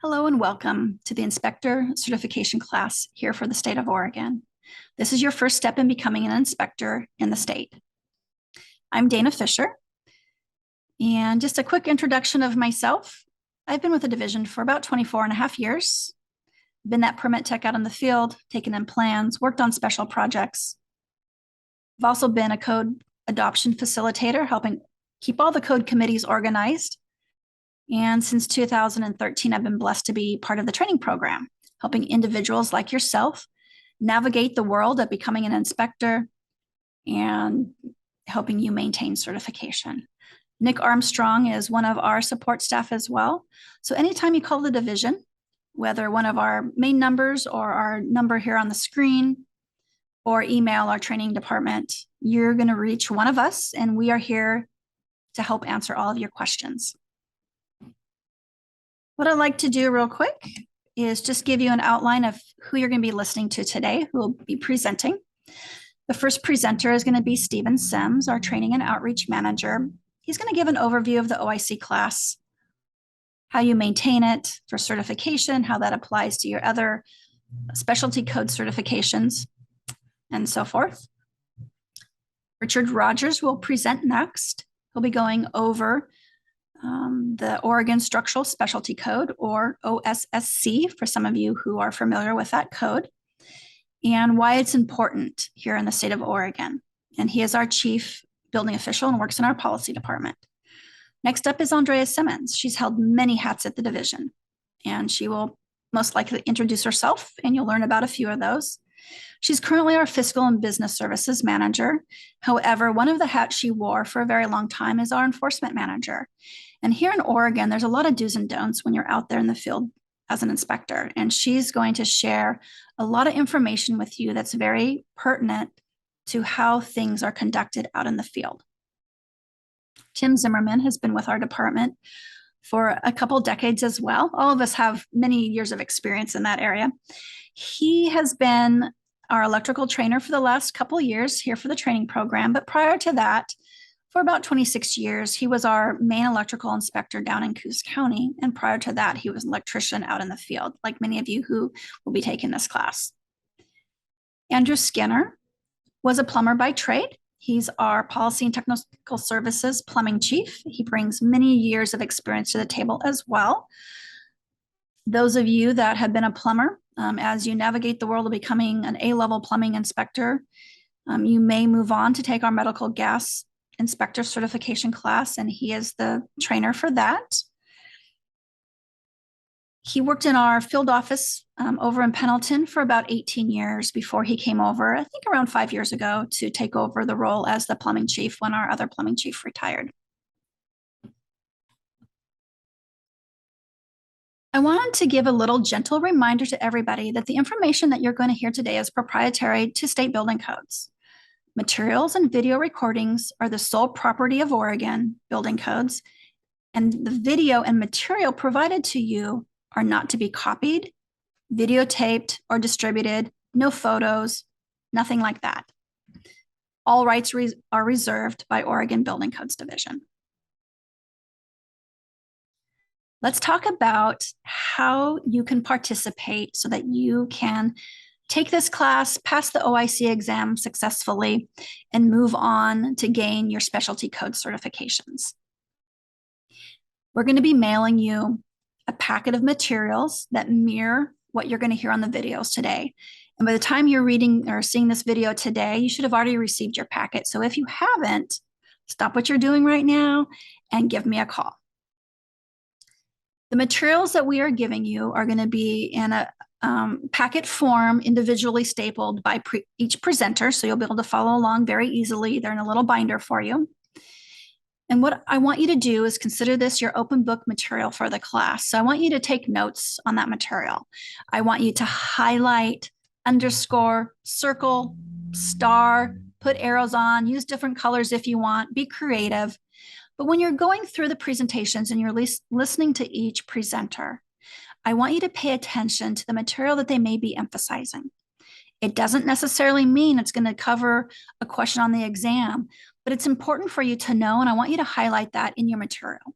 Hello and welcome to the Inspector Certification class here for the state of Oregon. This is your first step in becoming an inspector in the state. I'm Dana Fisher, and just a quick introduction of myself. I've been with the division for about 24 and a half years. Been that permit tech out in the field, taken in plans, worked on special projects. I've also been a code adoption facilitator, helping keep all the code committees organized. And since 2013, I've been blessed to be part of the training program, helping individuals like yourself navigate the world of becoming an inspector and helping you maintain certification. Nick Armstrong is one of our support staff as well. So anytime you call the division, whether one of our main numbers or our number here on the screen, or email our training department, you're going to reach one of us, and we are here to help answer all of your questions. What I'd like to do real quick is just give you an outline of who you're going to be listening to today, who will be presenting. The first presenter is going to be Stephen Sims, our training and outreach manager. He's going to give an overview of the OIC class, how you maintain it for certification, how that applies to your other specialty code certifications, and so forth. Richard Rogers will present next. He'll be going over the Oregon Structural Specialty Code, or OSSC, for some of you who are familiar with that code, and why it's important here in the state of Oregon. And he is our chief building official and works in our policy department. Next up is Andrea Simmons. She's held many hats at the division, and she will most likely introduce herself, and you'll learn about a few of those. She's currently our fiscal and business services manager. However, one of the hats she wore for a very long time is our enforcement manager. And here in Oregon, there's a lot of do's and don'ts when you're out there in the field as an inspector. And she's going to share a lot of information with you that's very pertinent to how things are conducted out in the field. Tim Zimmerman has been with our department for a couple decades as well. All of us have many years of experience in that area. He has been our electrical trainer for the last couple of years here for the training program. But prior to that, for about 26 years, he was our main electrical inspector down in Coos County. And prior to that, he was an electrician out in the field, like many of you who will be taking this class. Andrew Skinner was a plumber by trade. He's our policy and technical services plumbing chief. He brings many years of experience to the table as well. Those of you that have been a plumber, as you navigate the world of becoming an A-level plumbing inspector, you may move on to take our medical gas inspector certification class, and he is the trainer for that. He worked in our field office over in Pendleton for about 18 years before he came over, I think around 5 years ago, to take over the role as the plumbing chief when our other plumbing chief retired. I wanted to give a little gentle reminder to everybody that the information that you're going to hear today is proprietary to state building codes. Materials and video recordings are the sole property of Oregon building codes, and the video and material provided to you are not to be copied, videotaped, or distributed. No photos, nothing like that. All rights are reserved by Oregon Building Codes Division. Let's talk about how you can participate so that you can take this class, pass the OIC exam successfully, and move on to gain your specialty code certifications. We're going to be mailing you a packet of materials that mirror what you're going to hear on the videos today. And by the time you're reading or seeing this video today, you should have already received your packet. So if you haven't, stop what you're doing right now and give me a call. The materials that we are giving you are going to be in a packet form, individually stapled by each presenter, so you'll be able to follow along very easily. They're in a little binder for you. And what I want you to do is consider this your open book material for the class. So I want you to take notes on that material. I want you to highlight, underscore, circle, star, put arrows on, use different colors if you want, be creative. But when you're going through the presentations and you're listening to each presenter, I want you to pay attention to the material that they may be emphasizing. It doesn't necessarily mean it's going to cover a question on the exam, but it's important for you to know, and I want you to highlight that in your material.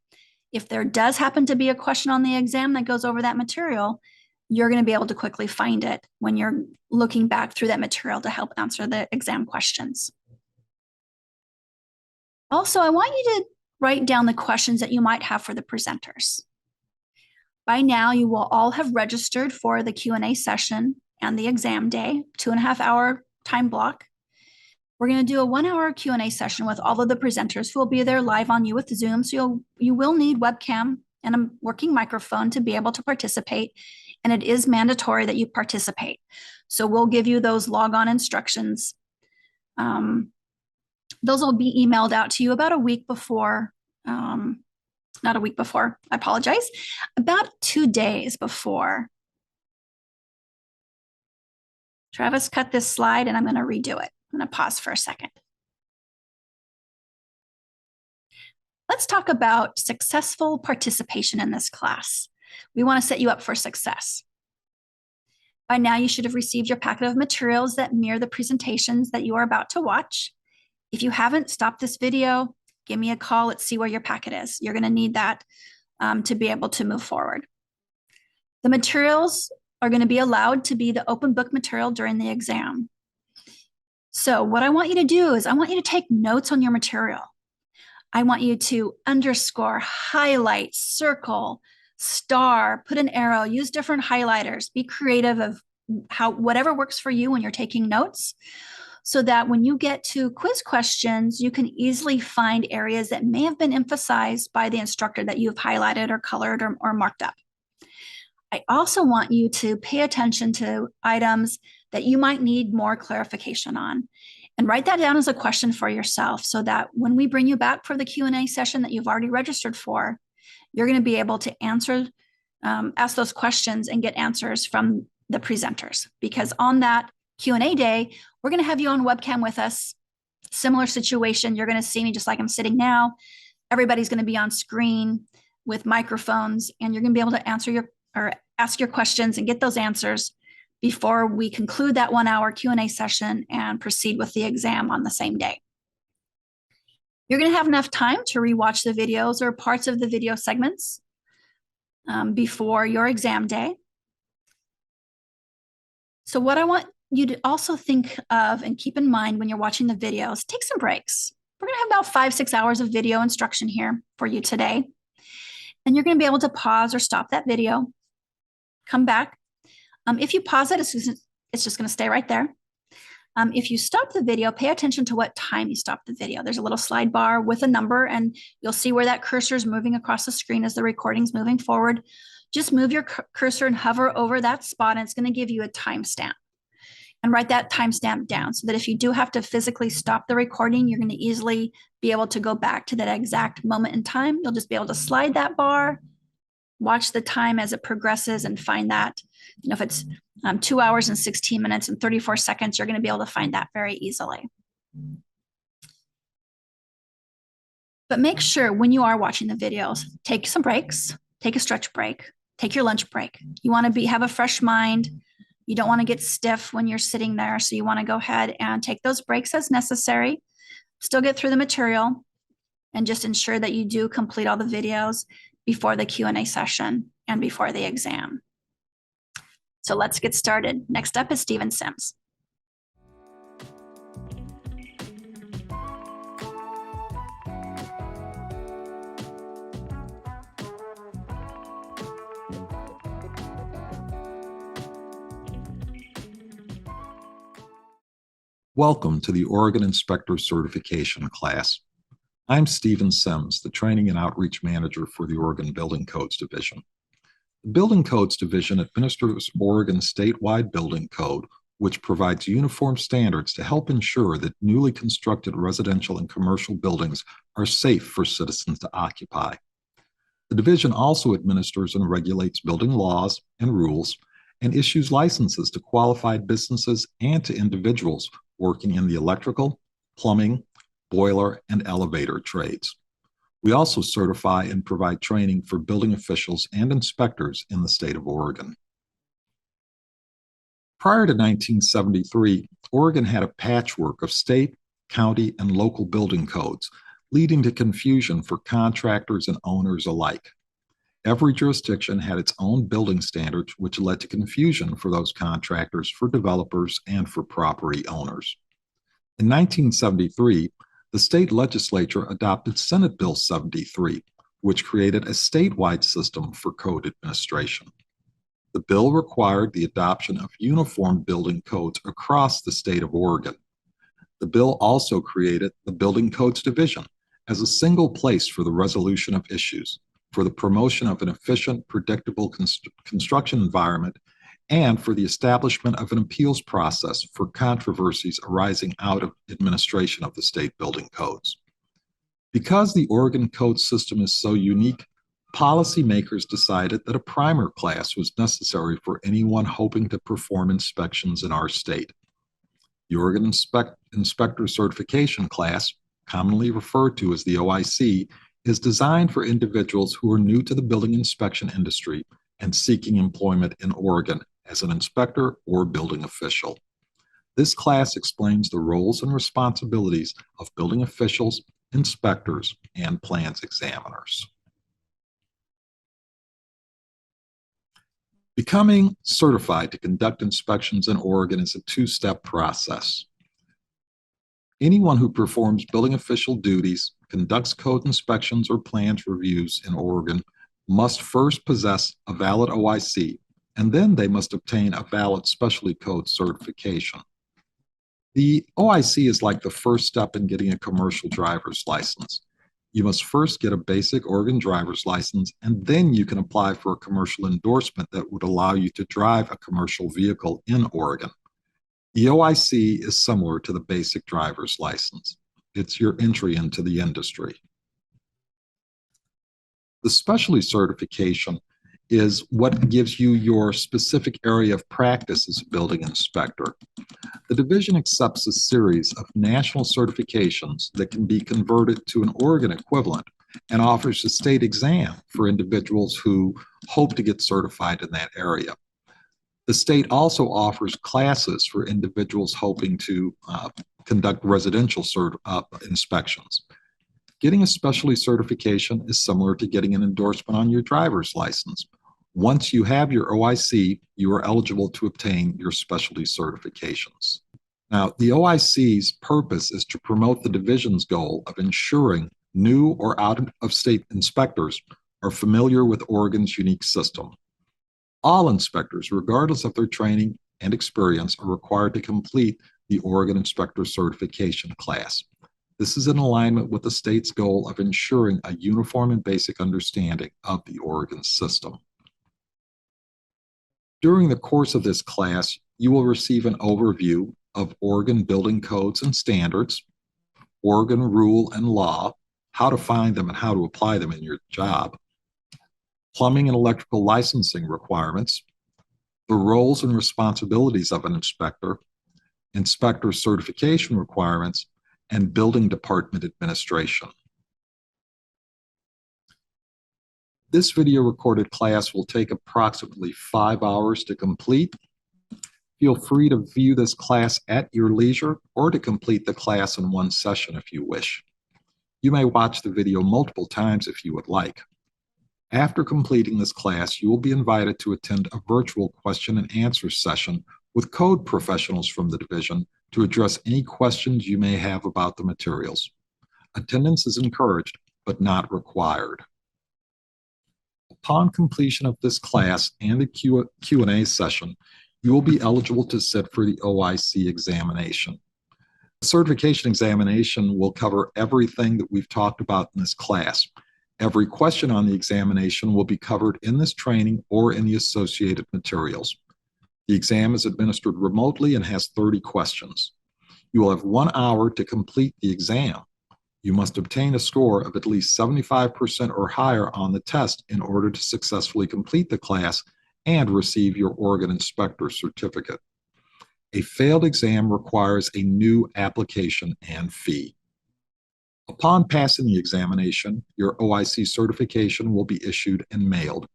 If there does happen to be a question on the exam that goes over that material, you're going to be able to quickly find it when you're looking back through that material to help answer the exam questions. Also, I want you to write down the questions that you might have for the presenters. By now, you will all have registered for the Q&A session and the exam day, 2.5-hour time block. We're going to do a 1-hour Q&A session with all of the presenters who will be there live on you with Zoom. So you will need webcam and a working microphone to be able to participate. And it is mandatory that you participate. So we'll give you those log-on instructions. Those will be emailed out to you about a week before, not a week before, I apologize, about 2 days before. Travis cut this slide and I'm going to redo it. I'm going to pause for a second. Let's talk about successful participation in this class. We want to set you up for success. By now, you should have received your packet of materials that mirror the presentations that you are about to watch. If you haven't, stop this video, give me a call, let's see where your packet is. You're going to need that to be able to move forward. The materials are going to be allowed to be the open book material during the exam. So what I want you to do is I want you to take notes on your material. I want you to underscore, highlight, circle, star, put an arrow, use different highlighters, be creative of whatever works for you when you're taking notes, so that when you get to quiz questions, you can easily find areas that may have been emphasized by the instructor that you've highlighted or colored or marked up. I also want you to pay attention to items that you might need more clarification on, and write that down as a question for yourself so that when we bring you back for the Q&A session that you've already registered for, you're going to be able to ask those questions and get answers from the presenters. Because on that Q&A day, we're going to have you on webcam with us. Similar situation. You're going to see me just like I'm sitting now. Everybody's going to be on screen with microphones, and you're going to be able to ask your questions and get those answers before we conclude that 1-hour Q&A session and proceed with the exam on the same day. You're going to have enough time to rewatch the videos or parts of the video segments before your exam day. So what I want you to also think of and keep in mind when you're watching the videos, take some breaks. We're going to have about 5-6 hours of video instruction here for you today. And you're going to be able to pause or stop that video, come back. If you pause it, it's just going to stay right there. If you stop the video, pay attention to what time you stop the video. There's a little slide bar with a number, and you'll see where that cursor is moving across the screen as the recording's moving forward. Just move your cursor and hover over that spot, and it's going to give you a timestamp. And write that timestamp down so that if you do have to physically stop the recording, you're going to easily be able to go back to that exact moment in time. You'll just be able to slide that bar, watch the time as it progresses, and find that. You know, if it's 2 hours and 16 minutes and 34 seconds, you're going to be able to find that very easily. But make sure when you are watching the videos, take some breaks, take a stretch break, take your lunch break. You want to have a fresh mind. You don't want to get stiff when you're sitting there. So you want to go ahead and take those breaks as necessary, still get through the material, and just ensure that you do complete all the videos before the Q&A session and before the exam. So let's get started. Next up is Stephen Sims. Welcome to the Oregon Inspector Certification class. I'm Stephen Sims, the Training and Outreach Manager for the Oregon Building Codes Division. The Building Codes Division administers Oregon's statewide building code, which provides uniform standards to help ensure that newly constructed residential and commercial buildings are safe for citizens to occupy. The division also administers and regulates building laws and rules and issues licenses to qualified businesses and to individuals working in the electrical, plumbing, boiler, and elevator trades. We also certify and provide training for building officials and inspectors in the state of Oregon. Prior to 1973, Oregon had a patchwork of state, county, and local building codes, leading to confusion for contractors and owners alike. Every jurisdiction had its own building standards, which led to confusion for those contractors, for developers, and for property owners. In 1973, the state legislature adopted Senate Bill 73, which created a statewide system for code administration. The bill required the adoption of uniform building codes across the state of Oregon. The bill also created the Building Codes Division as a single place for the resolution of issues, for the promotion of an efficient, predictable construction environment, and for the establishment of an appeals process for controversies arising out of administration of the state building codes. Because the Oregon code system is so unique, policymakers decided that a primer class was necessary for anyone hoping to perform inspections in our state. The Oregon Inspector Certification class, commonly referred to as the OIC, is designed for individuals who are new to the building inspection industry and seeking employment in Oregon as an inspector or building official. This class explains the roles and responsibilities of building officials, inspectors, and plans examiners. Becoming certified to conduct inspections in Oregon is a two-step process. Anyone who performs building official duties, conducts code inspections or plans reviews in Oregon must first possess a valid OIC, and then they must obtain a valid specialty code certification. The OIC is like the first step in getting a commercial driver's license. You must first get a basic Oregon driver's license, and then you can apply for a commercial endorsement that would allow you to drive a commercial vehicle in Oregon. The OIC is similar to the basic driver's license. It's your entry into the industry. The specialty certification is what gives you your specific area of practice as a building inspector. The division accepts a series of national certifications that can be converted to an Oregon equivalent and offers a state exam for individuals who hope to get certified in that area. The state also offers classes for individuals hoping to conduct residential inspections. Getting a specialty certification is similar to getting an endorsement on your driver's license. Once you have your OIC, you are eligible to obtain your specialty certifications. Now, the OIC's purpose is to promote the division's goal of ensuring new or out-of-state inspectors are familiar with Oregon's unique system. All inspectors, regardless of their training and experience, are required to complete the Oregon Inspector Certification class. This is in alignment with the state's goal of ensuring a uniform and basic understanding of the Oregon system. During the course of this class, you will receive an overview of Oregon building codes and standards, Oregon rule and law, how to find them and how to apply them in your job, plumbing and electrical licensing requirements, the roles and responsibilities of an inspector, inspector certification requirements, and building department administration. This video recorded class will take approximately 5 hours to complete. Feel free to view this class at your leisure or to complete the class in one session if you wish. You may watch the video multiple times if you would like. After completing this class, you will be invited to attend a virtual question and answer session with code professionals from the division to address any questions you may have about the materials. Attendance is encouraged, but not required. Upon completion of this class and the Q&A session, you will be eligible to sit for the OIC examination. The certification examination will cover everything that we've talked about in this class. Every question on the examination will be covered in this training or in the associated materials. The exam is administered remotely and has 30 questions. You will have 1 hour to complete the exam. You must obtain a score of at least 75% or higher on the test in order to successfully complete the class and receive your Oregon Inspector certificate. A failed exam requires a new application and fee. Upon passing the examination, your OIC certification will be issued and mailed.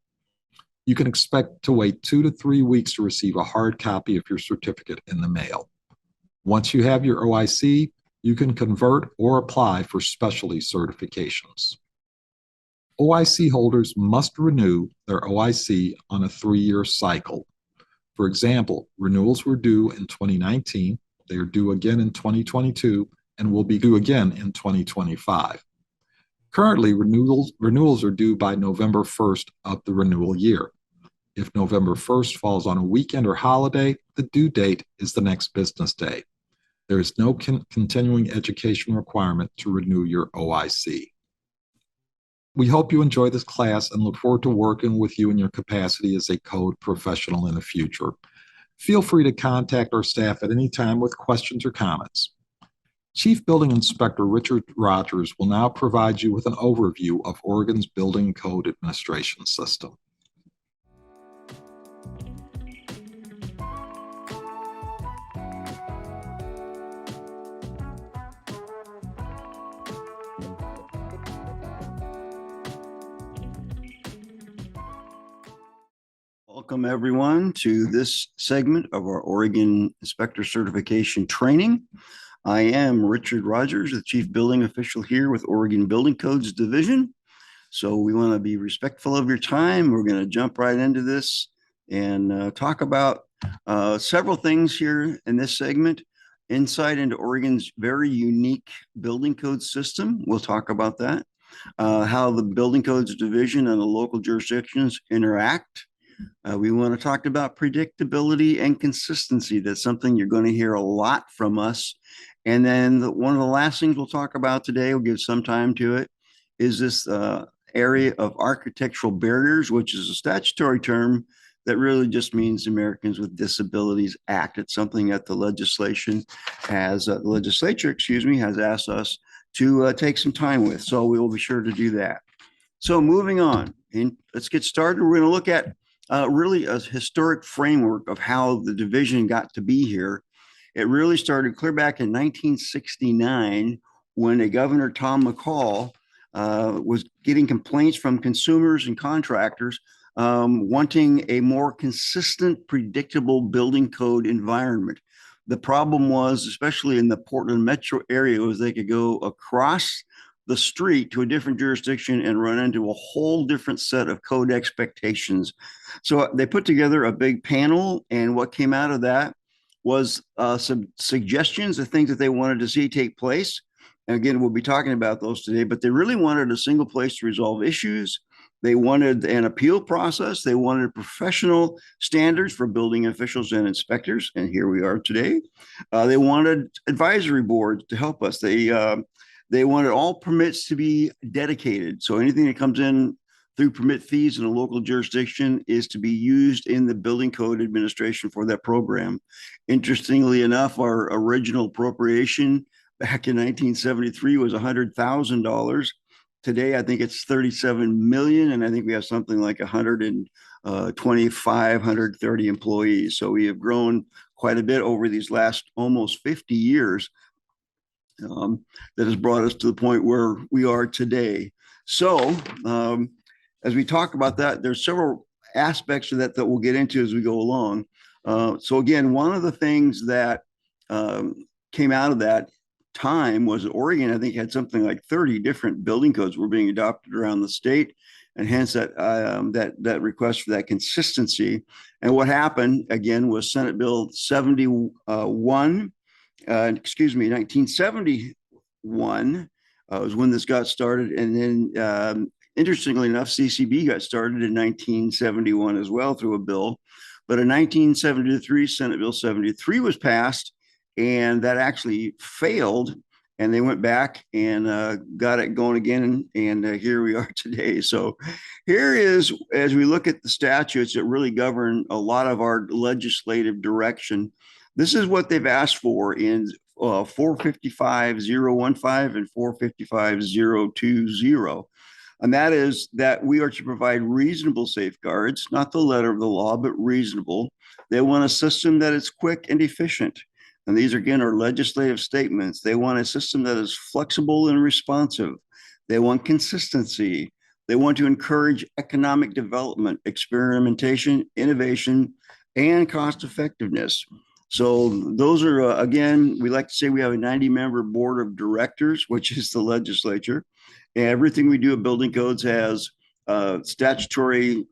You can expect to wait 2 to 3 weeks to receive a hard copy of your certificate in the mail. Once you have your OIC, You can convert or apply for specialty certifications. OIC holders must renew their OIC on a 3-year cycle. For example, renewals were due in 2019, they are due again in 2022, and will be due again in 2025. Currently, renewals are due by November 1st of the renewal year. If November 1st falls on a weekend or holiday, the due date is the next business day. There is no continuing education requirement to renew your OIC. We hope you enjoy this class and look forward to working with you in your capacity as a code professional in the future. Feel free to contact our staff at any time with questions or comments. Chief Building Inspector Richard Rogers will now provide you with an overview of Oregon's Building Code Administration System. Welcome everyone to this segment of our Oregon Inspector Certification Training. I am Richard Rogers, the Chief Building Official here with Oregon Building Codes Division. So we want to be respectful of your time. We're going to jump right into this and talk about several things here in this segment. Insight into Oregon's very unique building code system. We'll talk about that. How the Building Codes Division and the local jurisdictions interact. We want to talk about predictability and consistency. That's something you're going to hear a lot from us. And then one of the last things we'll talk about today, we'll give some time to it, is this area of architectural barriers, which is a statutory term that really just means Americans with Disabilities Act. It's something that the legislature has asked us to take some time with. So we will be sure to do that. So moving on, and let's get started. We're going to look at really a historic framework of how the division got to be here. It really started clear back in 1969 when a Governor Tom McCall was getting complaints from consumers and contractors wanting a more consistent, predictable building code environment. The problem was, especially in the Portland metro area, was they could go across the street to a different jurisdiction and run into a whole different set of code expectations. So they put together a big panel, and what came out of that was some suggestions of things that they wanted to see take place. And again, we'll be talking about those today, but they really wanted a single place to resolve issues. They wanted an appeal process. They wanted professional standards for building officials and inspectors. And here we are today. They wanted advisory boards to help us. They wanted all permits to be dedicated. So anything that comes in through permit fees in a local jurisdiction is to be used in the building code administration for that program. Interestingly enough, our original appropriation back in 1973 was $100,000. Today, I think it's 37 million, and I think we have something like 130 employees. So we have grown quite a bit over these last almost 50 years. That has brought us to the point where we are today. So as we talk about that, there's several aspects of that we'll get into as we go along. So again, one of the things that came out of that time was that Oregon, I think, had something like 30 different building codes were being adopted around the state, and hence that request for that consistency. And what happened again was Senate Bill 1971 was when this got started. And then interestingly enough, CCB got started in 1971 as well through a bill. But in 1973, Senate Bill 73 was passed, and that actually failed. And they went back and got it going again. And here we are today. So here is, as we look at the statutes that really govern a lot of our legislative direction, this is what they've asked for in 455.015 and 455.020. And that is that we are to provide reasonable safeguards, not the letter of the law, but reasonable. They want a system that is quick and efficient. And these, again, are legislative statements. They want a system that is flexible and responsive. They want consistency. They want to encourage economic development, experimentation, innovation, and cost effectiveness. So those are, again, we like to say we have a 90-member board of directors, which is the legislature. Everything we do at Building Codes has statutory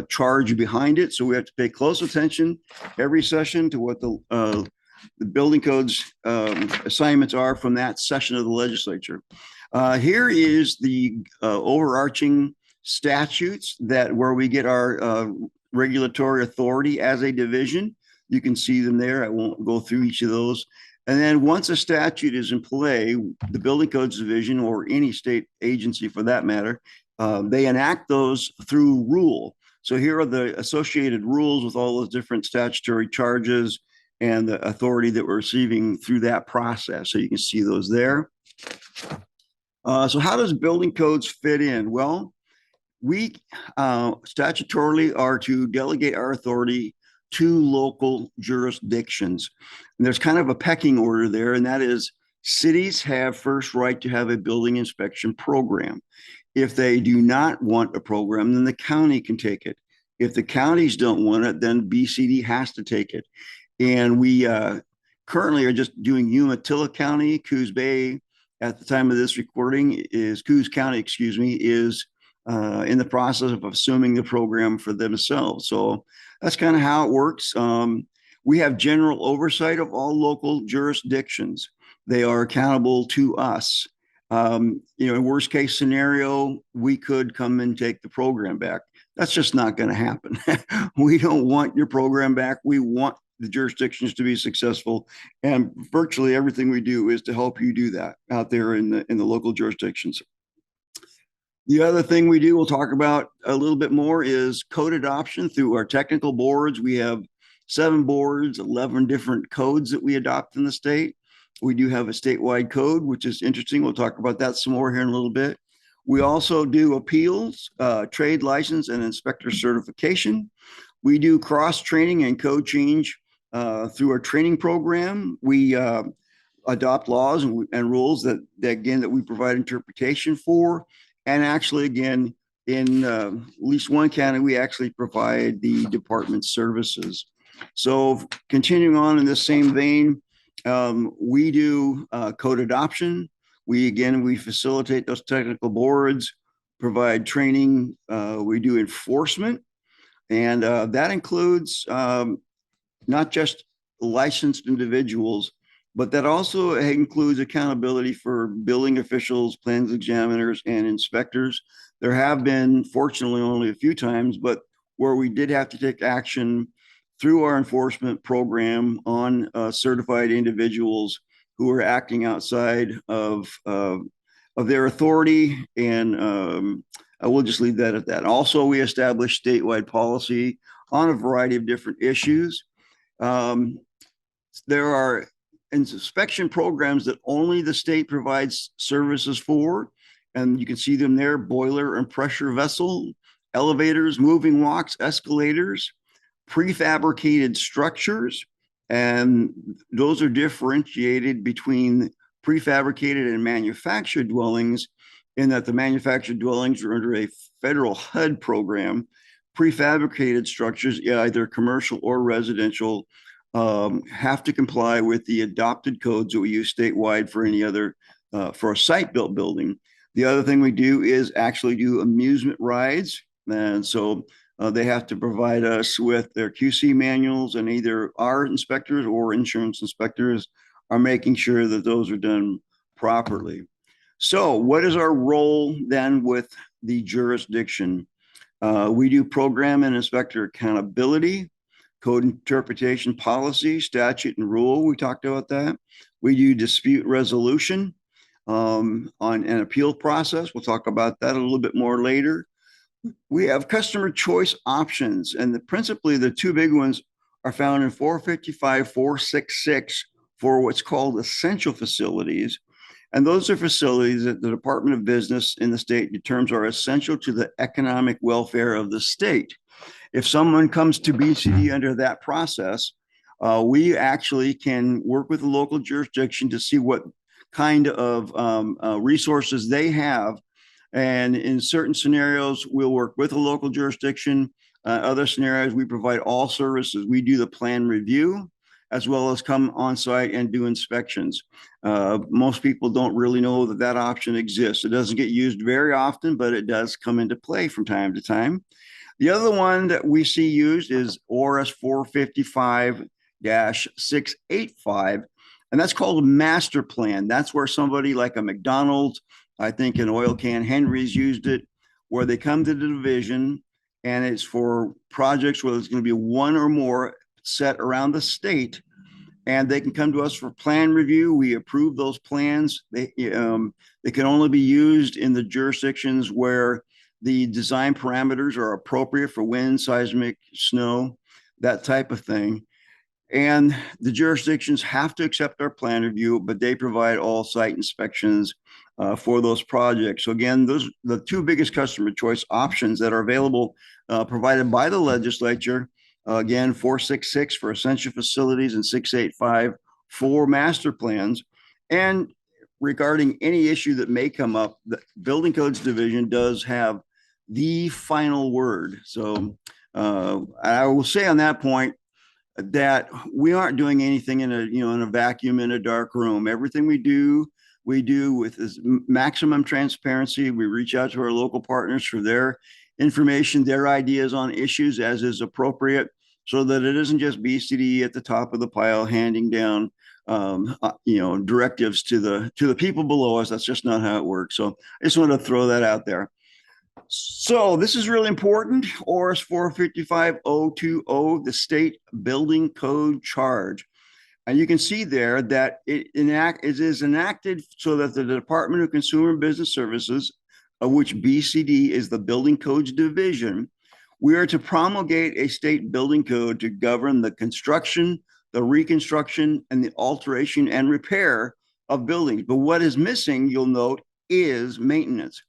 charge behind it. So we have to pay close attention every session to what the Building Codes assignments are from that session of the legislature. Here is the overarching statutes where we get our regulatory authority as a division. You can see them there. I won't go through each of those. And then once a statute is in play, the Building Codes Division, or any state agency for that matter, they enact those through rule. So here are the associated rules with all those different statutory charges and the authority that we're receiving through that process. So you can see those there. So how does Building Codes fit in? Well, we statutorily are to delegate our authority to local jurisdictions. And there's kind of a pecking order there, and that is cities have first right to have a building inspection program. If they do not want a program, then the county can take it. If the counties don't want it, then BCD has to take it. And we currently are just doing Umatilla County. Coos Bay, at the time of this recording, Coos County, is in the process of assuming the program for themselves. So that's kind of how it works. We have general oversight of all local jurisdictions. They are accountable to us. In worst case scenario, we could come and take the program back. That's just not going to happen. We don't want your program back. We want the jurisdictions to be successful, and virtually everything we do is to help you do that out there in the local jurisdictions. The other thing we do, we'll talk about a little bit more, is code adoption through our technical boards. We have 7 boards, 11 different codes that we adopt in the state. We do have a statewide code, which is interesting. We'll talk about that some more here in a little bit. We also do appeals, trade license, and inspector certification. We do cross-training and code change through our training program. We adopt laws and rules that we provide interpretation for. And actually, again, in at least one county, we actually provide the department services. So continuing on in this same vein, we do code adoption. We facilitate those technical boards, provide training. We do enforcement. And that includes not just licensed individuals, but that also includes accountability for building officials, plans examiners, and inspectors. There have been, fortunately, only a few times, but where we did have to take action through our enforcement program on certified individuals who are acting outside of their authority. And I will just leave that at that. Also, we established statewide policy on a variety of different issues. There are inspection programs that only the state provides services for, and you can see them there: boiler and pressure vessel, elevators, moving walks, escalators, prefabricated structures, and those are differentiated between prefabricated and manufactured dwellings, in that the manufactured dwellings are under a federal HUD program. Prefabricated structures, either commercial or residential, have to comply with the adopted codes that we use statewide for any other, for a site-built building. The other thing we do is actually do amusement rides. And so they have to provide us with their QC manuals, and either our inspectors or insurance inspectors are making sure that those are done properly. So what is our role then with the jurisdiction? We do program and inspector accountability, code interpretation policy, statute and rule. We talked about that. We do dispute resolution on an appeal process. We'll talk about that a little bit more later. We have customer choice options, and principally the 2 big ones are found in 455, 466 for what's called essential facilities. And those are facilities that the Department of Business in the state determines are essential to the economic welfare of the state. If someone comes to BCD under that process, we actually can work with the local jurisdiction to see what kind of resources they have. And in certain scenarios, we'll work with a local jurisdiction. Other scenarios, we provide all services. We do the plan review, as well as come on site and do inspections. Most people don't really know that that option exists. It doesn't get used very often, but it does come into play from time to time. The other one that we see used is ORS 455-685, and that's called a master plan. That's where somebody like a McDonald's, I think an Oil Can Henry's used it, where they come to the division and it's for projects where there's going to be one or more set around the state, and they can come to us for plan review. We approve those plans. They can only be used in the jurisdictions where the design parameters are appropriate for wind, seismic, snow, that type of thing. And the jurisdictions have to accept our plan review, but they provide all site inspections for those projects. So again, those are the two biggest customer choice options that are available, provided by the legislature. Again, 466 for essential facilities and 685 for master plans. And regarding any issue that may come up, the Building Codes Division does have the final word. So I will say on that point that we aren't doing anything in a vacuum in a dark room. Everything we do with this maximum transparency. We reach out to our local partners for their information, their ideas on issues as is appropriate, so that it isn't just BCD at the top of the pile handing down directives to the people below us. That's just not how it works. So I just want to throw that out there. So this is really important. ORS 455-020, the state building code charge. And you can see there that it is enacted so that the Department of Consumer and Business Services, of which BCD is the Building Codes Division, we are to promulgate a state building code to govern the construction, the reconstruction, and the alteration and repair of buildings. But what is missing, you'll note, is maintenance.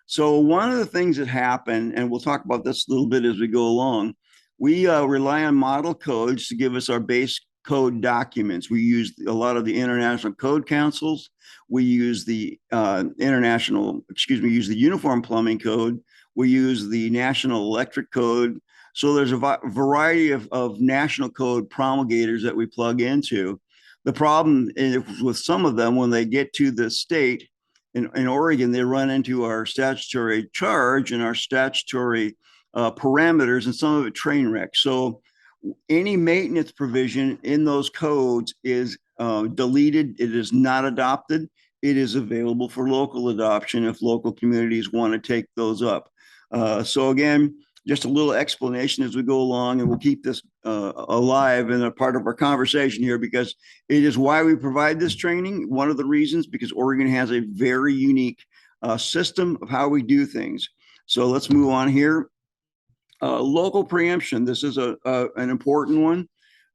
So one of the things that happen, and we'll talk about this a little bit as we go along, we rely on model codes to give us our base code documents. We use a lot of the international code councils. We use the use the Uniform Plumbing Code. We use the National Electric Code. So there's a variety of national code promulgators that we plug into. The problem is with some of them, when they get to the state, in Oregon, they run into our statutory charge and our statutory parameters, and some of it train wreck. So any maintenance provision in those codes is deleted. It is not adopted. It is available for local adoption if local communities want to take those up. So again, just a little explanation as we go along, and we'll keep this alive and a part of our conversation here, because it is why we provide this training. One of the reasons, because Oregon has a very unique system of how we do things. So let's move on here. Local preemption. This is an important one.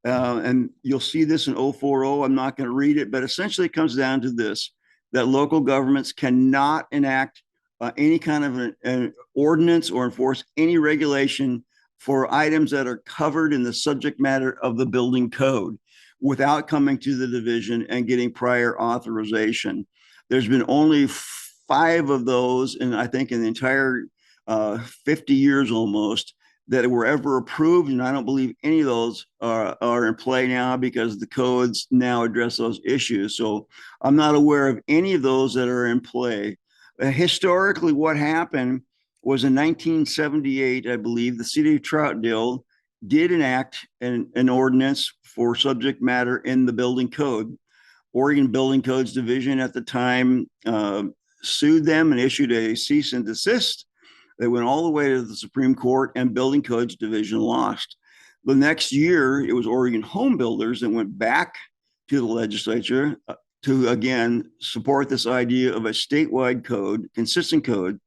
And you'll see this in 040. I'm not going to read it, but essentially it comes down to this, that local governments cannot enact any kind of an ordinance or enforce any regulation for items that are covered in the subject matter of the building code without coming to the division and getting prior authorization. There's been only 5 of those, and I think in the entire 50 years almost, that were ever approved, and I don't believe any of those are in play now, because the codes now address those issues. So I'm not aware of any of those that are in play. Historically, what happened was in 1978, I believe, the city of Troutdale did enact an ordinance for subject matter in the building code. Oregon Building Codes Division at the time sued them and issued a cease and desist. They went all the way to the Supreme Court, and Building Codes Division lost. The next year, it was Oregon Home Builders that went back to the legislature to, again, support this idea of a statewide code, consistent code.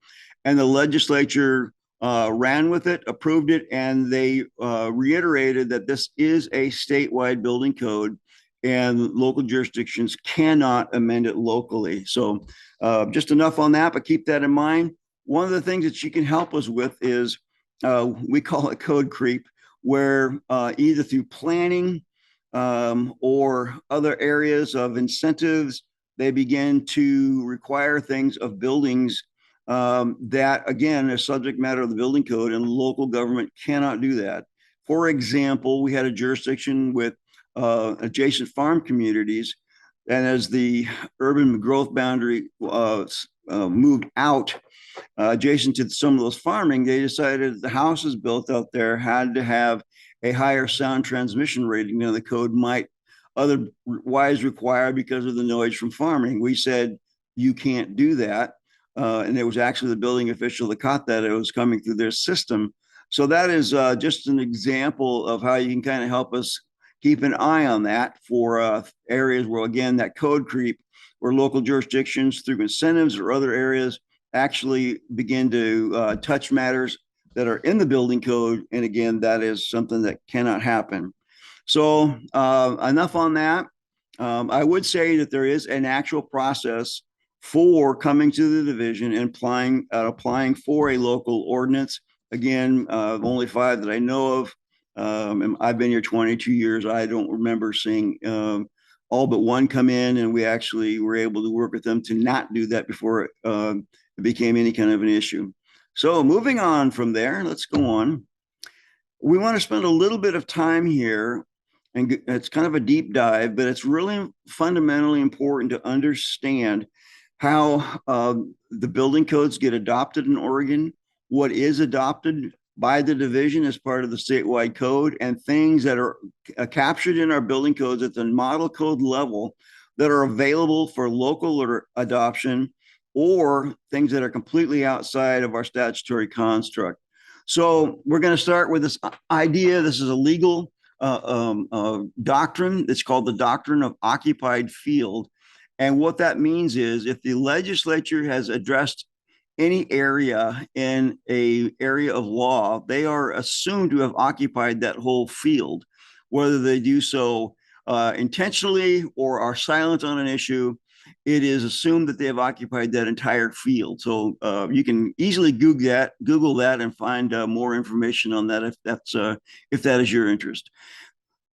And the legislature ran with it, approved it, and they reiterated that this is a statewide building code, and local jurisdictions cannot amend it locally. So just enough on that, but keep that in mind. One of the things that she can help us with is, we call it code creep, where either through planning or other areas of incentives, they begin to require things of buildings that, again, is subject matter of the building code, and local government cannot do that. For example, we had a jurisdiction with adjacent farm communities. And as the urban growth boundary moved out adjacent to some of those farming, they decided the houses built out there had to have a higher sound transmission rating than the code might otherwise require because of the noise from farming. We said, you can't do that. And it was actually the building official that caught that it was coming through their system. So that is just an example of how you can kind of help us keep an eye on that for areas where, again, that code creep, where local jurisdictions through incentives or other areas actually begin to touch matters that are in the building code. And again, that is something that cannot happen. So enough on that. I would say that there is an actual process for coming to the division and applying for a local ordinance. Again, only 5 that I know of. And I've been here 22 years. I don't remember seeing all but one come in, and we actually were able to work with them to not do that before it became any kind of an issue. So moving on from there, let's go on. We want to spend a little bit of time here, and it's kind of a deep dive, but it's really fundamentally important to understand how the building codes get adopted in Oregon, what is adopted by the division as part of the statewide code, and things that are captured in our building codes at the model code level that are available for local adoption, or things that are completely outside of our statutory construct. So we're going to start with this idea. This is a legal doctrine. It's called the doctrine of occupied field. And what that means is if the legislature has addressed any area in an area of law, they are assumed to have occupied that whole field, whether they do so intentionally or are silent on an issue. It is assumed that they have occupied that entire field. So you can easily Google that and find more information on that if that is your interest.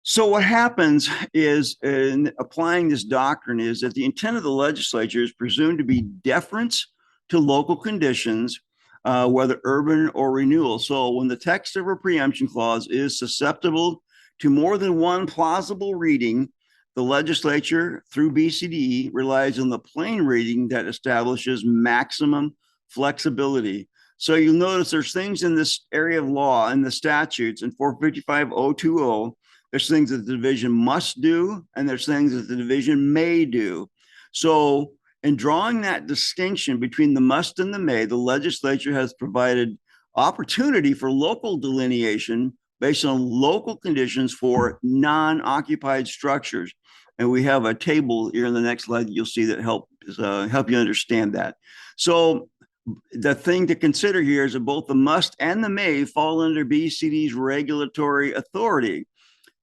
So what happens is, in applying this doctrine, is that the intent of the legislature is presumed to be deference to local conditions, whether urban or renewal. So when the text of a preemption clause is susceptible to more than one plausible reading, the legislature, through BCDE, relies on the plain reading that establishes maximum flexibility. So you'll notice there's things in this area of law, in the statutes, in 455.020, there's things that the division must do, and there's things that the division may do. So in drawing that distinction between the must and the may, the legislature has provided opportunity for local delineation based on local conditions for non-occupied structures. And we have a table here in the next slide that you'll see that help you understand that. So the thing to consider here is that both the must and the may fall under BCD's regulatory authority.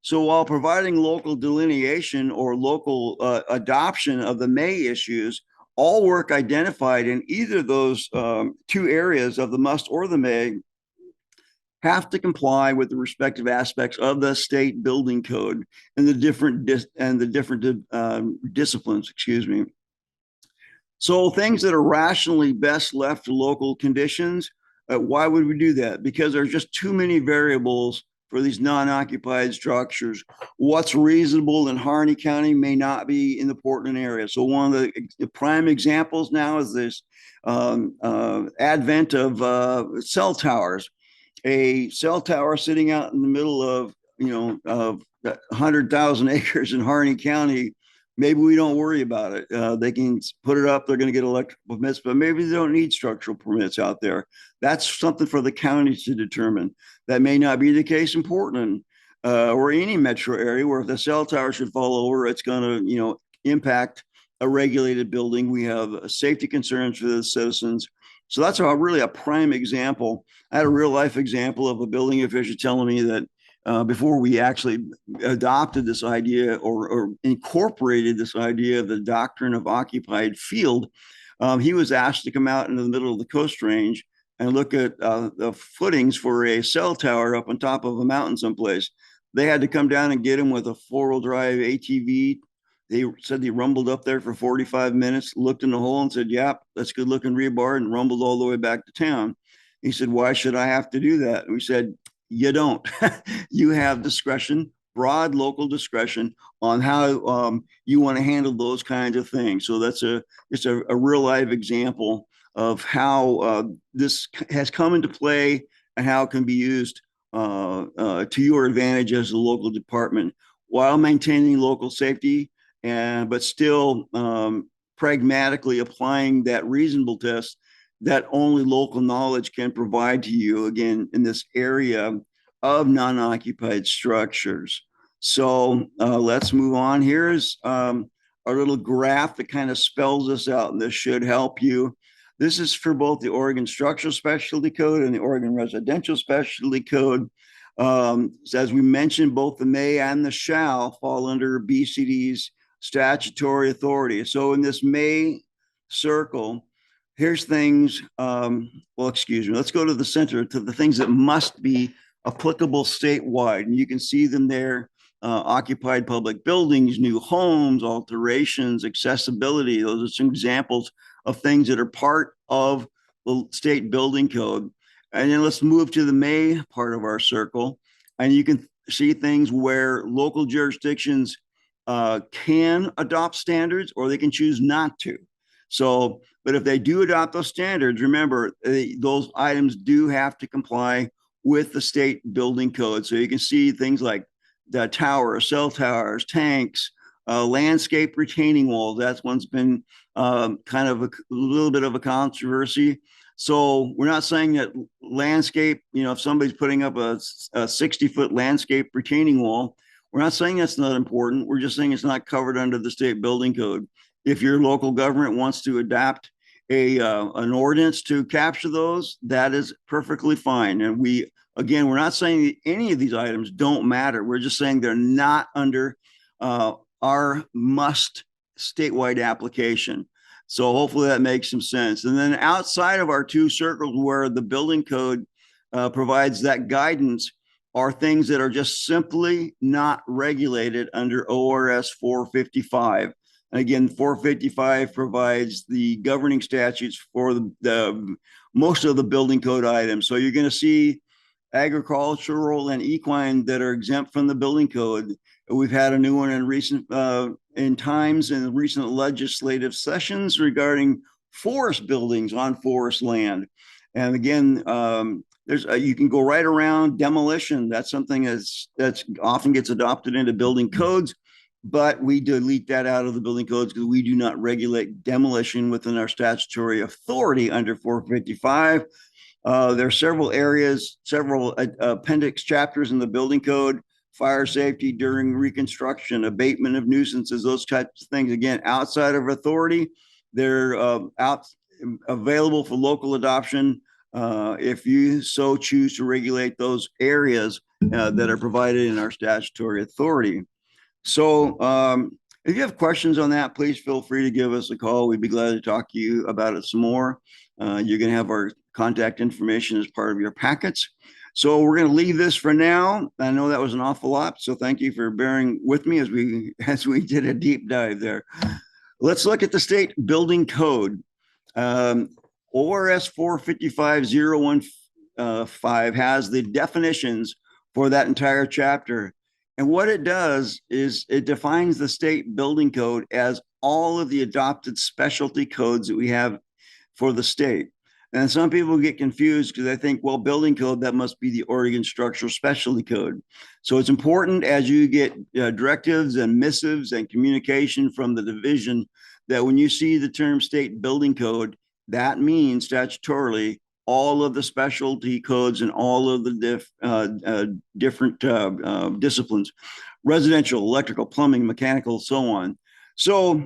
So while providing local delineation or local adoption of the may issues, all work identified in either of those 2 areas of the must or the may have to comply with the respective aspects of the state building code and the different disciplines, excuse me. So things that are rationally best left to local conditions, why would we do that? Because there's just too many variables for these non-occupied structures. What's reasonable in Harney County may not be in the Portland area. So one of the prime examples now is this advent of cell towers. A cell tower sitting out in the middle of 100,000 acres in Harney County, maybe we don't worry about it. They can put it up, they're going to get electrical permits, but maybe they don't need structural permits out there. That's something for the counties to determine. That may not be the case in Portland or any metro area, where if the cell tower should fall over, it's going to impact a regulated building. We have safety concerns for the citizens. So that's really a prime example. I had a real life example of a building official telling me that before we actually adopted this idea or incorporated this idea of the doctrine of occupied field, he was asked to come out into the middle of the Coast Range and look at the footings for a cell tower up on top of a mountain someplace. They had to come down and get him with a 4-wheel drive ATV. They said he rumbled up there for 45 minutes, looked in the hole and said, yep, that's good looking rebar, and rumbled all the way back to town. He said, why should I have to do that? And we said, you don't. You have discretion broad local discretion on how you want to handle those kinds of things. So that's just a real live example of how this has come into play and how it can be used to your advantage as a local department while maintaining local safety, but still pragmatically applying that reasonable test that only local knowledge can provide to you, again, in this area of non-occupied structures. So let's move on. Here's our little graph that kind of spells this out, and this should help you. This is for both the Oregon Structural Specialty Code and the Oregon Residential Specialty Code. So as we mentioned, both the may and the shall fall under BCD's statutory authority. So in this may circle, here's things, well, excuse me, let's go to the center, to the things that must be applicable statewide. And you can see them there, occupied public buildings, new homes, alterations, accessibility. Those are some examples of things that are part of the state building code. And then let's move to the may part of our circle. And you can see things where local jurisdictions can adopt standards or they can choose not to. So, but if they do adopt those standards, remember, those items do have to comply with the state building code. So you can see things like the tower, cell towers, tanks, landscape retaining walls. That's one's been kind of a little bit of a controversy. So we're not saying that landscape, if somebody's putting up a 60-foot landscape retaining wall, we're not saying that's not important. We're just saying it's not covered under the state building code. If your local government wants to adopt an ordinance to capture those, that is perfectly fine. And we're not saying that any of these items don't matter. We're just saying they're not under our must statewide application. So hopefully that makes some sense. And then outside of our two circles where the building code provides that guidance are things that are just simply not regulated under ORS 455. And again, 455 provides the governing statutes for the most of the building code items. So you're going to see agricultural and equine that are exempt from the building code. We've had a new one in recent legislative sessions regarding forest buildings on forest land. And again, you can go right around demolition. That's something that's often gets adopted into building codes, but we delete that out of the building codes because we do not regulate demolition within our statutory authority under 455. There are several areas, several appendix chapters in the building code: fire safety during reconstruction, abatement of nuisances, those types of things. Again, outside of authority, they're available for local adoption if you so choose to regulate those areas that are provided in our statutory authority. So if you have questions on that, please feel free to give us a call. We'd be glad to talk to you about it some more. You're going to have our contact information as part of your packets. So we're going to leave this for now. I know that was an awful lot, so thank you for bearing with me as we did a deep dive there. Let's look at the state building code. ORS 455.015 has the definitions for that entire chapter. And what it does is it defines the state building code as all of the adopted specialty codes that we have for the state. And some people get confused because they think, well, building code, that must be the Oregon Structural Specialty Code. So it's important as you get directives and missives and communication from the division that when you see the term state building code, that means statutorily all of the specialty codes and all of the different disciplines: residential, electrical, plumbing, mechanical, so on. So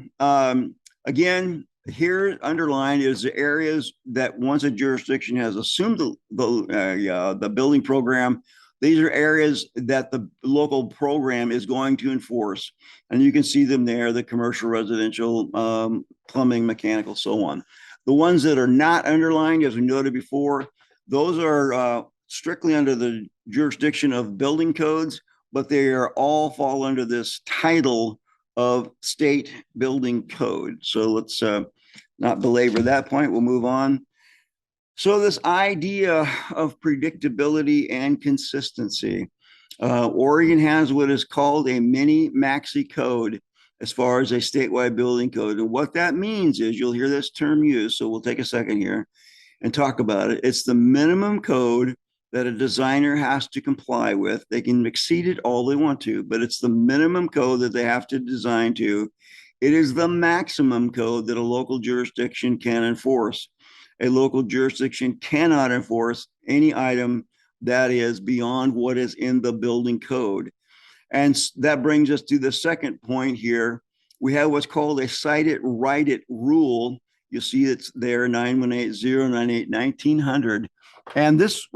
again, here underlined is the areas that once a jurisdiction has assumed the building program, these are areas that the local program is going to enforce. And you can see them there: the commercial, residential, plumbing, mechanical, so on. The ones that are not underlined, as we noted before, those are strictly under the jurisdiction of building codes, but they are all fall under this title of state building code. So let's not belabor that point. We'll move on. So this idea of predictability and consistency. Oregon has what is called a mini maxi code as far as a statewide building code. And what that means is, you'll hear this term used, so we'll take a second here and talk about it. It's the minimum code that a designer has to comply with. They can exceed it all they want to, but it's the minimum code that they have to design to. It is the maximum code that a local jurisdiction can enforce. A local jurisdiction cannot enforce any item that is beyond what is in the building code. And that brings us to the second point here. We have what's called a cite it, write it rule. You see it's there, 918098-1900. And this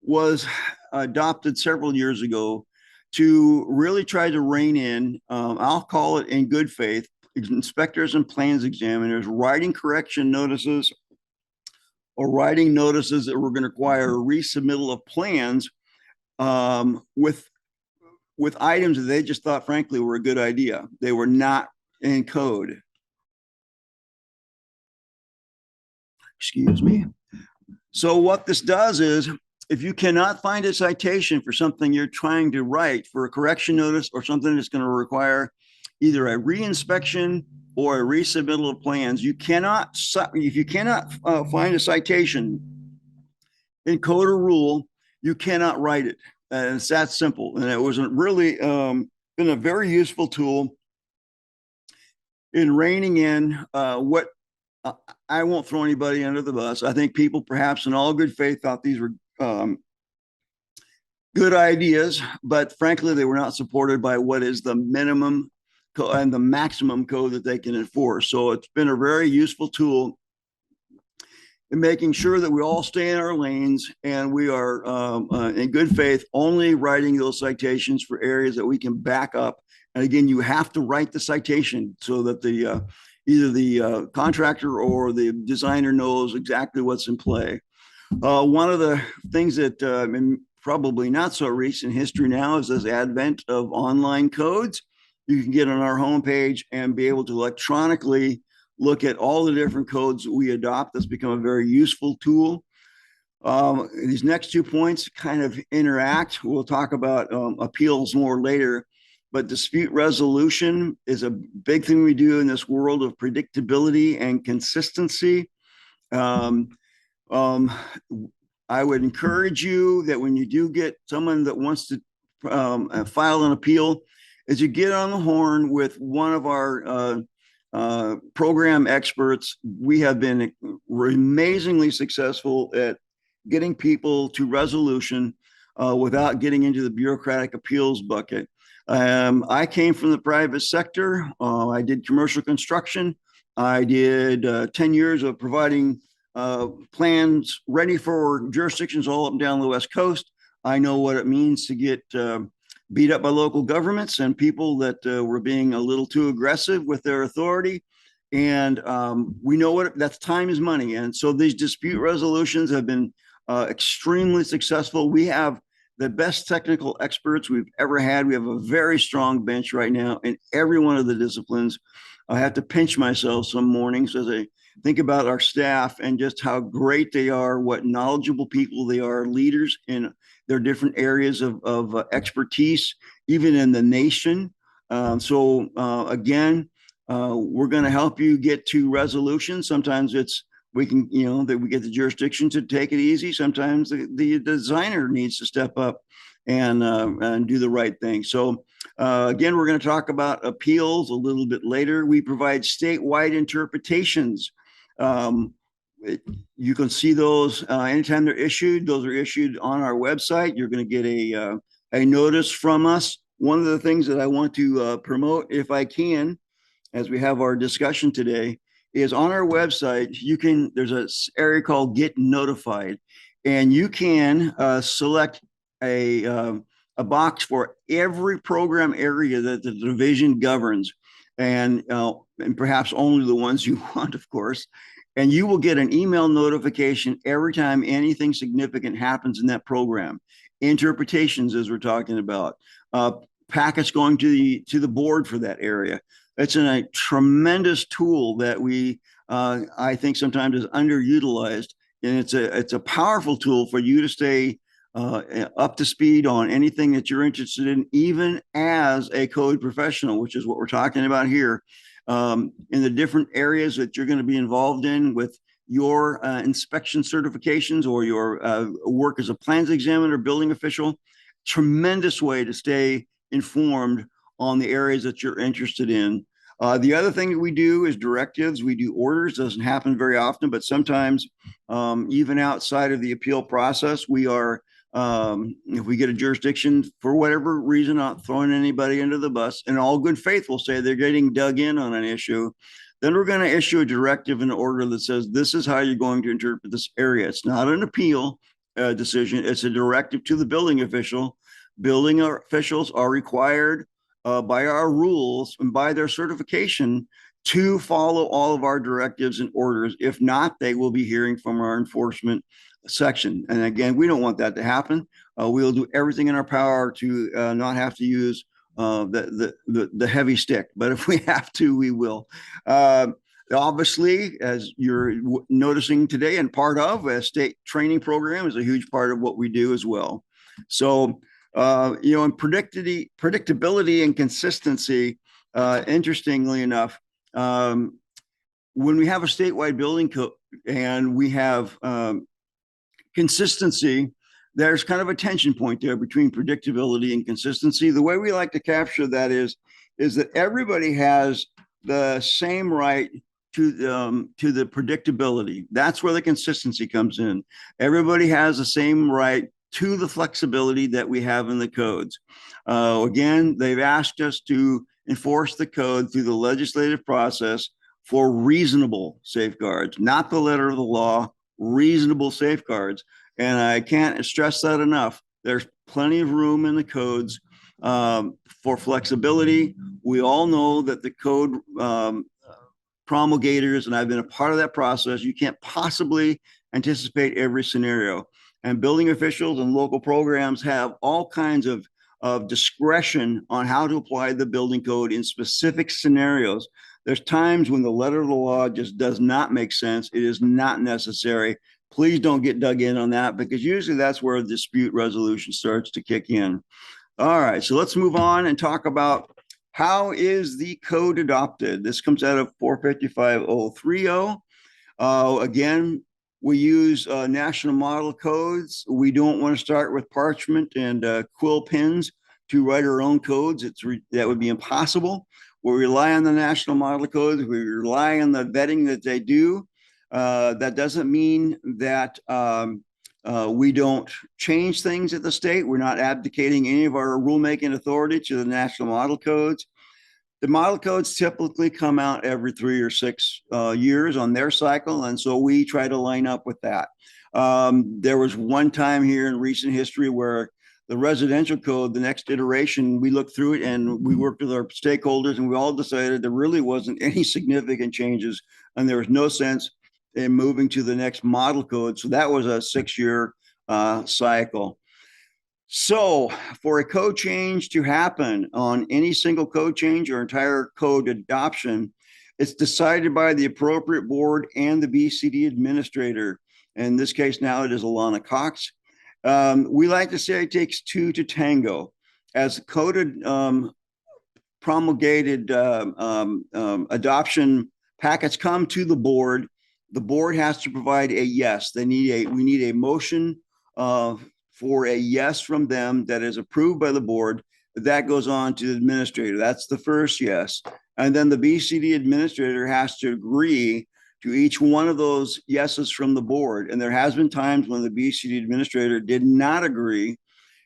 was adopted several years ago to really try to rein in, I'll call it in good faith, inspectors and plans examiners writing correction notices or writing notices that were going to require a resubmittal of plans with items that they just thought, frankly, were a good idea. They were not in code. Excuse me. So what this does is, if you cannot find a citation for something you're trying to write for a correction notice or something that's going to require either a reinspection or a resubmittal of plans, if you cannot find a citation in code or rule, you cannot write it. And it's that simple. And it was really been a very useful tool in reining in what I won't throw anybody under the bus. I think people, perhaps in all good faith, thought these were good ideas, but frankly, they were not supported by what is the minimum and the maximum code that they can enforce. So it's been a very useful tool in making sure that we all stay in our lanes and we are in good faith only writing those citations for areas that we can back up. And again, you have to write the citation so that the either the contractor or the designer knows exactly what's in play. One of the things that in probably not so recent history now is this advent of online codes. You can get on our homepage and be able to electronically look at all the different codes we adopt. That's become a very useful tool. These next 2 points kind of interact. We'll talk about appeals more later, but dispute resolution is a big thing we do in this world of predictability and consistency. I would encourage you that when you do get someone that wants to file an appeal, is you get on the horn with one of our program experts. We have been amazingly successful at getting people to resolution without getting into the bureaucratic appeals bucket. I came from the private sector. I did commercial construction. I did 10 years of providing plans ready for jurisdictions all up and down the West Coast. I know what it means to get beat up by local governments and people that were being a little too aggressive with their authority. And we know what that's time is money. And so these dispute resolutions have been extremely successful. We have the best technical experts we've ever had. We have a very strong bench right now in every one of the disciplines. I have to pinch myself some mornings as I think about our staff and just how great they are, what knowledgeable people they are, leaders in their different areas of expertise, even in the nation. So again, we're going to help you get to resolution. Sometimes we can, that we get the jurisdiction to take it easy. Sometimes the designer needs to step up and do the right thing. So again, we're going to talk about appeals a little bit later. We provide statewide interpretations. You can see those anytime they're issued. Those are issued on our website. You're going to get a notice from us. One of the things that I want to promote, if I can, as we have our discussion today, is on our website, there's an area called Get Notified, and you can select a box for every program area that the division governs, and perhaps only the ones you want, of course. And you will get an email notification every time anything significant happens in that program. Interpretations, as we're talking about, packets going to the board for that area. It's a tremendous tool that I think sometimes is underutilized, and it's a powerful tool for you to stay up to speed on anything that you're interested in, even as a code professional, which is what we're talking about here, in the different areas that you're going to be involved in with your inspection certifications or your work as a plans examiner, building official. Tremendous way to stay informed on the areas that you're interested in. The other thing that we do is directives. We do orders. Doesn't happen very often, but sometimes even outside of the appeal process, we are, if we get a jurisdiction for whatever reason, not throwing anybody under the bus, in all good faith, we'll say they're getting dug in on an issue. Then we're going to issue a directive and order that says, this is how you're going to interpret this area. It's not an appeal decision. It's a directive to the building official. Building officials are required by our rules and by their certification to follow all of our directives and orders. If not, they will be hearing from our enforcement section. And again, we don't want that to happen. We'll do everything in our power to not have to use the heavy stick, but if we have to, we will. Obviously, as you're noticing today, and part of a state training program is a huge part of what we do as well. So, in predictability and consistency, interestingly enough, when we have a statewide building code and we have consistency, there's kind of a tension point there between predictability and consistency. The way we like to capture that is that everybody has the same right to the predictability. That's where the consistency comes in. Everybody has the same right to the flexibility that we have in the codes. Again, they've asked us to enforce the code through the legislative process for reasonable safeguards, not the letter of the law, reasonable safeguards. And I can't stress that enough. There's plenty of room in the codes for flexibility. We all know that the code promulgators, and I've been a part of that process, you can't possibly anticipate every scenario. And building officials and local programs have all kinds of discretion on how to apply the building code in specific scenarios. There's times when the letter of the law just does not make sense. It is not necessary. Please don't get dug in on that, because usually that's where dispute resolution starts to kick in. All right, so let's move on and talk about how is the code adopted. This comes out of 455.030. Again, we use national model codes. We don't want to start with parchment and quill pens to write our own codes. That would be impossible. We rely on the national model codes. We rely on the vetting that they do. That doesn't mean that we don't change things at the state. We're not abdicating any of our rulemaking authority to the national model codes. The model codes typically come out every 3 or 6 years on their cycle, and so we try to line up with that. There was one time here in recent history where the residential code, the next iteration, we looked through it and we worked with our stakeholders, and we all decided there really wasn't any significant changes, and there was no sense in moving to the next model code. So that was a 6-year cycle. So for a code change to happen on any single code change or entire code adoption, it's decided by the appropriate board and the BCD administrator. In this case, now it is Alana Cox. We like to say it takes 2 to tango. As coded promulgated adoption packets come to the board has to provide a yes. We need a motion for a yes from them that is approved by the board. That goes on to the administrator. That's the first yes. And then the BCD administrator has to agree to each one of those yeses from the board. And there has been times when the BCD administrator did not agree,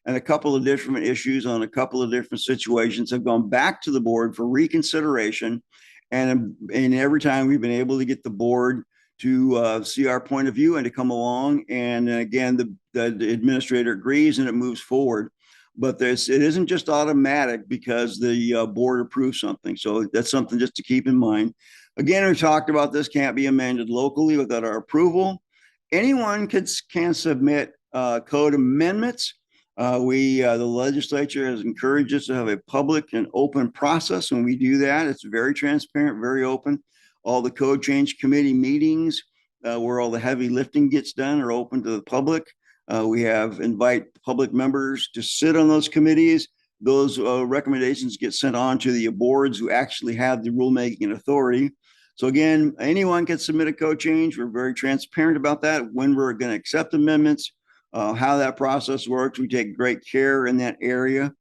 and a couple of different issues on a couple of different situations have gone back to the board for reconsideration. And every time we've been able to get the board to see our point of view and to come along. And again, the administrator agrees and it moves forward. But it isn't just automatic because the board approves something. So that's something just to keep in mind. Again, we talked about this can't be amended locally without our approval. Anyone can submit code amendments. The legislature has encouraged us to have a public and open process. When we do that, it's very transparent, very open. All the code change committee meetings where all the heavy lifting gets done are open to the public. We have invite public members to sit on those committees. Those recommendations get sent on to the boards who actually have the rulemaking authority. So again, anyone can submit a code change. We're very transparent about that, when we're going to accept amendments, how that process works. We take great care in that area.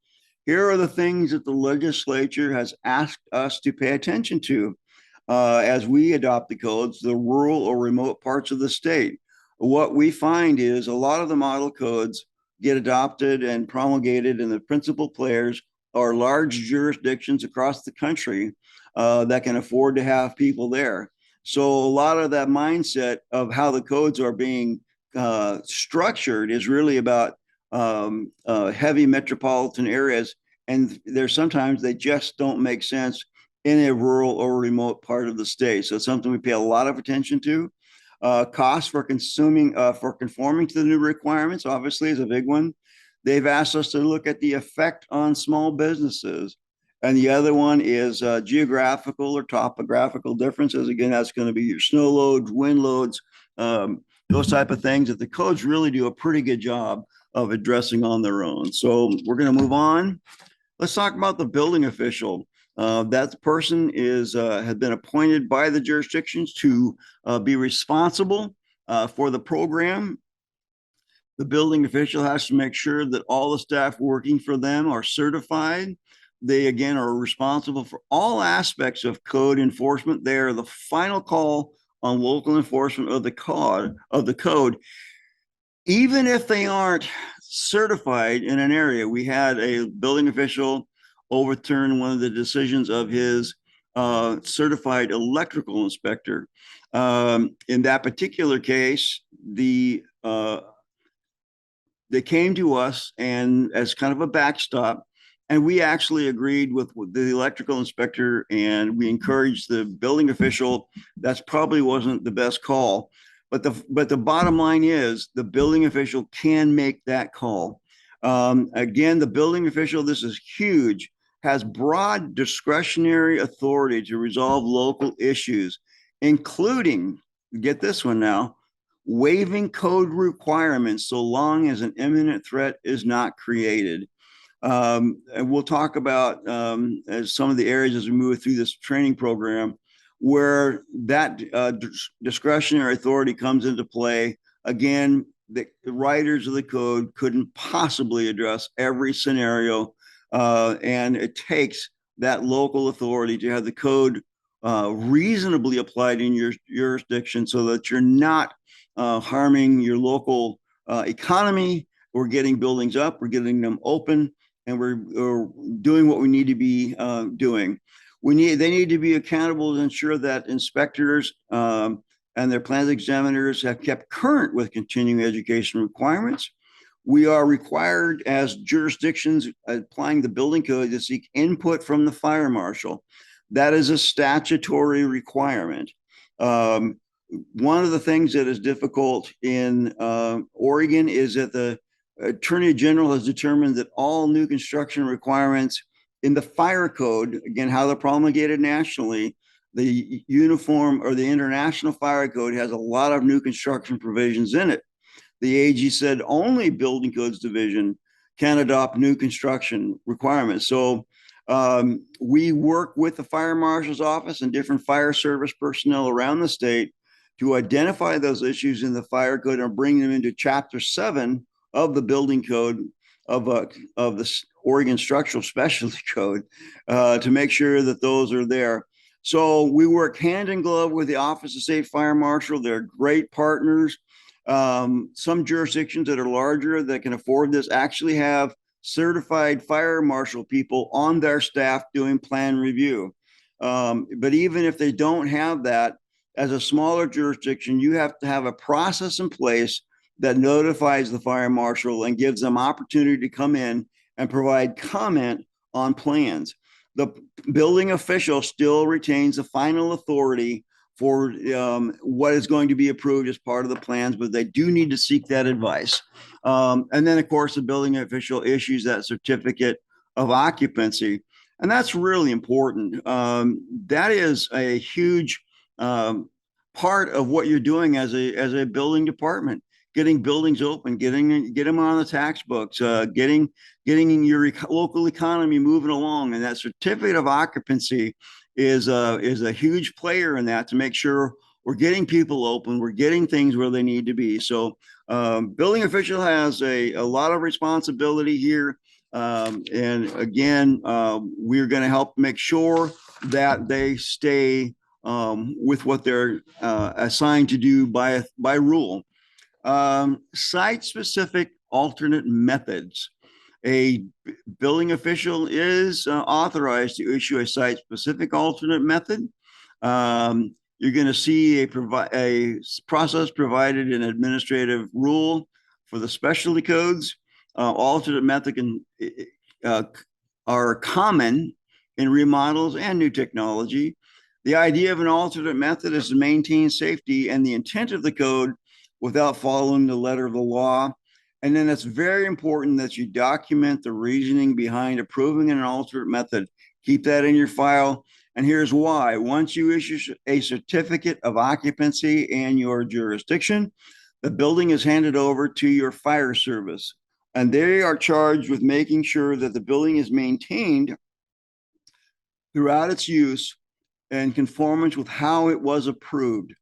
Here are the things that the legislature has asked us to pay attention to as we adopt the codes, the rural or remote parts of the state. What we find is a lot of the model codes get adopted and promulgated, and the principal players are large jurisdictions across the country that can afford to have people there. So a lot of that mindset of how the codes are being structured is really about heavy metropolitan areas, and there's sometimes they just don't make sense in a rural or remote part of the state. So it's something we pay a lot of attention to. Cost for conforming to the new requirements, obviously, is a big one. They've asked us to look at the effect on small businesses. And the other one is geographical or topographical differences. Again, that's going to be your snow loads, wind loads, those type of things that the codes really do a pretty good job of addressing on their own. So we're going to move on. Let's talk about the building official. That person has been appointed by the jurisdictions to be responsible for the program. The building official has to make sure that all the staff working for them are certified. They, again, are responsible for all aspects of code enforcement. They are the final call on local enforcement of the code. Even if they aren't certified in an area, we had a building official overturn one of the decisions of his certified electrical inspector. In that particular case, they came to us and as kind of a backstop, and we actually agreed with the electrical inspector, and we encouraged the building official. That's probably wasn't the best call, but the bottom line is the building official can make that call. Again, the building official, this is huge, has broad discretionary authority to resolve local issues, including, get this one now, waiving code requirements so long as an imminent threat is not created. And we'll talk about some of the areas as we move through this training program where that discretionary authority comes into play. Again, the writers of the code couldn't possibly address every scenario, and it takes that local authority to have the code reasonably applied in your jurisdiction so that you're not harming your local economy. We're getting buildings up, we're getting them open, and we're doing what we need to be doing. They need to be accountable to ensure that inspectors and their plans examiners have kept current with continuing education requirements. We are required as jurisdictions applying the building code to seek input from the fire marshal. That is a statutory requirement. One of the things that is difficult in Oregon is that the Attorney General has determined that all new construction requirements in the fire code, again, how they're promulgated nationally, the uniform or the International Fire Code has a lot of new construction provisions in it. The AG said only Building Codes Division can adopt new construction requirements. So we work with the fire marshal's office and different fire service personnel around the state to identify those issues in the fire code and bring them into Chapter 7 of the building code of the Oregon Structural Specialty Code to make sure that those are there. So we work hand in glove with the Office of State Fire Marshal. They're great partners. Some jurisdictions that are larger that can afford this actually have certified fire marshal people on their staff doing plan review. But even if they don't have that, as a smaller jurisdiction, you have to have a process in place that notifies the fire marshal and gives them opportunity to come in and provide comment on plans. The building official still retains the final authority for what is going to be approved as part of the plans, but they do need to seek that advice. And then, of course, the building official issues that certificate of occupancy. And that's really important. That is a huge part of what you're doing as a building department, getting buildings open, get them on the tax books, getting your local economy moving along. And that certificate of occupancy is a huge player in that, to make sure we're getting people open, we're getting things where they need to be. So building official has a lot of responsibility here. And again, we're going to help make sure that they stay with what they're assigned to do by rule. Site-specific alternate methods. A building official is authorized to issue a site-specific alternate method. You're going to see a process provided in administrative rule for the specialty codes. Alternate method are common in remodels and new technology. The idea of an alternate method is to maintain safety and the intent of the code without following the letter of the law. And then it's very important that you document the reasoning behind approving an alternate method. Keep that in your file. And here's why. Once you issue a certificate of occupancy in your jurisdiction, the building is handed over to your fire service, and they are charged with making sure that the building is maintained throughout its use in conformance with how it was approved.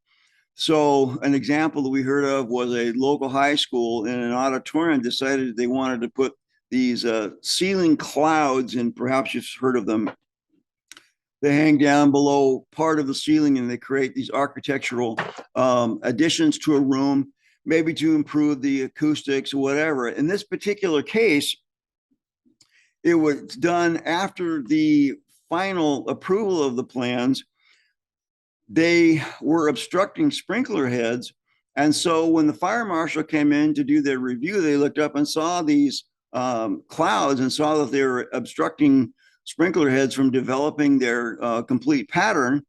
So an example that we heard of was a local high school in an auditorium decided they wanted to put these ceiling clouds, and perhaps you've heard of them. They hang down below part of the ceiling and they create these architectural additions to a room, maybe to improve the acoustics or whatever. In this particular case, it was done after the final approval of the plans. They were obstructing sprinkler heads. And so when the fire marshal came in to do their review, they looked up and saw these clouds and saw that they were obstructing sprinkler heads from developing their complete pattern.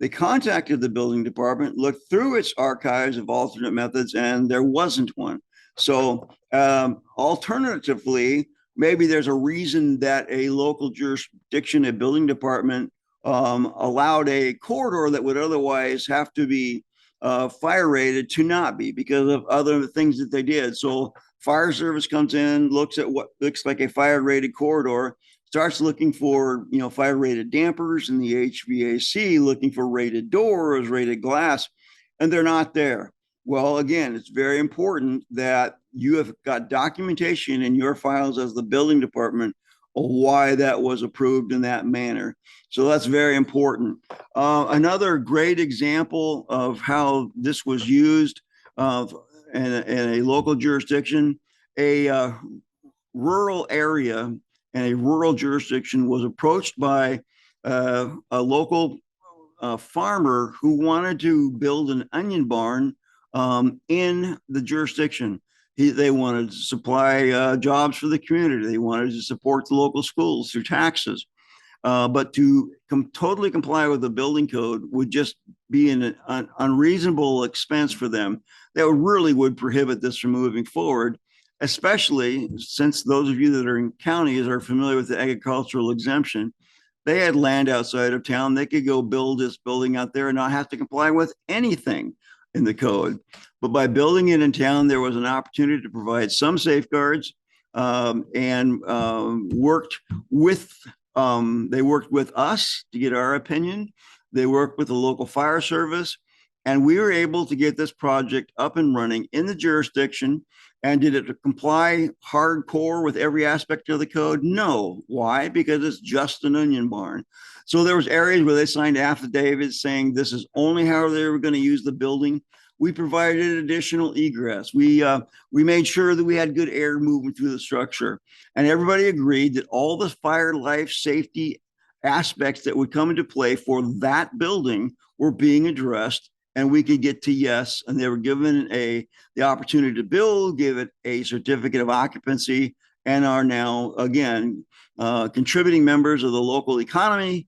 They contacted the building department, looked through its archives of alternate methods, and there wasn't one. So alternatively, maybe there's a reason that a local jurisdiction, a building department, allowed a corridor that would otherwise have to be fire rated to not be, because of other things that they did. So fire service comes in, looks at what looks like a fire rated corridor, starts looking for, fire rated dampers in the HVAC, looking for rated doors, rated glass, and they're not there. Well, again, it's very important that you have got documentation in your files as the building department of why that was approved in that manner. So that's very important. Another great example of how this was used in a local jurisdiction, a rural area and a rural jurisdiction was approached by a local farmer who wanted to build an onion barn in the jurisdiction. They wanted to supply jobs for the community. They wanted to support the local schools through taxes. But to totally comply with the building code would just be an unreasonable expense for them. That really would prohibit this from moving forward, especially since those of you that are in counties are familiar with the agricultural exemption. They had land outside of town. They could go build this building out there and not have to comply with anything in the code. But by building it in town, there was an opportunity to provide some safeguards and worked with us to get our opinion. They worked with the local fire service, and we were able to get this project up and running in the jurisdiction. And did it comply hardcore with every aspect of the code? No. Why? Because it's just an onion barn. So there was areas where they signed affidavits saying this is only how they were going to use the building. We provided additional egress. We made sure that we had good air moving through the structure. And everybody agreed that all the fire, life, safety aspects that would come into play for that building were being addressed, and we could get to yes. And they were given the opportunity to build, give it a certificate of occupancy, and are now, again, contributing members of the local economy,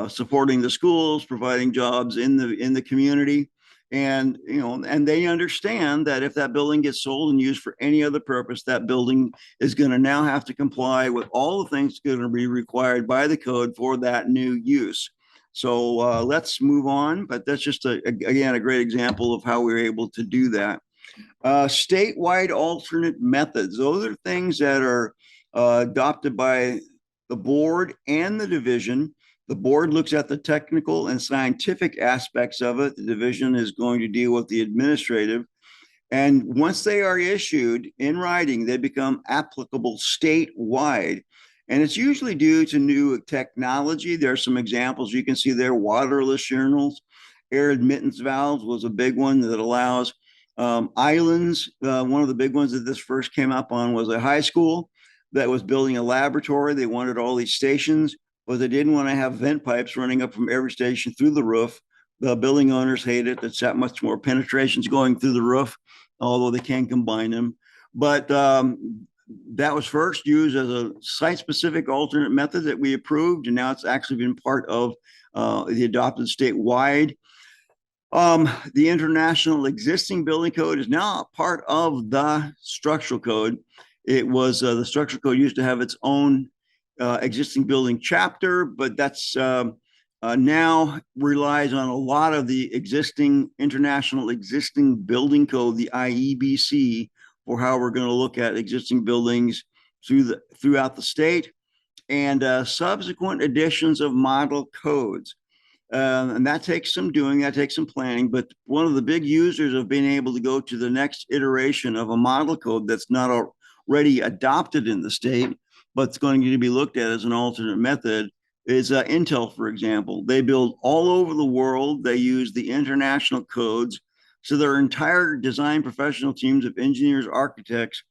supporting the schools, providing jobs in the community. And, and they understand that if that building gets sold and used for any other purpose, that building is going to now have to comply with all the things that are going to be required by the code for that new use. So let's move on. But that's just, again, a great example of how we were able to do that. Statewide alternate methods. Those are things that are adopted by the board and the division. The board looks at the technical and scientific aspects of it. The division is going to deal with the administrative. And once they are issued in writing, they become applicable statewide. And it's usually due to new technology. There are some examples you can see there: waterless urinals, air admittance valves was a big one that allows islands. One of the big ones that this first came up on was a high school that was building a laboratory. They wanted all these stations, but they didn't want to have vent pipes running up from every station through the roof. The building owners hate it. It's that much more penetrations going through the roof, although they can combine them. But that was first used as a site-specific alternate method that we approved, and now it's actually been part of the adopted statewide. The international existing building code is now a part of the structural code. It was the structural code used to have its own existing building chapter, but that's now relies on a lot of the existing international existing building code, the IEBC, for how we're going to look at existing buildings throughout the state, and subsequent editions of model codes. And that takes some doing, that takes some planning, but one of the big users of being able to go to the next iteration of a model code that's not already adopted in the state, but it's going to be looked at as an alternate method, is Intel, for example. They build all over the world. They use the international codes. So their entire design professional teams of engineers, architects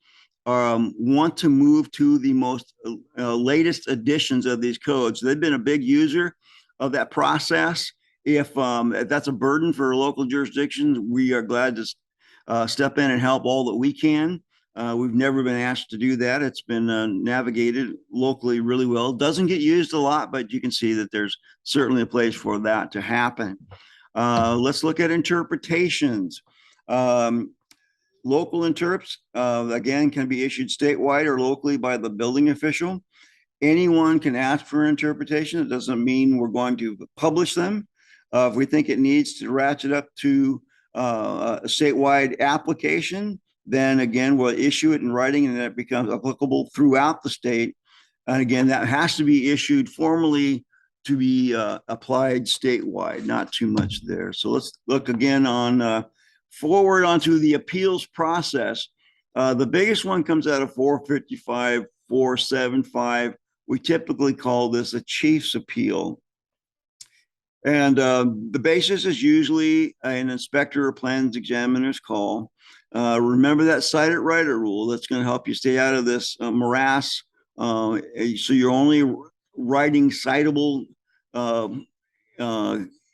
want to move to the most latest editions of these codes. They've been a big user of that process. If that's a burden for local jurisdictions, we are glad to step in and help all that we can. We've never been asked to do that. It's been navigated locally really well. Doesn't get used a lot, but you can see that there's certainly a place for that to happen. Let's look at interpretations. Local interps, again, can be issued statewide or locally by the building official. Anyone can ask for an interpretation. It doesn't mean we're going to publish them. If we think it needs to ratchet up to a statewide application, then again, we'll issue it in writing and it becomes applicable throughout the state. And again, that has to be issued formally to be applied statewide, not too much there. So let's look again on forward onto the appeals process. The biggest one comes out of 455, 475. We typically call this a chief's appeal. And the basis is usually an inspector or plans examiner's call. Remember that cite it writer rule. That's going to help you stay out of this morass. So you're only writing citable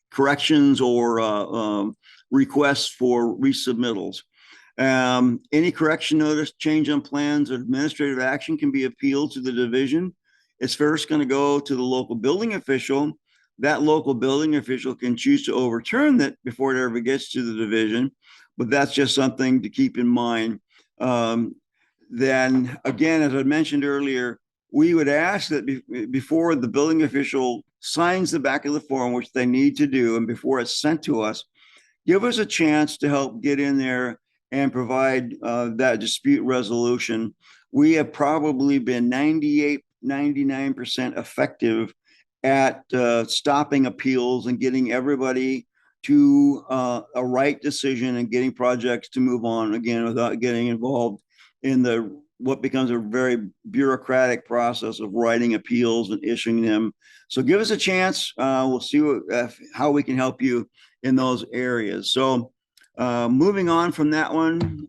corrections or requests for resubmittals. Any correction notice, change on plans, or administrative action can be appealed to the division. It's first going to go to the local building official. That local building official can choose to overturn that before it ever gets to the division, but that's just something to keep in mind. Then again, as I mentioned earlier, we would ask that before the building official signs the back of the form, which they need to do, and before it's sent to us, give us a chance to help get in there and provide that dispute resolution. We have probably been 99% effective at stopping appeals and getting everybody to a right decision and getting projects to move on, again, without getting involved in what becomes a very bureaucratic process of writing appeals and issuing them. So give us a chance. We'll see how we can help you in those areas. So moving on from that one,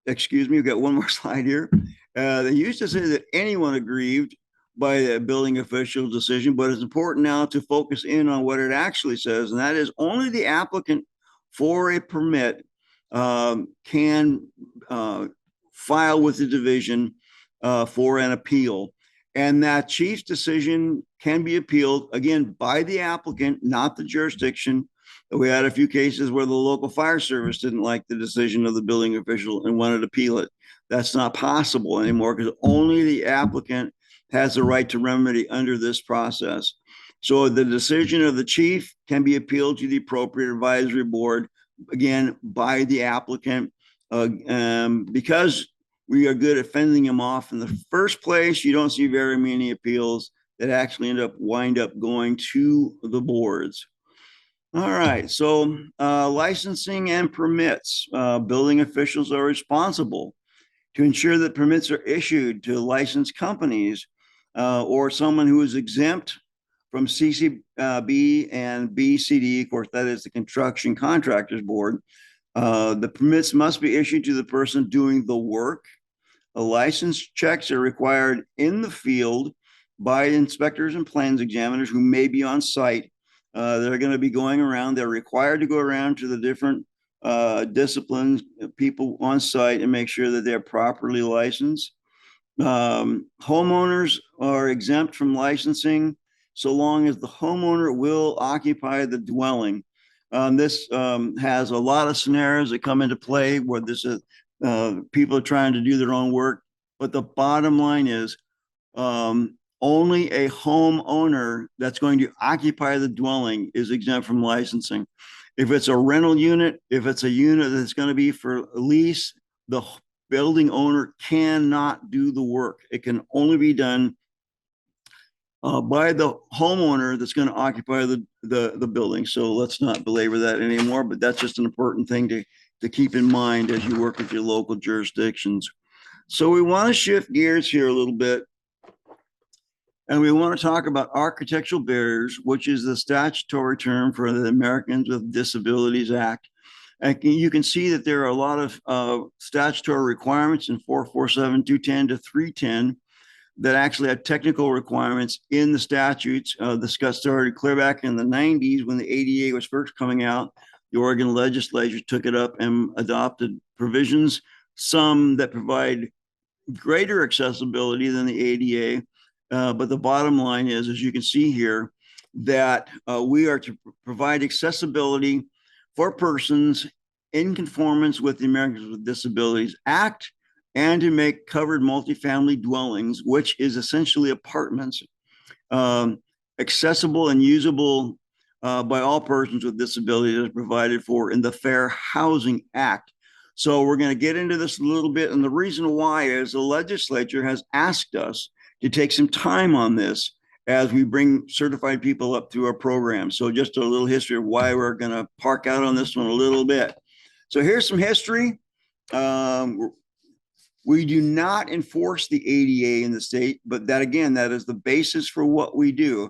excuse me, we've got one more slide here. They used to say that anyone aggrieved by a building official decision, but it's important now to focus in on what it actually says, and that is only the applicant for a permit can file with the division for an appeal. And that chief's decision can be appealed, again, by the applicant, not the jurisdiction. We had a few cases where the local fire service didn't like the decision of the building official and wanted to appeal it. That's not possible anymore because only the applicant has the right to remedy under this process. So the decision of the chief can be appealed to the appropriate advisory board, again, by the applicant. Because we are good at fending them off in the first place, you don't see very many appeals that actually wind up going to the boards. All right, so licensing and permits. Building officials are responsible to ensure that permits are issued to licensed companies or someone who is exempt from CCB and BCD. Of course, that is the Construction Contractors Board. The permits must be issued to the person doing the work. License checks are required in the field by inspectors and plans examiners who may be on site. They're going to be going around. They're required to go around to the different disciplines, people on site, and make sure that they're properly licensed. Homeowners are exempt from licensing so long as the homeowner will occupy the dwelling. This has a lot of scenarios that come into play where this is people are trying to do their own work, but the bottom line is only a homeowner that's going to occupy the dwelling is exempt from licensing. If it's a rental unit, if it's a unit that's going to be for lease, the building owner cannot do the work. It can only be done by the homeowner that's going to occupy the building. So let's not belabor that anymore, but that's just an important thing to keep in mind as you work with your local jurisdictions. So we want to shift gears here a little bit. And we want to talk about architectural barriers, which is the statutory term for the Americans with Disabilities Act. And you can see that there are a lot of statutory requirements in 447, 210 to 310 that actually have technical requirements in the statutes. This got started clear back in the 90s when the ADA was first coming out. The Oregon legislature took it up and adopted provisions, some that provide greater accessibility than the ADA. But the bottom line is, as you can see here, that we are to provide accessibility for persons in conformance with the Americans with Disabilities Act and to make covered multifamily dwellings, which is essentially apartments, accessible and usable by all persons with disabilities as provided for in the Fair Housing Act. So we're going to get into this a little bit. And the reason why is the legislature has asked us to take some time on this as we bring certified people up through our program. So just a little history of why we're going to park out on this one a little bit. So here's some history. We do not enforce the ADA in the state, but that again, that is the basis for what we do.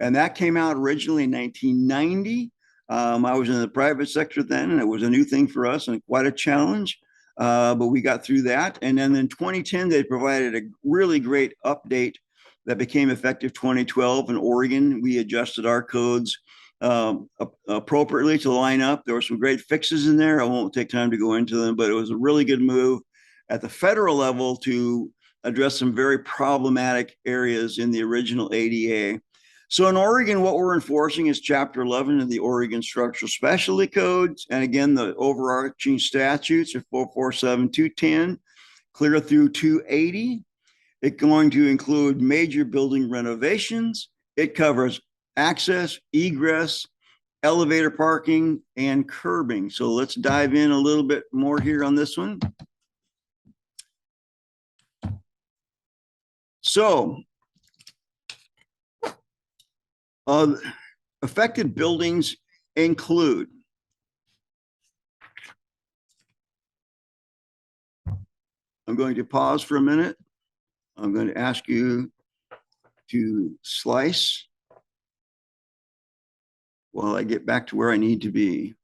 And that came out originally in 1990. I was in the private sector then, and it was a new thing for us and quite a challenge. But we got through that. And then in 2010, they provided a really great update that became effective 2012 in Oregon. We adjusted our codes appropriately to line up. There were some great fixes in there. I won't take time to go into them, but it was a really good move at the federal level to address some very problematic areas in the original ADA. So in Oregon, what we're enforcing is Chapter 11 of the Oregon Structural Specialty Codes. And again, the overarching statutes are 447, 210, clear through 280. It's going to include major building renovations. It covers access, egress, elevator parking, and curbing. So let's dive in a little bit more here on this one. So, affected buildings include I'm going to pause for a minute. I'm going to ask you to slice while I get back to where I need to be.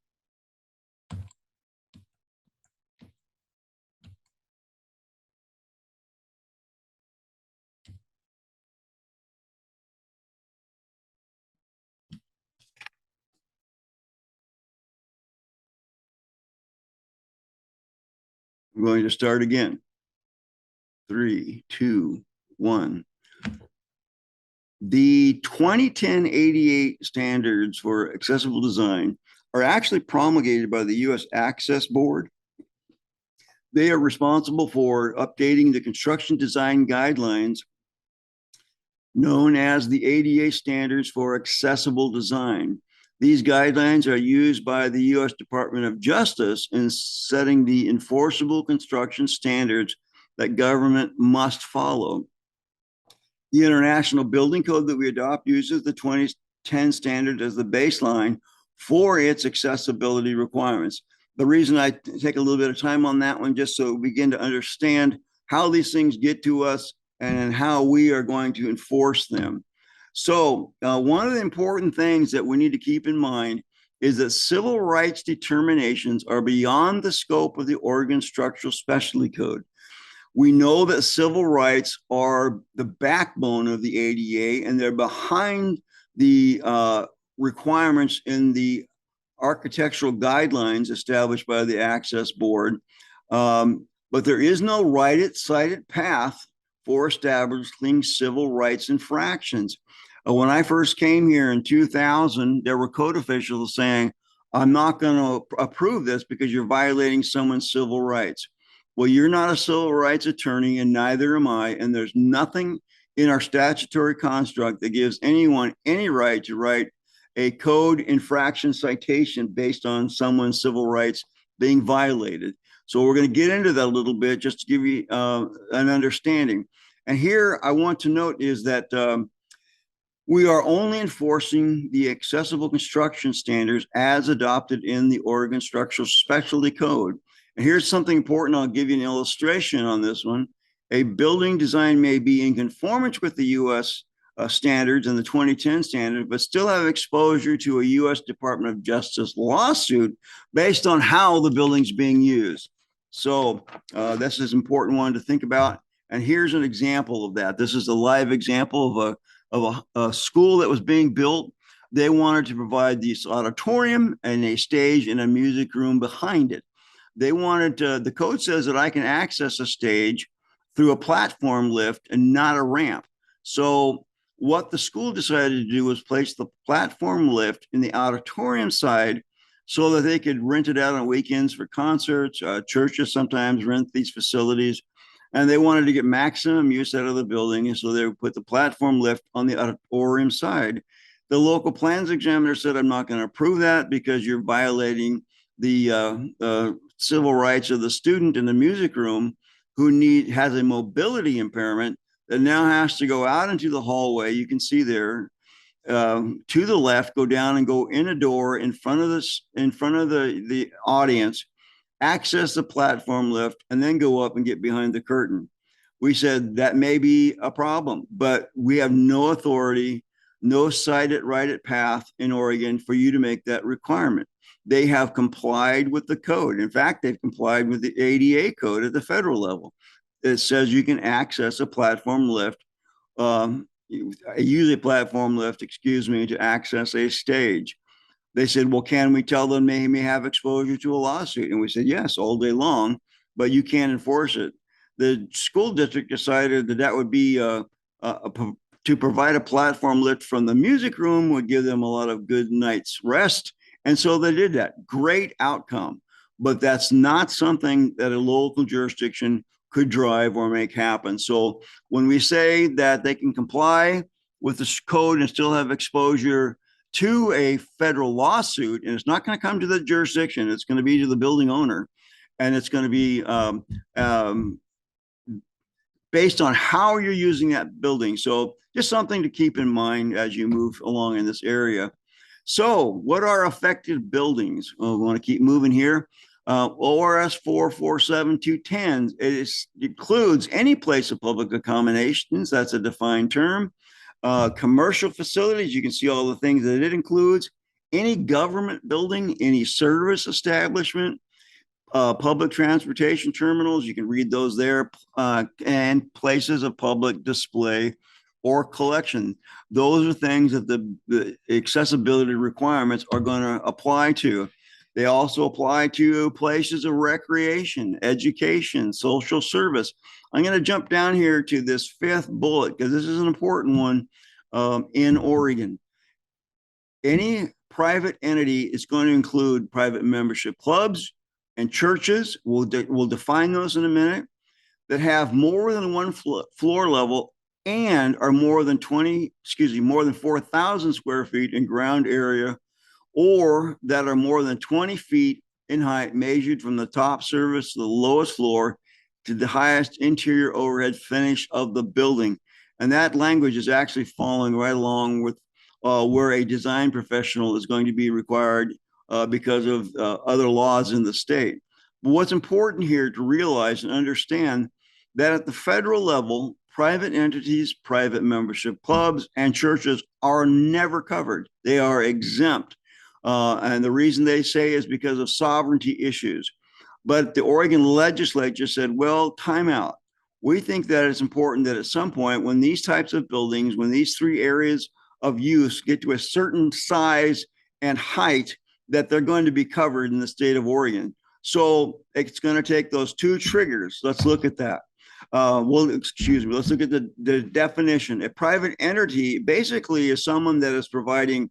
I'm going to start again. 3, 2, 1. The 2010 88 standards for accessible design are actually promulgated by the U.S. Access Board. They are responsible for updating the construction design guidelines known as the ADA standards for accessible design. These guidelines are used by the U.S. Department of Justice in setting the enforceable construction standards that government must follow. The International Building Code that we adopt uses the 2010 standard as the baseline for its accessibility requirements. The reason I take a little bit of time on that one, just so we begin to understand how these things get to us and how we are going to enforce them. So one of the important things that we need to keep in mind is that civil rights determinations are beyond the scope of the Oregon Structural Specialty Code. We know that civil rights are the backbone of the ADA, and they're behind the requirements in the architectural guidelines established by the Access Board. But there is no cited path for establishing civil rights infractions. When I first came here in 2000, there were code officials saying, I'm not going to approve this because you're violating someone's civil rights. Well, you're not a civil rights attorney, and neither am I. And there's nothing in our statutory construct that gives anyone any right to write a code infraction citation based on someone's civil rights being violated. So we're going to get into that a little bit just to give you an understanding. And here I want to note is that we are only enforcing the accessible construction standards as adopted in the Oregon Structural Specialty Code. And here's something important. I'll give you an illustration on this one. A building design may be in conformance with the U.S. Standards and the 2010 standard, but still have exposure to a U.S. Department of Justice lawsuit based on how the building's being used. So this is an important one to think about. And here's an example of that. This is a live example of a school that was being built. They wanted to provide this auditorium and a stage and a music room behind it. They wanted the code says that I can access a stage through a platform lift and not a ramp. So what the school decided to do was place the platform lift in the auditorium side so that they could rent it out on weekends for concerts. Churches sometimes rent these facilities, and they wanted to get maximum use out of the building. And so they would put the platform lift on the auditorium side. The local plans examiner said, I'm not going to approve that because you're violating the civil rights of the student in the music room who has a mobility impairment that now has to go out into the hallway. You can see there to the left, go down and go in a door in front of the audience, access the platform lift, and then go up and get behind the curtain. We said that may be a problem, but we have no authority, no cited path in Oregon for you to make that requirement. They have complied with the code. In fact, they've complied with the ADA code at the federal level. It says you can access a platform lift, usually a platform lift, to access a stage. They said, well, can we tell them they may have exposure to a lawsuit? And we said, yes, all day long, but you can't enforce it. The school district decided that would be to provide a platform lift from the music room would give them a lot of good night's rest. And so they did that. Great outcome. But that's not something that a local jurisdiction could drive or make happen. So when we say that they can comply with the code and still have exposure to a federal lawsuit, and it's not going to come to the jurisdiction, it's going to be to the building owner, and it's going to be based on how you're using that building. So just something to keep in mind as you move along in this area. So what are affected buildings? Well, we want to keep moving here. ORS 447210, it includes any place of public accommodations. That's a defined term. Commercial facilities, you can see all the things that it includes. Any government building, any service establishment, public transportation terminals, you can read those there, and places of public display or collection. Those are things that the accessibility requirements are going to apply to. They also apply to places of recreation, education, social service. I'm going to jump down here to this fifth bullet because this is an important one in Oregon. Any private entity is going to include private membership clubs and churches. We'll define those in a minute, that have more than one floor level and are more than 4,000 square feet in ground area, or that are more than 20 feet in height, measured from the top surface to the lowest floor to the highest interior overhead finish of the building. And that language is actually following right along with where a design professional is going to be required because of other laws in the state. But what's important here to realize and understand that at the federal level, private entities, private membership clubs, and churches are never covered. They are exempt. And the reason they say is because of sovereignty issues. But the Oregon legislature said, well, time out. We think that it's important that at some point, when these types of buildings, when these three areas of use get to a certain size and height, that they're going to be covered in the state of Oregon. So it's going to take those two triggers. Let's look at that. Let's look at the definition. A private entity basically is someone that is providing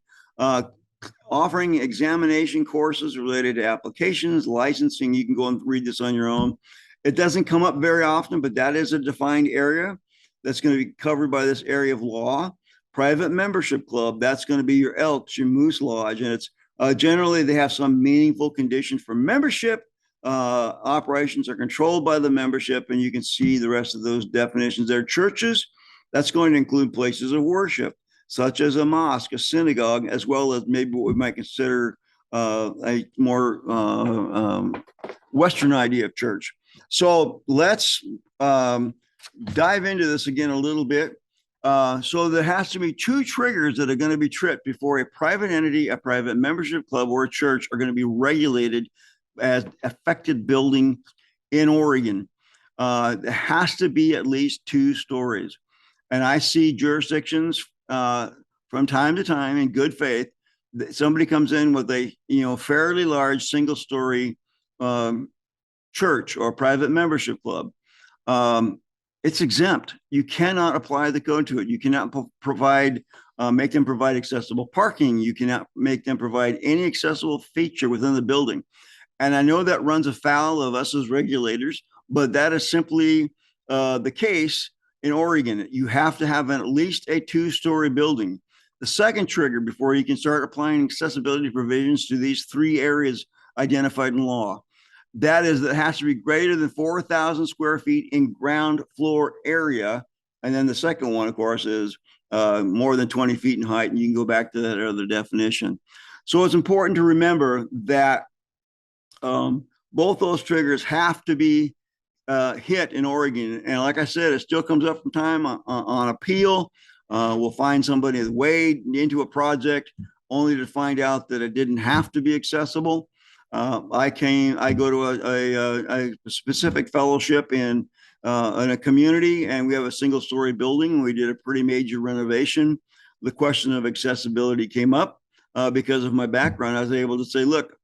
offering examination courses related to applications, licensing. You can go and read this on your own. It doesn't come up very often, but that is a defined area that's going to be covered by this area of law. Private membership club, that's going to be your Elks, your Moose Lodge, and it's generally they have some meaningful conditions for membership. Operations are controlled by the membership, and you can see the rest of those definitions there. Churches, that's going to include places of worship, such as a mosque, a synagogue, as well as maybe what we might consider a more Western idea of church. So let's dive into this again a little bit. So there has to be two triggers that are going to be tripped before a private entity, a private membership club, or a church are going to be regulated as affected building in Oregon. There has to be at least 2 stories. And I see jurisdictions from time to time in good faith, somebody comes in with a fairly large single-story church or private membership club. It's exempt. You cannot apply the code to it. You cannot make them provide accessible parking. You cannot make them provide any accessible feature within the building. And I know that runs afoul of us as regulators, but that is simply the case in Oregon. You have to have at least a 2-story building. The second trigger before you can start applying accessibility provisions to these 3 areas identified in law, that is, that has to be greater than 4,000 square feet in ground floor area. And then the second one, of course, is more than 20 feet in height. And you can go back to that other definition. So it's important to remember that both those triggers have to be hit in Oregon. And like I said, it still comes up from time on appeal. We'll find somebody that weighed into a project only to find out that it didn't have to be accessible. I go to a specific fellowship in a community, and we have a single-story building. We did a pretty major renovation. The question of accessibility came up because of my background. I was able to say, look,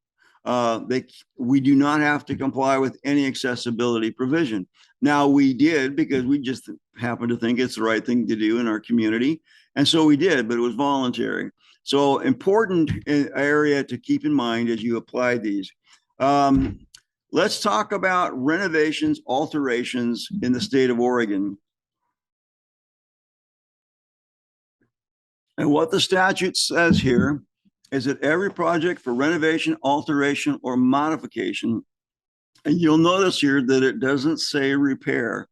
we do not have to comply with any accessibility provision. Now we did because we just happened to think it's the right thing to do in our community. And so we did, but it was voluntary. So important area to keep in mind as you apply these. Let's talk about renovations, alterations in the state of Oregon. And what the statute says here is that every project for renovation, alteration, or modification, and you'll notice here that it doesn't say repair.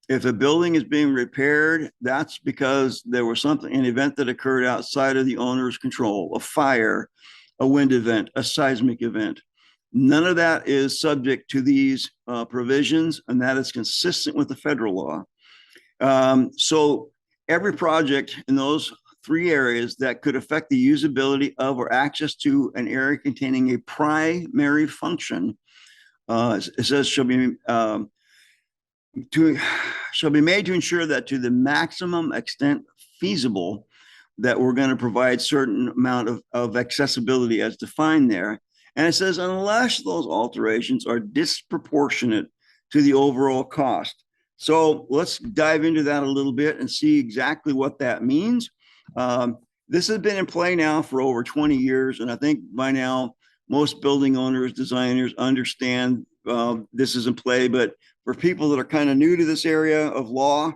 If a building is being repaired, that's because there was an event that occurred outside of the owner's control, a fire, a wind event, a seismic event. None of that is subject to these provisions, and that is consistent with the federal law. So every project in those 3 areas that could affect the usability of or access to an area containing a primary function, it says shall be made to ensure that to the maximum extent feasible, that we're going to provide certain amount of accessibility as defined there. And it says, unless those alterations are disproportionate to the overall cost. So let's dive into that a little bit and see exactly what that means. This has been in play now for over 20 years. And I think by now, most building owners, designers understand this is in play. But for people that are kind of new to this area of law,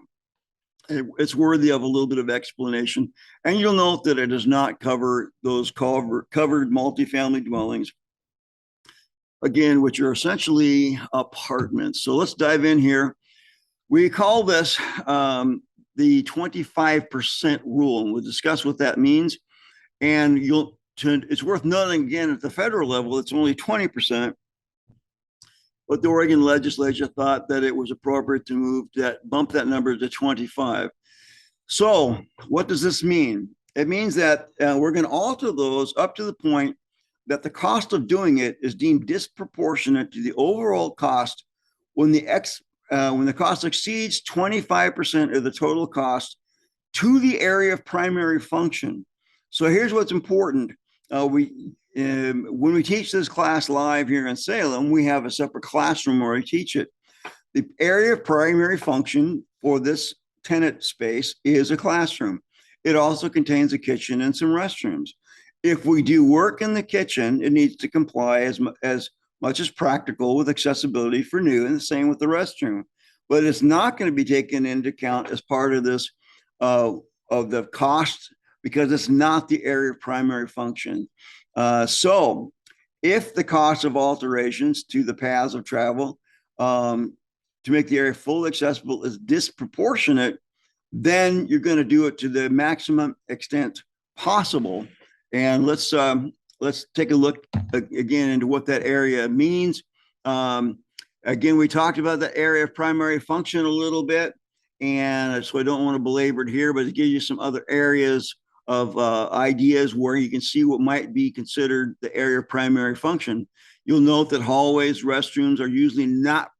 it's worthy of a little bit of explanation. And you'll note that it does not cover those covered multifamily dwellings, again, which are essentially apartments. So let's dive in here. We call this the 25% rule, and we'll discuss what that means. And it's worth noting again at the federal level, it's only 20%. But the Oregon legislature thought that it was appropriate to bump that number to 25. So what does this mean? It means that we're going to alter those up to the point that the cost of doing it is deemed disproportionate to the overall cost when the cost exceeds 25% of the total cost to the area of primary function. So here's what's important. When we teach this class live here in Salem, we have a separate classroom where I teach it. The area of primary function for this tenant space is a classroom. It also contains a kitchen and some restrooms. If we do work in the kitchen, it needs to comply as much as practical with accessibility for new, and the same with the restroom. But it's not going to be taken into account as part of this of the cost, because it's not the area of primary function. So if the cost of alterations to the paths of travel to make the area fully accessible is disproportionate, then you're going to do it to the maximum extent possible. And let's take a look again into what that area means. Again, we talked about the area of primary function a little bit, and so I don't want to belabor it here, but to give you some other areas of ideas where you can see what might be considered the area of primary function. You'll note that hallways, restrooms are usually not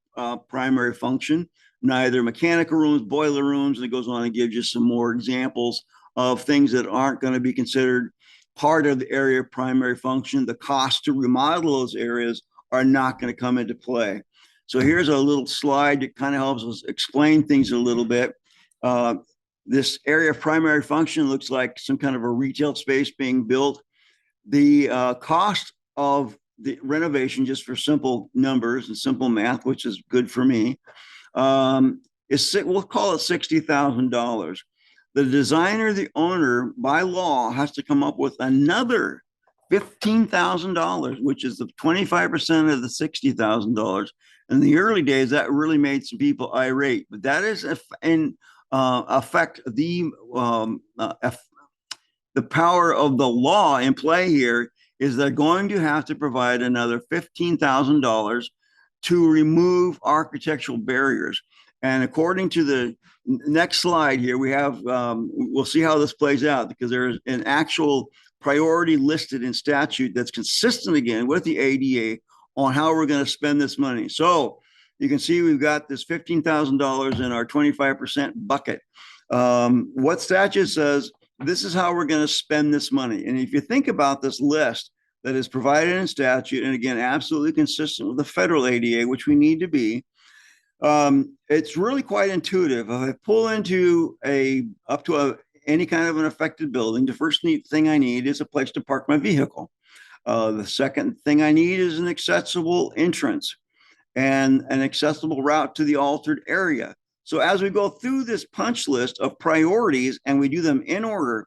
primary function, neither mechanical rooms, boiler rooms, and it goes on and gives you some more examples of things that aren't going to be considered part of the area of primary function. The cost to remodel those areas are not going to come into play. So here's a little slide that kind of helps us explain things a little bit. This area of primary function looks like some kind of a retail space being built. The cost of the renovation, just for simple numbers and simple math, which is good for me, we'll call it $60,000. The designer, the owner, by law, has to come up with another $15,000, which is the 25% of the $60,000. In the early days, that really made some people irate, but that is in affect the power of the law in play here is they're going to have to provide another $15,000 to remove architectural barriers. And according to the next slide here, we have, we'll see how this plays out, because there's an actual priority listed in statute that's consistent again with the ADA on how we're going to spend this money. So you can see we've got this $15,000 in our 25% bucket. What statute says, this is how we're going to spend this money. And if you think about this list that is provided in statute, and again, absolutely consistent with the federal ADA, which we need to be, it's really quite intuitive. If I pull into any kind of an affected building, the first thing I need is a place to park my vehicle. The second thing I need is an accessible entrance and an accessible route to the altered area. So as we go through this punch list of priorities and we do them in order,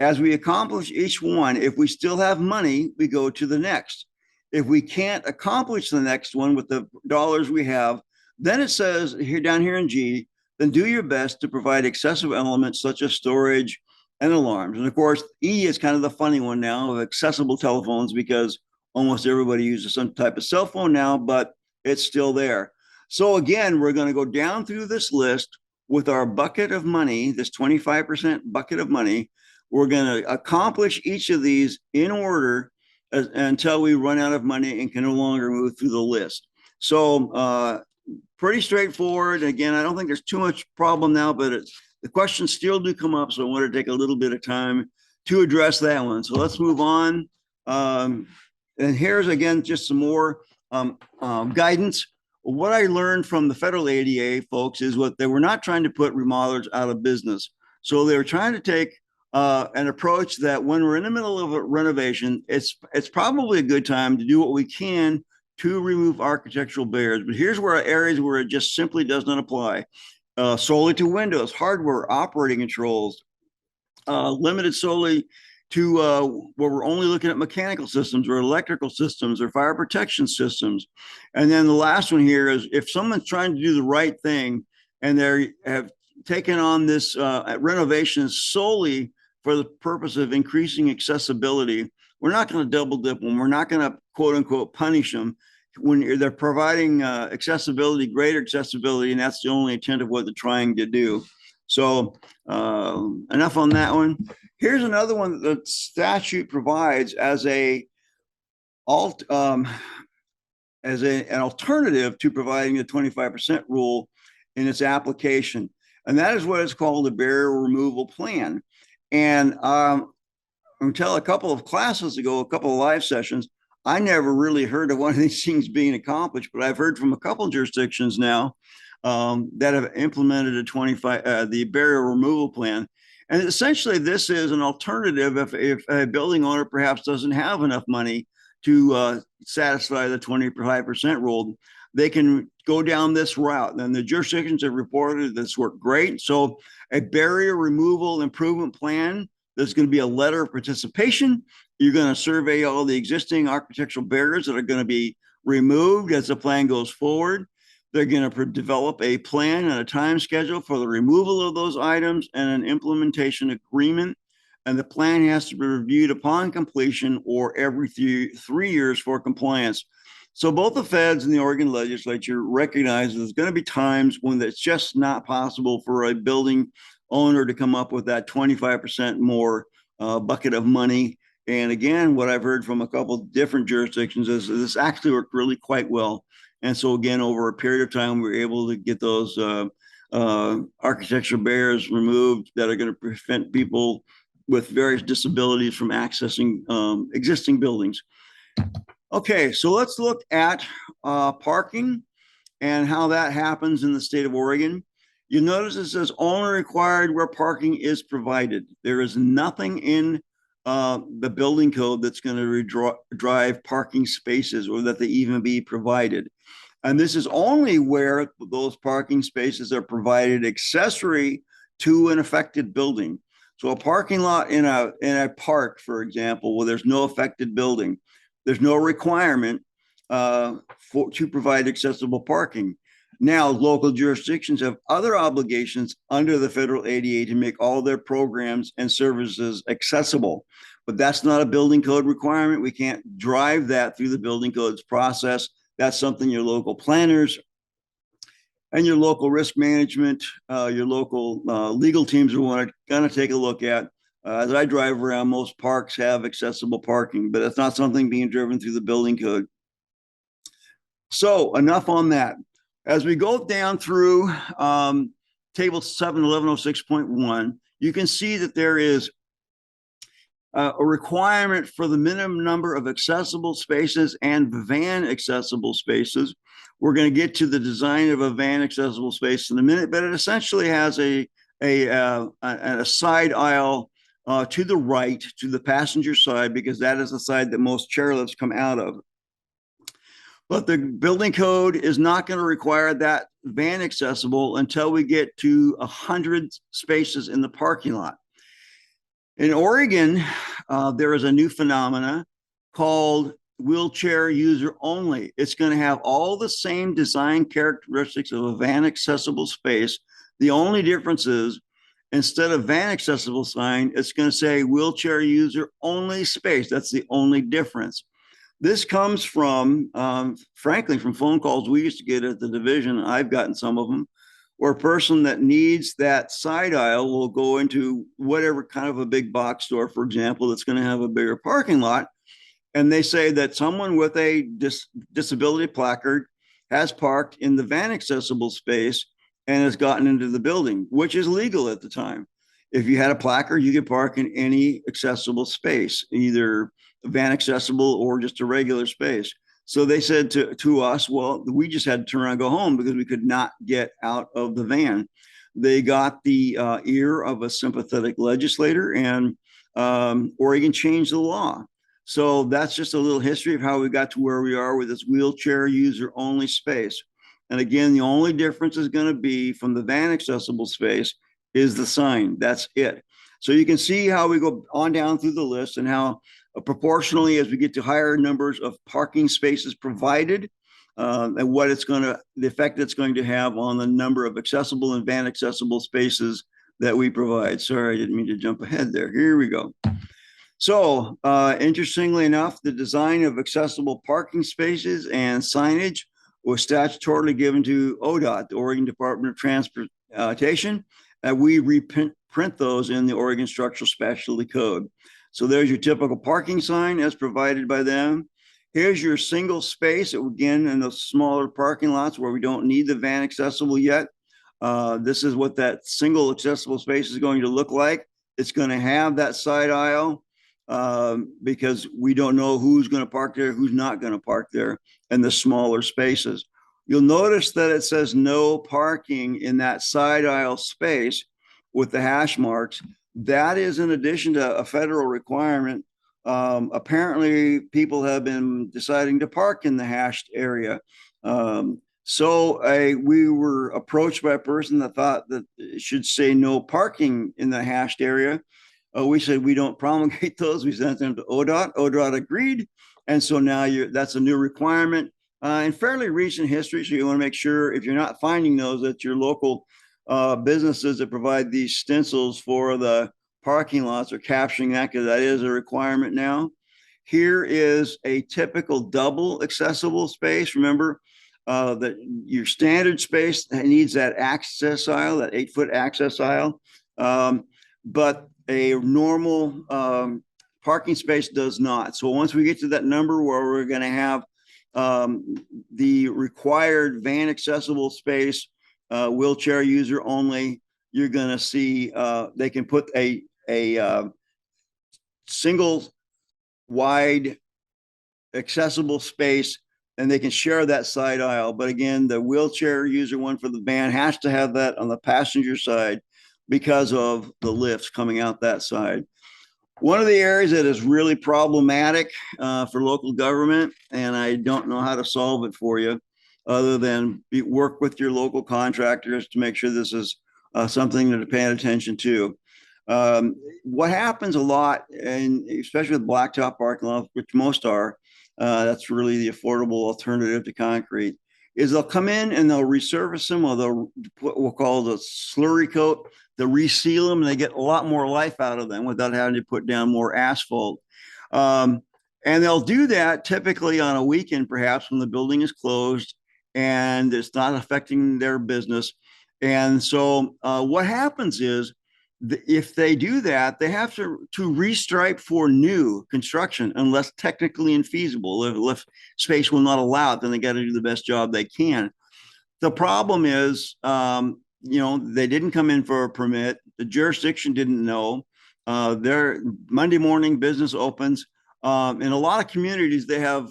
as we accomplish each one, if we still have money, we go to the next. If we can't accomplish the next one with the dollars we have, then it says here down here in G, then do your best to provide accessible elements such as storage and alarms. And of course, E is kind of the funny one now of accessible telephones, because almost everybody uses some type of cell phone now, but it's still there. So again, we're going to go down through this list with our bucket of money, this 25% bucket of money. We're going to accomplish each of these in order until we run out of money and can no longer move through the list. So pretty straightforward. Again, I don't think there's too much problem now, but the questions still do come up. So I want to take a little bit of time to address that one. So let's move on. And here's, again, just some more guidance. What I learned from the federal ADA folks is what they were not trying to put remodelers out of business. So they were trying to take an approach that when we're in the middle of a renovation, it's probably a good time to do what we can to remove architectural barriers. But here's where areas where it just simply does not apply. solely to Windows, hardware, operating controls, limited solely to where we're only looking at mechanical systems or electrical systems or fire protection systems. And then the last one here is if someone's trying to do the right thing and they have taken on this renovation solely for the purpose of increasing accessibility, we're not going to double dip them. We're not going to quote unquote punish them when they're providing accessibility, greater accessibility, and that's the only intent of what they're trying to do. So enough on that one. Here's another one that the statute provides as an alternative to providing the 25% rule in its application. And that is what is called a barrier removal plan. And until a couple of classes ago, a couple of live sessions, I never really heard of one of these things being accomplished, but I've heard from a couple of jurisdictions now that have implemented the barrier removal plan. And essentially, this is an alternative if a building owner perhaps doesn't have enough money to satisfy the 25% rule. They can go down this route. And the jurisdictions have reported this worked great. So a barrier removal improvement plan, there's going to be a letter of participation. You're going to survey all the existing architectural barriers that are going to be removed as the plan goes forward. They're going to develop a plan and a time schedule for the removal of those items and an implementation agreement. And the plan has to be reviewed upon completion or every 3 years for compliance. So both the feds and the Oregon legislature recognize there's going to be times when it's just not possible for a building owner to come up with that 25% more bucket of money. And again, what I've heard from a couple of different jurisdictions is this actually worked really quite well. And so again, over a period of time, we were able to get those architectural barriers removed that are going to prevent people with various disabilities from accessing existing buildings. Okay, so let's look at parking and how that happens in the state of Oregon. You notice it says only required where parking is provided. There is nothing in the building code that's going to drive parking spaces or that they even be provided. And this is only where those parking spaces are provided accessory to an affected building. So a parking lot in a park, for example, where there's no affected building, there's no requirement to provide accessible parking. Now, local jurisdictions have other obligations under the federal ADA to make all their programs and services accessible, but that's not a building code requirement. We can't drive that through the building codes process. That's something your local planners and your local risk management, your local legal teams are going to take a look at. As I drive around, most parks have accessible parking, but it's not something being driven through the building code. So enough on that. As we go down through table 71106.1, you can see that there is a requirement for the minimum number of accessible spaces and van accessible spaces. We're going to get to the design of a van accessible space in a minute, but it essentially has a side aisle to the right, to the passenger side, because that is the side that most chairlifts come out of. But the building code is not going to require that van accessible until we get to 100 spaces in the parking lot. In Oregon, there is a new phenomena called wheelchair user only. It's going to have all the same design characteristics of a van accessible space. The only difference is instead of van accessible sign, it's going to say wheelchair user only space. That's the only difference. This comes from, frankly, from phone calls we used to get at the division. I've gotten some of them, where a person that needs that side aisle will go into whatever kind of a big box store, for example, that's going to have a bigger parking lot. And they say that someone with a disability placard has parked in the van accessible space and has gotten into the building, which is legal at the time. If you had a placard, you could park in any accessible space, either van accessible or just a regular space. So they said to us, well, we just had to turn around and go home because we could not get out of the van. They got the ear of a sympathetic legislator, and Oregon changed the law. So that's just a little history of how we got to where we are with this wheelchair user only space. And again, the only difference is going to be from the van accessible space is the sign. That's it. So you can see how we go on down through the list and how proportionally as we get to higher numbers of parking spaces provided, and what it's going to, the effect it's going to have on the number of accessible and van accessible spaces that we provide. Sorry, I didn't mean to jump ahead there. Here we go. So interestingly enough, the design of accessible parking spaces and signage was statutorily given to ODOT, the Oregon Department of Transportation, and we reprint those in the Oregon Structural Specialty Code. So there's your typical parking sign as provided by them. Here's your single space, again, in the smaller parking lots where we don't need the van accessible yet. This is what that single accessible space is going to look like. It's going to have that side aisle because we don't know who's going to park there, who's not going to park there, and the smaller spaces. You'll notice that it says no parking in that side aisle space with the hash marks. That is in addition to a federal requirement. Apparently, people have been deciding to park in the hashed area. So we were approached by a person that thought that it should say no parking in the hashed area. We said we don't promulgate those. We sent them to ODOT. ODOT agreed. And so now that's a new requirement in fairly recent history. So you want to make sure if you're not finding those, that your local businesses that provide these stencils for the parking lots are capturing that, because that is a requirement now. Here is a typical double accessible space. Remember that your standard space needs that access aisle, that 8-foot access aisle. But a normal parking space does not. So once we get to that number where we're going to have the required van accessible space, wheelchair user only, you're going to see they can put a single wide accessible space and they can share that side aisle. But again, the wheelchair user one for the van has to have that on the passenger side because of the lifts coming out that side. One of the areas that is really problematic for local government, and I don't know how to solve it for you other than work with your local contractors to make sure this is something that they're paying attention to. What happens a lot, and especially with blacktop parking lots, which most are, that's really the affordable alternative to concrete, is they'll come in and they'll resurface them, or they'll put what we'll call the slurry coat. They'll reseal them and they get a lot more life out of them without having to put down more asphalt. And they'll do that typically on a weekend, perhaps when the building is closed and it's not affecting their business. And so what happens is, if they do that, they have to restripe for new construction unless technically infeasible. If space will not allow it, then they got to do the best job they can. The problem is, they didn't come in for a permit. The jurisdiction didn't know. Their Monday morning business opens. In a lot of communities, they have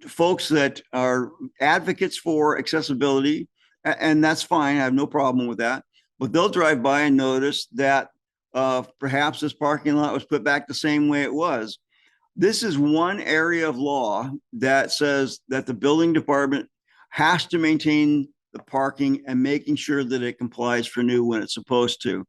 folks that are advocates for accessibility, and that's fine. I have no problem with that. But they'll drive by and notice that perhaps this parking lot was put back the same way it was. This is one area of law that says that the building department has to maintain the parking and making sure that it complies for new when it's supposed to.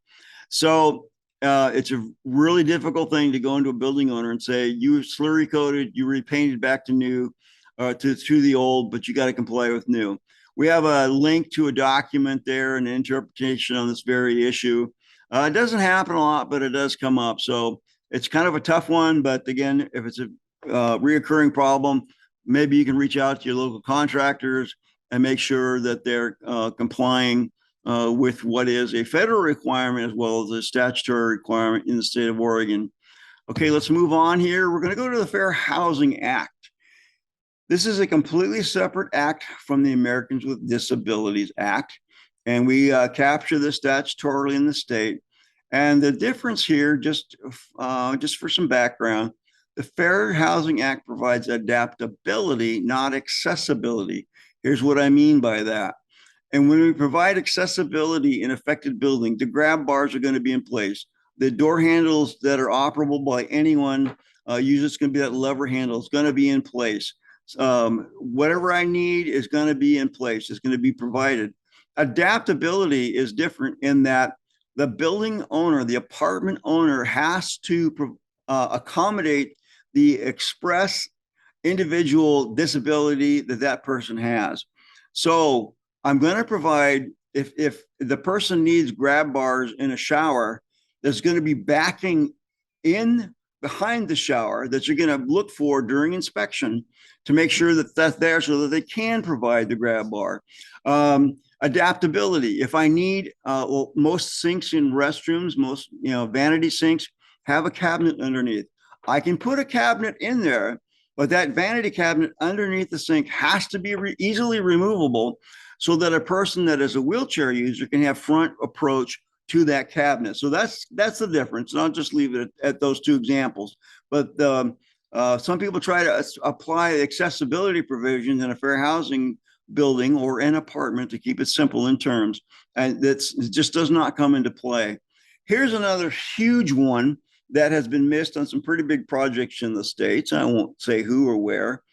So it's a really difficult thing to go into a building owner and say, you slurry coated, you repainted back to new, to the old, but you got to comply with new. We have a link to a document there, an interpretation on this very issue. It doesn't happen a lot, but it does come up. So it's kind of a tough one. But again, if it's a reoccurring problem, maybe you can reach out to your local contractors and make sure that they're complying with what is a federal requirement as well as a statutory requirement in the state of Oregon. Okay, let's move on here. We're going to go to the Fair Housing Act. This is a completely separate act from the Americans with Disabilities Act, and we capture this statutorily in the state. And the difference here, just for some background, the Fair Housing Act provides adaptability, not accessibility. Here's what I mean by that. And when we provide accessibility in affected buildings, the grab bars are going to be in place. The door handles that are operable by anyone, usually it's going to be that lever handle, is going to be in place. Whatever I need is going to be in place, is going to be provided. Adaptability is different in that the building owner, the apartment owner, has to accommodate the express individual disability that that person has. So I'm going to provide, if the person needs grab bars in a shower, there's going to be backing in behind the shower that you're going to look for during inspection to make sure that that's there so that they can provide the grab bar. Adaptability. If I need, well, most sinks in restrooms, most vanity sinks have a cabinet underneath. I can put a cabinet in there, but that vanity cabinet underneath the sink has to be easily removable so that a person that is a wheelchair user can have front approach to that cabinet. So that's the difference. And I'll just leave it at those two examples. But some people try to apply accessibility provisions in a fair housing building or an apartment to keep it simple in terms, and it just does not come into play. Here's another huge one that has been missed on some pretty big projects in the States. I won't say who or where,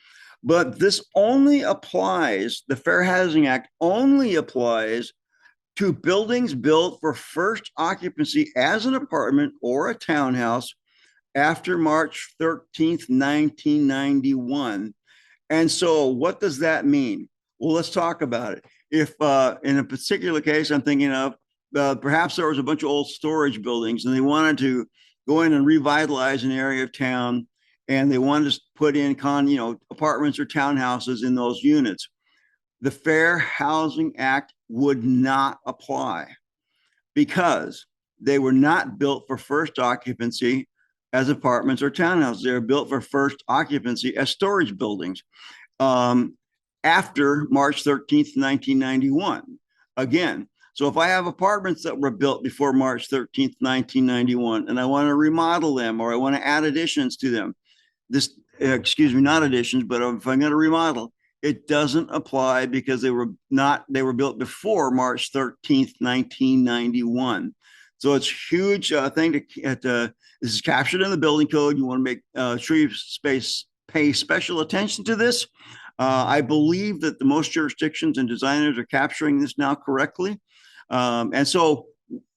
but this only applies, the Fair Housing Act only applies to buildings built for first occupancy as an apartment or a townhouse after March 13th, 1991. And so what does that mean? Well, let's talk about it. If in a particular case I'm thinking of, perhaps there was a bunch of old storage buildings and they wanted to go in and revitalize an area of town, and they wanted to put in apartments or townhouses in those units. The Fair Housing Act would not apply because they were not built for first occupancy as apartments or townhouses. They were built for first occupancy as storage buildings after March 13th, 1991. Again, so if I have apartments that were built before March 13th, 1991, and I want to remodel them or I want to add additions to them, not additions, but if I'm going to remodel, it doesn't apply because they were built before March 13th, 1991. So it's a huge thing this is captured in the building code. You want to make sure you pay special attention to this. I believe that the most jurisdictions and designers are capturing this now correctly. And so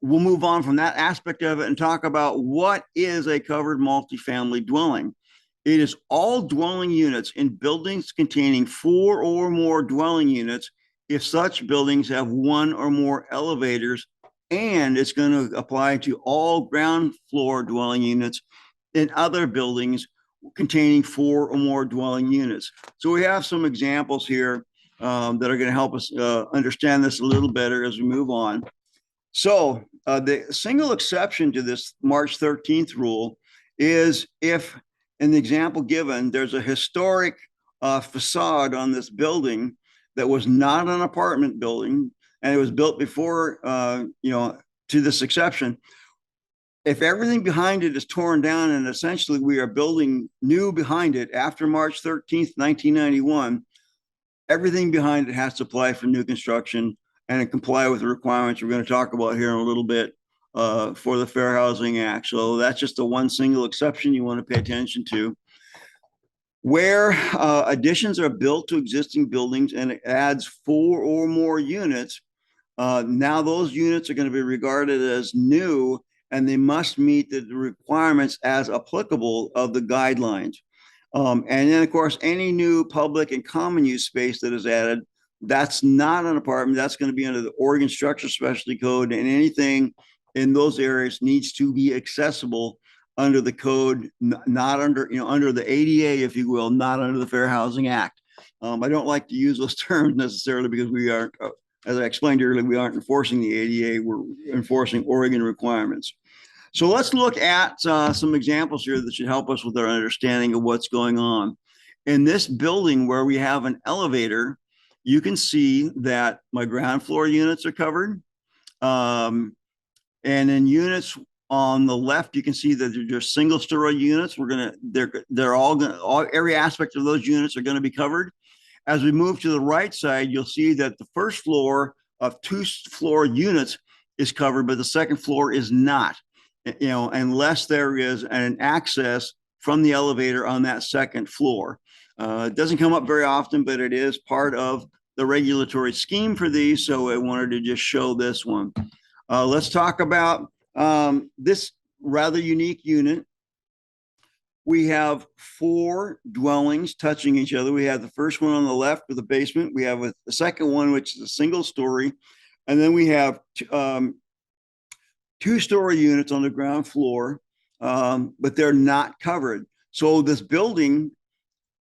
we'll move on from that aspect of it and talk about what is a covered multifamily dwelling. It is all dwelling units in buildings containing 4 or more dwelling units if such buildings have 1 or more elevators, and it's going to apply to all ground floor dwelling units in other buildings containing 4 or more dwelling units. So we have some examples here that are going to help us understand this a little better as we move on. So the single exception to this March 13th rule is if, in the example given, there's a historic facade on this building that was not an apartment building and it was built before, to this exception. If everything behind it is torn down and essentially we are building new behind it after March 13th, 1991, everything behind it has to apply for new construction and comply with the requirements we're going to talk about here in a little bit for the Fair Housing Act. So that's just the one single exception you want to pay attention to. Where additions are built to existing buildings and it adds 4 or more units, now those units are going to be regarded as new and they must meet the requirements as applicable of the guidelines. And then, of course, any new public and common use space that is added, that's not an apartment. That's going to be under the Oregon Structure Specialty Code, and anything in those areas needs to be accessible under the code, not under, under the ADA, if you will, not under the Fair Housing Act. I don't like to use those terms necessarily because we aren't, as I explained earlier, we aren't enforcing the ADA, we're enforcing Oregon requirements. So let's look at some examples here that should help us with our understanding of what's going on. In this building where we have an elevator, you can see that my ground floor units are covered. And in units on the left, you can see that they're just single story units. They're all every aspect of those units are going to be covered. As we move to the right side, you'll see that the first floor of 2-floor units is covered, but the second floor is not, unless there is an access from the elevator on that second floor. It doesn't come up very often, but it is part of the regulatory scheme for these. So I wanted to just show this one. Let's talk about this rather unique unit. We have 4 dwellings touching each other. We have the first one on the left with the basement. We have the second one, which is a single story. And then we have 2-story units on the ground floor, but they're not covered. So this building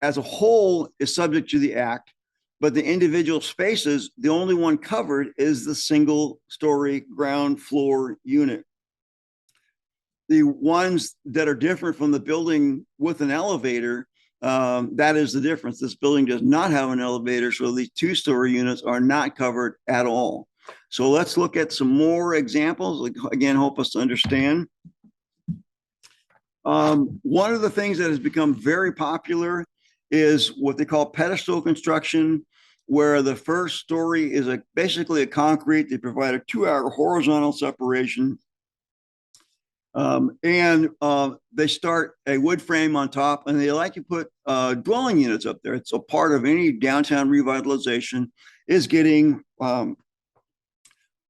as a whole is subject to the act, but the individual spaces, the only one covered is the single story ground floor unit. The ones that are different from the building with an elevator, that is the difference. This building does not have an elevator, so these 2-story units are not covered at all. So let's look at some more examples. Again, help us to understand. One of the things that has become very popular is what they call pedestal construction, where the first story is basically a concrete. They provide a 2-hour horizontal separation. They start a wood frame on top, and they like to put dwelling units up there. It's a part of any downtown revitalization is getting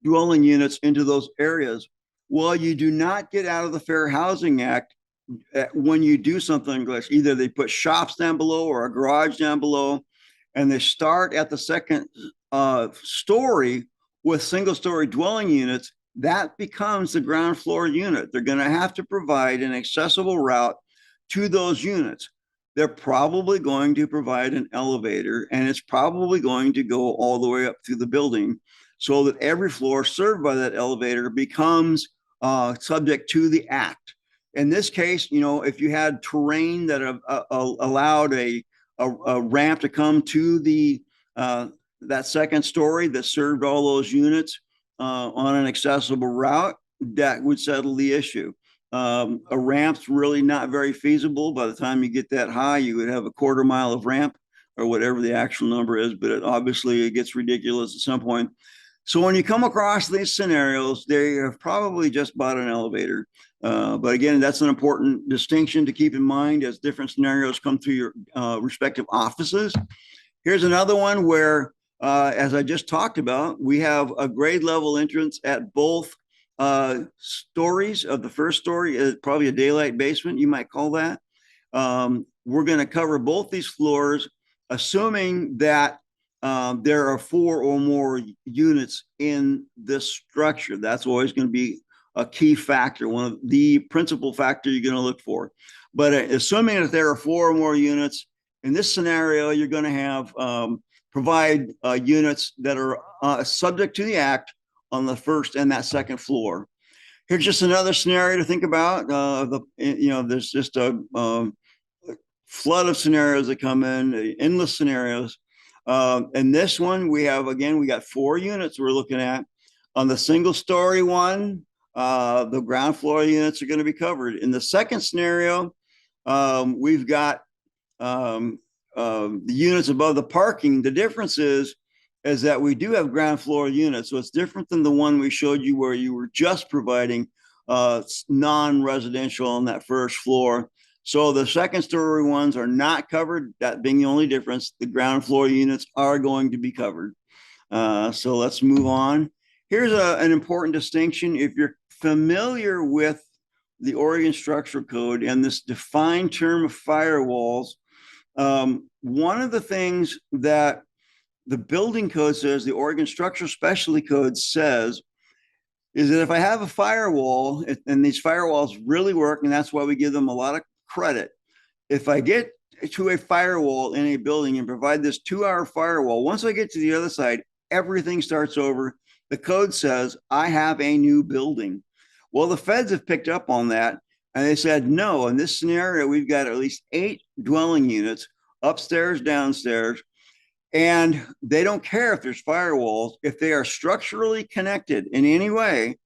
dwelling units into those areas. Well, you do not get out of the Fair Housing Act when you do something like either they put shops down below or a garage down below, and they start at the second story with single-story dwelling units. That becomes the ground floor unit. They're going to have to provide an accessible route to those units. They're probably going to provide an elevator, and it's probably going to go all the way up through the building so that every floor served by that elevator becomes subject to the act. In this case, if you had terrain that allowed a ramp to come to that second story that served all those units on an accessible route, that would settle the issue. A ramp's really not very feasible. By the time you get that high, you would have a 1/4 mile of ramp or whatever the actual number is, but obviously it gets ridiculous at some point. So when you come across these scenarios, they have probably just bought an elevator. But again, that's an important distinction to keep in mind as different scenarios come through your respective offices. Here's another one where, as I just talked about, we have a grade level entrance at both stories of the first story, is probably a daylight basement, you might call that. We're going to cover both these floors, assuming that there are 4 or more units in this structure. That's always going to be a key factor, one of the principal factor you're going to look for. But assuming that there are 4 or more units, in this scenario, you're going to have provide units that are subject to the act on the first and that second floor. Here's just another scenario to think about. There's just a flood of scenarios that come in, endless scenarios. And this one, we got 4 units we're looking at. On the single story one, the ground floor units are going to be covered. In the second scenario, we've got the units above the parking. The difference is that we do have ground floor units. So it's different than the one we showed you where you were just providing non-residential on that first floor. So the second story ones are not covered, that being the only difference. The ground floor units are going to be covered. So let's move on. Here's an important distinction. If you're familiar with the Oregon Structural Code and this defined term of firewalls, one of the things that the building code says, the Oregon Structural Specialty Code says, is that if I have a firewall, and these firewalls really work, and that's why we give them a lot of credit. If I get to a firewall in a building and provide this 2-hour firewall, once I get to the other side, everything starts over. The code says I have a new building. Well, the feds have picked up on that, and they said, no, in this scenario, we've got at least 8 dwelling units, upstairs, downstairs, and they don't care if there's firewalls. If they are structurally connected in any way,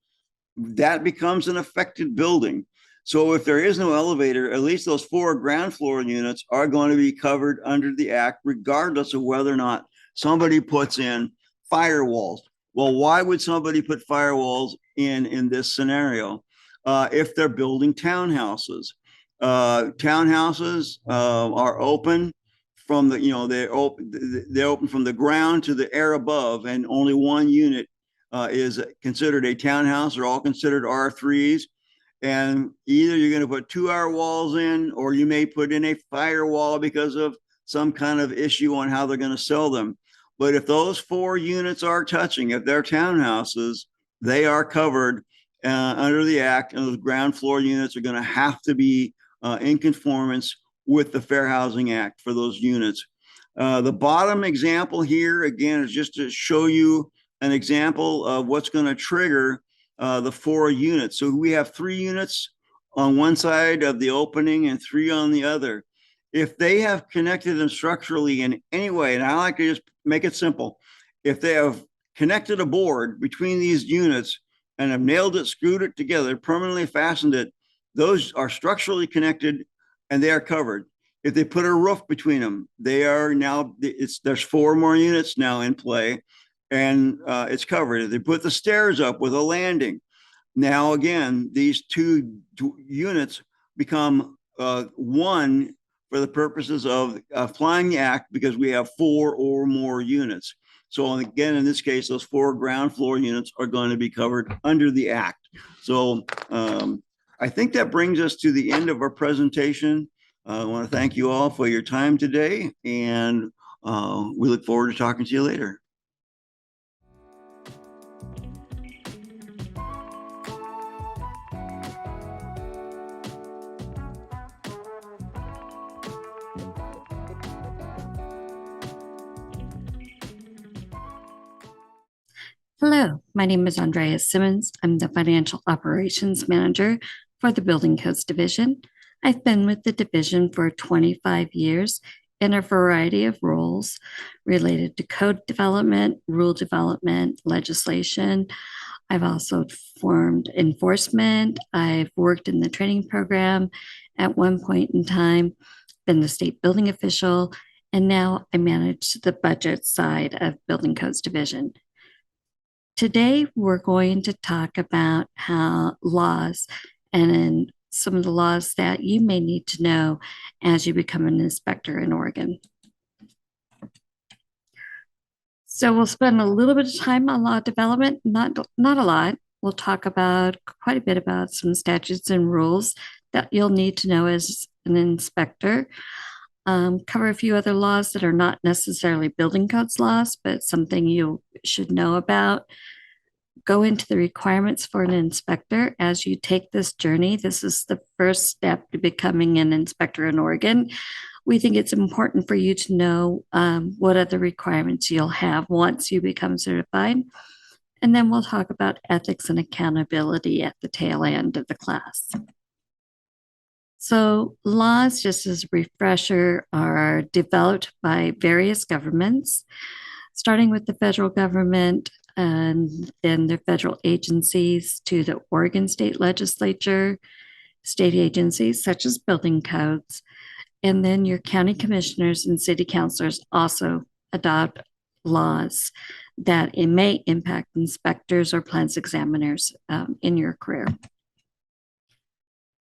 that becomes an affected building. So if there is no elevator, at least those 4 ground floor units are going to be covered under the act, regardless of whether or not somebody puts in firewalls. Well, why would somebody put firewalls in this scenario? If they're building townhouses. Townhouses are open from the, they open from the ground to the air above, and only one unit is considered a townhouse. They're all considered R3s. And either you're going to put 2-hour walls in, or you may put in a firewall because of some kind of issue on how they're going to sell them. But if those 4 units are touching, if they're townhouses, they are covered under the act, and those ground floor units are going to have to be in conformance with the Fair Housing Act for those units. The bottom example here, again, is just to show you an example of what's going to trigger the 4 units. So we have 3 units on one side of the opening and 3 on the other. If they have connected them structurally in any way, and I like to just make it simple, if they have connected a board between these units and have nailed it, screwed it together, permanently fastened it, those are structurally connected and they are covered. If they put a roof between them, they are now, there's 4 more units now in play, and it's covered. If they put the stairs up with a landing, now again, these 2 units become one for the purposes of applying the act, because we have 4 or more units. So again, in this case, those 4 ground floor units are going to be covered under the act. So I think that brings us to the end of our presentation. I want to thank you all for your time today, and we look forward to talking to you later. Hello, my name is Andrea Simmons. I'm the Financial Operations Manager for the Building Codes Division. I've been with the division for 25 years in a variety of roles related to code development, rule development, legislation. I've also formed enforcement. I've worked in the training program at one point in time, been the state building official, and now I manage the budget side of Building Codes Division. Today, we're going to talk about how laws and some of the laws that you may need to know as you become an inspector in Oregon. So we'll spend a little bit of time on law development, not a lot. We'll talk about quite a bit about some statutes and rules that you'll need to know as an inspector. Cover a few other laws that are not necessarily building codes laws, but something you should know about. Go into the requirements for an inspector as you take this journey. This is the first step to becoming an inspector in Oregon. We think it's important for you to know what other requirements you'll have once you become certified. And then we'll talk about ethics and accountability at the tail end of the class. So laws, just as a refresher, are developed by various governments, starting with the federal government and then the federal agencies to the Oregon State Legislature, state agencies such as building codes, and then your county commissioners and city councilors also adopt laws that it may impact inspectors or plans examiners in your career.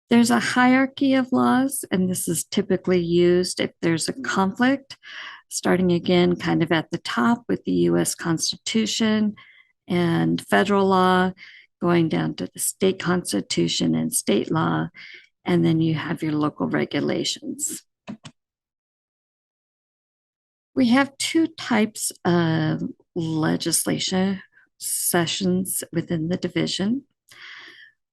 There's a hierarchy of laws, and this is typically used if there's a conflict, starting again kind of at the top with the U.S. Constitution and federal law, going down to the state constitution and state law, and then you have your local regulations. We have 2 types of legislation sessions within the division.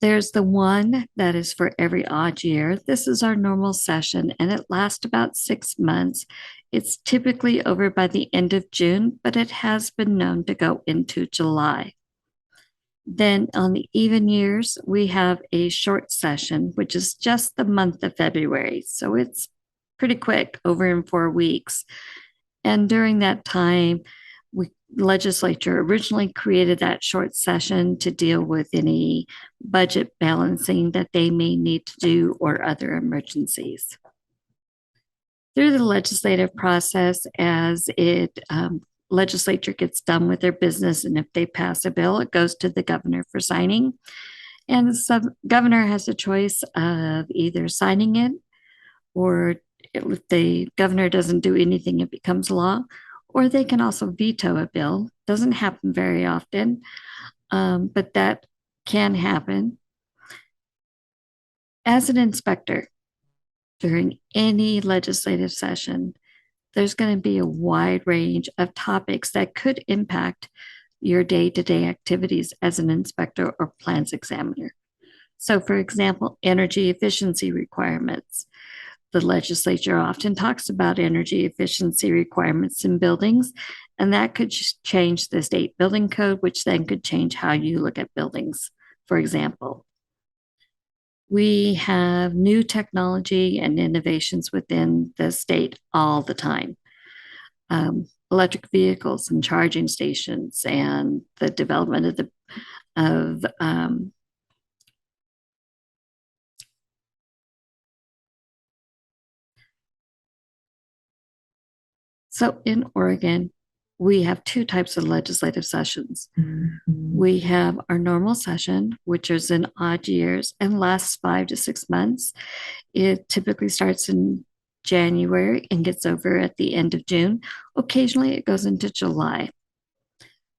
There's the one that is for every odd year. This is our normal session, and it lasts about 6 months. It's typically over by the end of June, but it has been known to go into July. Then on the even years, we have a short session, which is just the month of February. So it's pretty quick, over in 4 weeks. And during that time, legislature originally created that short session to deal with any budget balancing that they may need to do or other emergencies. Through the legislative process, as legislature gets done with their business, and if they pass a bill, it goes to the governor for signing. And the governor has a choice of either signing it or if the governor doesn't do anything, it becomes law, or they can also veto a bill. Doesn't happen very often, but that can happen. As an inspector, during any legislative session, there's going to be a wide range of topics that could impact your day-to-day activities as an inspector or plans examiner. So, for example, energy efficiency requirements. The legislature often talks about energy efficiency requirements in buildings, and that could change the state building code, which then could change how you look at buildings, for example. We have new technology and innovations within the state all the time. Electric vehicles and charging stations and the development of so in Oregon, we have two types of legislative sessions. We have our normal session, which is in odd years and lasts 5 to 6 months. It typically starts in January and gets over at the end of June. Occasionally, it goes into July.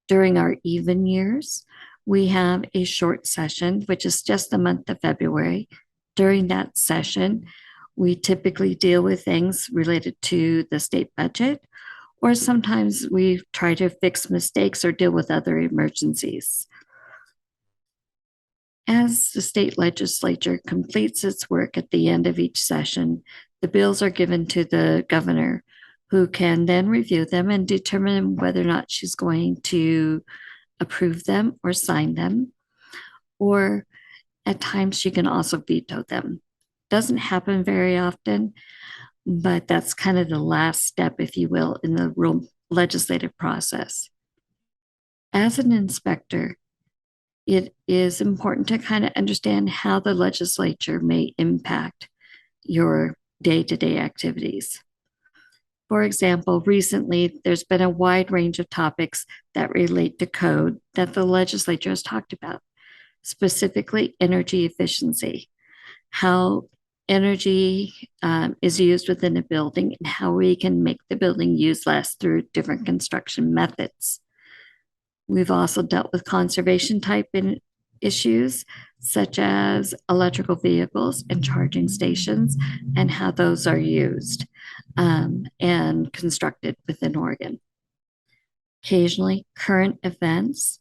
During our even years, we have a short session, which is just the month of February. During that session, we typically deal with things related to the state budget, or sometimes we try to fix mistakes or deal with other emergencies. As the state legislature completes its work at the end of each session, the bills are given to the governor, who can then review them and determine whether or not she's going to approve them or sign them. Or at times she can also veto them. Doesn't happen very often, but that's kind of the last step, if you will, in the legislative process. As an inspector, it is important to kind of understand how the legislature may impact your day-to-day activities. For example, recently, there's been a wide range of topics that relate to code that the legislature has talked about, specifically energy efficiency, how energy is used within a building and how we can make the building use less through different construction methods. We've also dealt with conservation type issues, such as electrical vehicles and charging stations and how those are used and constructed within Oregon. Occasionally, current events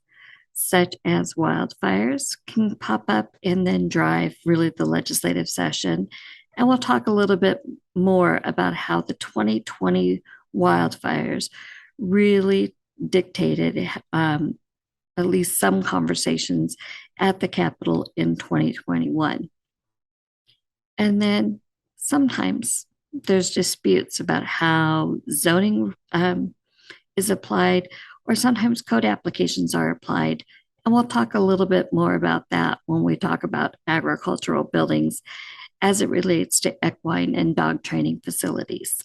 such as wildfires can pop up and then drive really the legislative session. And we'll talk a little bit more about how the 2020 wildfires really dictated at least some conversations at the Capitol in 2021. And then sometimes there's disputes about how zoning is applied, or sometimes code applications are applied. And we'll talk a little bit more about that when we talk about agricultural buildings as it relates to equine and dog training facilities.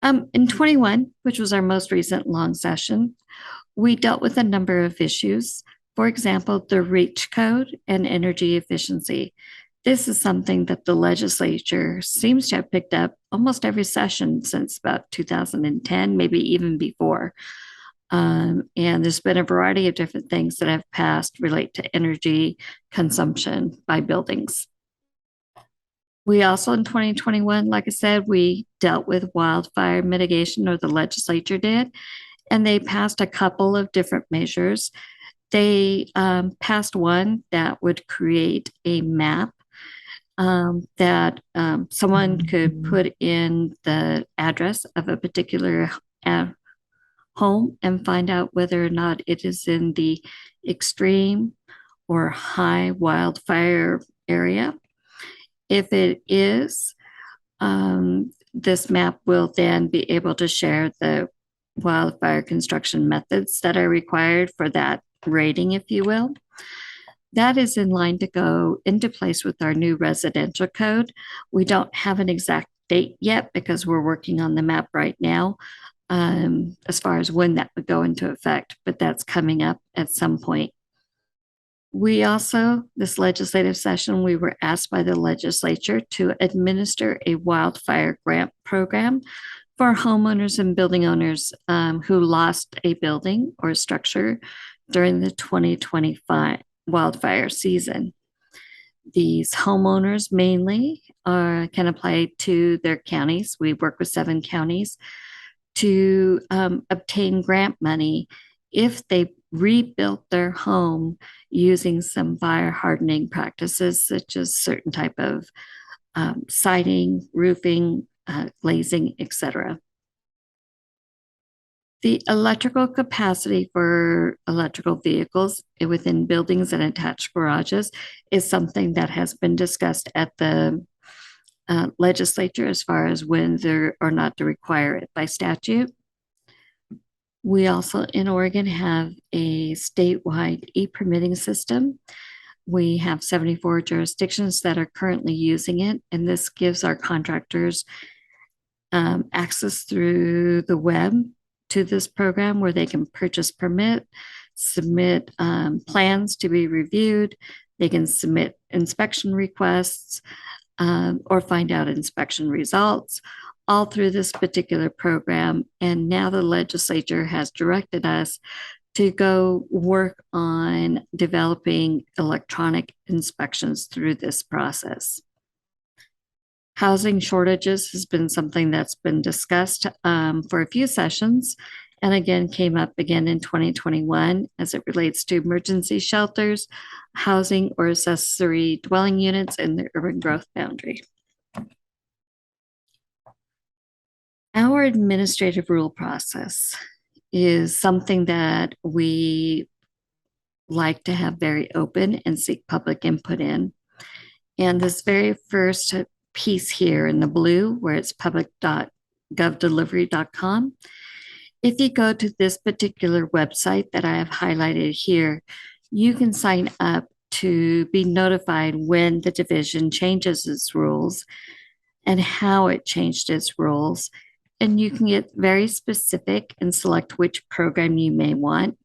In 21, which was our most recent long session, we dealt with a number of issues. For example, the REACH code and energy efficiency. This is something that the legislature seems to have picked up almost every session since about 2010, maybe even before. And there's been a variety of different things that have passed relate to energy consumption by buildings. We also in 2021, like I said, we dealt with wildfire mitigation, or the legislature did, and they passed a couple of different measures. They passed one that would create a map that someone could put in the address of a particular home and find out whether or not it is in the extreme or high wildfire area. If it is, this map will then be able to share the wildfire construction methods that are required for that rating, if you will. That is in line to go into place with our new residential code. We don't have an exact date yet because we're working on the map right now as far as when that would go into effect, but that's coming up at some point. We also, this legislative session, we were asked by the legislature to administer a wildfire grant program for homeowners and building owners who lost a building or structure during the 2025 wildfire season. These homeowners mainly can apply to their counties. We work with 7 counties to obtain grant money if they rebuilt their home using some fire hardening practices, such as certain type of siding, roofing, glazing, etc. The electrical capacity for electrical vehicles within buildings and attached garages is something that has been discussed at the legislature as far as whether or not to require it by statute. We also in Oregon have a statewide e-permitting system. We have 74 jurisdictions that are currently using it, and this gives our contractors access through the web to this program where they can purchase permit, submit plans to be reviewed, they can submit inspection requests or find out inspection results, all through this particular program. And now the legislature has directed us to go work on developing electronic inspections through this process. Housing shortages has been something that's been discussed for a few sessions, and again came up again in 2021 as it relates to emergency shelters, housing or accessory dwelling units in the urban growth boundary. Our administrative rule process is something that we like to have very open and seek public input in. And this very first piece here in the blue, where it's public.govdelivery.com, if you go to this particular website that I have highlighted here, you can sign up to be notified when the division changes its rules and how it changed its rules. And you can get very specific and select which program you may want,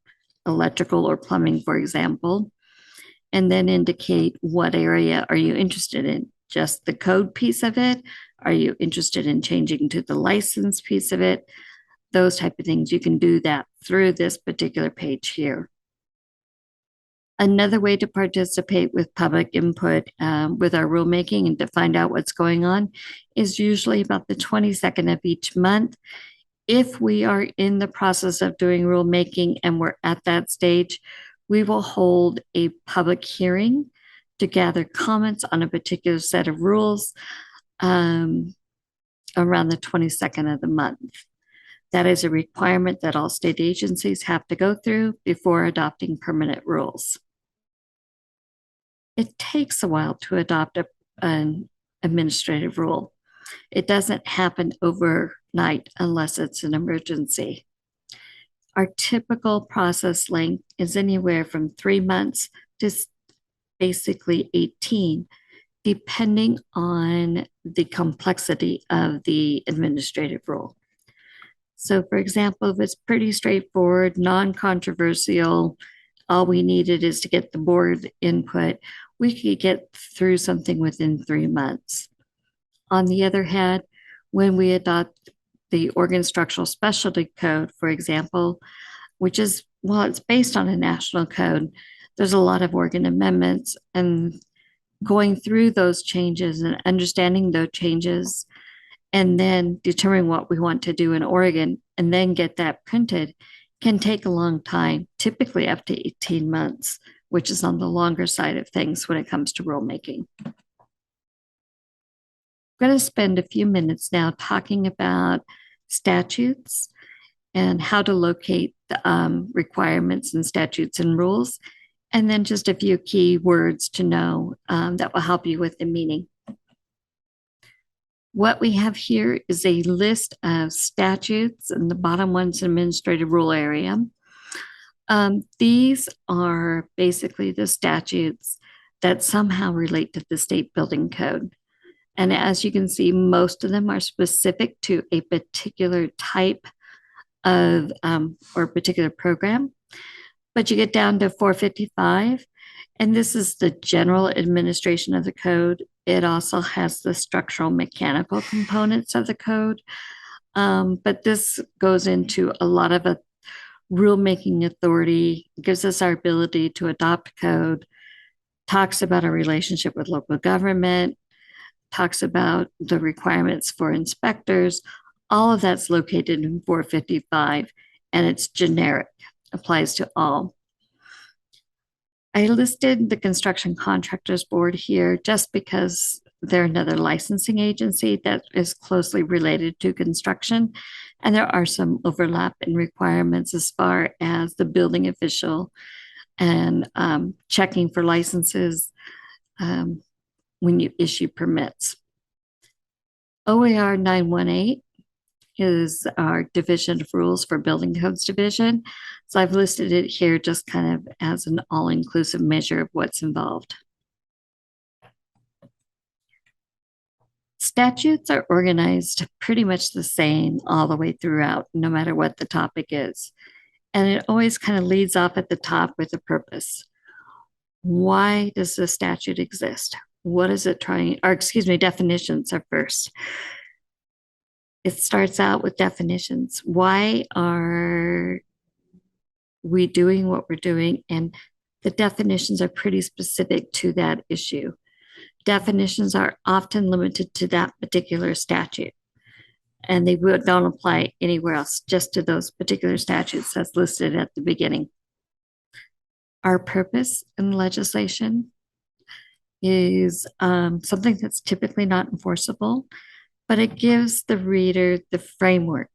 electrical or plumbing, for example, and then indicate what area are you interested in. Just the code piece of it? Are you interested in changing to the license piece of it? Those type of things. You can do that through this particular page here. Another way to participate with public input with our rulemaking and to find out what's going on is usually about the 22nd of each month. If we are in the process of doing rulemaking and we're at that stage, we will hold a public hearing to gather comments on a particular set of rules around the 22nd of the month. That is a requirement that all state agencies have to go through before adopting permanent rules. It takes a while to adopt an administrative rule. It doesn't happen overnight unless it's an emergency. Our typical process length is anywhere from 3 months to basically 18, depending on the complexity of the administrative rule. So for example, if it's pretty straightforward, non-controversial, all we needed is to get the board input, we could get through something within 3 months. On the other hand, when we adopt the Oregon Structural Specialty Code, for example, which is, well, it's based on a national code, there's a lot of Oregon amendments, and going through those changes and understanding those changes and then determining what we want to do in Oregon and then get that printed can take a long time, typically up to 18 months, which is on the longer side of things when it comes to rulemaking. I'm going to spend a few minutes now talking about statutes and how to locate the requirements and statutes and rules, and then just a few key words to know that will help you with the meaning. What we have here is a list of statutes, and the bottom one's administrative rule area. These are basically the statutes that somehow relate to the state building code. And as you can see, most of them are specific to a particular type of or particular program. But you get down to 455, And this is the general administration of the code. It also has the structural mechanical components of the code. But this goes into a lot of a rulemaking authority, gives us our ability to adopt code, talks about our relationship with local government, talks about the requirements for inspectors. All of that's located in 455, and it's generic, applies to all. I listed the Construction Contractors Board here just because they're another licensing agency that is closely related to construction. And there are some overlap in requirements as far as the building official and checking for licenses when you issue permits. OAR 918 is our Division of Rules for Building Codes Division. So I've listed it here just kind of as an all-inclusive measure of what's involved. Statutes are organized pretty much the same all the way throughout, no matter what the topic is. And it always kind of leads off at the top with a purpose. Why does the statute exist? What is it trying, or excuse me, definitions are first. It starts out with definitions. Why are we doing what we're doing? And the definitions are pretty specific to that issue. Definitions are often limited to that particular statute, and they don't apply anywhere else, just to those particular statutes that's listed at the beginning. Our purpose in legislation is something that's typically not enforceable, but it gives the reader the framework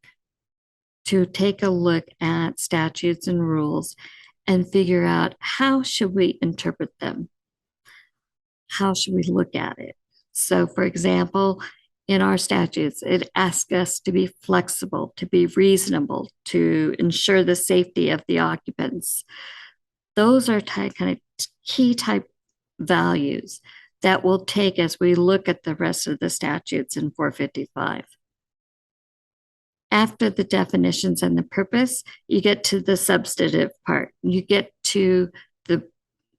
to take a look at statutes and rules and figure out how should we interpret them? How should we look at it? So, for example, in our statutes, it asks us to be flexible, to be reasonable, to ensure the safety of the occupants. Those are kind of key type values that we'll take as we look at the rest of the statutes in 455. After the definitions and the purpose, you get to the substantive part. You get to the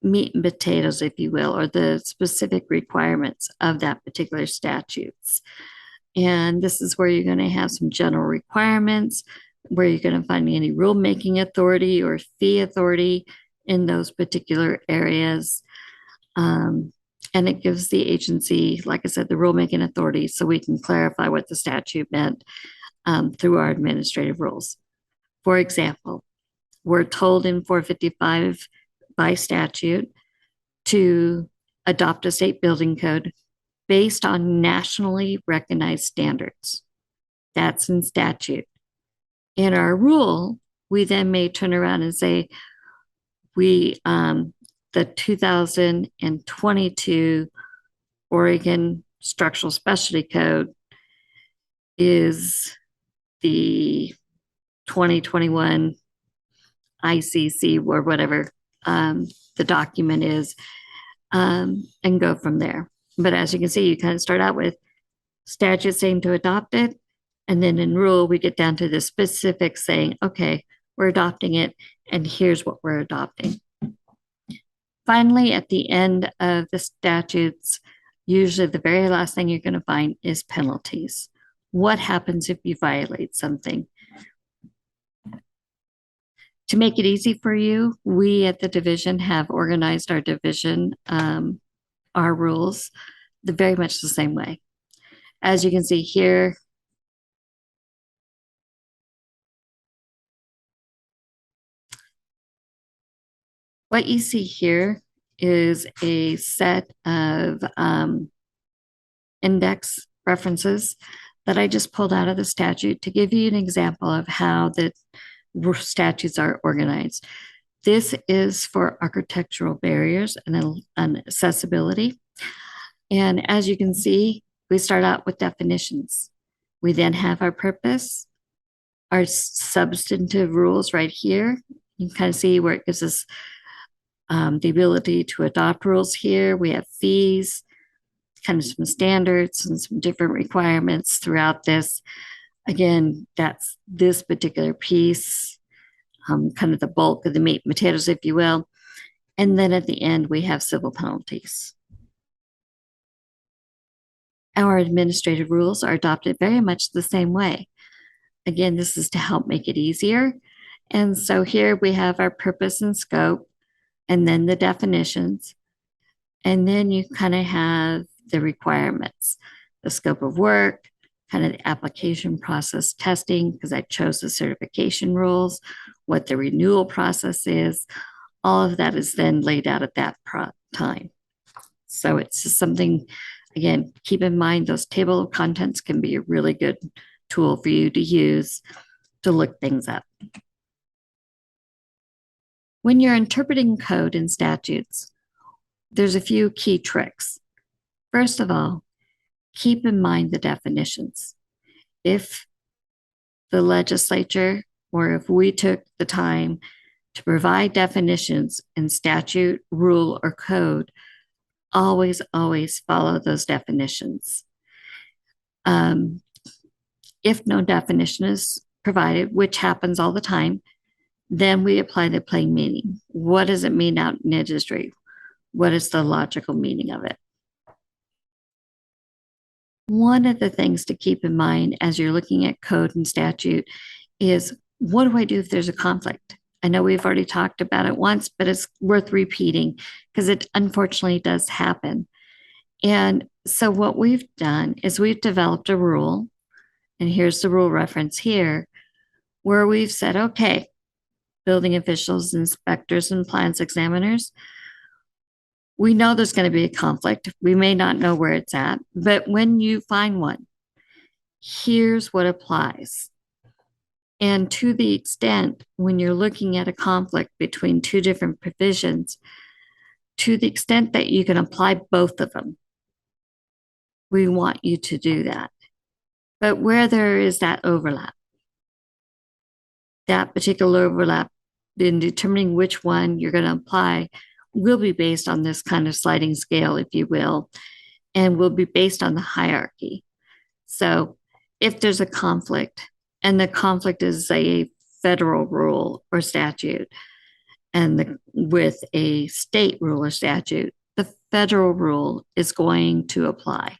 meat and potatoes, if you will, or the specific requirements of that particular statutes. And this is where you're going to have some general requirements, where you're going to find any rulemaking authority or fee authority in those particular areas. And it gives the agency, like I said, the rulemaking authority, so we can clarify what the statute meant through our administrative rules. For example, we're told in 455 by statute to adopt a state building code based on nationally recognized standards. That's in statute. In our rule, we then may turn around and say, the 2022 Oregon Structural Specialty Code is the 2021 ICC or whatever the document is, and go from there. But as you can see, you kind of start out with statute saying to adopt it, and then in rule, we get down to the specifics saying, okay, we're adopting it, and here's what we're adopting. Finally, at the end of the statutes, usually the very last thing you're going to find is penalties. What happens if you violate something? To make it easy for you, we at the division have organized our division, our rules, very much the same way. As you can see here, what you see here is a set of index references that I just pulled out of the statute to give you an example of how the statutes are organized. This is for architectural barriers and accessibility. And as you can see, we start out with definitions. We then have our purpose, our substantive rules right here. You can kind of see where it gives us the ability to adopt rules here. We have fees, kind of some standards and some different requirements throughout this. Again, that's this particular piece, kind of the bulk of the meat and potatoes, if you will. And then at the end, we have civil penalties. Our administrative rules are adopted very much the same way. Again, this is to help make it easier. And so here we have our purpose and scope, and then the definitions. And then you kind of have the requirements, the scope of work, kind of the application process testing, because I chose the certification rules, what the renewal process is. All of that is then laid out at that time. So it's just something, again, keep in mind those table of contents can be a really good tool for you to use to look things up. When you're interpreting code and statutes, there's a few key tricks. First of all, keep in mind the definitions. If the legislature, or if we took the time to provide definitions in statute, rule, or code, always follow those definitions. If no definition is provided, which happens all the time, then we apply the plain meaning. What does it mean out in industry? What is the logical meaning of it? One of the things to keep in mind as you're looking at code and statute is, what do I do if there's a conflict? I know we've already talked about it once, but it's worth repeating because it unfortunately does happen. And so what we've done is we've developed a rule, and here's the rule reference here, where we've said, okay, building officials, inspectors, and plans examiners, we know there's going to be a conflict. We may not know where it's at, but when you find one, here's what applies. And to the extent when you're looking at a conflict between two different provisions, to the extent that you can apply both of them, we want you to do that. But where there is that overlap, that particular overlap in determining which one you're going to apply will be based on this kind of sliding scale, if you will, and will be based on the hierarchy. So if there's a conflict, and the conflict is a federal rule or statute, and with a state rule or statute, the federal rule is going to apply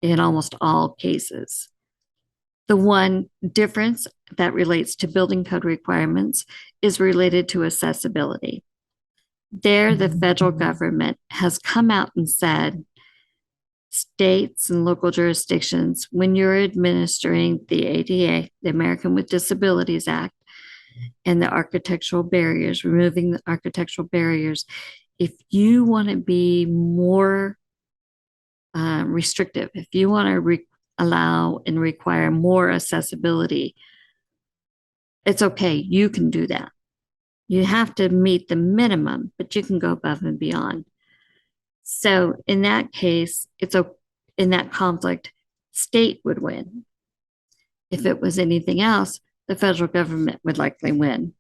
in almost all cases. The one difference that relates to building code requirements is related to accessibility. There, the federal government has come out and said, states and local jurisdictions, when you're administering the ADA, the American with Disabilities Act, and the architectural barriers, removing the architectural barriers, if you want to be more restrictive, if you want to allow and require more accessibility, it's okay, you can do that. You have to meet the minimum, but you can go above and beyond. So in that case, in that conflict, state would win. If it was anything else, the federal government would likely win.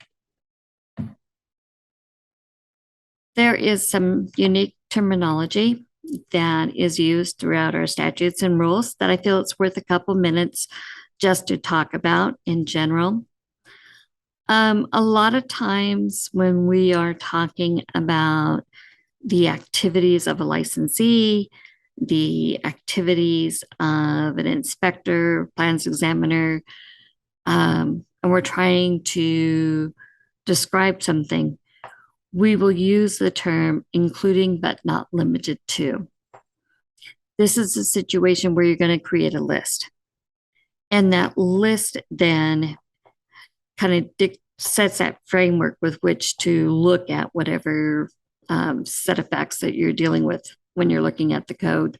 There is some unique terminology that is used throughout our statutes and rules that I feel it's worth a couple minutes just to talk about in general. A lot of times when we are talking about the activities of a licensee, the activities of an inspector, plans examiner, and we're trying to describe something, we will use the term including but not limited to. This is a situation where you're going to create a list. And that list then kind of sets that framework with which to look at whatever set of facts that you're dealing with when you're looking at the code.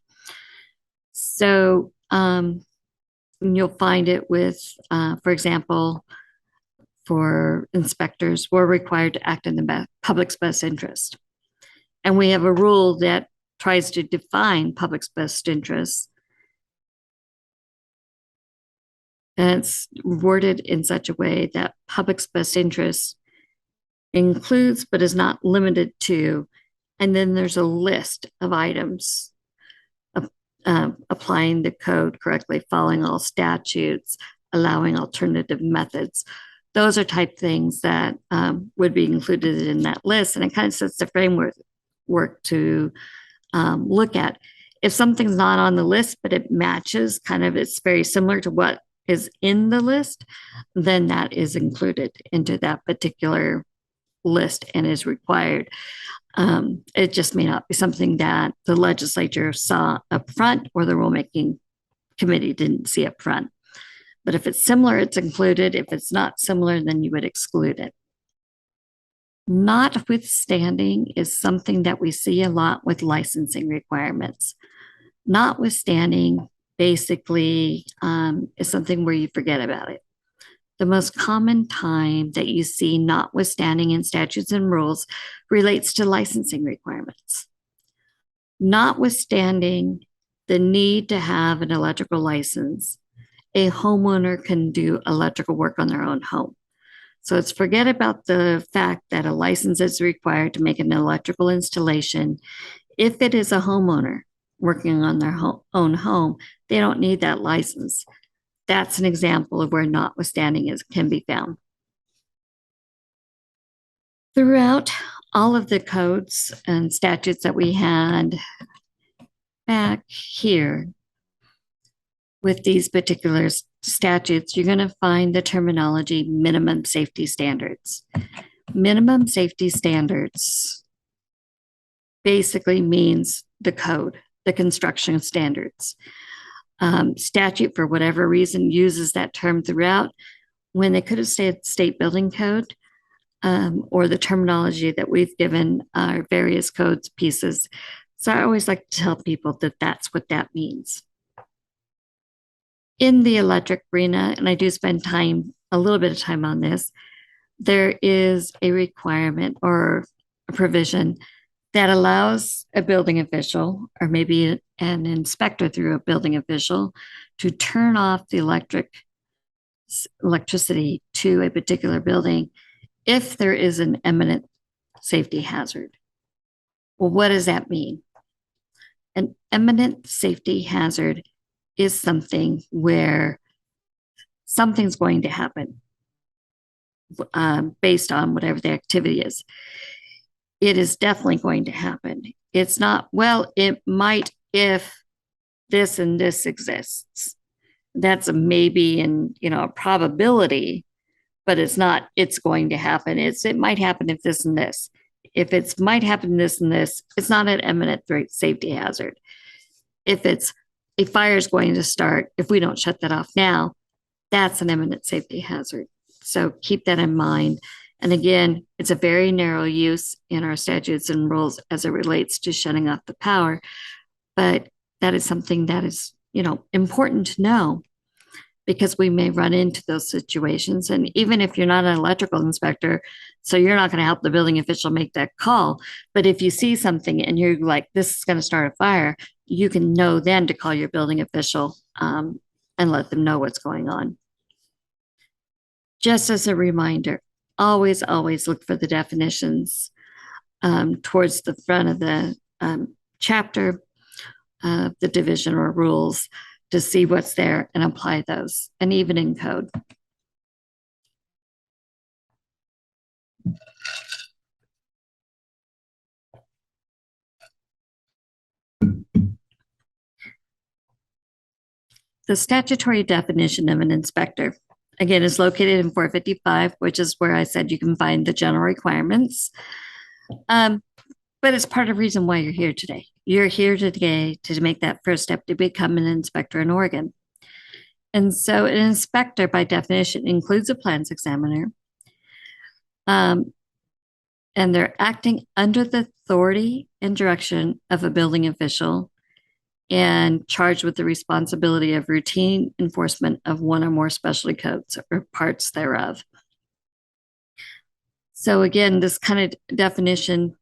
So you'll find it with, for example, for inspectors, we're required to act in the public's best interest. And we have a rule that tries to define public's best interest. And it's worded in such a way that public's best interest includes but is not limited to, and then there's a list of items applying the code correctly, following all statutes, allowing alternative methods. those are type things that would be included in that list. And it kind of sets the framework to look at. If something's not on the list, but it matches, kind of it's very similar to what is in the list, then that is included into that particular list and is required. It just may not be something that the legislature saw up front or the rulemaking committee didn't see up front. But if it's similar, it's included. If it's not similar, then you would exclude it. Notwithstanding is something that we see a lot with licensing requirements. Notwithstanding basically is something where you forget about it. The most common time that you see notwithstanding in statutes and rules relates to licensing requirements. Notwithstanding the need to have an electrical license, a homeowner can do electrical work on their own home. So let's forget about the fact that a license is required to make an electrical installation. If it is a homeowner working on their own home, they don't need that license. That's an example of where notwithstanding can be found. Throughout all of the codes and statutes that we had back here with these particular statutes, you're going to find the terminology minimum safety standards. Minimum safety standards basically means the code, the construction standards. Statute, for whatever reason, uses that term throughout when they could have said state building code, or the terminology that we've given our various codes pieces. So I always like to tell people that that's what that means. In the electric arena, and I do spend a little bit of time on this, there is a requirement or a provision that allows a building official, or maybe an inspector through a building official, to turn off the electricity to a particular building if there is an imminent safety hazard. Well, what does that mean? An imminent safety hazard is something where something's going to happen based on whatever the activity is. It is definitely going to happen. It's not, well, it might if this and this exists. That's a maybe and, a probability, but it's not, it's going to happen. It might happen if this and this. If it's might happen this and this, it's not an imminent safety hazard. If it's a fire is going to start, if we don't shut that off now, that's an imminent safety hazard. So keep that in mind. And again, it's a very narrow use in our statutes and rules as it relates to shutting off the power. But that is something that is, important to know, because we may run into those situations. And even if you're not an electrical inspector, so you're not going to help the building official make that call. But if you see something and you're like, this is going to start a fire, you can know then to call your building official and let them know what's going on. Just as a reminder, always look for the definitions towards the front of the chapter of the division or rules to see what's there and apply those, and even in code. The statutory definition of an inspector, again, is located in 455, which is where I said you can find the general requirements. But it's part of the reason why you're here today. You're here today to make that first step to become an inspector in Oregon. And so an inspector, by definition, includes a plans examiner. And they're acting under the authority and direction of a building official and charged with the responsibility of routine enforcement of one or more specialty codes or parts thereof. So again, this kind of definition,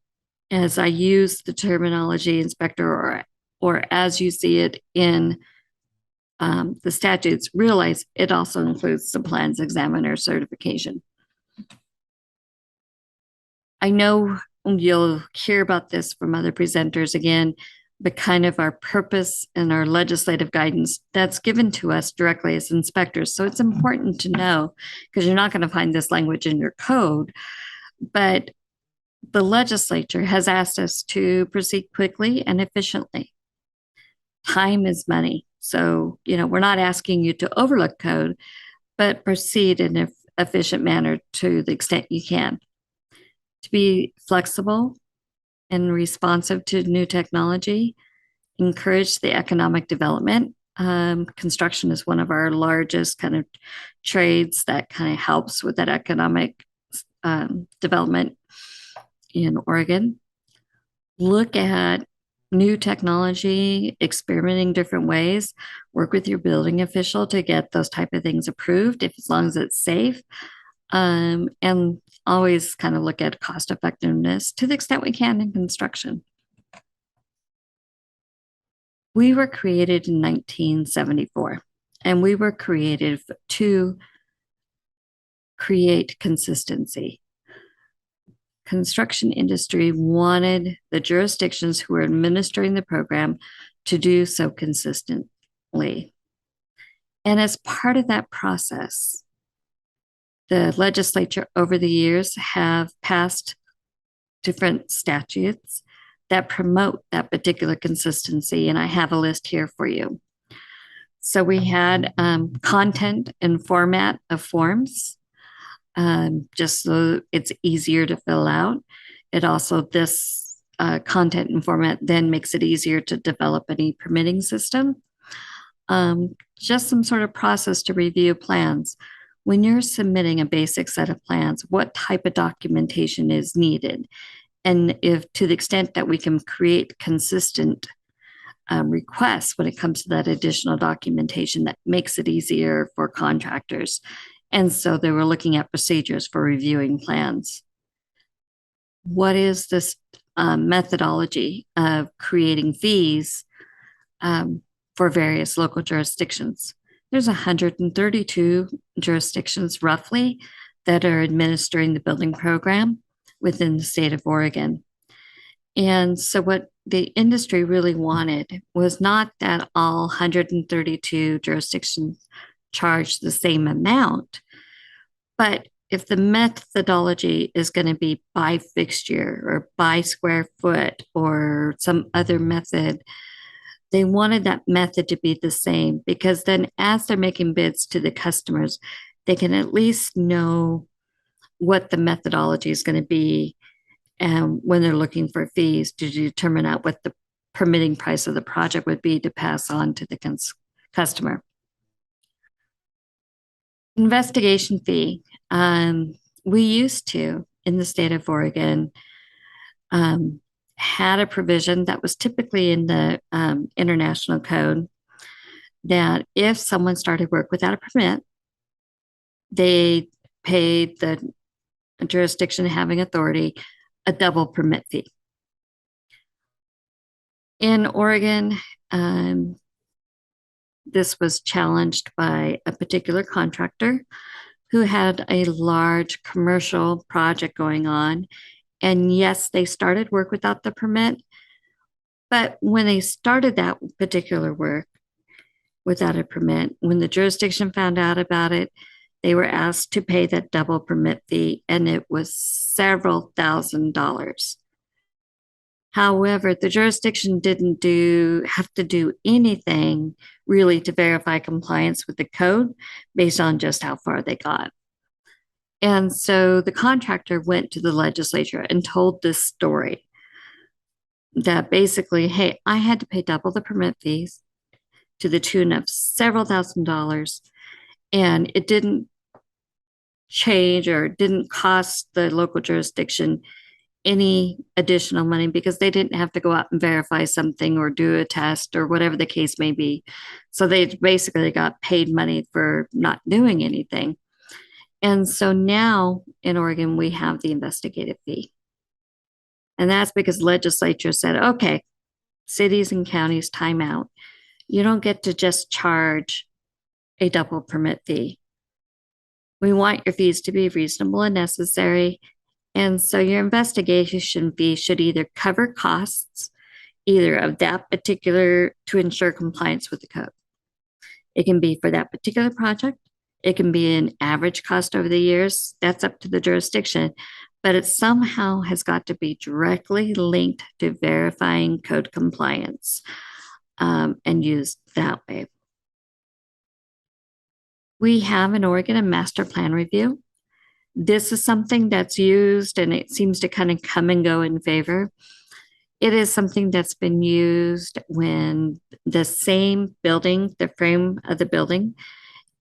as I use the terminology inspector or as you see it in the statutes, realize it also includes the plans examiner certification. I know you'll hear about this from other presenters again. but kind of our purpose and our legislative guidance that's given to us directly as inspectors. So it's important to know, because you're not going to find this language in your code, but the legislature has asked us to proceed quickly and efficiently. Time is money. So, we're not asking you to overlook code, but proceed in an efficient manner to the extent you can. To be flexible and responsive to new technology, encourage the economic development. Construction is one of our largest kind of trades that kind of helps with that economic development in Oregon. Look at new technology, experimenting different ways, work with your building official to get those type of things approved, as long as it's safe. And always kind of look at cost effectiveness to the extent we can in construction. We were created in 1974, and we were created to create consistency. Construction industry wanted the jurisdictions who were administering the program to do so consistently. And as part of that process, the legislature over the years have passed different statutes that promote that particular consistency. And I have a list here for you. So we had content and format of forms, just so it's easier to fill out. It also, this content and format then makes it easier to develop any permitting system. Just some sort of process to review plans. When you're submitting a basic set of plans, what type of documentation is needed? And if, to the extent that we can create consistent requests when it comes to that additional documentation, that makes it easier for contractors. And so they were looking at procedures for reviewing plans. What is this methodology of creating fees for various local jurisdictions? There's 132 jurisdictions roughly that are administering the building program within the state of Oregon. And so what the industry really wanted was not that all 132 jurisdictions charge the same amount, but if the methodology is going to be by fixture or by square foot or some other method, they wanted that method to be the same, because then as they're making bids to the customers, they can at least know what the methodology is going to be when they're looking for fees to determine out what the permitting price of the project would be to pass on to the customer. Investigation fee. We used to, in the state of Oregon, had a provision that was typically in the international code that if someone started work without a permit, they paid the jurisdiction having authority a double permit fee. In Oregon, this was challenged by a particular contractor who had a large commercial project going on. And yes, they started work without the permit, but when they started that particular work without a permit, when the jurisdiction found out about it, they were asked to pay that double permit fee, and it was several $1,000s. However, the jurisdiction didn't have to do anything really to verify compliance with the code based on just how far they got. And so the contractor went to the legislature and told this story that basically, hey, I had to pay double the permit fees to the tune of several $1,000s, and it didn't change or didn't cost the local jurisdiction any additional money because they didn't have to go out and verify something or do a test or whatever the case may be. So they basically got paid money for not doing anything. And so now in Oregon, we have the investigative fee. And that's because the legislature said, okay, cities and counties, time out. You don't get to just charge a double permit fee. We want your fees to be reasonable and necessary. And so your investigation fee should either cover costs either of that particular to ensure compliance with the code. It can be for that particular project. It can be an average cost over the years. That's up to the jurisdiction, but it somehow has got to be directly linked to verifying code compliance and used that way. We have an Oregon and master plan review. This is something that's used and it seems to kind of come and go in favor. It is something that's been used when the same building, the frame of the building,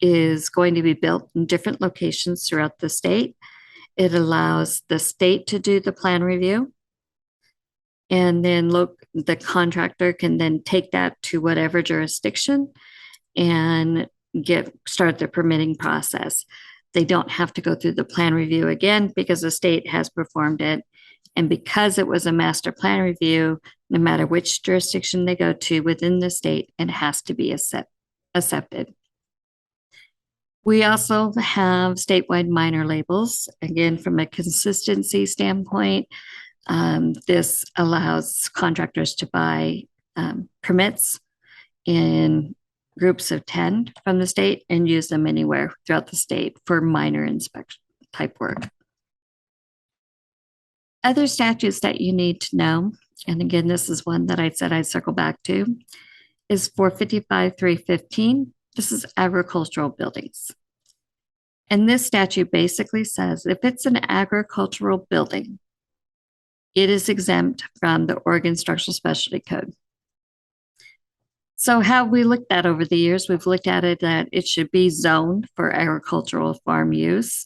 is going to be built in different locations throughout the state. It allows the state to do the plan review. And then the contractor can then take that to whatever jurisdiction and start the permitting process. They don't have to go through the plan review again because the state has performed it. And because it was a master plan review, no matter which jurisdiction they go to within the state, it has to be accepted. We also have statewide minor labels. Again, from a consistency standpoint, this allows contractors to buy permits in groups of 10 from the state and use them anywhere throughout the state for minor inspection type work. Other statutes that you need to know, and again, this is one that I said I'd circle back to, is 455-315. This is agricultural buildings. And this statute basically says if it's an agricultural building, it is exempt from the Oregon Structural Specialty Code. So how we looked at over the years, we've looked at it that it should be zoned for agricultural farm use.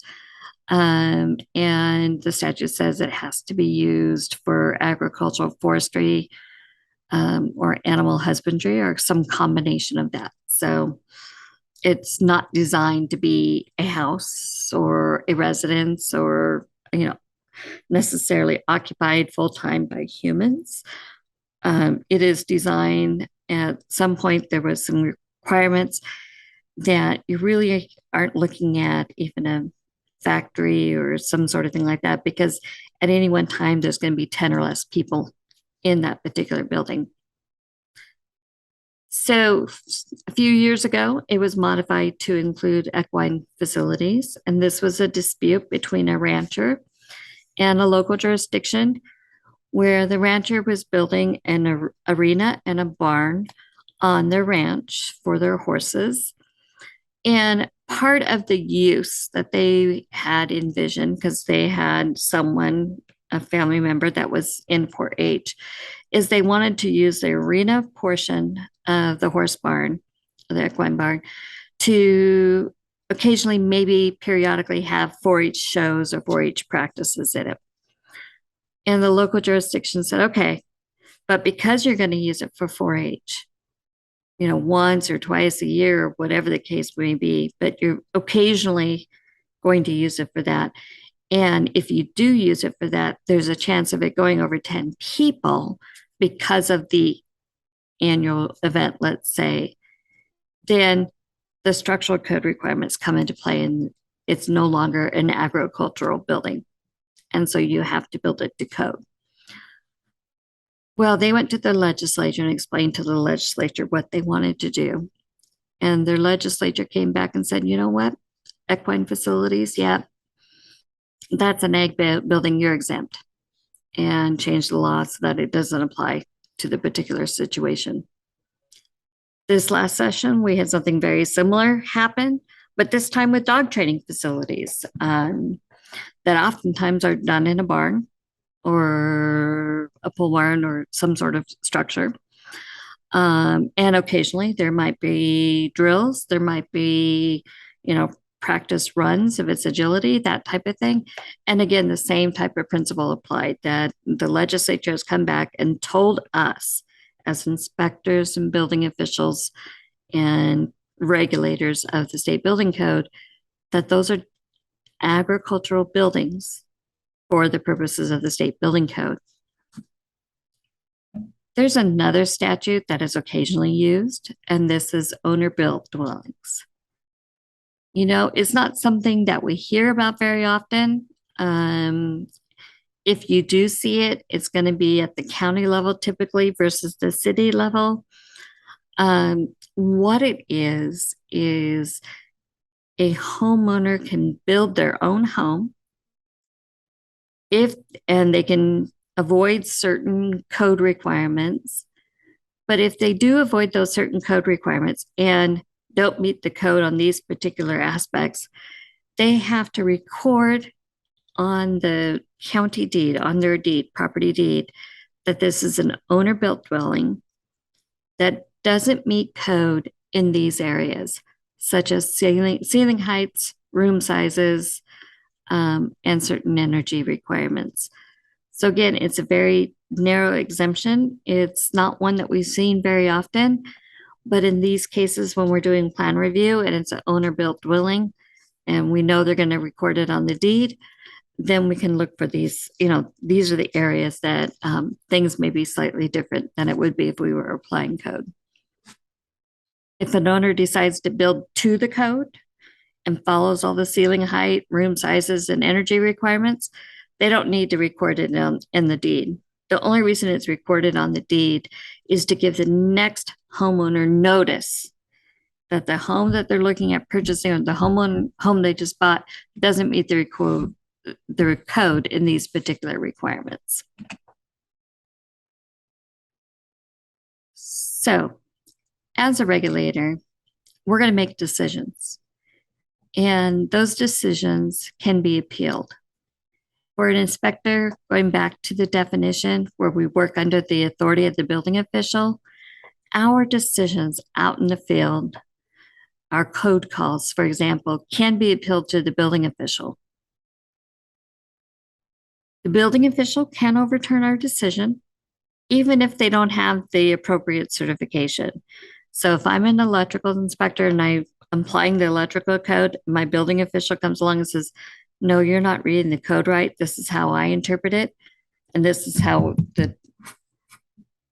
And the statute says it has to be used for agricultural forestry or animal husbandry or some combination of that. So it's not designed to be a house or a residence or, necessarily occupied full-time by humans. It is designed at some point, there was some requirements that you really aren't looking at even a factory or some sort of thing like that, because at any one time, there's going to be 10 or less people in that particular building. So a few years ago, it was modified to include equine facilities. And this was a dispute between a rancher and a local jurisdiction where the rancher was building an arena and a barn on their ranch for their horses. And part of the use that they had envisioned, because they had someone, a family member that was in 4-H, is they wanted to use the arena portion of the horse barn, the equine barn, to occasionally, maybe periodically have 4-H shows or 4-H practices in it. And the local jurisdiction said, okay, but because you're going to use it for 4-H, once or twice a year, or whatever the case may be, but you're occasionally going to use it for that. And if you do use it for that, there's a chance of it going over 10 people because of the annual event, let's say, then the structural code requirements come into play and it's no longer an agricultural building. And so you have to build it to code. Well, they went to the legislature and explained to the legislature what they wanted to do. And their legislature came back and said, you know what? Equine facilities, yeah, that's an ag building, you're exempt. And changed the law so that it doesn't apply to the particular situation. This last session, we had something very similar happen, but this time with dog training facilities that oftentimes are done in a barn or a pole barn or some sort of structure. And occasionally there might be drills, there might be, practice runs if it's agility, that type of thing. And again, the same type of principle applied, that the legislature has come back and told us as inspectors and building officials and regulators of the state building code that those are agricultural buildings for the purposes of the state building code. There's another statute that is occasionally used, and this is owner-built dwellings. It's not something that we hear about very often. If you do see it, it's going to be at the county level typically versus the city level. What it is a homeowner can build their own home and they can avoid certain code requirements. But if they do avoid those certain code requirements and don't meet the code on these particular aspects, they have to record on the county deed, on their deed, property deed, that this is an owner-built dwelling that doesn't meet code in these areas, such as ceiling heights, room sizes, and certain energy requirements. So again, it's a very narrow exemption. It's not one that we've seen very often, but in these cases, when we're doing plan review and it's an owner-built dwelling, and we know they're going to record it on the deed, then we can look for these, these are the areas that things may be slightly different than it would be if we were applying code. If an owner decides to build to the code and follows all the ceiling height, room sizes, and energy requirements, they don't need to record it in the deed. The only reason it's recorded on the deed is to give the next homeowner notice that the home that they're looking at purchasing or the home they just bought doesn't meet the code in these particular requirements. So, as a regulator, we're going to make decisions, and those decisions can be appealed. For an inspector, going back to the definition where we work under the authority of the building official, our decisions out in the field, our code calls, for example, can be appealed to the building official. The building official can overturn our decision, even if they don't have the appropriate certification. So if I'm an electrical inspector and I'm applying the electrical code, my building official comes along and says, no, you're not reading the code right. This is how I interpret it. And this is how the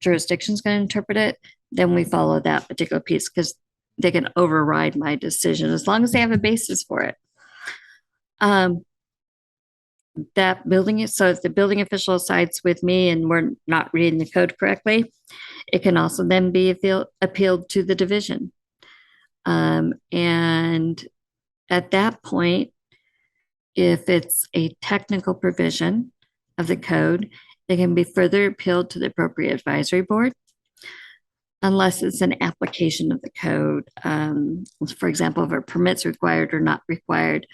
jurisdiction is going to interpret it. Then we follow that particular piece because they can override my decision as long as they have a basis for it. So if the building official sides with me and we're not reading the code correctly, it can also then be appealed to the division. And at that point, if it's a technical provision of the code, it can be further appealed to the appropriate advisory board, unless it's an application of the code. For example, if a permit's required or not required,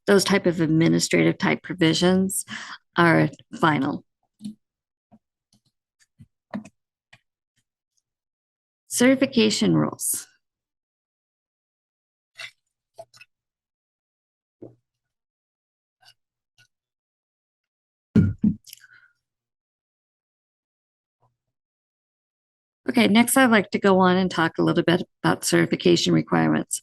those type of administrative type provisions are final. Certification rules. Okay, next I'd like to go on and talk a little bit about certification requirements.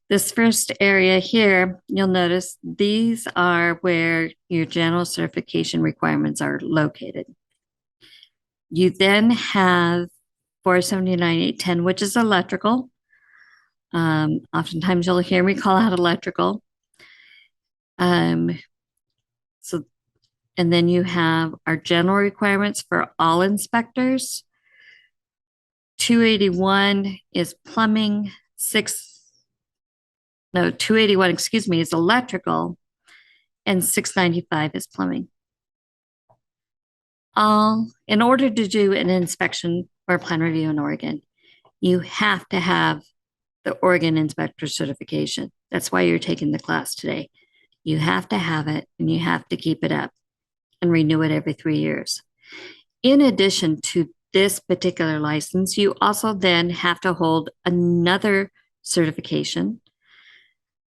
This first area here, you'll notice these are where your general certification requirements are located. You then have 479-810, which is electrical. Oftentimes you'll hear me call out electrical. And then you have our general requirements for all inspectors. 281 is plumbing, 281, is electrical, and 695 is plumbing. In order to do an inspection or plan review in Oregon, you have to have the Oregon inspector certification. That's why you're taking the class today. You have to have it and you have to keep it up and renew it every 3 years. In addition to this particular license, you also then have to hold another certification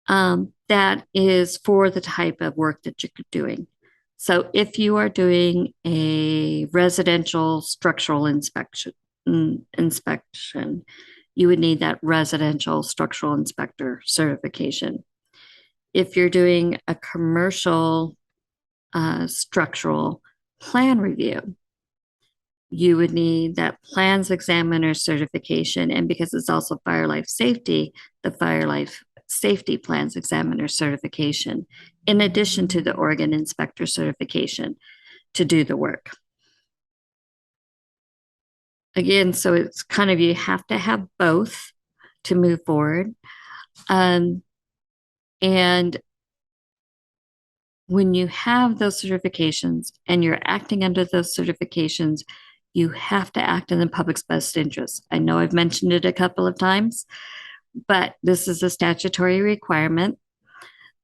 that is for the type of work that you're doing. So if you are doing a residential structural inspection, you would need that residential structural inspector certification. If you're doing a commercial structural plan review, you would need that plans examiner certification. And because it's also fire life safety, the fire life safety plans examiner certification, in addition to the Oregon inspector certification. to do the work. Again, so it's kind of, you have to have both to move forward. And when you have those certifications and you're acting under those certifications, you have to act in the public's best interest. I know I've mentioned it a couple of times, but this is a statutory requirement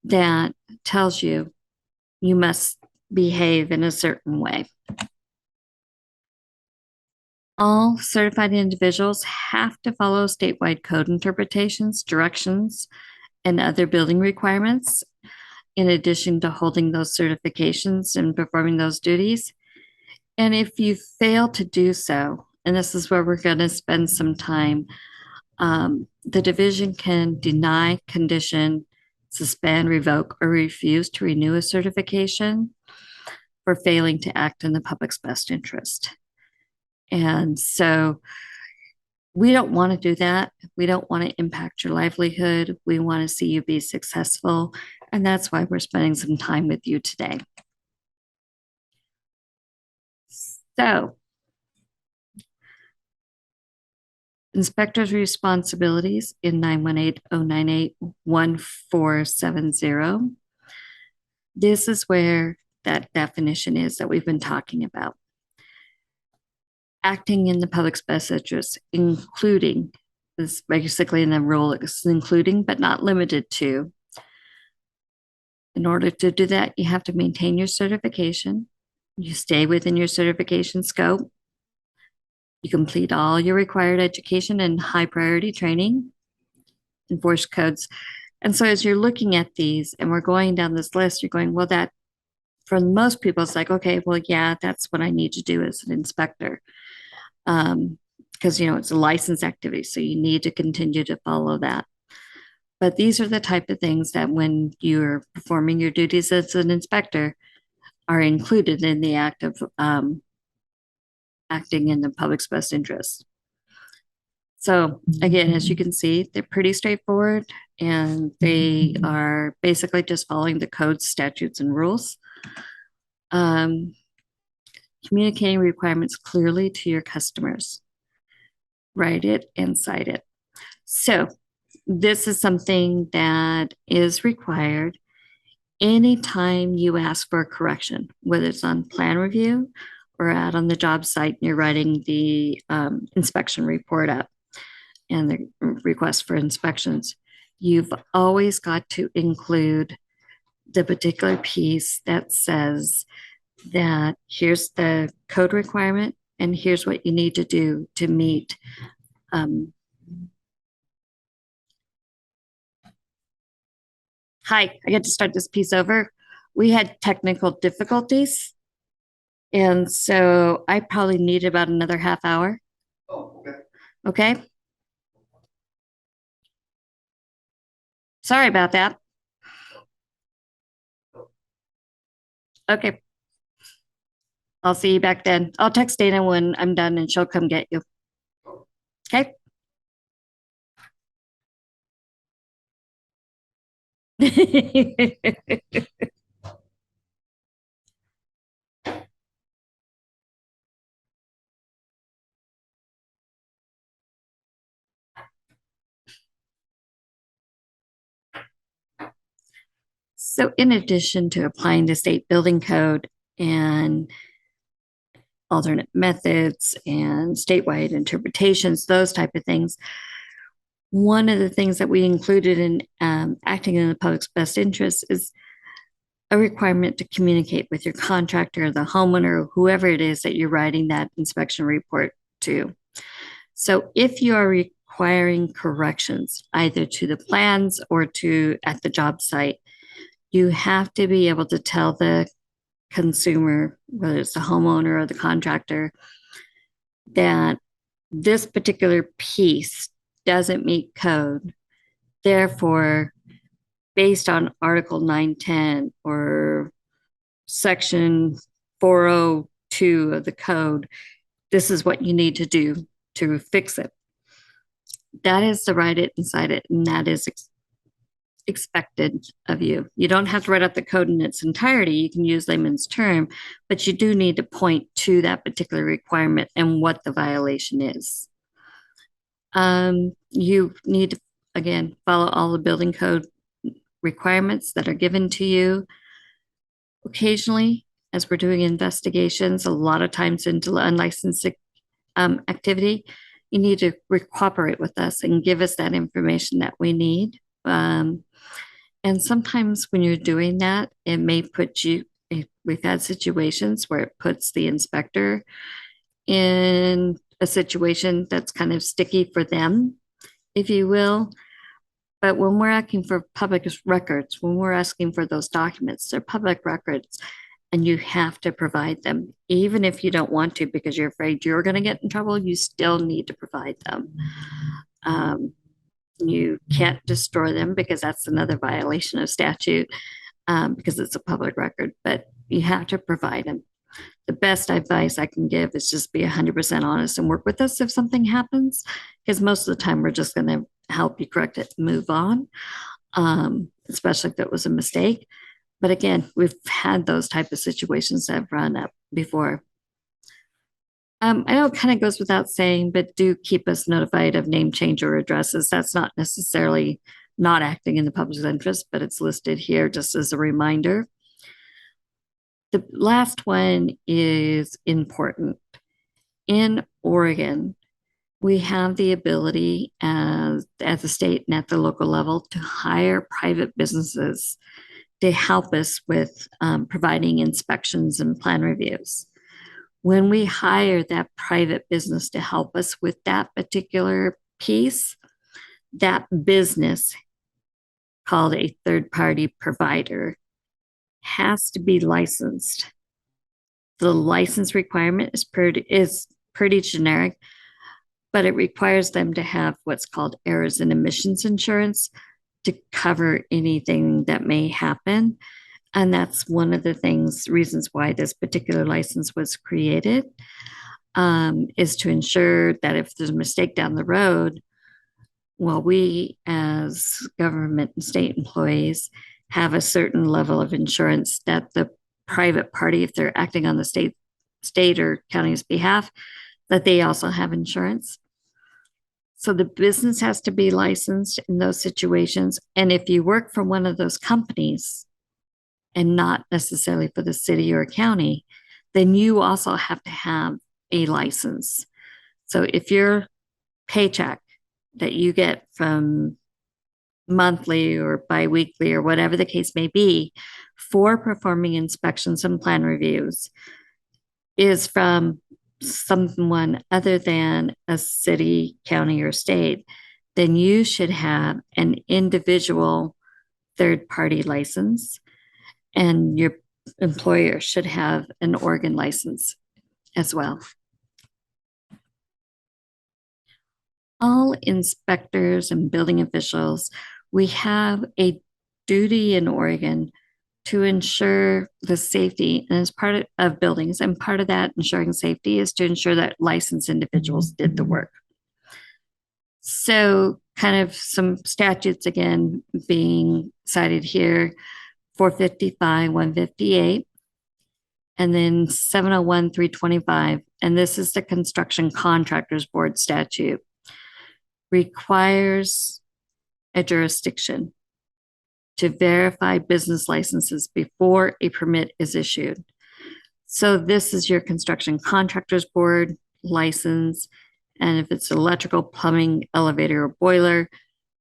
that tells you you must behave in a certain way. All certified individuals have to follow statewide code interpretations, directions, and other building requirements, in addition to holding those certifications and performing those duties. And if you fail to do so, and this is where we're going to spend some time, the division can deny, condition, suspend, revoke, or refuse to renew a certification for failing to act in the public's best interest. And so we don't want to do that. We don't want to impact your livelihood. We want to see you be successful. And that's why we're spending some time with you today. So, inspector's responsibilities in 918-098-1470. This is where that definition is that we've been talking about. Acting in the public's best interest, including, this basically in the rule, it's including but not limited to. In order to do that, you have to maintain your certification. You stay within your certification scope. You complete all your required education and high priority training, enforce codes. And so as you're looking at these and we're going down this list, you're going, well, that for most people, it's like, okay, well, yeah, that's what I need to do as an inspector. Because, it's a licensed activity, so you need to continue to follow that. But these are the type of things that when you're performing your duties as an inspector are included in the act of acting in the public's best interest. So again, as you can see, they're pretty straightforward and they are basically just following the code, statutes, and rules. Communicating requirements clearly to your customers. Write it and cite it. So this is something that is required anytime you ask for a correction, whether it's on plan review or out on the job site, you're writing the inspection report up and the request for inspections. You've always got to include the particular piece that says that here's the code requirement and here's what you need to do to meet Hi, I get to start this piece over. We had technical difficulties, and so I probably need about another half hour. Oh, okay. Okay. Sorry about that. Okay. I'll see you back then. I'll text Dana when I'm done and she'll come get you. Okay. So in addition to applying the state building code and alternate methods and statewide interpretations, those type of things, one of the things that we included in acting in the public's best interest is a requirement to communicate with your contractor, the homeowner, whoever it is that you're writing that inspection report to. So if you are requiring corrections either to the plans or to at the job site, you have to be able to tell the consumer, whether it's the homeowner or the contractor, that this particular piece doesn't meet code. Therefore, based on Article 910 or Section 402 of the code, this is what you need to do to fix it. That is to write it and cite it, and that is expected of you. You don't have to write out the code in its entirety. You can use layman's term, but you do need to point to that particular requirement and what the violation is. You need to, again, follow all the building code requirements that are given to you. Occasionally, as we're doing investigations, a lot of times into unlicensed activity, you need to cooperate with us and give us that information that we need. And sometimes when you're doing that, it may put you, we've had situations where it puts the inspector in a situation that's kind of sticky for them, if you will. But when we're asking for public records, when we're asking for those documents, they're public records, and you have to provide them. Even if you don't want to because you're afraid you're going to get in trouble, you still need to provide them. You can't destroy them because that's another violation of statute, because it's a public record, but you have to provide them. The best advice I can give is just be 100% honest and work with us if something happens, because most of the time we're just going to help you correct it and move on, especially if it was a mistake. But again, we've had those type of situations that have run up before. I know it kind of goes without saying, but do keep us notified of name change or addresses. That's not necessarily not acting in the public's interest, but it's listed here just as a reminder. The last one is important. In Oregon, we have the ability at the state and at the local level to hire private businesses to help us with providing inspections and plan reviews. When we hire that private business to help us with that particular piece, that business, called a third-party provider, has to be licensed. The license requirement is pretty generic, but it requires them to have what's called errors and omissions insurance to cover anything that may happen. And that's one of the reasons why this particular license was created, is to ensure that if there's a mistake down the road, well, we as government and state employees have a certain level of insurance that the private party, if they're acting on the state or county's behalf, that they also have insurance. So the business has to be licensed in those situations. And if you work for one of those companies and not necessarily for the city or county, then you also have to have a license. So if your paycheck that you get from monthly or biweekly or whatever the case may be for performing inspections and plan reviews is from someone other than a city, county, or state, then you should have an individual third-party license, and your employer should have an Oregon license as well. All inspectors and building officials, we have a duty in Oregon to ensure the safety, and as part of buildings, and part of that ensuring safety is to ensure that licensed individuals did the work. So kind of some statutes again being cited here: 455, 158, and then 701, 325. And this is the Construction Contractors Board statute. Requires a jurisdiction to verify business licenses before a permit is issued. So this is your Construction Contractors Board license. And if it's electrical, plumbing, elevator, or boiler,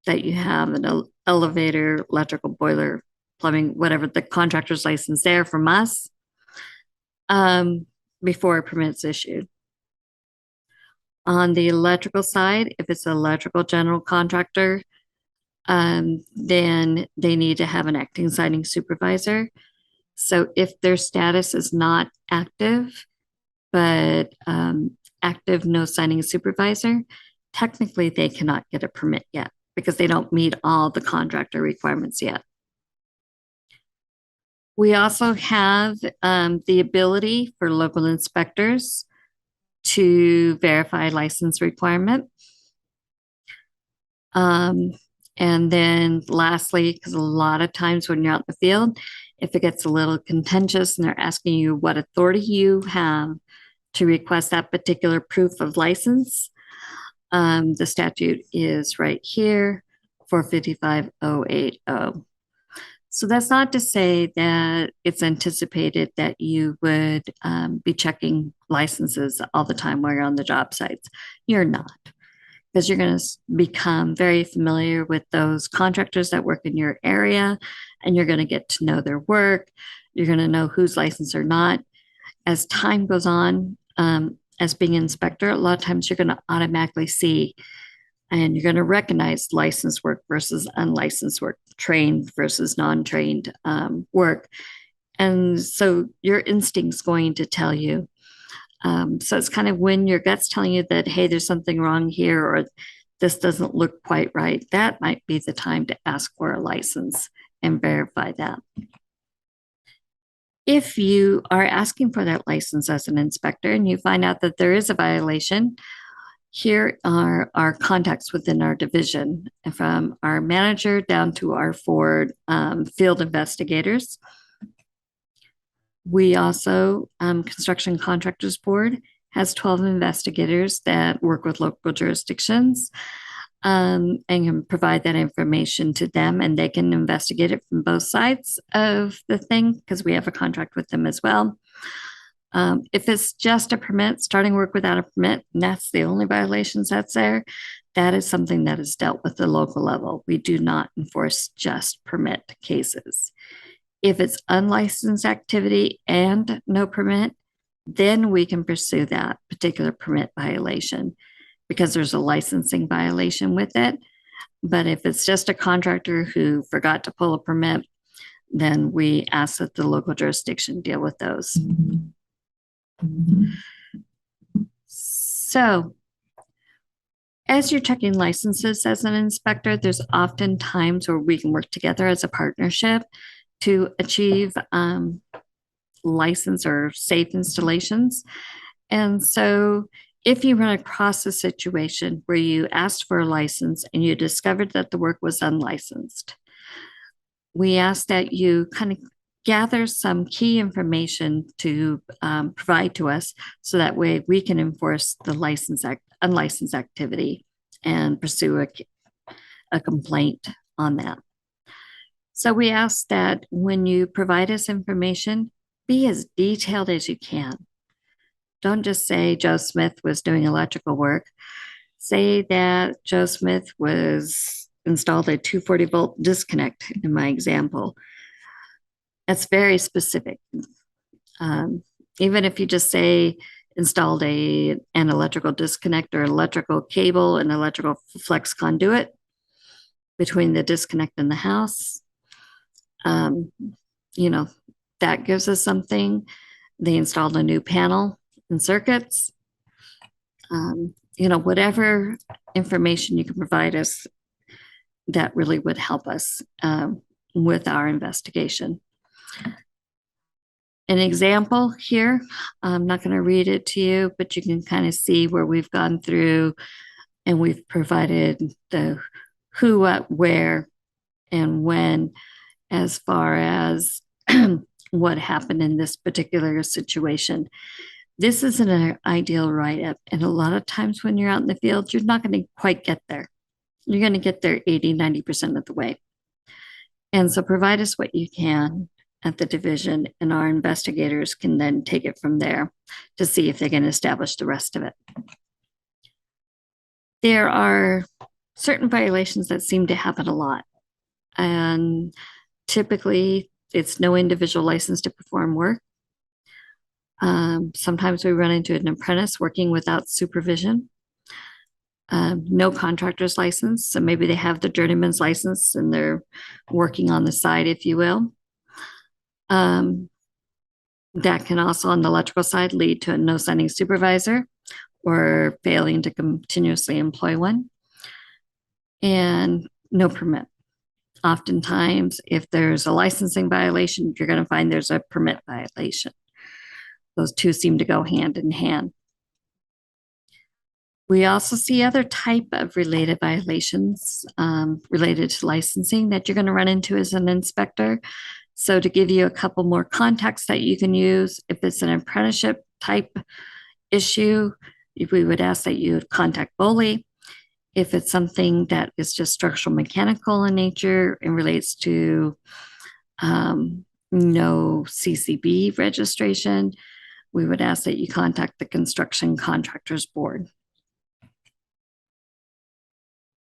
that you have an elevator, electrical, boiler, plumbing, whatever, the contractor's license there from us, before a permit's issued. On the electrical side, if it's an electrical general contractor, then they need to have an acting signing supervisor. So if their status is not active, but active no signing supervisor, technically they cannot get a permit yet because they don't meet all the contractor requirements yet. We also have the ability for local inspectors to verify license requirement. And then lastly, because a lot of times when you're out in the field, if it gets a little contentious and they're asking you what authority you have to request that particular proof of license, the statute is right here, 455080. So that's not to say that it's anticipated that you would be checking licenses all the time while you're on the job sites. You're not, because you're going to become very familiar with those contractors that work in your area, and you're going to get to know their work. You're going to know who's licensed or not. As time goes on, as being an inspector, a lot of times you're going to automatically see and you're going to recognize licensed work versus unlicensed work, trained versus non-trained work. And so your instinct's going to tell you. So it's kind of when your gut's telling you that, hey, there's something wrong here, or this doesn't look quite right, that might be the time to ask for a license and verify that. If you are asking for that license as an inspector and you find out that there is a violation, here are our contacts within our division, from our manager down to our 4 field investigators. We also, Construction Contractors Board has 12 investigators that work with local jurisdictions and can provide that information to them, and they can investigate it from both sides of the thing because we have a contract with them as well. If it's just a permit, starting work without a permit, and that's the only violations that's there, that is something that is dealt with at the local level. We do not enforce just permit cases. If it's unlicensed activity and no permit, then we can pursue that particular permit violation because there's a licensing violation with it. But if it's just a contractor who forgot to pull a permit, then we ask that the local jurisdiction deal with those. So, as you're checking licenses as an inspector, there's often times where we can work together as a partnership to achieve license or safe installations. And so if you run across a situation where you asked for a license and you discovered that the work was unlicensed, we ask that you kind of gather some key information to provide to us so that way we can enforce the unlicensed activity and pursue a complaint on that. So we ask that when you provide us information, be as detailed as you can. Don't just say Joe Smith was doing electrical work. Say that Joe Smith was installed a 240-volt disconnect in my example. That's very specific. Even if you just say installed an electrical disconnect or electrical cable and electrical flex conduit between the disconnect and the house, you know, that gives us something. They installed a new panel and circuits. You know, whatever information you can provide us, that really would help us with our investigation. An example here, I'm not going to read it to you, but you can kind of see where we've gone through and we've provided the who, what, where, and when, as far as what happened in this particular situation. This isn't an ideal write-up. And a lot of times when you're out in the field, you're not going to quite get there. You're going to get there 80, 90% of the way. And so provide us what you can at the division, and our investigators can then take it from there to see if they can establish the rest of it. There are certain violations that seem to happen a lot. And typically, it's no individual license to perform work. Sometimes we run into an apprentice working without supervision. No contractor's license. So maybe they have the journeyman's license and they're working on the side, if you will. That can also, on the electrical side, lead to a no signing supervisor or failing to continuously employ one, and no permit. Oftentimes, if there's a licensing violation, you're going to find there's a permit violation. Those two seem to go hand in hand. We also see other type of related violations related to licensing that you're going to run into as an inspector. So to give you a couple more contexts that you can use, if it's an apprenticeship type issue, we would ask that you contact BOLI. If it's something that is just structural mechanical in nature and relates to no CCB registration, we would ask that you contact the Construction Contractors Board.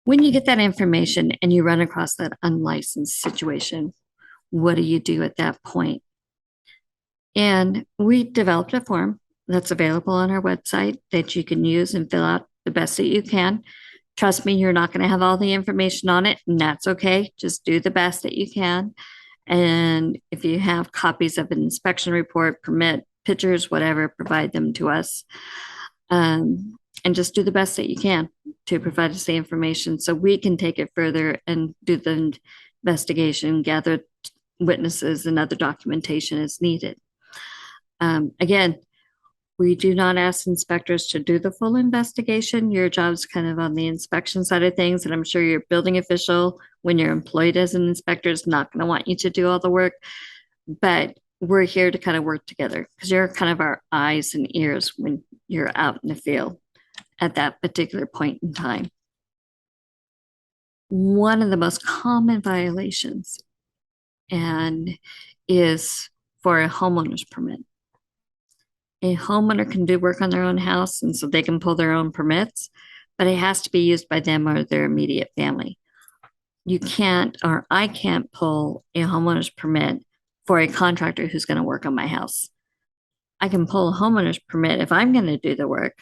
When you get that information and you run across that unlicensed situation, what do you do at that point? And we developed a form that's available on our website that you can use and fill out the best that you can. Trust me, you're not going to have all the information on it, and that's okay. Just do the best that you can. And if you have copies of an inspection report, permit, pictures, whatever, provide them to us. And just do the best that you can to provide us the information so we can take it further and do the investigation, gather witnesses and other documentation as needed. Again, we do not ask inspectors to do the full investigation. Your job's kind of on the inspection side of things, and I'm sure your building official, when you're employed as an inspector, is not going to want you to do all the work. But we're here to kind of work together because you're kind of our eyes and ears when you're out in the field at that particular point in time. One of the most common violations is for a homeowner's permit. A homeowner can do work on their own house, and so they can pull their own permits, but it has to be used by them or their immediate family. You can't, or I can't pull a homeowner's permit for a contractor who's going to work on my house. I can pull a homeowner's permit if I'm going to do the work,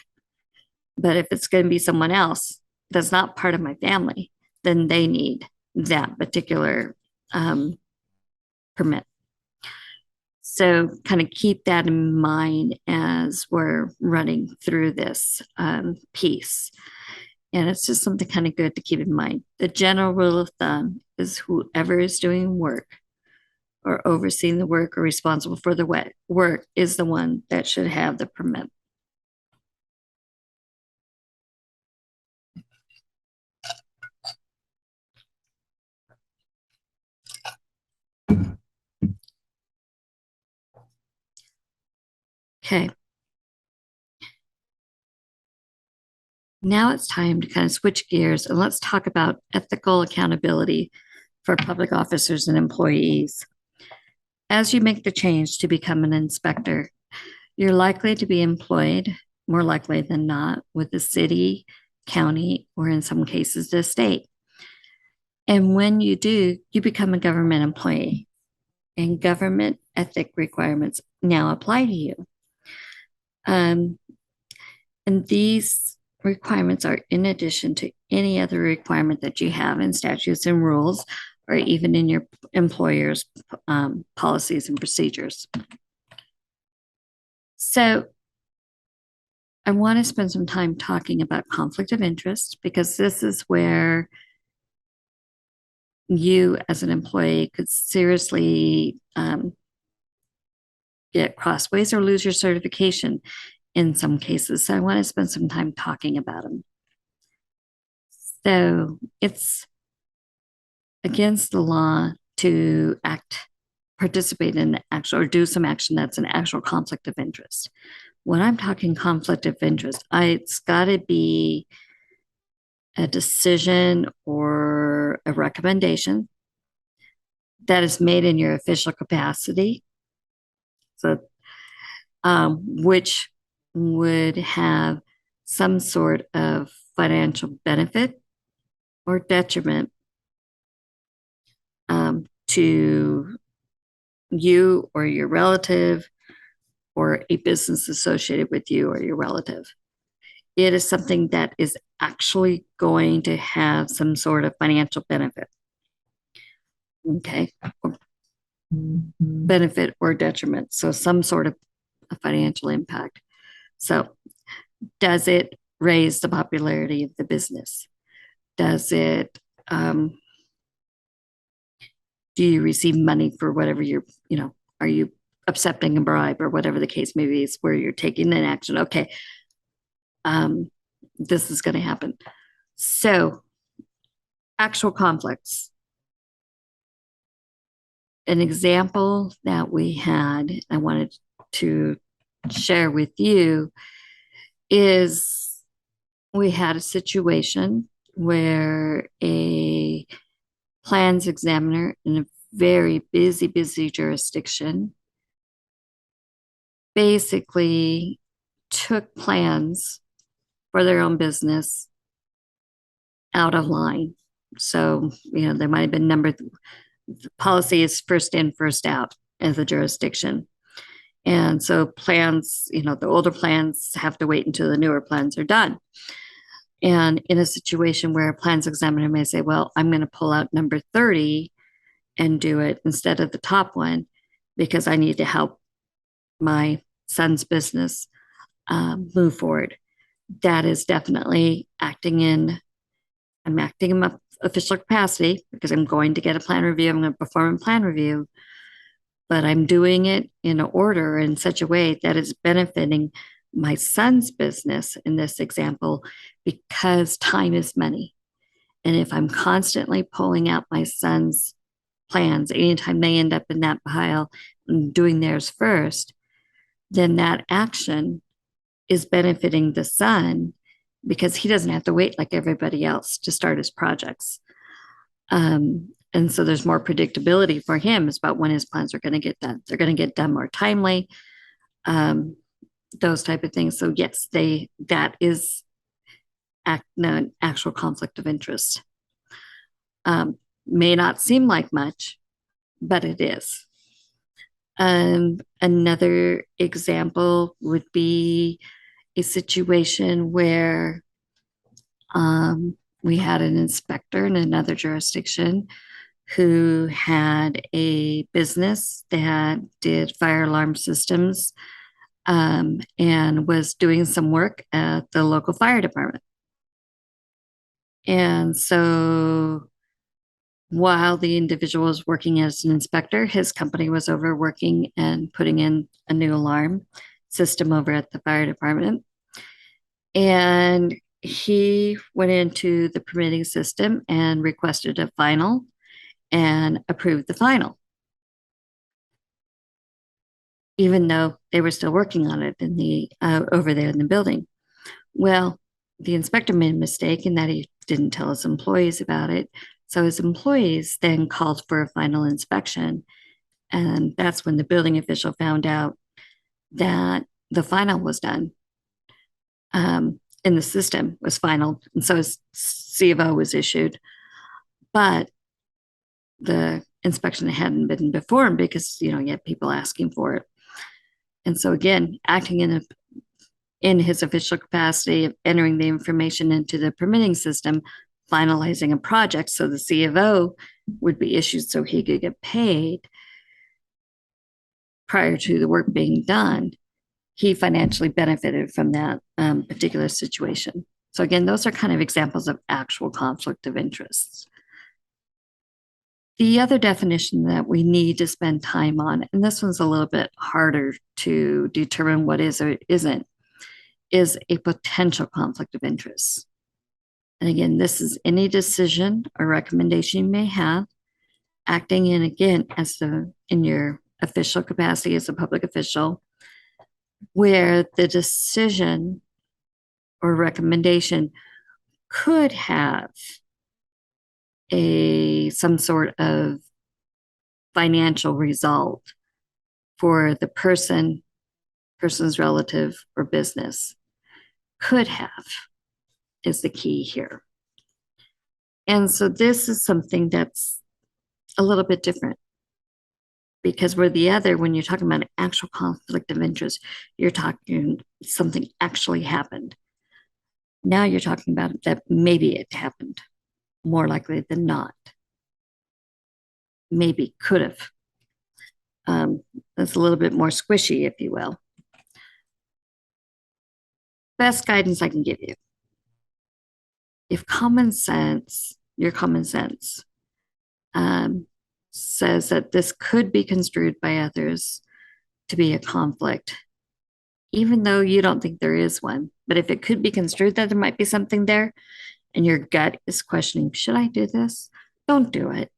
but if it's going to be someone else that's not part of my family, then they need that particular permit. So kind of keep that in mind as we're running through this piece. And it's just something kind of good to keep in mind. The general rule of thumb is whoever is doing work or overseeing the work or responsible for the work is the one that should have the permit. Okay. Now it's time to kind of switch gears and let's talk about ethical accountability for public officers and employees. As you make the change to become an inspector, you're likely to be employed, more likely than not, with the city, county, or in some cases, the state. And when you do, you become a government employee, and government ethic requirements now apply to you. And these requirements are in addition to any other requirement that you have in statutes and rules, or even in your employer's policies and procedures. So I want to spend some time talking about conflict of interest, because this is where you as an employee could seriously get crossways or lose your certification in some cases. So I want to spend some time talking about them. So it's against the law to participate in the actual, or do some action that's an actual conflict of interest. When I'm talking conflict of interest, it's got to be a decision or a recommendation that is made in your official capacity. So, which would have some sort of financial benefit or detriment to you or your relative or a business associated with you or your relative. It is something that is actually going to have some sort of financial benefit. Okay. Benefit or detriment. So some sort of a financial impact. So does it raise the popularity of the business? Does it, do you receive money for whatever are you accepting a bribe or whatever the case may be? It's where you're taking an action. Okay. this is going to happen. So, actual conflicts. An example that we had, I wanted to share with you, is we had a situation where a plans examiner in a very busy jurisdiction basically took plans for their own business out of line. So, there might have been the policy is first in, first out as a jurisdiction. And so plans, the older plans have to wait until the newer plans are done. And in a situation where a plans examiner may say, well, I'm going to pull out number 30 and do it instead of the top one because I need to help my son's business move forward. That is definitely I'm acting in my official capacity because I'm going to get a plan review. I'm going to perform a plan review, but I'm doing it in order in such a way that is benefiting my son's business in this example, because time is money. And if I'm constantly pulling out my son's plans, anytime they end up in that pile and doing theirs first, then that action is benefiting the son because he doesn't have to wait like everybody else to start his projects. And so there's more predictability for him about when his plans are going to get done. They're going to get done more timely, those type of things. So yes, that is an actual conflict of interest. May not seem like much, but it is. Another example would be a situation where we had an inspector in another jurisdiction who had a business that did fire alarm systems and was doing some work at the local fire department. And so while the individual was working as an inspector, his company was overworking and putting in a new alarm system over at the fire department. And he went into the permitting system and requested a final and approved the final, even though they were still working on it in the over there in the building. Well, the inspector made a mistake in that he didn't tell his employees about it. So his employees then called for a final inspection. And that's when the building official found out that the final was done in the system, was final. And so his C of O was issued. But the inspection hadn't been performed because, you had people asking for it. And so again, acting in his official capacity of entering the information into the permitting system, finalizing a project so the C of O would be issued so he could get paid prior to the work being done, he financially benefited from that particular situation. So again, those are kind of examples of actual conflict of interests. The other definition that we need to spend time on, and this one's a little bit harder to determine what is or isn't, is a potential conflict of interest. And again, this is any decision or recommendation you may have, acting in, again, in your official capacity as a public official, where the decision or recommendation could have some sort of financial result for the person's relative or business. Could have is the key here. And so this is something that's a little bit different, because when you're talking about an actual conflict of interest, you're talking something actually happened. Now you're talking about that maybe it happened, more likely than not. Maybe could have. That's a little bit more squishy, if you will. Best guidance I can give you. If your common sense says that this could be construed by others to be a conflict, even though you don't think there is one. But if it could be construed that there might be something there and your gut is questioning, should I do this? Don't do it.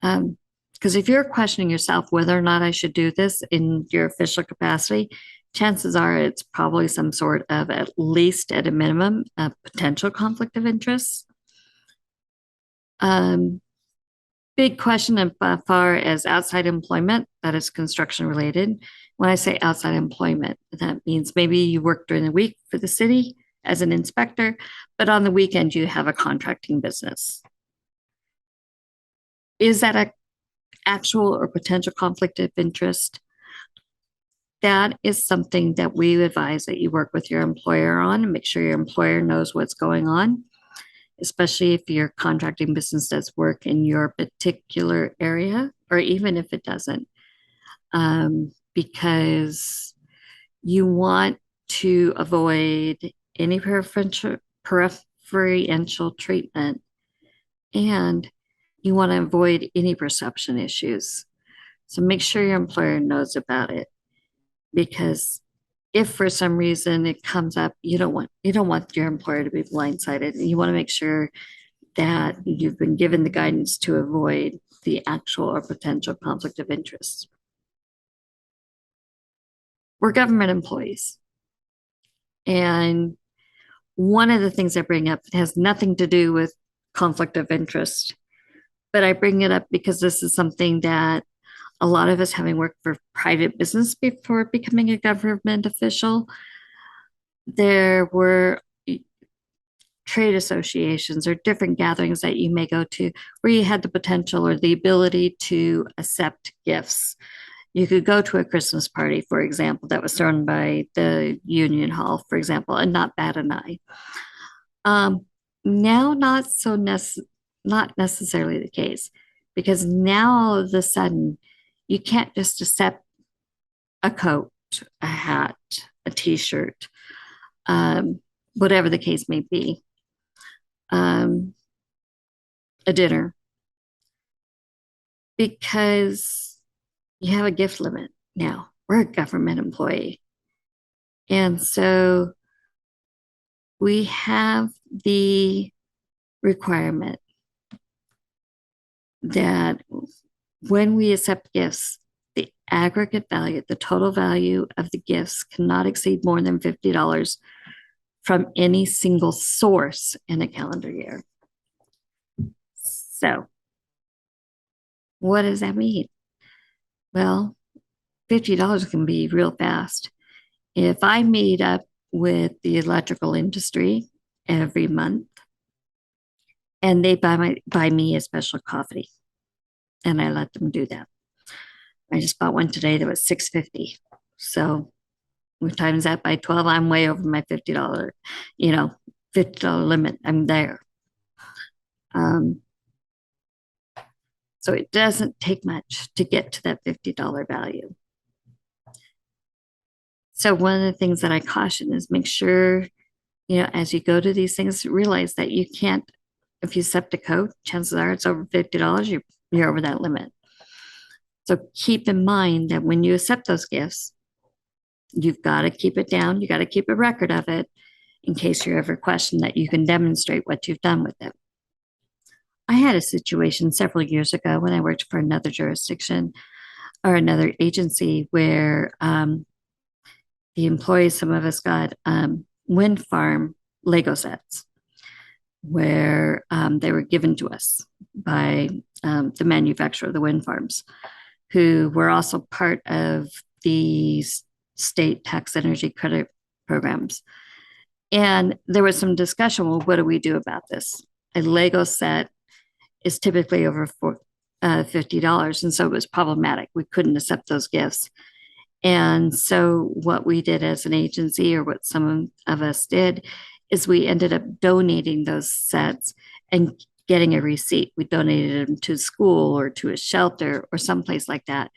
Because if you're questioning yourself whether or not I should do this in your official capacity, chances are it's probably some sort of, at least at a minimum, a potential conflict of interest. Big question as far as outside employment, that is construction related. When I say outside employment, that means maybe you work during the week for the city as an inspector, but on the weekend you have a contracting business. Is that an actual or potential conflict of interest? That is something that we advise that you work with your employer on and make sure your employer knows what's going on, especially if your contracting business does work in your particular area, or even if it doesn't, because you want to avoid any preferential treatment, and you want to avoid any perception issues. So make sure your employer knows about it, because if for some reason it comes up, you don't want your employer to be blindsided. You want to make sure that you've been given the guidance to avoid the actual or potential conflict of interest. We're government employees. And one of the things I bring up has nothing to do with conflict of interest, but I bring it up because this is something that a lot of us, having worked for private business before becoming a government official, there were trade associations or different gatherings that you may go to where you had the potential or the ability to accept gifts. You could go to a Christmas party, for example, that was thrown by the Union Hall, for example, and not bat an eye. Now, not necessarily the case, because now all of a sudden you can't just accept a coat, a hat, a t-shirt, whatever the case may be, a dinner, because you have a gift limit now. We're a government employee. And so we have the requirement that when we accept gifts, the aggregate value, the total value of the gifts cannot exceed more than $50 from any single source in a calendar year. So, what does that mean? Well, $50 can be real fast. If I meet up with the electrical industry every month and they buy me a special coffee, and I let them do that. I just bought one today that was $6.50. So we times that by 12, I'm way over my $50, $50 limit. I'm there. So it doesn't take much to get to that $50 value. So one of the things that I caution is make sure, as you go to these things, realize that you can't, if you accept a code, chances are it's over $50, you're over that limit. So keep in mind that when you accept those gifts, you've got to keep it down. You got to keep a record of it in case you're ever questioned, that you can demonstrate what you've done with it. I had a situation several years ago when I worked for another jurisdiction or another agency where the employees, some of us got wind farm Lego sets where they were given to us by the manufacturer of the wind farms, who were also part of the state tax energy credit programs. And there was some discussion, well, what do we do about this? A Lego set is typically over $50. And so it was problematic. We couldn't accept those gifts. And so what we did as an agency, or what some of us did, is we ended up donating those sets and getting a receipt. We donated them to school or to a shelter or someplace like that,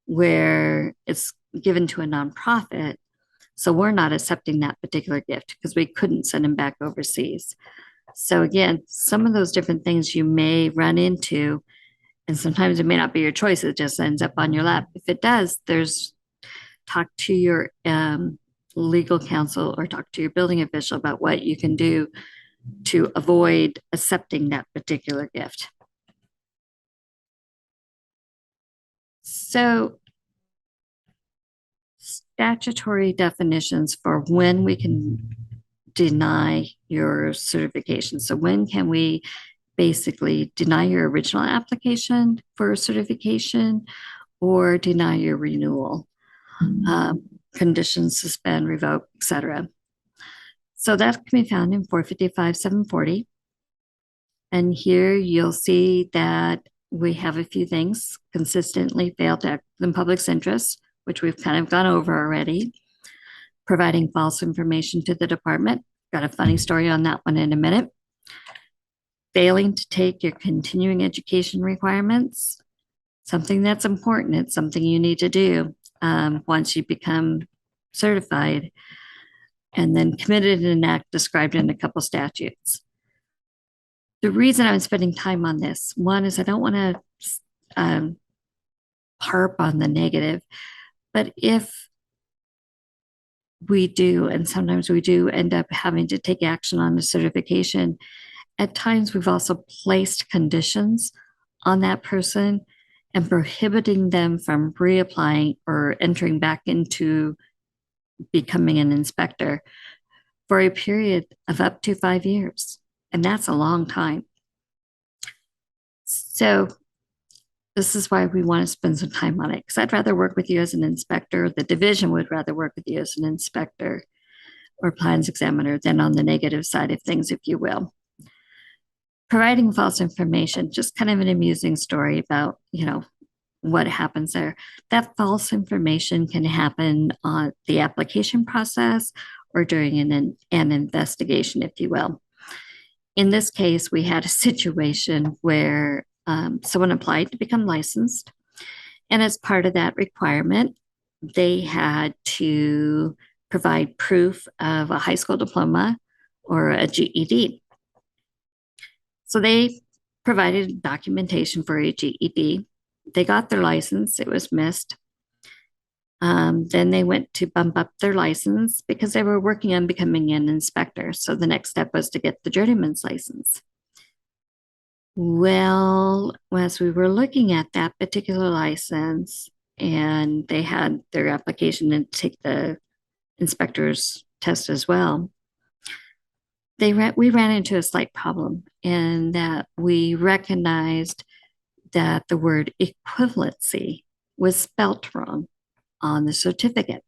where it's given to a nonprofit. So we're not accepting that particular gift because we couldn't send them back overseas. So again, some of those different things you may run into, and sometimes it may not be your choice. It just ends up on your lap. If it does, there's talk to your legal counsel or talk to your building official about what you can do to avoid accepting that particular gift. So, statutory definitions for when we can deny your certification. So when can we basically deny your original application for certification or deny your renewal? Conditions, suspend, revoke, etc. So that can be found in 455-740. And here you'll see that we have a few things: consistently fail to act in the public's interest, which we've kind of gone over already; providing false information to the department. Got a funny story on that one in a minute. Failing to take your continuing education requirements, something that's important. It's something you need to do once you become certified. And then committed an act described in a couple statutes. The reason I'm spending time on this, one is I don't want to harp on the negative, but if we do, and sometimes we do end up having to take action on a certification, at times we've also placed conditions on that person and prohibiting them from reapplying or entering back into becoming an inspector for a period of up to 5 years. And that's a long time. So this is why we want to spend some time on it, because I'd rather work with you as an inspector. The division would rather work with you as an inspector or plans examiner than on the negative side of things, if you will. Providing false information, just kind of an amusing story about, what happens there. That false information can happen on the application process or during an investigation, if you will. In this case, we had a situation where someone applied to become licensed, and as part of that requirement, they had to provide proof of a high school diploma or a GED. So they provided documentation for a GED. They got their license. It was missed. Then they went to bump up their license because they were working on becoming an inspector. So the next step was to get the journeyman's license. Well, as we were looking at that particular license and they had their application and take the inspector's test as well, we ran into a slight problem in that we recognized that the word equivalency was spelt wrong on the certificate.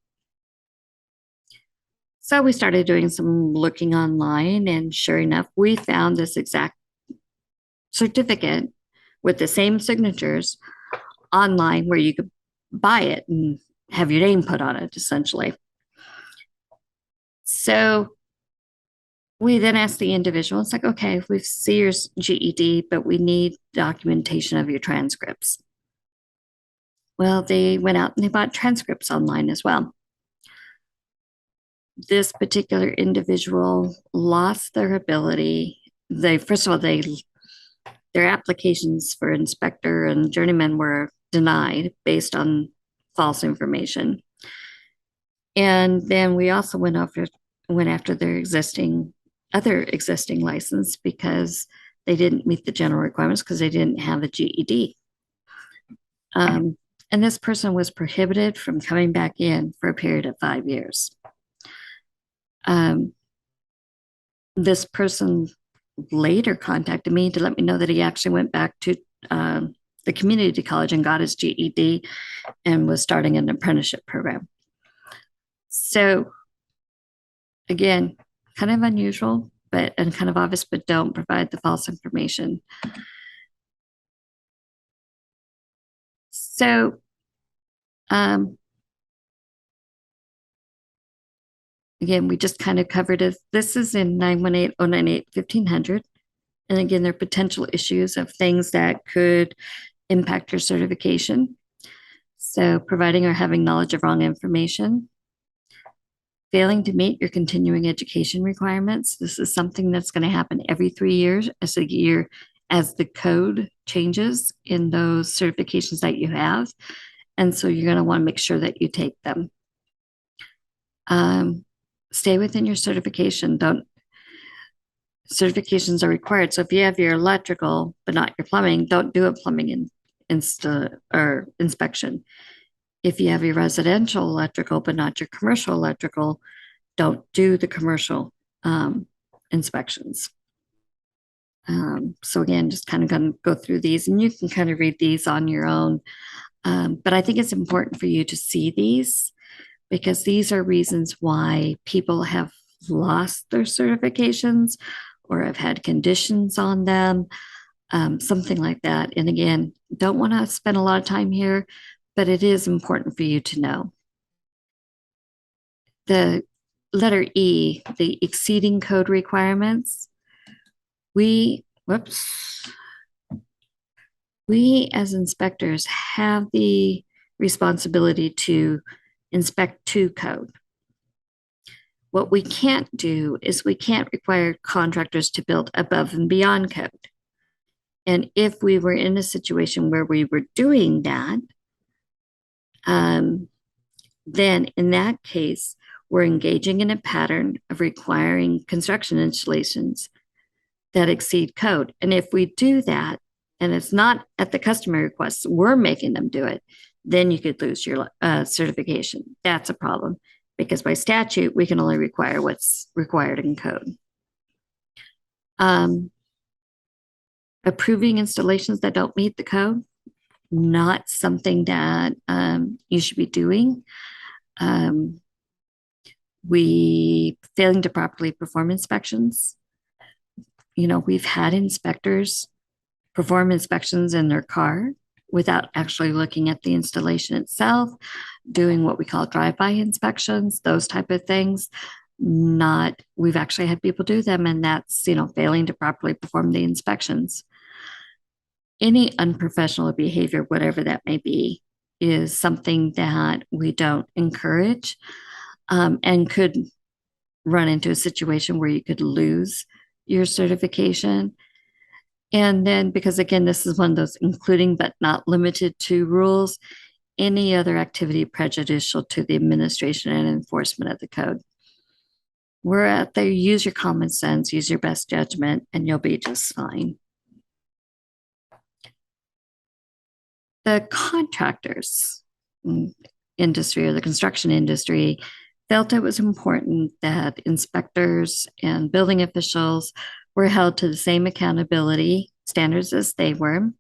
So we started doing some looking online, and sure enough, we found this exact certificate with the same signatures online where you could buy it and have your name put on it, essentially. So we then asked the individual, it's like, okay, we see your GED, but we need documentation of your transcripts. Well, they went out and they bought transcripts online as well. This particular individual lost their ability. First of all, their applications for inspector and journeyman were denied based on false information. And then we also went after their other existing license because they didn't meet the general requirements because they didn't have a GED. And this person was prohibited from coming back in for a period of 5 years. This person later contacted me to let me know that he actually went back to the community college and got his GED and was starting an apprenticeship program. So again, kind of unusual, and kind of obvious, but don't provide the false information. So, again, we just kind of covered it. This is in 918-098-1500. And again, there are potential issues of things that could impact your certification. So providing or having knowledge of wrong information, failing to meet your continuing education requirements. This is something that's going to happen every 3 years as the code changes in those certifications that you have. And so you're going to want to make sure that you take them. Stay within your certification. Certifications are required. So if you have your electrical, but not your plumbing, don't do a plumbing or inspection. If you have your residential electrical, but not your commercial electrical, don't do the commercial inspections. So again, just kind of going to go through these, and you can kind of read these on your own. But I think it's important for you to see these, because these are reasons why people have lost their certifications or have had conditions on them, something like that. And again, don't want to spend a lot of time here, but it is important for you to know. The letter E, the exceeding code requirements, we as inspectors have the responsibility to inspect to code. What we can't do is we can't require contractors to build above and beyond code. And if we were in a situation where we were doing that, then in that case, we're engaging in a pattern of requiring construction installations that exceed code. And if we do that, and it's not at the customer request, we're making them do it, then you could lose your certification. That's a problem, because by statute, we can only require what's required in code. Approving installations that don't meet the code, not something that you should be doing. We failing to properly perform inspections. You know, we've had inspectors perform inspections in their car without actually looking at the installation itself, doing what we call drive-by inspections, those type of things. We've actually had people do them, and that's, you know, failing to properly perform the inspections. Any unprofessional behavior, whatever that may be, is something that we don't encourage, and could run into a situation where you could lose your certification. And then, because again, this is one of those including but not limited to rules, any other activity prejudicial to the administration and enforcement of the code. We're out there, use your common sense, use your best judgment, and you'll be just fine. The contractors industry, or the construction industry, felt it was important that inspectors and building officials were held to the same accountability standards as they were.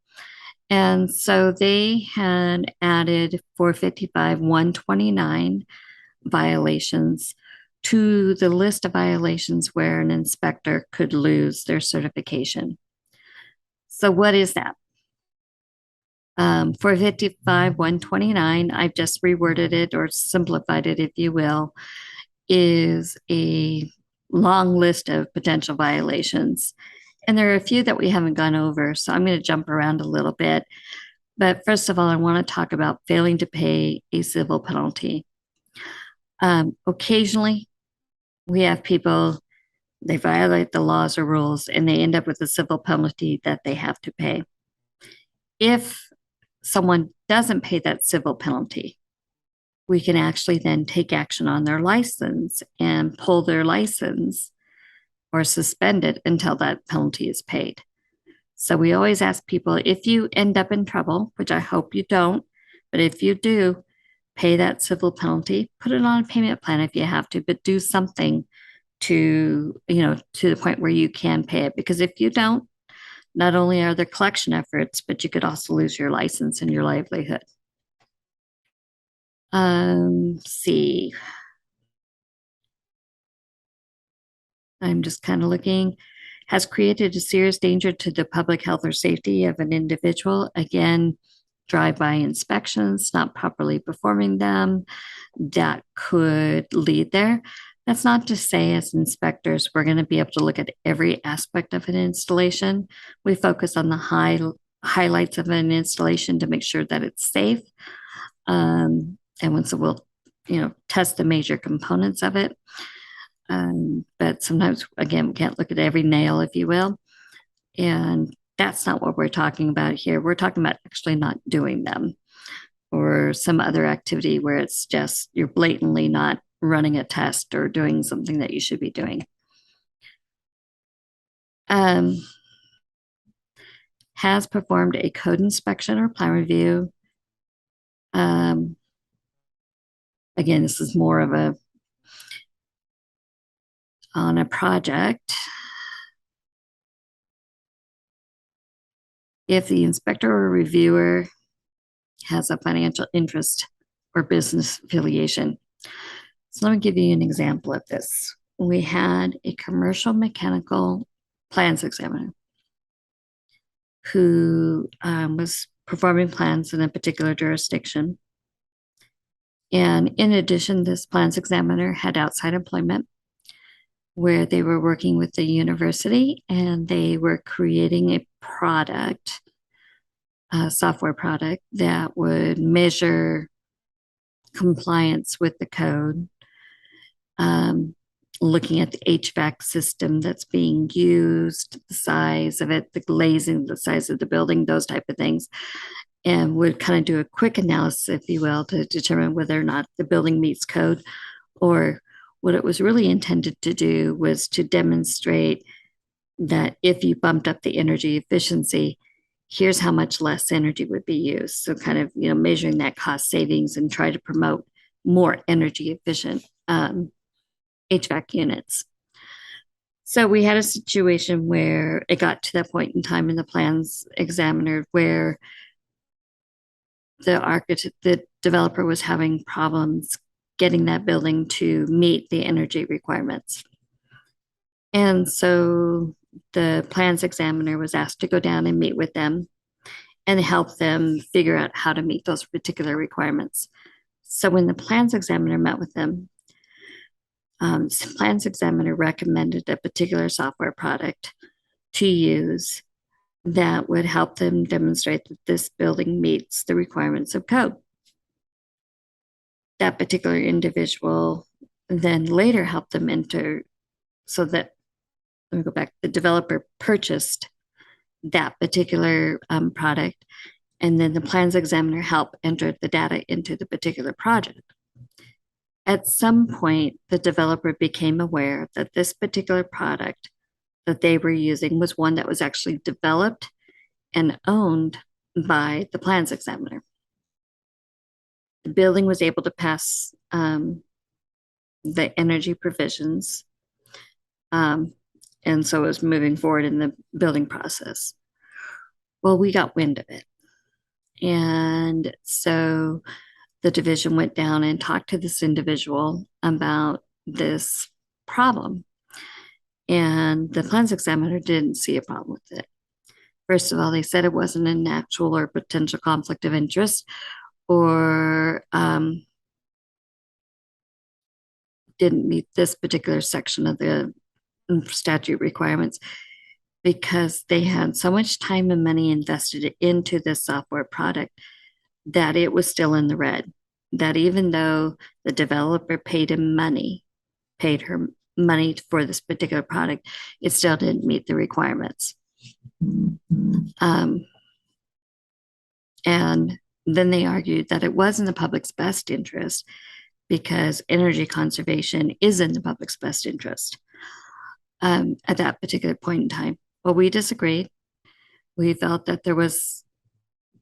And so they had added 455-129 violations to the list of violations where an inspector could lose their certification. So what is that? 455-129, I've just reworded it or simplified it, if you will, is a long list of potential violations. And there are a few that we haven't gone over, so I'm going to jump around a little bit. But first of all, I want to talk about failing to pay a civil penalty. Occasionally, we have people, they violate the laws or rules, and they end up with a civil penalty that they have to pay. If someone doesn't pay that civil penalty, we can actually then take action on their license and pull their license or suspend it until that penalty is paid. So we always ask people, if you end up in trouble, which I hope you don't, but if you do, pay that civil penalty, put it on a payment plan if you have to, but do something to the point where you can pay it. Because if you don't, not only are there collection efforts, but you could also lose your license and your livelihood. See. I'm just kind of looking. Has created a serious danger to the public health or safety of an individual. Again, drive-by inspections, not properly performing them, that could lead there. That's not to say as inspectors, we're going to be able to look at every aspect of an installation. We focus on the highlights of an installation to make sure that it's safe. And so we'll, test the major components of it. But sometimes, again, we can't look at every nail, if you will. And that's not what we're talking about here. We're talking about actually not doing them, or some other activity where it's just you're blatantly not running a test or doing something that you should be doing. Has performed a code inspection or plan review. Again, this is more of on a project. If the inspector or reviewer has a financial interest or business affiliation. So let me give you an example of this. We had a commercial mechanical plans examiner who was performing plans in a particular jurisdiction. And in addition, this plans examiner had outside employment where they were working with the university and they were creating a product, a software product that would measure compliance with the code, looking at the HVAC system that's being used, the size of it, the glazing, the size of the building, those type of things, and would kind of do a quick analysis, if you will, to determine whether or not the building meets code. Or what it was really intended to do was to demonstrate that if you bumped up the energy efficiency, here's how much less energy would be used. So kind of, measuring that cost savings and try to promote more energy efficient HVAC units. So we had a situation where it got to that point in time in the plans examiner where the developer was having problems getting that building to meet the energy requirements. And so the plans examiner was asked to go down and meet with them and help them figure out how to meet those particular requirements. So when the plans examiner met with them, plans examiner recommended a particular software product to use that would help them demonstrate that this building meets the requirements of code. That particular individual then later helped them enter, so that, let me go back, the developer purchased that particular product, and then the plans examiner helped enter the data into the particular project. At some point, the developer became aware that this particular product that they were using was one that was actually developed and owned by the plans examiner. The building was able to pass the energy provisions, and so it was moving forward in the building process. Well, we got wind of it. And so the division went down and talked to this individual about this problem. And the plans examiner didn't see a problem with it. First of all, they said it wasn't an actual or potential conflict of interest, or didn't meet this particular section of the statute requirements, because they had so much time and money invested into this software product that it was still in the red. That even though the developer paid her money for this particular product, it still didn't meet the requirements. And then they argued that it was in the public's best interest because energy conservation is in the public's best interest at that particular point in time. Well, we disagreed. We felt that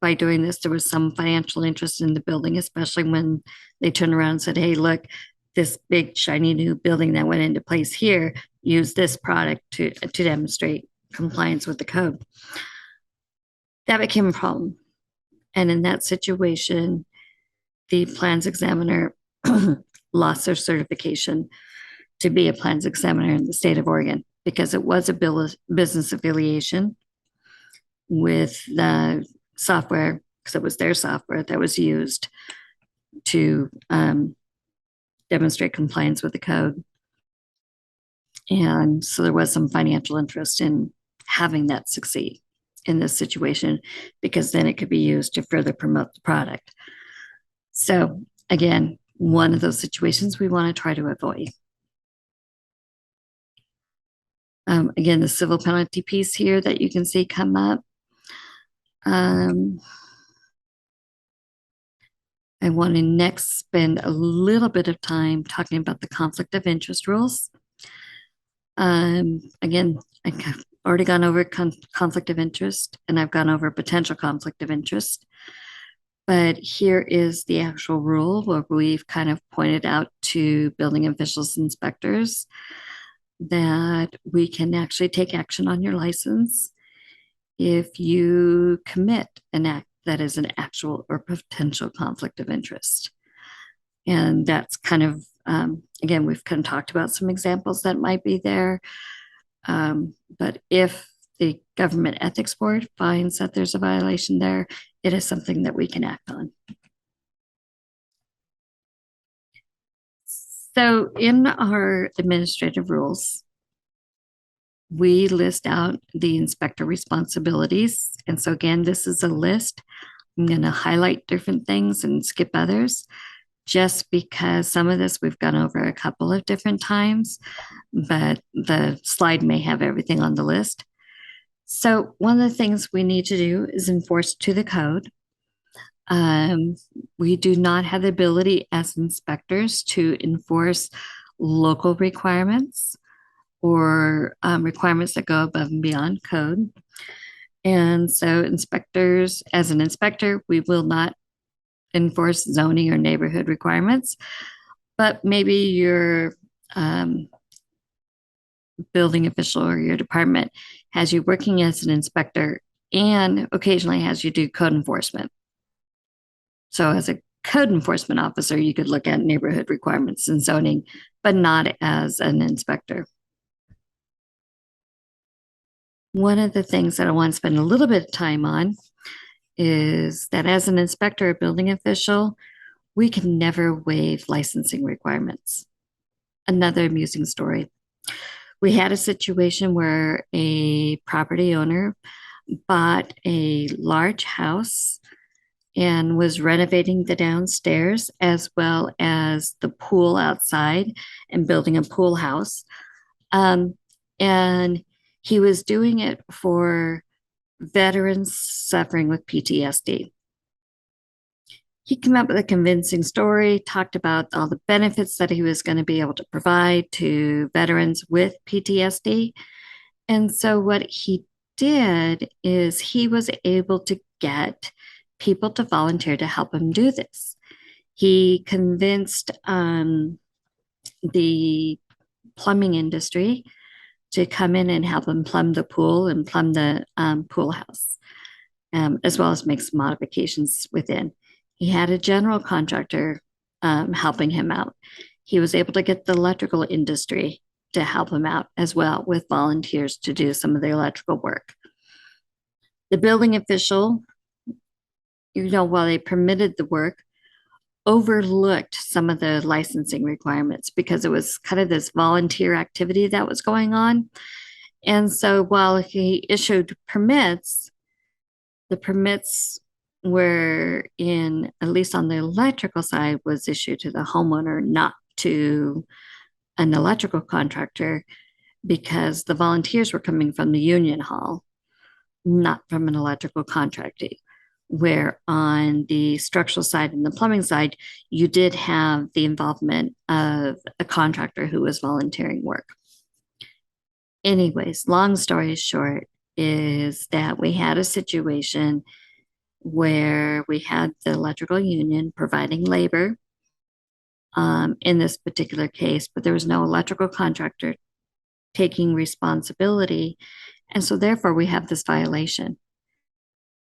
by doing this, there was some financial interest in the building, especially when they turned around and said, hey, look, this big shiny new building that went into place here used this product to demonstrate compliance with the code. That became a problem. And in that situation, the plans examiner lost their certification to be a plans examiner in the state of Oregon, because it was a business affiliation with the software, because it was their software that was used to demonstrate compliance with the code. And so there was some financial interest in having that succeed in this situation, because then it could be used to further promote the product. So again, one of those situations we want to try to avoid. Again, the civil penalty piece here that you can see come up. I want to next spend a little bit of time talking about the conflict of interest rules. Again, I've already gone over conflict of interest, and I've gone over potential conflict of interest. But here is the actual rule where we've kind of pointed out to building officials, inspectors, that we can actually take action on your license if you commit an act that is an actual or potential conflict of interest. And that's kind of, again, we've kind of talked about some examples that might be there. But if the Government Ethics Board finds that there's a violation there, it is something that we can act on. So in our administrative rules, we list out the inspector responsibilities. And so again, this is a list. I'm going to highlight different things and skip others, just because some of this we've gone over a couple of different times, but the slide may have everything on the list. So one of the things we need to do is enforce to the code. We do not have the ability as inspectors to enforce local requirements or requirements that go above and beyond code. And so inspectors, as an inspector, we will not enforce zoning or neighborhood requirements, but maybe your building official or your department has you working as an inspector and occasionally has you do code enforcement. So as a code enforcement officer, you could look at neighborhood requirements and zoning, but not as an inspector. One of the things that I want to spend a little bit of time on is that as an inspector or building official, we can never waive licensing requirements. Another amusing story. We had a situation where a property owner bought a large house and was renovating the downstairs as well as the pool outside and building a pool house. And he was doing it for veterans suffering with PTSD. He came up with a convincing story, talked about all the benefits that he was going to be able to provide to veterans with PTSD. And so what he did is he was able to get people to volunteer to help him do this. He convinced the plumbing industry to come in and help him plumb the pool and plumb the pool house, as well as make some modifications within. He had a general contractor helping him out. He was able to get the electrical industry to help him out as well with volunteers to do some of the electrical work. The building official, while they permitted the work, overlooked some of the licensing requirements because it was kind of this volunteer activity that was going on. And so while he issued permits, the permits were in, at least on the electrical side, was issued to the homeowner, not to an electrical contractor, because the volunteers were coming from the union hall, not from an electrical contractor. Where on the structural side and the plumbing side, you did have the involvement of a contractor who was volunteering work. Anyways, long story short is that we had a situation where we had the electrical union providing labor in this particular case, but there was no electrical contractor taking responsibility. And so therefore we have this violation.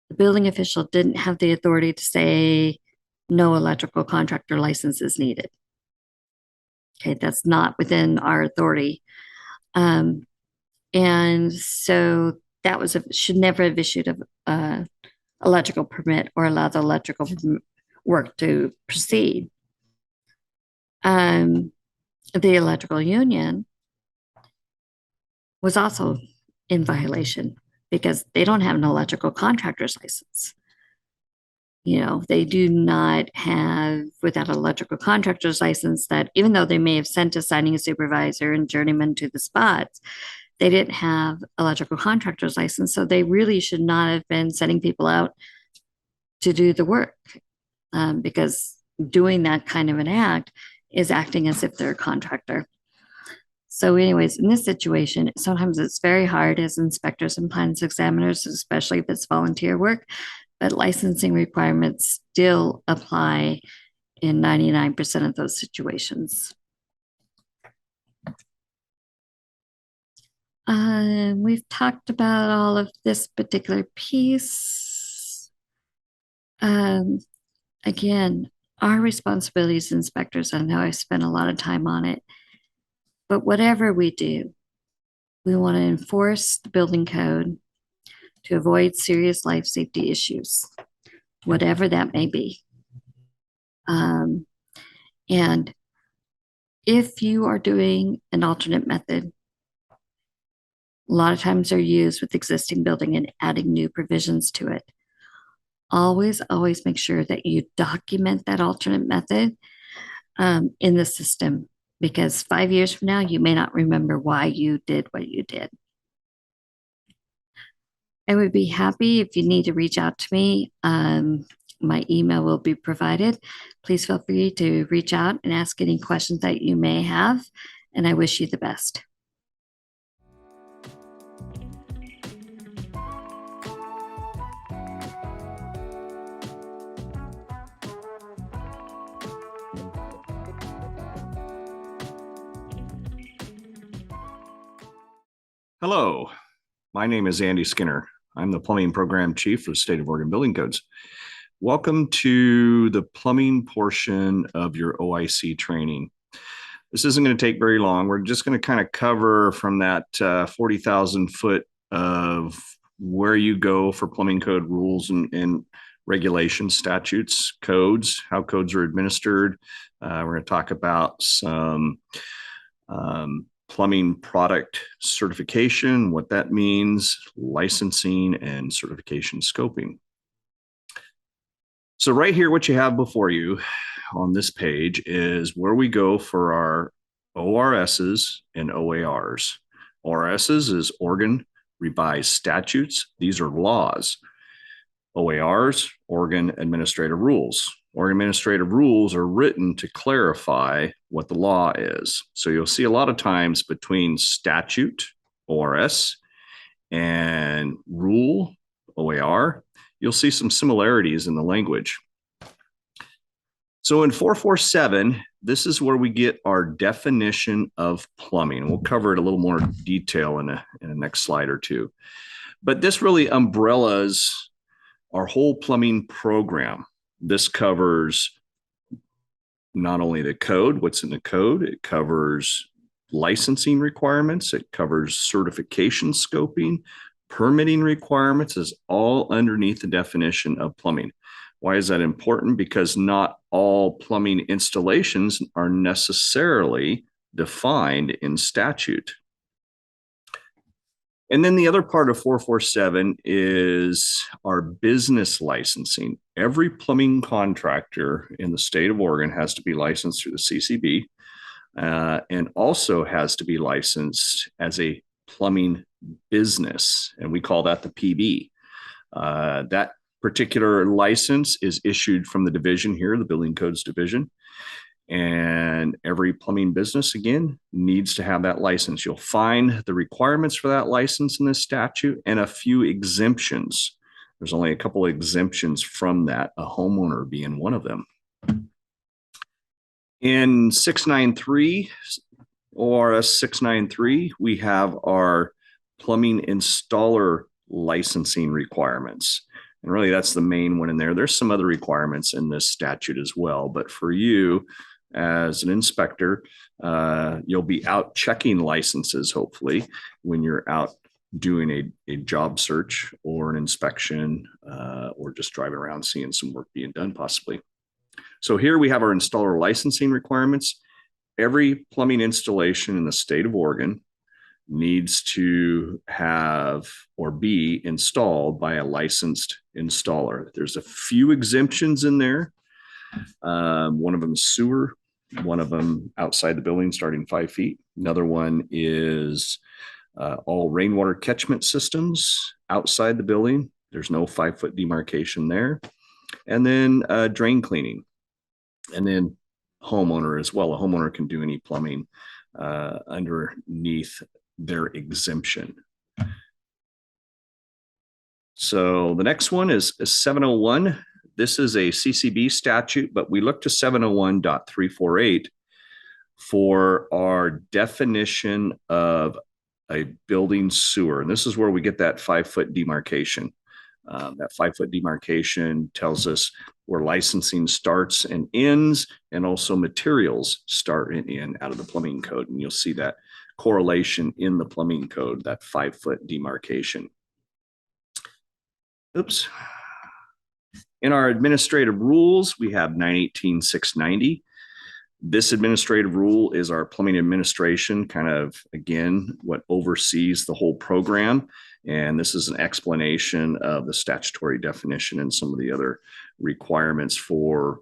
The building official didn't have the authority to say no electrical contractor license is needed. Okay, that's not within our authority. And so that was should never have issued a electrical permit or allow the electrical work to proceed. The electrical union was also in violation because they don't have an electrical contractor's license. They do not have, without an electrical contractor's license, that even though they may have sent a signing supervisor and journeyman to the spots, they didn't have electrical contractor's license. So they really should not have been sending people out to do the work because doing that kind of an act is acting as if they're a contractor. So anyways, in this situation, sometimes it's very hard as inspectors and plans examiners, especially if it's volunteer work, but licensing requirements still apply in 99% of those situations. We've talked about all of this particular piece. Again, our responsibilities as inspectors, I know I spent a lot of time on it, but whatever we do, we want to enforce the building code to avoid serious life safety issues, whatever that may be. And if you are doing an alternate method, a lot of times they're used with existing building and adding new provisions to it. Always make sure that you document that alternate method in the system, because 5 years from now, you may not remember why you did what you did. I would be happy if you need to reach out to me. My email will be provided. Please feel free to reach out and ask any questions that you may have, and I wish you the best. Hello, my name is Andy Skinner. I'm the Plumbing Program Chief for the State of Oregon Building Codes. Welcome to the plumbing portion of your OIC training. This isn't going to take very long. We're just going to kind of cover from that 40,000 foot of where you go for plumbing code rules and regulations, statutes, codes, how codes are administered. We're going to talk about some plumbing product certification, what that means, licensing, and certification scoping. So right here, what you have before you on this page is where we go for our ORSs and OARs. ORSs is Oregon Revised Statutes. These are laws. OARs, Oregon Administrative Rules. Oregon Administrative Rules are written to clarify what the law is. So you'll see a lot of times between statute, ORS, and rule, OAR, you'll see some similarities in the language. So in 447, this is where we get our definition of plumbing. We'll cover it a little more detail in the next slide or two. But this really umbrellas our whole plumbing program. This covers not only the code, what's in the code, it covers licensing requirements, it covers certification scoping, permitting requirements is all underneath the definition of plumbing. Why is that important? Because not all plumbing installations are necessarily defined in statute. And then the other part of 447 is our business licensing. Every plumbing contractor in the state of Oregon has to be licensed through the CCB and also has to be licensed as a plumbing business. And we call that the PB. That particular license is issued from the division here, the Building Codes Division. And every plumbing business, again, needs to have that license. You'll find the requirements for that license in this statute and a few exemptions. There's only a couple of exemptions from that, a homeowner being one of them. In 693, ORS 693, we have our plumbing installer licensing requirements. And really, that's the main one in there. There's some other requirements in this statute as well. But for you, as an inspector, you'll be out checking licenses, hopefully, when you're out doing a job search or an inspection or just driving around seeing some work being done, possibly. So here we have our installer licensing requirements. Every plumbing installation in the state of Oregon needs to have or be installed by a licensed installer. There's a few exemptions in there. One of them is sewer, one of them outside the building starting 5 feet. Another one is all rainwater catchment systems outside the building. There's no 5 foot demarcation there. And then drain cleaning. And then homeowner as well. A homeowner can do any plumbing underneath their exemption. So the next one is 701. This is a CCB statute, but we look to 701.348 for our definition of a building sewer. And this is where we get that 5-foot demarcation. That 5-foot demarcation tells us where licensing starts and ends, and also materials start and end out of the plumbing code. And you'll see that correlation in the plumbing code, that 5-foot demarcation. Oops. In our administrative rules, we have 918-690. This administrative rule is our plumbing administration, kind of, again, what oversees the whole program. And this is an explanation of the statutory definition and some of the other requirements for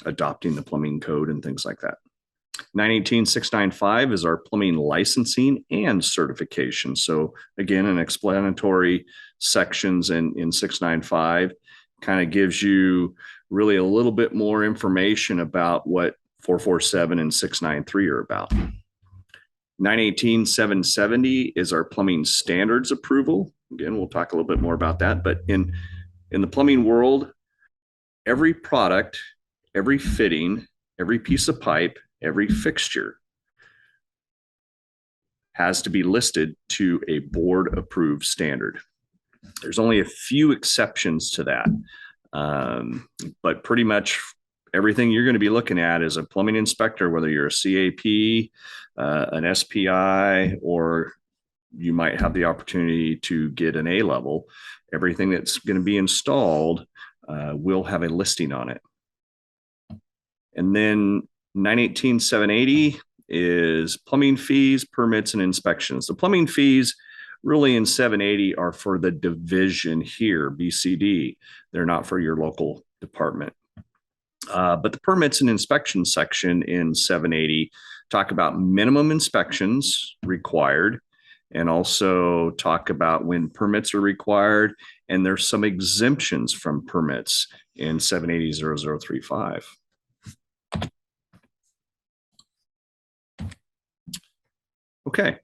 adopting the plumbing code and things like that. 918-695 is our plumbing licensing and certification. So again, an explanatory sections in 695 kind of gives you really a little bit more information about what 447 and 693 are about. 918-770 is our plumbing standards approval. Again, we'll talk a little bit more about that, but in the plumbing world, every product, every fitting, every piece of pipe, every fixture has to be listed to a board approved standard. There's only a few exceptions to that, but pretty much everything you're going to be looking at as a plumbing inspector, whether you're a CAP, an SPI, or you might have the opportunity to get an A level, everything that's going to be installed will have a listing on it. And then 918-780 is plumbing fees, permits, and inspections. The plumbing fees really in 780 are for the division here, BCD. They're not for your local department. But the permits and inspection section in 780 talk about minimum inspections required, and also talk about when permits are required. And there's some exemptions from permits in 780-0035. Okay.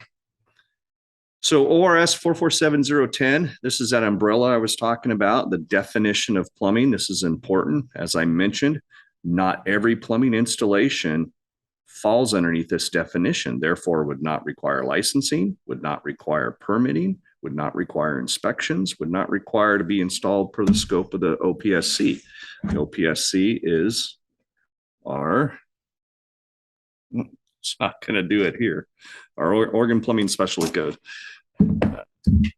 So ORS 447010, this is that umbrella I was talking about, the definition of plumbing. This is important. As I mentioned, not every plumbing installation falls underneath this definition, therefore would not require licensing, would not require permitting, would not require inspections, would not require to be installed per the scope of the OPSC. The OPSC is our, it's not going to do it here, our Oregon Plumbing Specialty Code.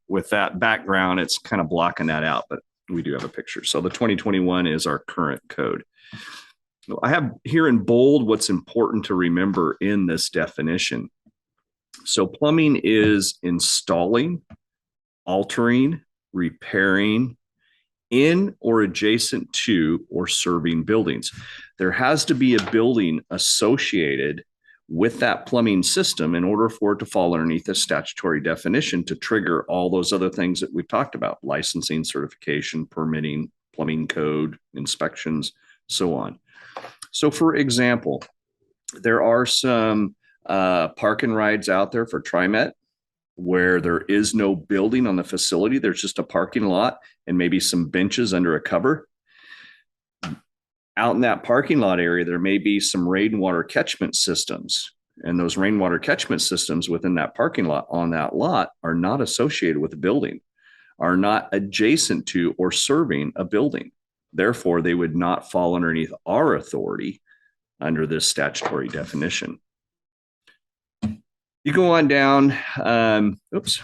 With that background, it's kind of blocking that out, but we do have a picture. So the 2021 is our current code. I have here in bold what's important to remember in this definition. So plumbing is installing, altering, repairing in or adjacent to or serving buildings. There has to be a building associated with that plumbing system in order for it to fall underneath a statutory definition to trigger all those other things that we've talked about: licensing, certification, permitting, plumbing code, inspections, so on. So for example, there are some park and rides out there for TriMet where there is no building on the facility. There's just a parking lot and maybe some benches under a cover. Out in that parking lot area, there may be some rainwater catchment systems, and those rainwater catchment systems within that parking lot on that lot are not associated with the building, are not adjacent to or serving a building. Therefore, they would not fall underneath our authority under this statutory definition. You go on down, oops.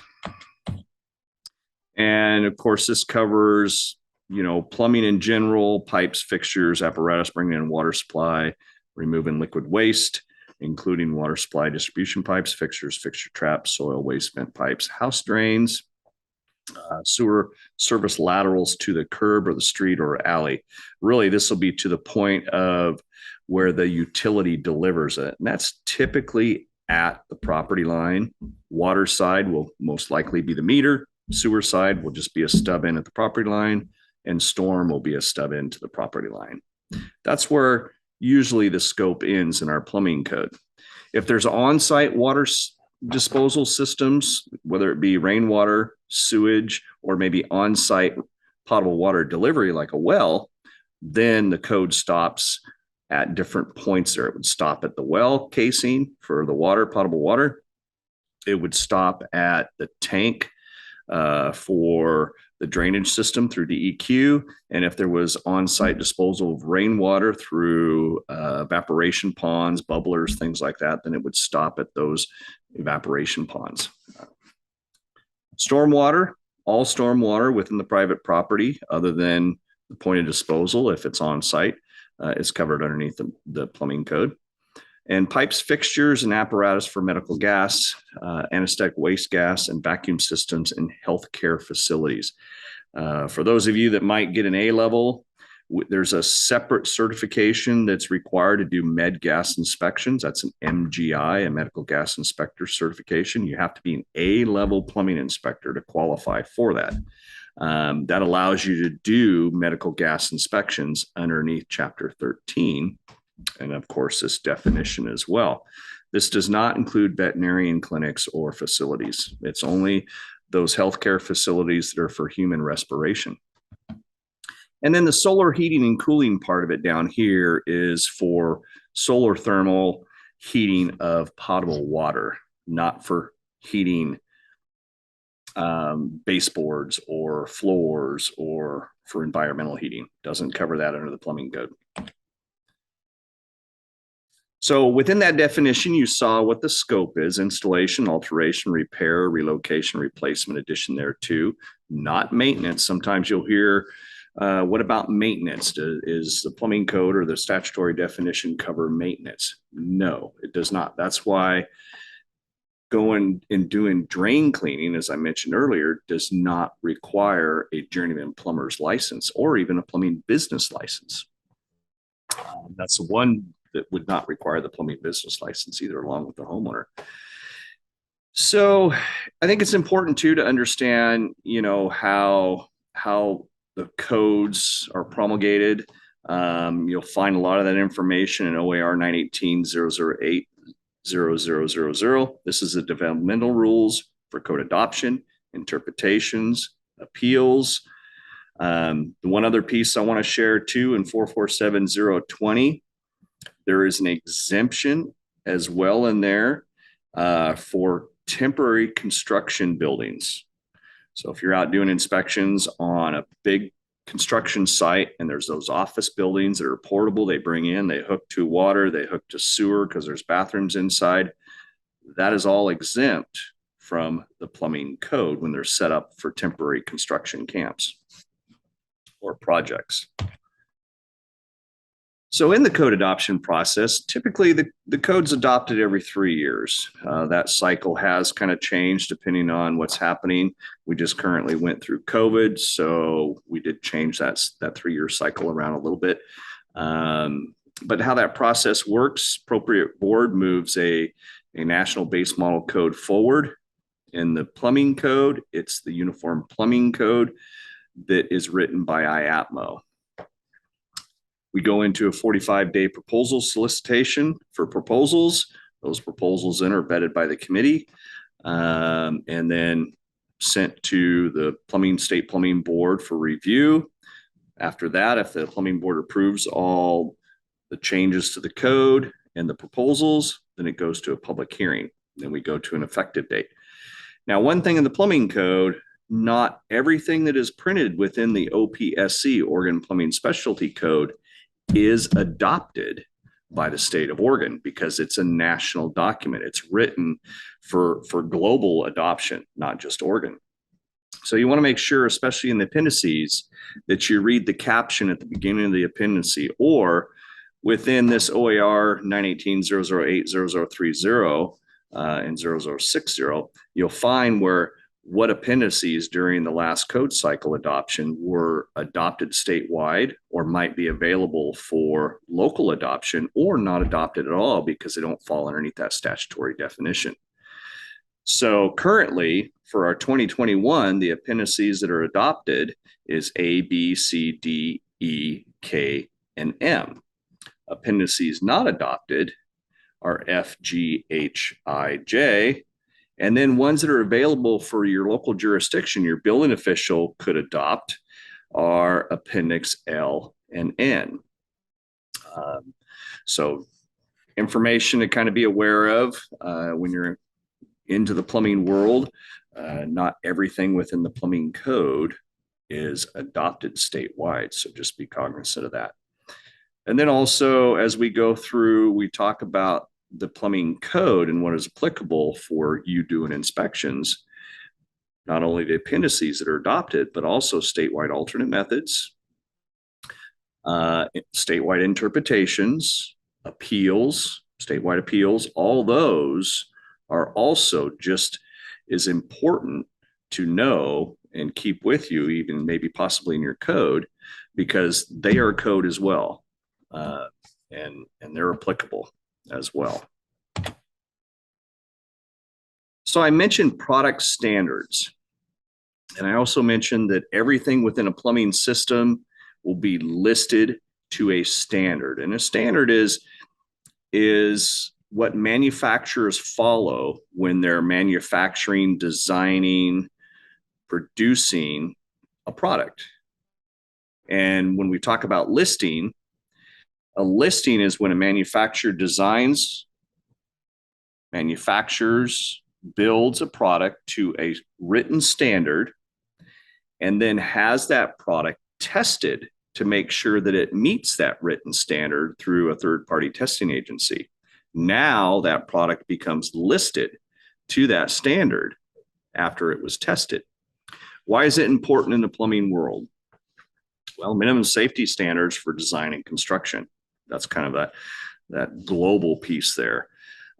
And of course, this covers, you know, plumbing in general, pipes, fixtures, apparatus, bringing in water supply, removing liquid waste, including water supply distribution pipes, fixtures, fixture traps, soil waste vent pipes, house drains, sewer service laterals to the curb or the street or alley. Really, this will be to the point of where the utility delivers it. And that's typically at the property line. Water side will most likely be the meter. Sewer side will just be a stub in at the property line, and storm will be a stub into the property line. That's where usually the scope ends in our plumbing code. If there's on-site water disposal systems, whether it be rainwater, sewage, or maybe on-site potable water delivery like a well, then the code stops at different points there. It would stop at the well casing for the water, potable water. It would stop at the tank for the drainage system through DEQ. And if there was on-site disposal of rainwater through evaporation ponds, bubblers, things like that, then it would stop at those evaporation ponds. Stormwater, all stormwater within the private property, other than the point of disposal, if it's on-site, is covered underneath the plumbing code. And pipes, fixtures, and apparatus for medical gas, anesthetic waste gas, and vacuum systems in healthcare facilities. For those of you that might get an A level, there's a separate certification that's required to do med gas inspections. That's an MGI, a medical gas inspector certification. You have to be an A level plumbing inspector to qualify for that. That allows you to do medical gas inspections underneath Chapter 13. And of course, this definition as well. This does not include veterinarian clinics or facilities. It's only those healthcare facilities that are for human respiration. And then the solar heating and cooling part of it down here is for solar thermal heating of potable water, not for heating baseboards or floors or for environmental heating. Doesn't cover that under the plumbing code. So within that definition, you saw what the scope is: installation, alteration, repair, relocation, replacement, addition thereto, not maintenance. Sometimes you'll hear, what about maintenance? Is the plumbing code or the statutory definition cover maintenance? No, it does not. That's why going and doing drain cleaning, as I mentioned earlier, does not require a journeyman plumber's license or even a plumbing business license. That's the one that would not require the plumbing business license either, along with the homeowner. So I think it's important too to understand, how the codes are promulgated. You'll find a lot of that information in OAR 918-008-0000. This is the developmental rules for code adoption, interpretations, appeals. The one other piece I want to share too, in 447-020, there is an exemption as well in there for temporary construction buildings. So if you're out doing inspections on a big construction site and there's those office buildings that are portable, they bring in, they hook to water, they hook to sewer because there's bathrooms inside, that is all exempt from the plumbing code when they're set up for temporary construction camps or projects. So in the code adoption process, typically the code's adopted every 3 years. That cycle has kind of changed depending on what's happening. We just currently went through COVID, so we did change that 3-year cycle around a little bit. But how that process works, appropriate board moves a national base model code forward. In the plumbing code, it's the Uniform Plumbing Code that is written by IAPMO. We go into a 45-day proposal solicitation for proposals. Those proposals then are vetted by the committee and then sent to the State Plumbing Board for review. After that, if the Plumbing Board approves all the changes to the code and the proposals, then it goes to a public hearing. Then we go to an effective date. Now, one thing in the plumbing code, not everything that is printed within the OPSC, Oregon Plumbing Specialty Code, is adopted by the state of Oregon because it's a national document. It's written for global adoption, not just Oregon. So you want to make sure, especially in the appendices, that you read the caption at the beginning of the appendix, or within this OAR 918-008-0030 and 0060, you'll find where what appendices during the last code cycle adoption were adopted statewide or might be available for local adoption or not adopted at all because they don't fall underneath that statutory definition. So currently for our 2021, the appendices that are adopted is A, B, C, D, E, K, and M. Appendices not adopted are F, G, H, I, J. And then ones that are available for your local jurisdiction, your building official could adopt, are Appendix L and N. So information to kind of be aware of when you're into the plumbing world. Not everything within the plumbing code is adopted statewide, so just be cognizant of that. And then also, as we go through, we talk about the plumbing code and what is applicable for you doing inspections, not only the appendices that are adopted, but also statewide alternate methods, statewide interpretations, appeals, statewide appeals. All those are also just as important to know and keep with you, even maybe possibly in your code, because they are code as well, and they're applicable as well. So I mentioned product standards, and I also mentioned that everything within a plumbing system will be listed to a standard, and a standard is what manufacturers follow when they're manufacturing, designing, producing a product. And when we talk about listing, a listing is when a manufacturer designs, manufactures, builds a product to a written standard, and then has that product tested to make sure that it meets that written standard through a third-party testing agency. Now that product becomes listed to that standard after it was tested. Why is it important in the plumbing world? Well, minimum safety standards for design and construction. That's kind of that global piece there.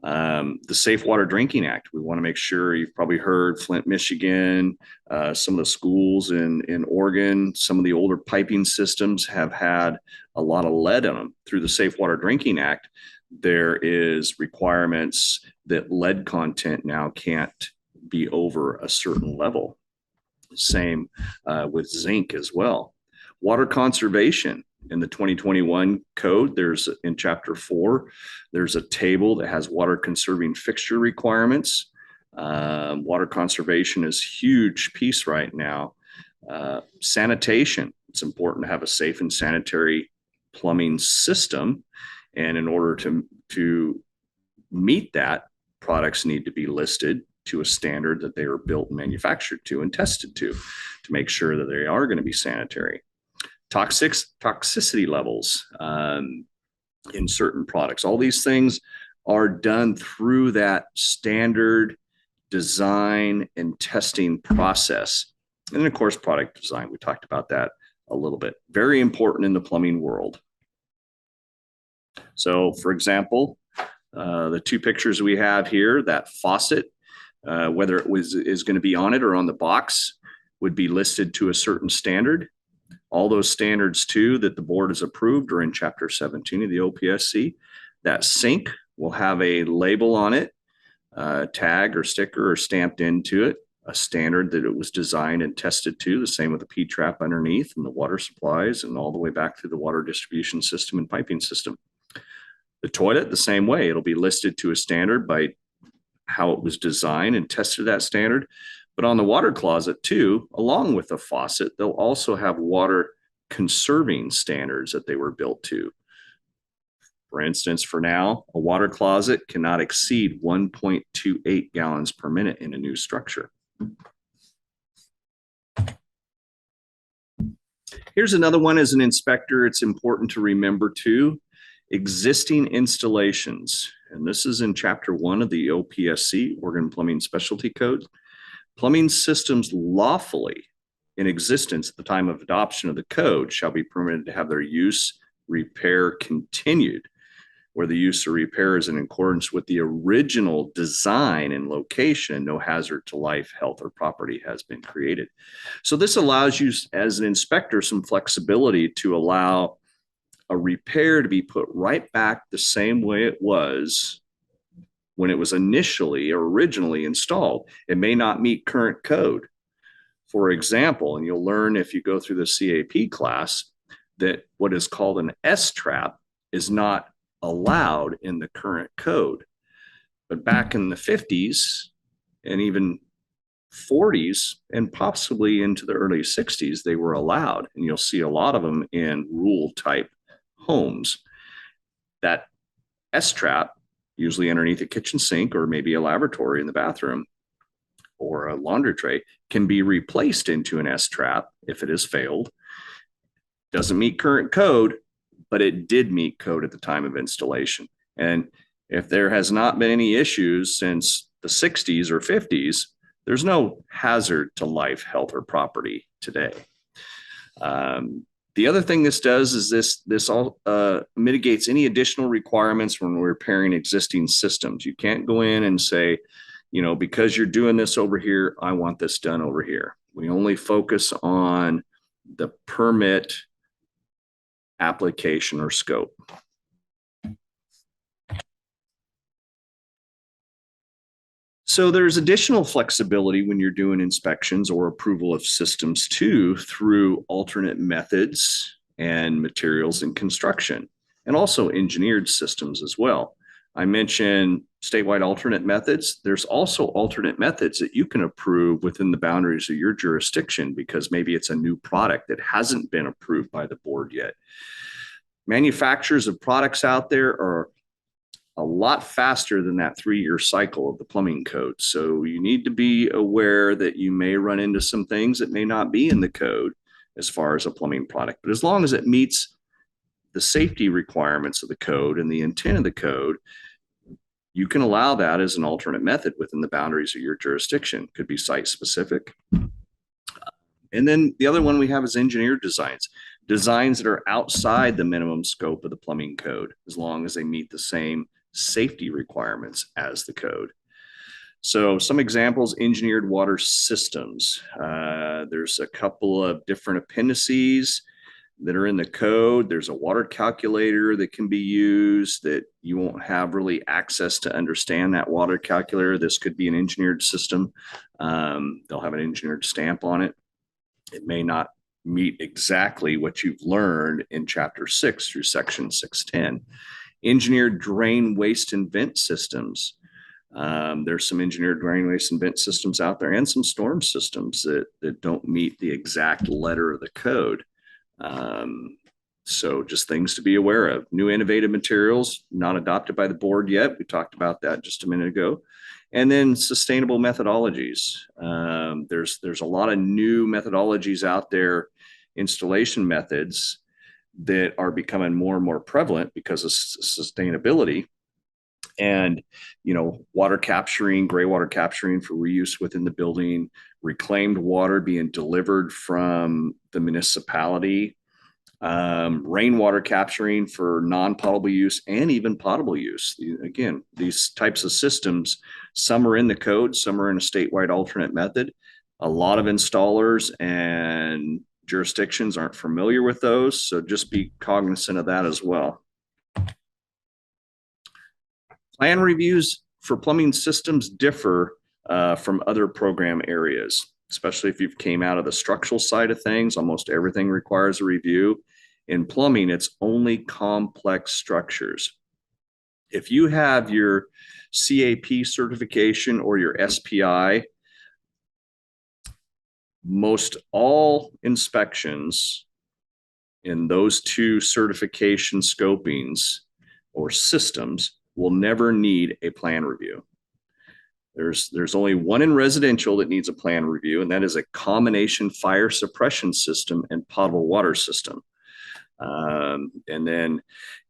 The Safe Water Drinking Act. We want to make sure, you've probably heard Flint, Michigan, some of the schools in Oregon, some of the older piping systems have had a lot of lead in them. Through the Safe Water Drinking Act, there is requirements that lead content now can't be over a certain level. Same with zinc as well. Water conservation. In the 2021 code, there's in chapter 4, there's a table that has water conserving fixture requirements. Water conservation is a huge piece right now. Sanitation. It's important to have a safe and sanitary plumbing system. And in order to meet that, products need to be listed to a standard that they were built and manufactured to and tested to make sure that they are going to be sanitary. Toxicity levels in certain products. All these things are done through that standard design and testing process. And then, of course, product design. We talked about that a little bit. Very important in the plumbing world. So, for example, the two pictures we have here, that faucet, whether it is going to be on it or on the box, would be listed to a certain standard. All those standards too that the board has approved are in chapter 17 of the OPSC. That sink will have a label on it, tag or sticker or stamped into it, a standard that it was designed and tested to. The same with the P-trap underneath and the water supplies and all the way back through the water distribution system and piping system. The toilet, the same way. It'll be listed to a standard by how it was designed and tested to that standard. But on the water closet too, along with the faucet, they'll also have water conserving standards that they were built to. For instance, for now, a water closet cannot exceed 1.28 gallons per minute in a new structure. Here's another one as an inspector. It's important to remember too, existing installations. And this is in chapter 1 of the OPSC, Oregon Plumbing Specialty Code. Plumbing systems lawfully in existence at the time of adoption of the code shall be permitted to have their use, repair continued, where the use or repair is in accordance with the original design and location, no hazard to life, health, or property has been created. So this allows you as an inspector some flexibility to allow a repair to be put right back the same way it was when it was initially or originally installed. It may not meet current code. For example, and you'll learn if you go through the CAP class, that what is called an S-trap is not allowed in the current code. But back in the 50s and even 40s and possibly into the early 60s, they were allowed. And you'll see a lot of them in rural type homes. That S-trap, usually underneath a kitchen sink or maybe a lavatory in the bathroom or a laundry tray, can be replaced into an S-trap if it has failed. Doesn't meet current code, but it did meet code at the time of installation. And if there has not been any issues since the 60s or 50s, there's no hazard to life, health, or property today. The other thing this does is this all mitigates any additional requirements when we're repairing existing systems. You can't go in and say, you know, because you're doing this over here, I want this done over here. We only focus on the permit application or scope. So there's additional flexibility when you're doing inspections or approval of systems too, through alternate methods and materials in construction, and also engineered systems as well. I mentioned statewide alternate methods. There's also alternate methods that you can approve within the boundaries of your jurisdiction because maybe it's a new product that hasn't been approved by the board yet. Manufacturers of products out there are a lot faster than that 3-year cycle of the plumbing code. So you need to be aware that you may run into some things that may not be in the code as far as a plumbing product. But as long as it meets the safety requirements of the code and the intent of the code, you can allow that as an alternate method within the boundaries of your jurisdiction. Could be site specific. And then the other one we have is engineered designs. Designs that are outside the minimum scope of the plumbing code, as long as they meet the same safety requirements as the code. So some examples: engineered water systems. There's a couple of different appendices that are in the code. There's a water calculator that can be used that you won't have really access to understand that water calculator. This could be an engineered system. They'll have an engineered stamp on it. It may not meet exactly what you've learned in Chapter 6 through Section 610. Engineered drain, waste, and vent systems. There's some engineered drain, waste, and vent systems out there, and some storm systems that don't meet the exact letter of the code. So just things to be aware of. New innovative materials, not adopted by the board yet. We talked about that just a minute ago. And then sustainable methodologies. There's a lot of new methodologies out there, installation methods that are becoming more and more prevalent because of sustainability. And, you know, water capturing, gray water capturing for reuse within the building, reclaimed water being delivered from the municipality, rainwater capturing for non-potable use and even potable use. Again, these types of systems, some are in the code, some are in a statewide alternate method. A lot of installers and jurisdictions aren't familiar with those, so just be cognizant of that as well. Plan reviews for plumbing systems differ from other program areas, especially if you've came out of the structural side of things. Almost everything requires a review. In plumbing, it's only complex structures. If you have your CAP certification or your SPI, most all inspections in those two certification scopings or systems will never need a plan review. There's only one in residential that needs a plan review, and that is a combination fire suppression system and potable water system. And then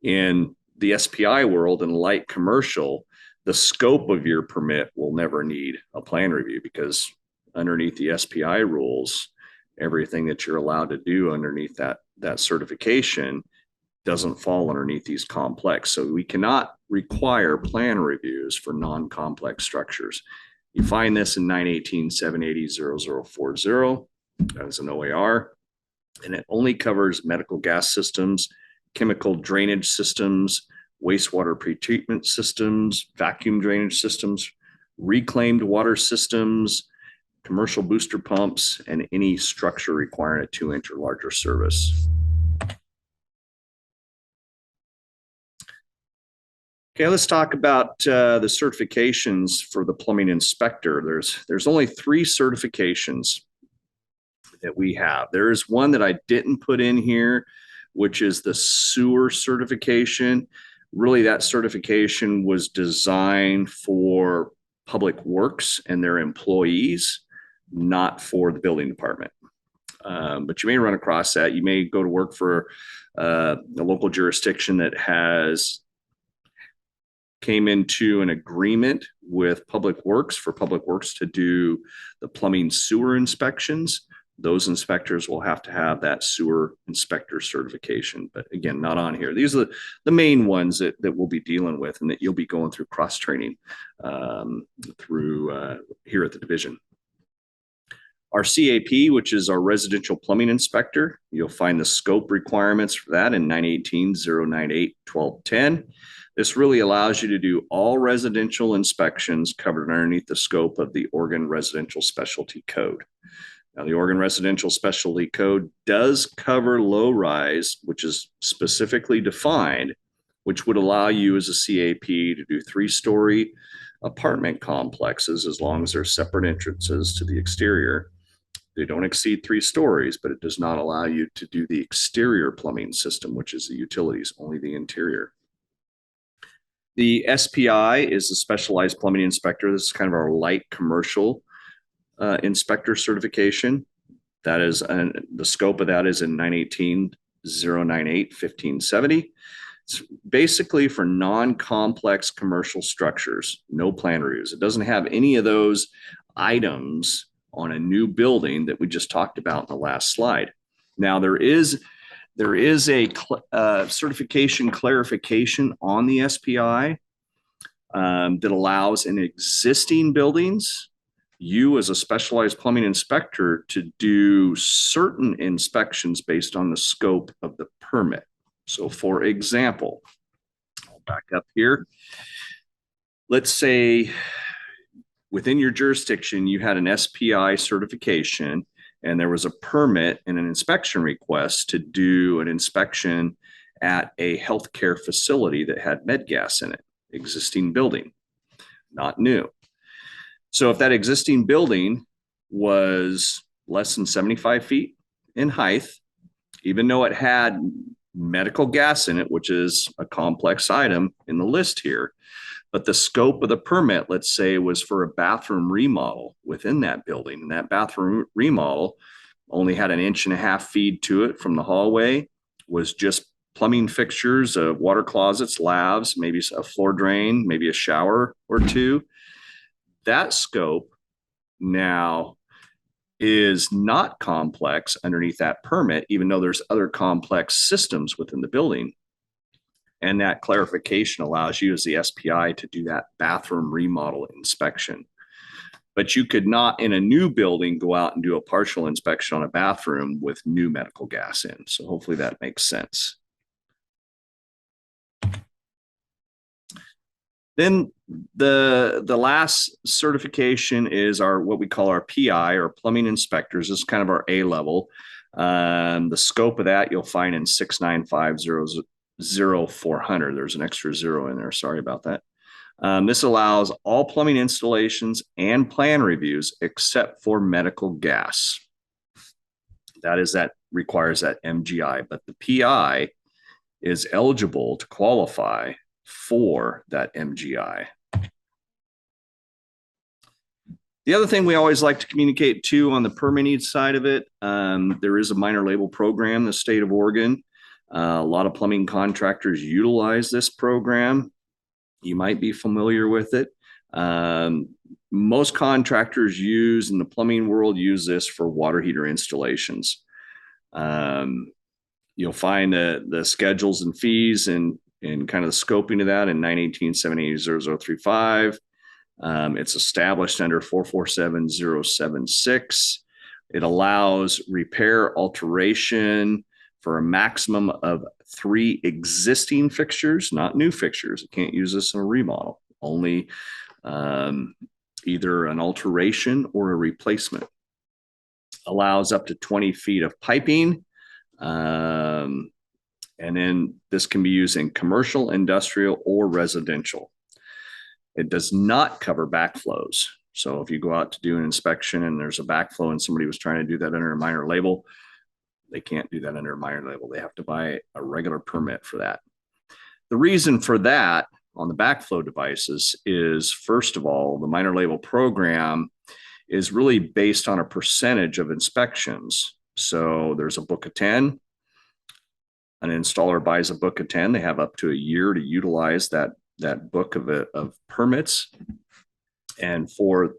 in the SPI world and light commercial, the scope of your permit will never need a plan review, because underneath the SPI rules, everything that you're allowed to do underneath that certification doesn't fall underneath these complex. So we cannot require plan reviews for non-complex structures. You find this in 918-780-0040 as an OAR, and it only covers medical gas systems, chemical drainage systems, wastewater pretreatment systems, vacuum drainage systems, reclaimed water systems, commercial booster pumps, and any structure requiring a 2-inch or larger service. Okay, let's talk about the certifications for the plumbing inspector. There's only 3 certifications that we have. There is one that I didn't put in here, which is the sewer certification. Really, that certification was designed for public works and their employees, not for the building department. But you may run across that. You may go to work for a local jurisdiction that has came into an agreement with Public Works for Public Works to do the plumbing sewer inspections. Those inspectors will have to have that sewer inspector certification. But again, not on here. These are the main ones that we'll be dealing with and that you'll be going through cross-training through here at the division. Our CAP, which is our residential plumbing inspector, you'll find the scope requirements for that in 918-098-1210. This really allows you to do all residential inspections covered underneath the scope of the Oregon Residential Specialty Code. Now, the Oregon Residential Specialty Code does cover low rise, which is specifically defined, which would allow you as a CAP to do 3-story apartment complexes as long as there's separate entrances to the exterior. They don't exceed 3 stories, but it does not allow you to do the exterior plumbing system, which is the utilities, only the interior. The SPI is the Specialized Plumbing Inspector. This is kind of our light commercial inspector certification. That is, the scope of that is in 918-098-1570. It's basically for non-complex commercial structures, no plan reviews. It doesn't have any of those items on a new building that we just talked about in the last slide. Now, there is a certification clarification on the SPI that allows in existing buildings, you as a specialized plumbing inspector to do certain inspections based on the scope of the permit. So for example, I'll back up here. Let's say within your jurisdiction, you had an SPI certification and there was a permit and an inspection request to do an inspection at a healthcare facility that had med gas in it, existing building, not new. So if that existing building was less than 75 feet in height, even though it had medical gas in it, which is a complex item in the list here, but the scope of the permit, let's say, was for a bathroom remodel within that building. And that bathroom remodel only had 1.5 inch feed to it from the hallway, was just plumbing fixtures, water closets, lavs, maybe a floor drain, maybe a shower or 2. That scope now is not complex underneath that permit, even though there's other complex systems within the building. And that clarification allows you as the SPI to do that bathroom remodel inspection. But you could not, in a new building, go out and do a partial inspection on a bathroom with new medical gas in. So hopefully that makes sense. Then the last certification is our what we call our PI, or plumbing inspectors. This is kind of our A level. The scope of that you'll find in 69500. There's an extra 0 in there. Sorry about that. This allows all plumbing installations and plan reviews except for medical gas. That requires that MGI, but the PI is eligible to qualify for that MGI. The other thing we always like to communicate too on the permitting side of it, there is a minor label program in the state of Oregon. A lot of plumbing contractors utilize this program. You might be familiar with it. Most contractors in the plumbing world use this for water heater installations. You'll find the schedules and fees and kind of the scoping of that in 918-780-0035. It's established under 447-076. It allows repair alteration for a maximum of 3 existing fixtures, not new fixtures. You can't use this in a remodel, only either an alteration or a replacement. Allows up to 20 feet of piping. And then this can be used in commercial, industrial, or residential. It does not cover backflows. So if you go out to do an inspection and there's a backflow and somebody was trying to do that under a minor label, they can't do that under a minor label. They have to buy a regular permit for that. The reason for that on the backflow devices is, first of all, the minor label program is really based on a percentage of inspections. So there's a book of 10. An installer buys a book of 10. They have up to a year to utilize that book of permits. And for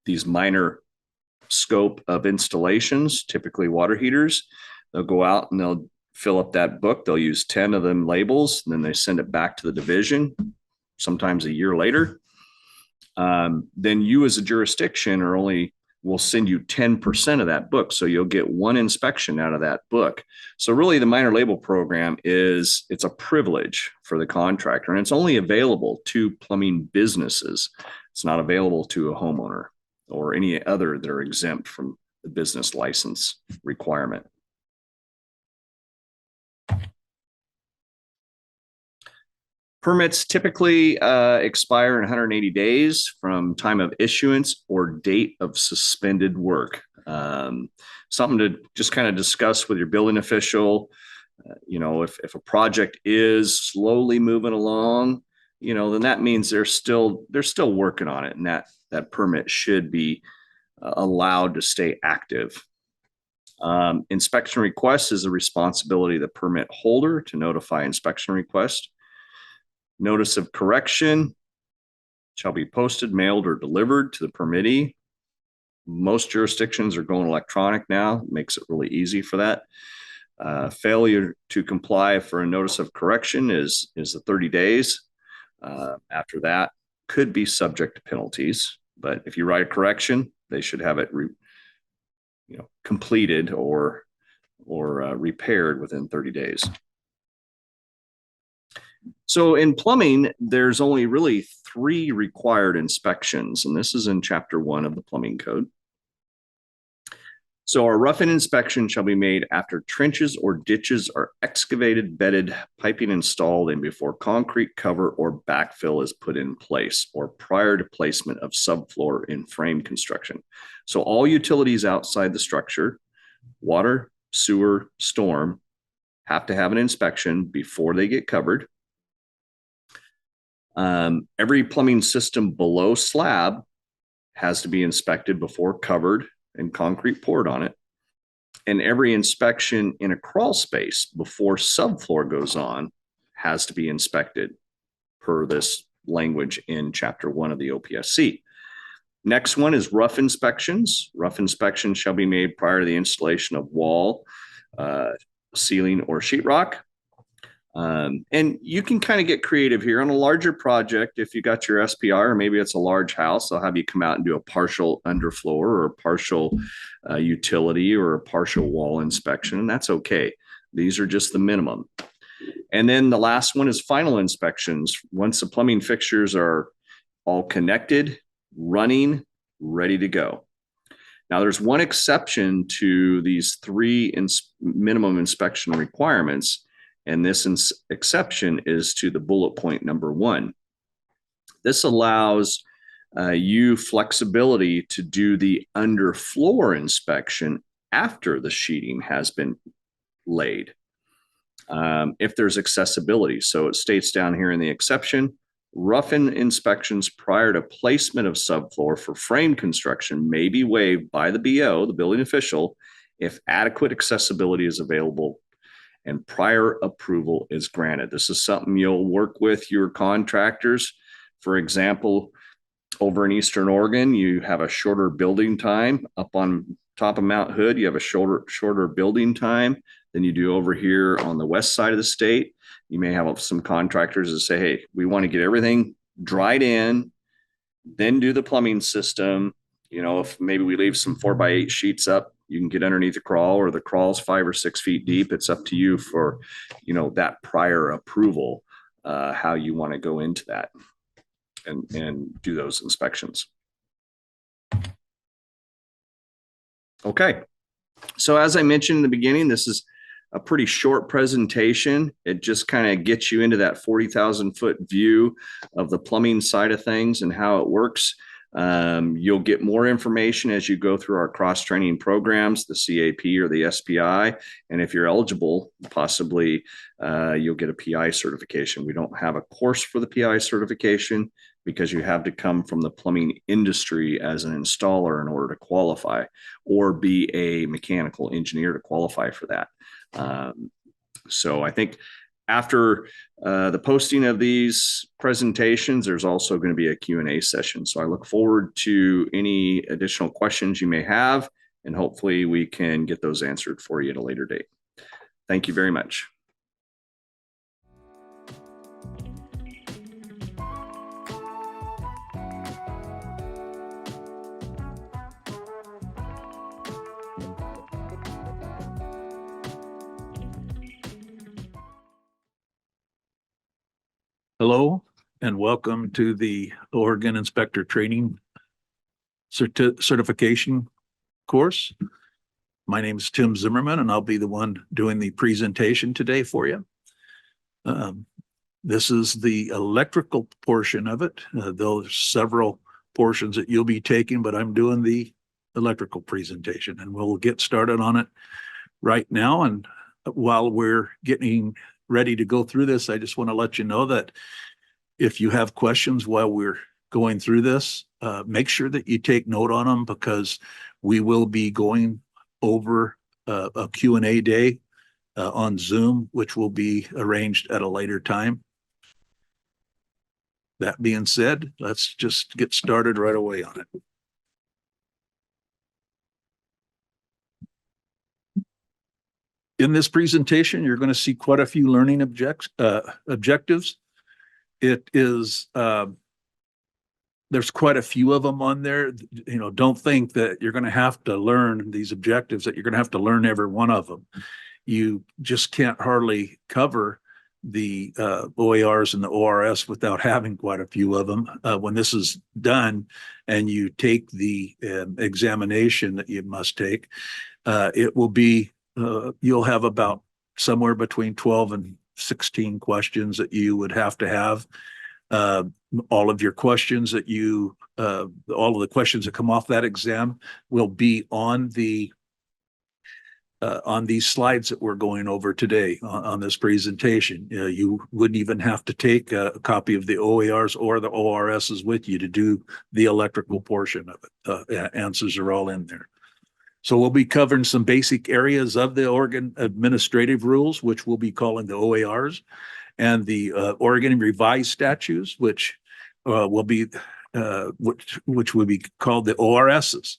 these minor scope of installations, typically water heaters, they'll go out and they'll fill up that book. They'll use 10 of them labels, and then they send it back to the division, sometimes a year later. Then you as a jurisdiction will send you 10% of that book. So you'll get one inspection out of that book. So really the minor label program it's a privilege for the contractor, and it's only available to plumbing businesses. It's not available to a homeowner or any other that are exempt from the business license requirement. Permits typically expire in 180 days from time of issuance or date of suspended work. Something to just kind of discuss with your building official. If a project is slowly moving along, then that means they're still working on it, and that permit should be allowed to stay active. Inspection request is the responsibility of the permit holder to notify inspection request. Notice of correction shall be posted, mailed, or delivered to the permittee. Most jurisdictions are going electronic now. It makes it really easy for that. Failure to comply for a notice of correction is the 30 days. After that, could be subject to penalties. But if you write a correction, they should have it completed or repaired within 30 days. So in plumbing, there's only really 3 required inspections, and this is in Chapter 1 of the Plumbing Code. So a rough-in inspection shall be made after trenches or ditches are excavated, bedded, piping installed, and before concrete cover or backfill is put in place, or prior to placement of subfloor in frame construction. So all utilities outside the structure, water, sewer, storm, have to have an inspection before they get covered. Every plumbing system below slab has to be inspected before covered and concrete poured on it. And every inspection in a crawl space before subfloor goes on has to be inspected per this language in Chapter 1 of the OPSC. Next one is rough inspections. Rough inspections shall be made prior to the installation of wall, ceiling, or sheetrock. And you can kind of get creative here on a larger project. If you got your SPR, or maybe it's a large house, they'll have you come out and do a partial underfloor or a partial utility or a partial wall inspection, and that's okay. These are just the minimum. And then the last one is final inspections. Once the plumbing fixtures are all connected, running, ready to go. Now, there's one exception to these 3 minimum inspection requirements. And this exception is to the bullet point number 1. This allows you flexibility to do the underfloor inspection after the sheeting has been laid, if there's accessibility. So it states down here in the exception, rough-in inspections prior to placement of subfloor for frame construction may be waived by the BO, the building official, if adequate accessibility is available and prior approval is granted. This is something you'll work with your contractors. For example, over in Eastern Oregon, you have a shorter building time. Up on top of Mount Hood, you have a shorter building time than you do over here on the west side of the state. You may have some contractors that say, hey, we want to get everything dried in, then do the plumbing system. If maybe we leave some 4x8 sheets up, you can get underneath the crawl, or the crawl's 5 or 6 feet deep. It's up to you for, that prior approval, how you want to go into that and do those inspections. Okay. So as I mentioned in the beginning, this is a pretty short presentation. It just kind of gets you into that 40,000 foot view of the plumbing side of things and how it works. You'll get more information as you go through our cross-training programs, the CAP or the SPI. And if you're eligible, possibly you'll get a PI certification. We don't have a course for the PI certification because you have to come from the plumbing industry as an installer in order to qualify, or be a mechanical engineer to qualify for that. So I think after the posting of these presentations, there's also going to be a Q&A session. So I look forward to any additional questions you may have, and hopefully we can get those answered for you at a later date. Thank you very much. Hello, and welcome to the Oregon Inspector Training Certification course. My name is Tim Zimmerman, and I'll be the one doing the presentation today for you. This is the electrical portion of it. There's several portions that you'll be taking, but I'm doing the electrical presentation, and we'll get started on it right now. And while we're getting ready to go through this, I just want to let you know that if you have questions while we're going through this, make sure that you take note on them, because we will be going over a Q&A day on Zoom, which will be arranged at a later time. That being said, let's just get started right away on it. In this presentation, you're going to see quite a few learning objectives. It is, there's quite a few of them on there. You know, don't think that you're going to have to learn these objectives, that you're going to have to learn every one of them. You just can't hardly cover the OARs and the ORS without having quite a few of them. When this is done and you take the examination that you must take, it will be you'll have about somewhere between 12 and 16 questions that you would have to have. All of your questions that you, all of the questions that come off that exam will be on the on these slides that we're going over today on this presentation. You wouldn't even have to take a copy of the OARs or the ORSs with you to do the electrical portion of it. Answers are all in there. So we'll be covering some basic areas of the Oregon administrative rules, which we'll be calling the OARs, and the Oregon revised statutes, which will be which will be called the ORSs.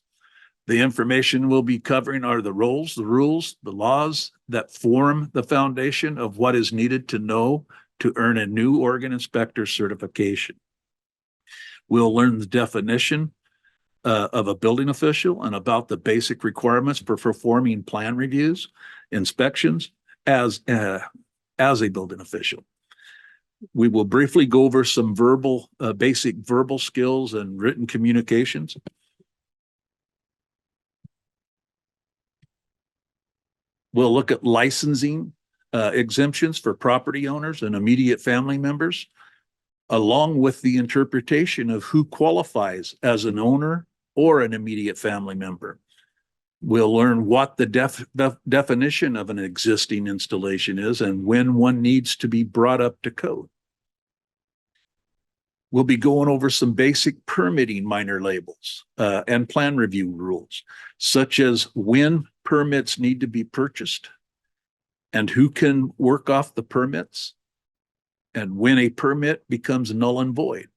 The information we'll be covering are the rules, the laws that form the foundation of what is needed to know to earn a new Oregon inspector certification. We'll learn the definition of a building official and about the basic requirements for performing plan reviews, inspections as a building official. We will briefly go over some basic verbal skills and written communications. We'll look at licensing exemptions for property owners and immediate family members, along with the interpretation of who qualifies as an owner or an immediate family member. We'll learn what the definition of an existing installation is and when one needs to be brought up to code. We'll be going over some basic permitting minor labels and plan review rules, such as when permits need to be purchased and who can work off the permits, and when a permit becomes null and void.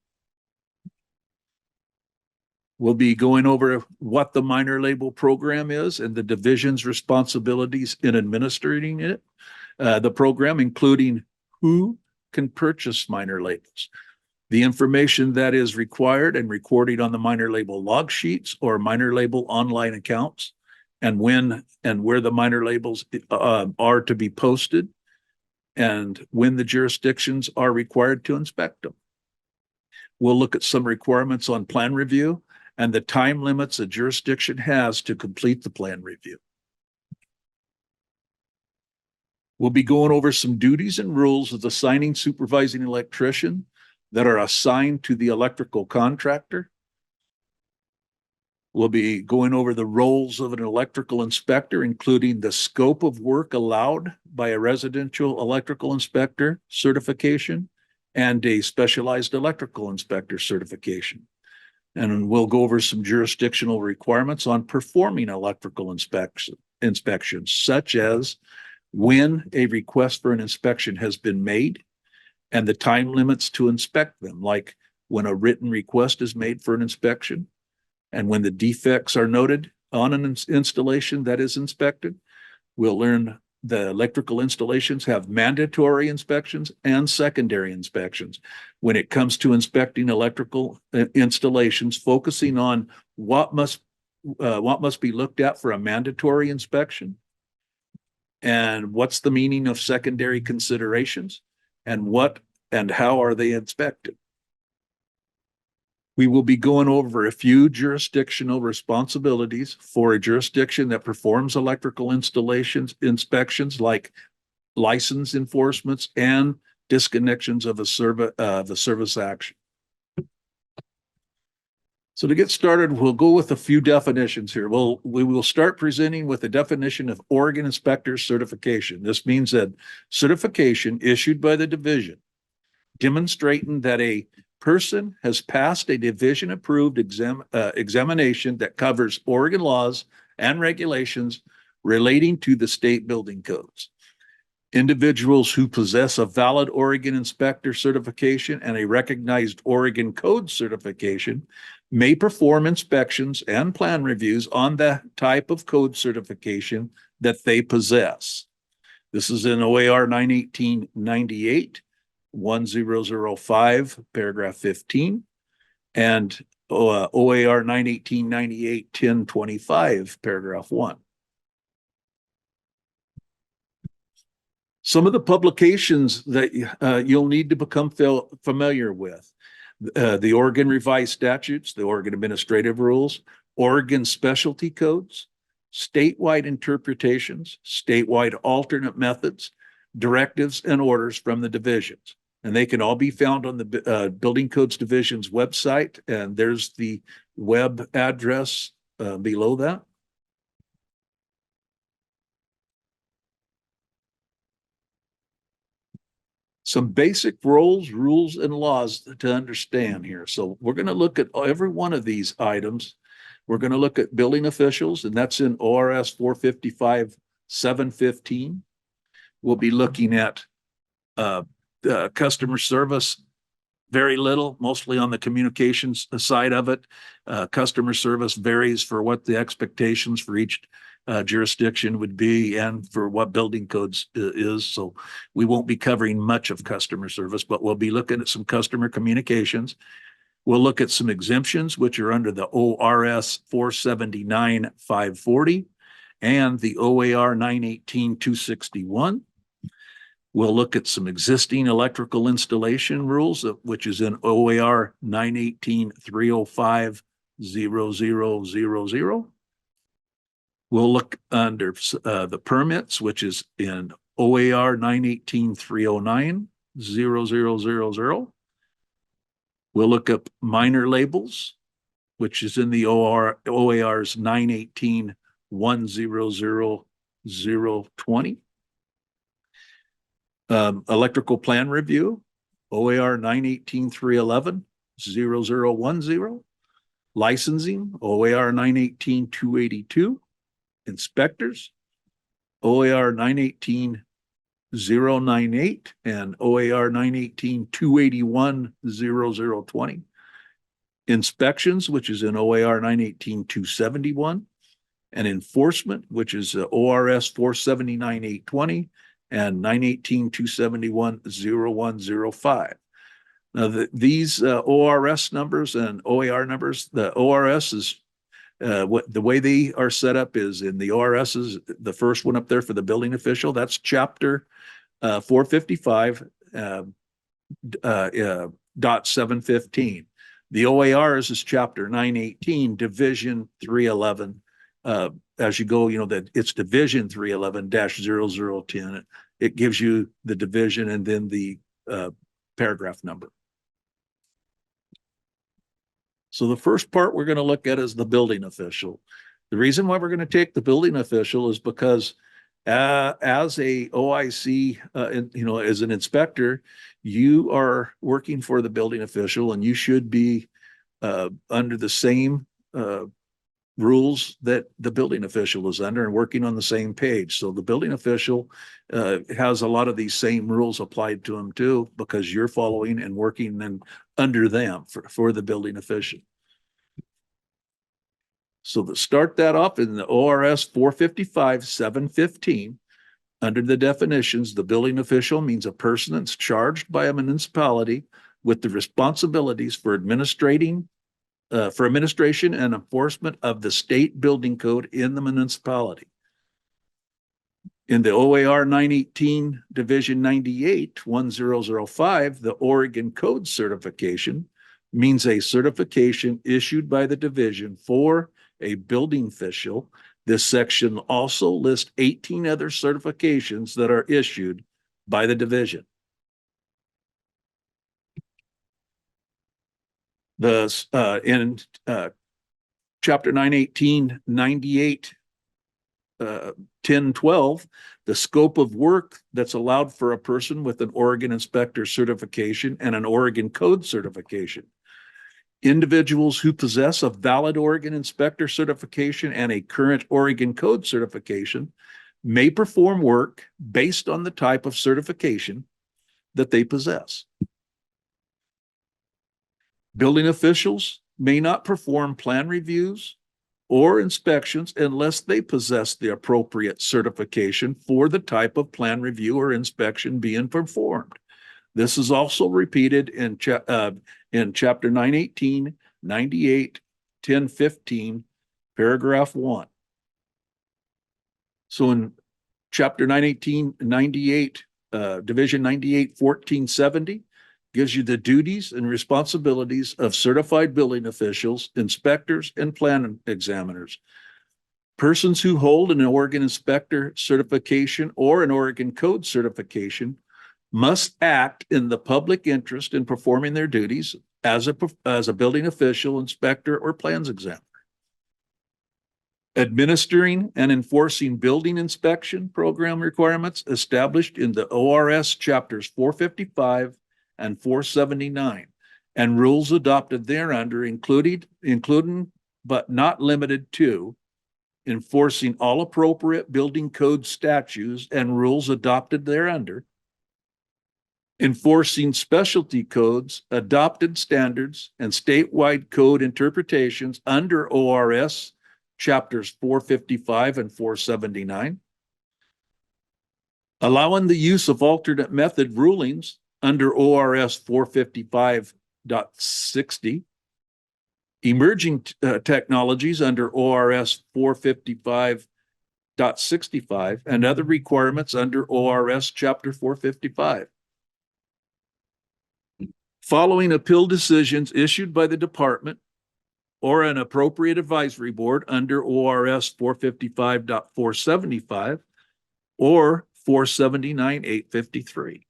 We'll be going over what the minor label program is and the division's responsibilities in administering it, the program, including who can purchase minor labels, the information that is required and recorded on the minor label log sheets or minor label online accounts, and when and where the minor labels are to be posted, and when the jurisdictions are required to inspect them. We'll look at some requirements on plan review and the time limits a jurisdiction has to complete the plan review. We'll be going over some duties and rules of assigning supervising electrician that are assigned to the electrical contractor. We'll be going over the roles of an electrical inspector, including the scope of work allowed by a residential electrical inspector certification and a specialized electrical inspector certification. And we'll go over some jurisdictional requirements on performing electrical inspections, such as when a request for an inspection has been made and the time limits to inspect them, like when a written request is made for an inspection and when the defects are noted on an installation that is inspected. We'll learn the electrical installations have mandatory inspections and secondary inspections. When it comes to inspecting electrical installations, focusing on what must be looked at for a mandatory inspection, and what's the meaning of secondary considerations, and what and how are they inspected. We will be going over a few jurisdictional responsibilities for a jurisdiction that performs electrical inspections, like license enforcements and disconnections of a service action. So to get started, we'll go with a few definitions here. We will start presenting with the definition of Oregon Inspector Certification. This means that certification issued by the division demonstrating that a person has passed a division-approved examination that covers Oregon laws and regulations relating to the state building codes. Individuals who possess a valid Oregon Inspector certification and a recognized Oregon Code certification may perform inspections and plan reviews on the type of code certification that they possess. This is in OAR 918-98, 1005, paragraph 15, and OAR 918-98, 1025, paragraph 1. Some of the publications that you'll need to become familiar with: the Oregon Revised Statutes, the Oregon Administrative Rules, Oregon Specialty Codes, statewide interpretations, statewide alternate methods, directives, and orders from the divisions. And they can all be found on the Building Codes Division's website, and there's the web address below that. Some basic roles, rules, and laws to understand here. So we're going to look at every one of these items. We're going to look at building officials, and that's in ORS 455-715. We'll be looking at customer service, very little, mostly on the communications side of it. Customer service varies for what the expectations for each jurisdiction would be and for what building codes is. So we won't be covering much of customer service, but we'll be looking at some customer communications. We'll look at some exemptions, which are under the ORS 479-540 and the OAR 918-261. We'll look at some existing electrical installation rules, which is in OAR 918-305-0000. We'll look under the permits, which is in OAR 918-309-0000. We'll look up minor labels, which is in the OAR's 918-100-020. Electrical plan review, OAR 918-311-0010. Licensing, OAR 918-282. Inspectors, OAR 918-098 and OAR 918-281-0020. Inspections, which is in OAR 918-271. And enforcement, which is ORS 479-820 and 918-271-0105. Now, these ORS numbers and OAR numbers, the ORS is the way they are set up is in the ORS is the first one up there for the building official. That's chapter 455 dot 715. The OARs is chapter 918, division 311. As you go, that it's division 311-0010 it gives you the division and then the paragraph number. So the first part we're going to look at is the building official. The reason why we're going to take the building official is because as a OIC, as an inspector, you are working for the building official, and you should be under the same rules that the building official is under and working on the same page. So the building official has a lot of these same rules applied to them too, because you're following and working then under them for the building official. So to start that off in the ORS 455-715, under the definitions, the building official means a person that's charged by a municipality with the responsibilities for administration and enforcement of the state building code in the municipality. In the OAR 918 Division 98-1005, the Oregon Code certification means a certification issued by the division for a building official. This section also lists 18 other certifications that are issued by the division. In Chapter 918, 98, 1012, the scope of work that's allowed for a person with an Oregon inspector certification and an Oregon Code certification. Individuals who possess a valid Oregon inspector certification and a current Oregon Code certification may perform work based on the type of certification that they possess. Building officials may not perform plan reviews or inspections unless they possess the appropriate certification for the type of plan review or inspection being performed. This is also repeated in Chapter 918, 98, 1015, paragraph 1. So in Chapter 918, 98, Division 98, 1470, gives you the duties and responsibilities of certified building officials, inspectors, and plan examiners. Persons who hold an Oregon inspector certification or an Oregon Code certification must act in the public interest in performing their duties as a building official, inspector, or plans examiner. Administering and enforcing building inspection program requirements established in the ORS chapters 455 and 479, and rules adopted thereunder, including but not limited to enforcing all appropriate building code statutes and rules adopted thereunder, enforcing specialty codes, adopted standards, and statewide code interpretations under ORS chapters 455 and 479, allowing the use of alternate method rulings under ORS 455.60, emerging technologies under ORS 455.65, and other requirements under ORS chapter 455. Following appeal decisions issued by the department or an appropriate advisory board under ORS 455.475 or 479.853.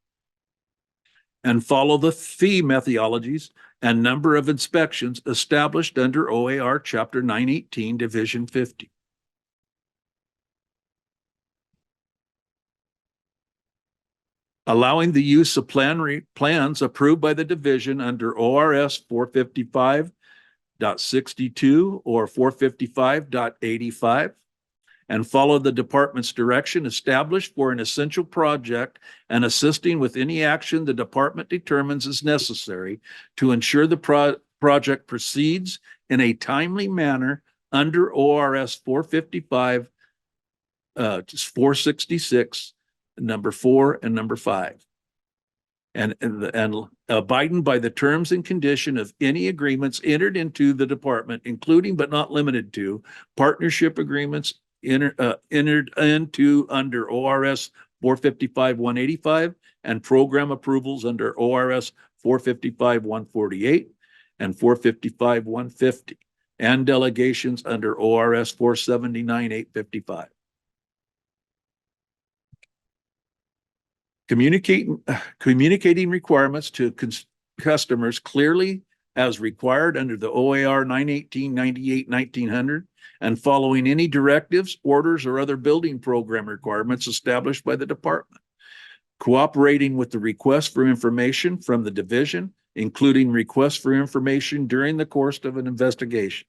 And follow the fee methodologies and number of inspections established under OAR Chapter 918, Division 50. Allowing the use of plans approved by the division under ORS 455.62 or 455.85, and follow the department's direction established for an essential project and assisting with any action the department determines is necessary to ensure the project proceeds in a timely manner under ORS 455, 466, number 4 and number 5. And abiding by the terms and condition of any agreements entered into the department, including but not limited to partnership agreements entered into under ORS 455-185 and program approvals under ORS 455-148 and 455-150 and delegations under ORS 479-855. Communicating requirements to customers clearly as required under the OAR 918, 98, 1900, and following any directives, orders, or other building program requirements established by the department. Cooperating with the request for information from the division, including requests for information during the course of an investigation.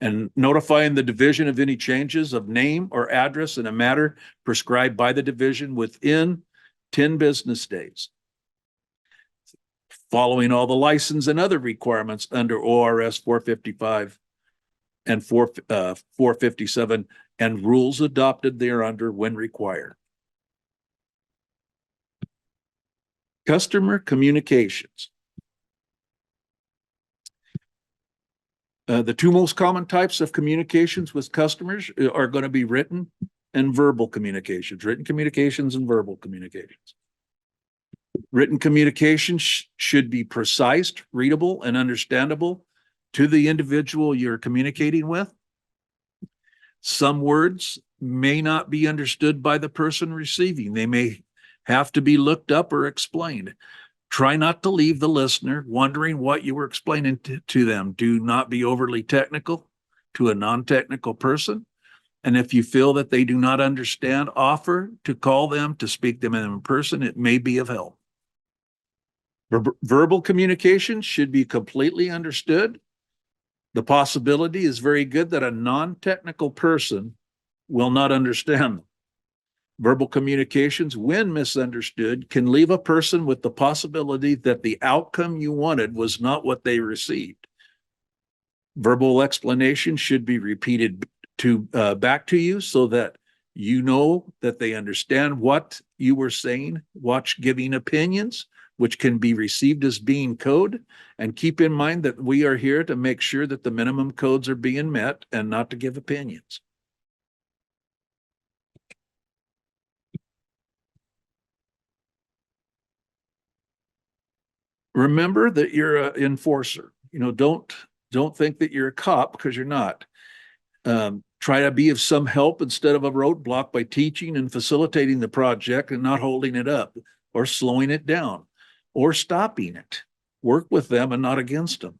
And notifying the division of any changes of name or address in a matter prescribed by the division within 10 business days. Following all the license and other requirements under ORS 455 and 457 and rules adopted thereunder when required. Customer communications. The two most common types of communications with customers are going to be written and verbal communications, written communications and verbal communications. Written communications should be precise, readable, and understandable to the individual you're communicating with. Some words may not be understood by the person receiving. They may have to be looked up or explained. Try not to leave the listener wondering what you were explaining to them. Do not be overly technical to a non-technical person. And if you feel that they do not understand, offer to call them to speak to them in person. It may be of help. Verbal communication should be completely understood. The possibility is very good that a non-technical person will not understand them. Verbal communications, when misunderstood, can leave a person with the possibility that the outcome you wanted was not what they received. Verbal explanation should be repeated back to you so that you know that they understand what you were saying. Watch giving opinions, which can be received as being code. And keep in mind that we are here to make sure that the minimum codes are being met and not to give opinions. Remember that you're an enforcer. You know, don't think that you're a cop, because you're not. Try to be of some help instead of a roadblock by teaching and facilitating the project and not holding it up or slowing it down or stopping it. Work with them and not against them.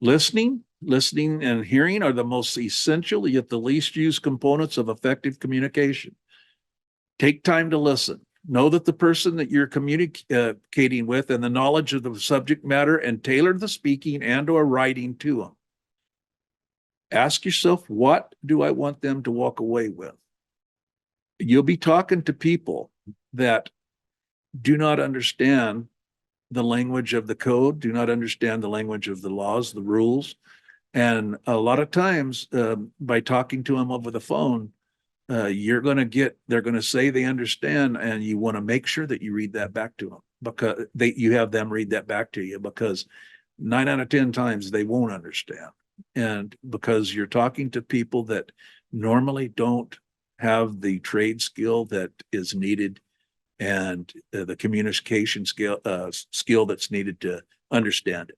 Listening and hearing are the most essential yet the least used components of effective communication. Take time to listen. Know that the person that you're communicating with and the knowledge of the subject matter, and tailor the speaking and or writing to them. Ask yourself, what do I want them to walk away with? You'll be talking to people that do not understand the language of the code, do not understand the language of the laws, the rules. And a lot of times by talking to them over the phone, they're going to say they understand, and you want to make sure that you read that back to them, because you have them read that back to you, because 9 out of 10 times they won't understand. And because you're talking to people that normally don't have the trade skill that is needed, and the communication skill that's needed to understand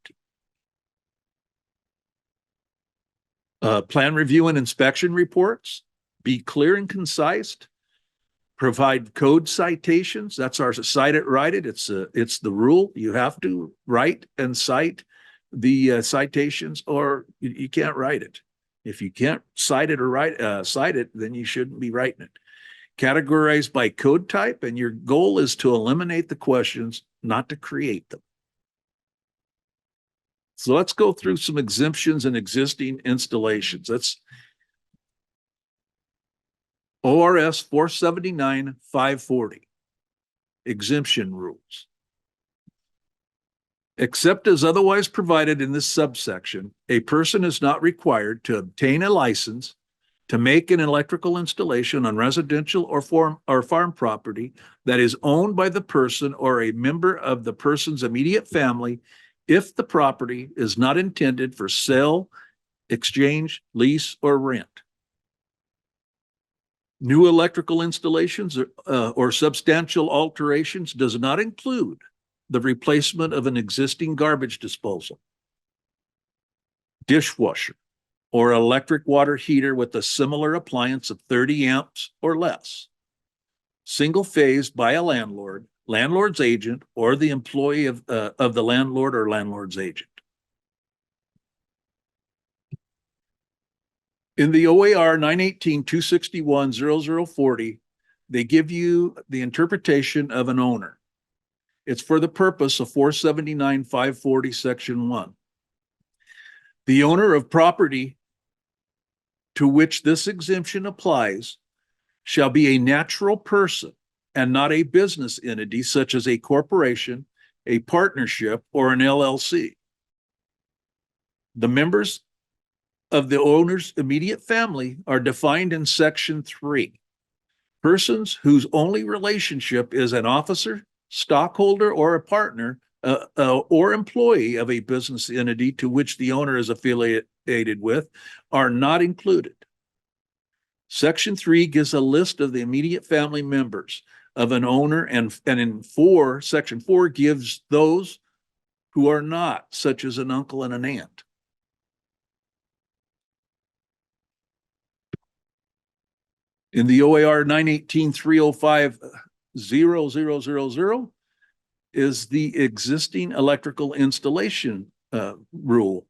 it. Plan review and inspection reports. Be clear and concise. Provide code citations. That's our cite it, write it. It's the rule. You have to write and cite the citations, or you can't write it. If you can't cite it or cite it, then you shouldn't be writing it. Categorize by code type, and your goal is to eliminate the questions, not to create them. So let's go through some exemptions and existing installations. That's ORS 479-540, exemption rules. Except as otherwise provided in this subsection, a person is not required to obtain a license to make an electrical installation on residential or farm property that is owned by the person or a member of the person's immediate family if the property is not intended for sale, exchange, lease, or rent. New electrical installations or substantial alterations does not include the replacement of an existing garbage disposal, dishwasher, or electric water heater with a similar appliance of 30 amps or less. single phase by a landlord, landlord's agent, or the employee of the landlord or landlord's agent. In the OAR 918-261-0040, they give you the interpretation of an owner. It's for the purpose of 479-540, Section 1. The owner of property to which this exemption applies shall be a natural person and not a business entity such as a corporation, a partnership, or an LLC. The members of the owner's immediate family are defined in Section 3. Persons whose only relationship is an officer, stockholder, or a partner or employee of a business entity to which the owner is affiliated with are not included. Section 3 gives a list of the immediate family members of an owner, and Section 4 gives those who are not, such as an uncle and an aunt. In the OAR 918-305-0000 is the existing electrical installation rule.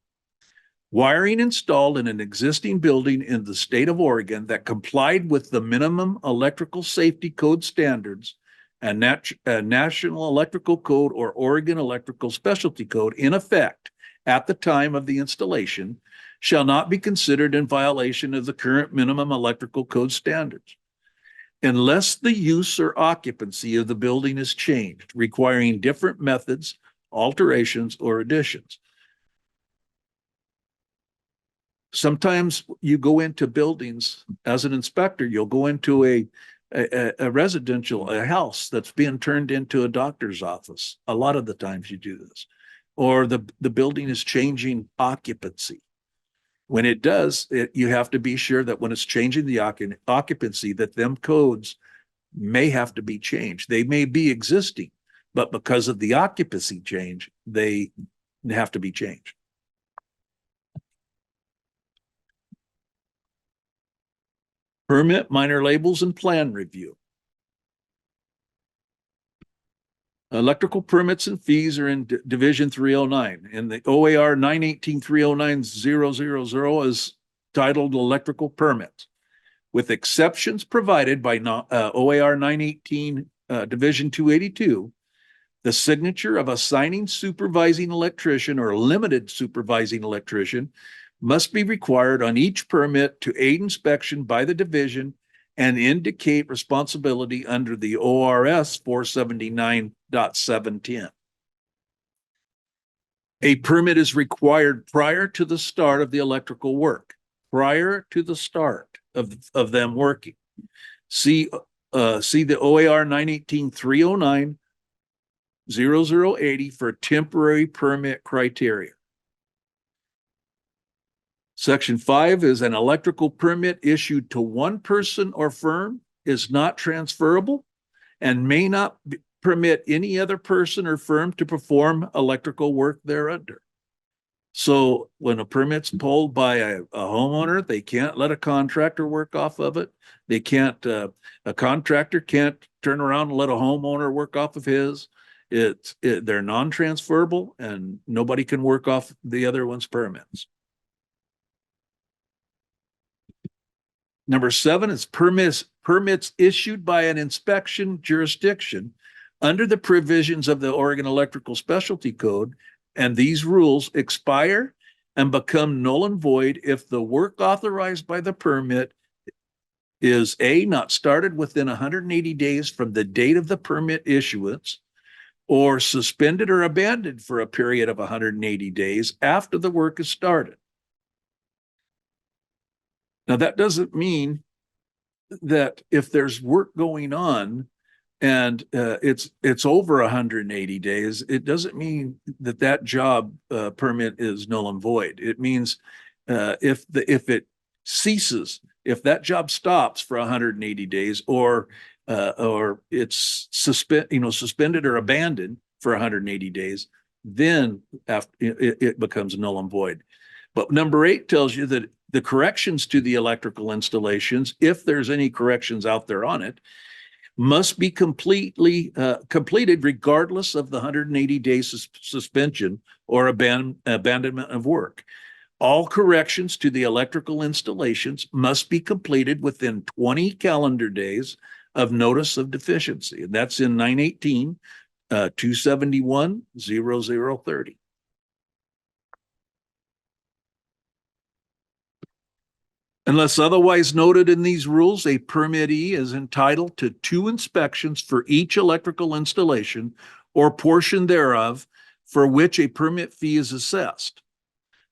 Wiring installed in an existing building in the state of Oregon that complied with the minimum electrical safety code standards and National Electrical Code or Oregon Electrical Specialty Code in effect at the time of the installation shall not be considered in violation of the current minimum electrical code standards unless the use or occupancy of the building is changed, requiring different methods, alterations, or additions. Sometimes you go into buildings as an inspector, you'll go into a residential, a house that's being turned into a doctor's office. A lot of the times you do this. Or the building is changing occupancy. When it does, you have to be sure that when it's changing the occupancy, that them codes may have to be changed. They may be existing, but because of the occupancy change, they have to be changed. Permit, minor labels, and plan review. Electrical permits and fees are in Division 309. In the OAR 918-309-000 is titled Electrical Permits, with exceptions provided by OAR 918 Division 282. The signature of a signing supervising electrician or limited supervising electrician must be required on each permit to aid inspection by the division and indicate responsibility under the ORS 479.710. A permit is required prior to the start of the electrical work, prior to the start of them working. See the OAR 918-309-0080 for temporary permit criteria. Section 5 is an electrical permit issued to one person or firm is not transferable and may not permit any other person or firm to perform electrical work thereunder. So when a permit's pulled by a homeowner, they can't let a contractor work off of it. They can't, a contractor can't turn around and let a homeowner work off of his. They're non-transferable and nobody can work off the other one's permits. Number 7 is permits issued by an inspection jurisdiction under the provisions of the Oregon Electrical Specialty Code, and these rules expire and become null and void if the work authorized by the permit is A, not started within 180 days from the date of the permit issuance, or suspended or abandoned for a period of 180 days after the work is started. Now, that doesn't mean that if there's work going on and it's over 180 days, it doesn't mean that that job permit is null and void. It means if it ceases, if that job stops for 180 days, or it's suspended or abandoned for 180 days, then it becomes null and void. But number 8 tells you that the corrections to the electrical installations, if there's any corrections out there on it, must be completed regardless of the 180-day suspension or abandonment of work. All corrections to the electrical installations must be completed within 20 calendar days of notice of deficiency. And that's in 918, 271, 0030. Unless otherwise noted in these rules, a permittee is entitled to 2 inspections for each electrical installation or portion thereof for which a permit fee is assessed.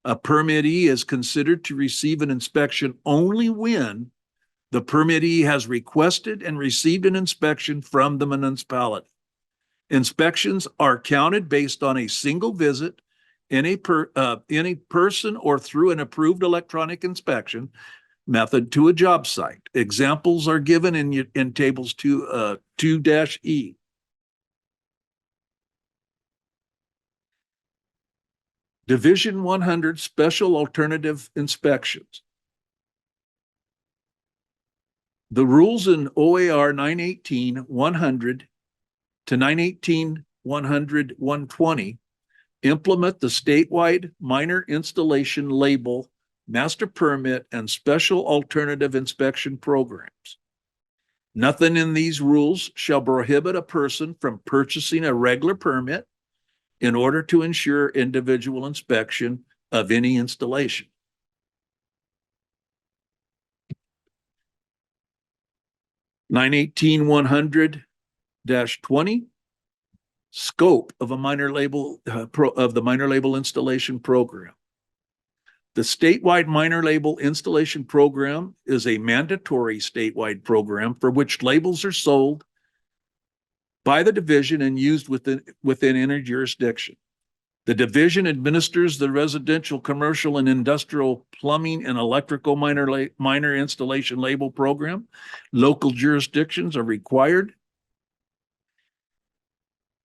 A permittee is considered to receive an inspection only when the permittee has requested and received an inspection from the municipality. Inspections are counted based on a single visit in a person or through an approved electronic inspection method to a job site. Examples are given in tables 2-E. Division 100 Special Alternative Inspections. The rules in OAR 918-100 to 918-100-120 implement the statewide minor installation label, master permit, and special alternative inspection programs. Nothing in these rules shall prohibit a person from purchasing a regular permit in order to ensure individual inspection of any installation. (918-100-20) scope of a minor label of the minor label installation program. The statewide minor label installation program is a mandatory statewide program for which labels are sold by the division and used within any jurisdiction. The division administers the residential, commercial, and industrial plumbing and electrical minor installation label program. Local jurisdictions are required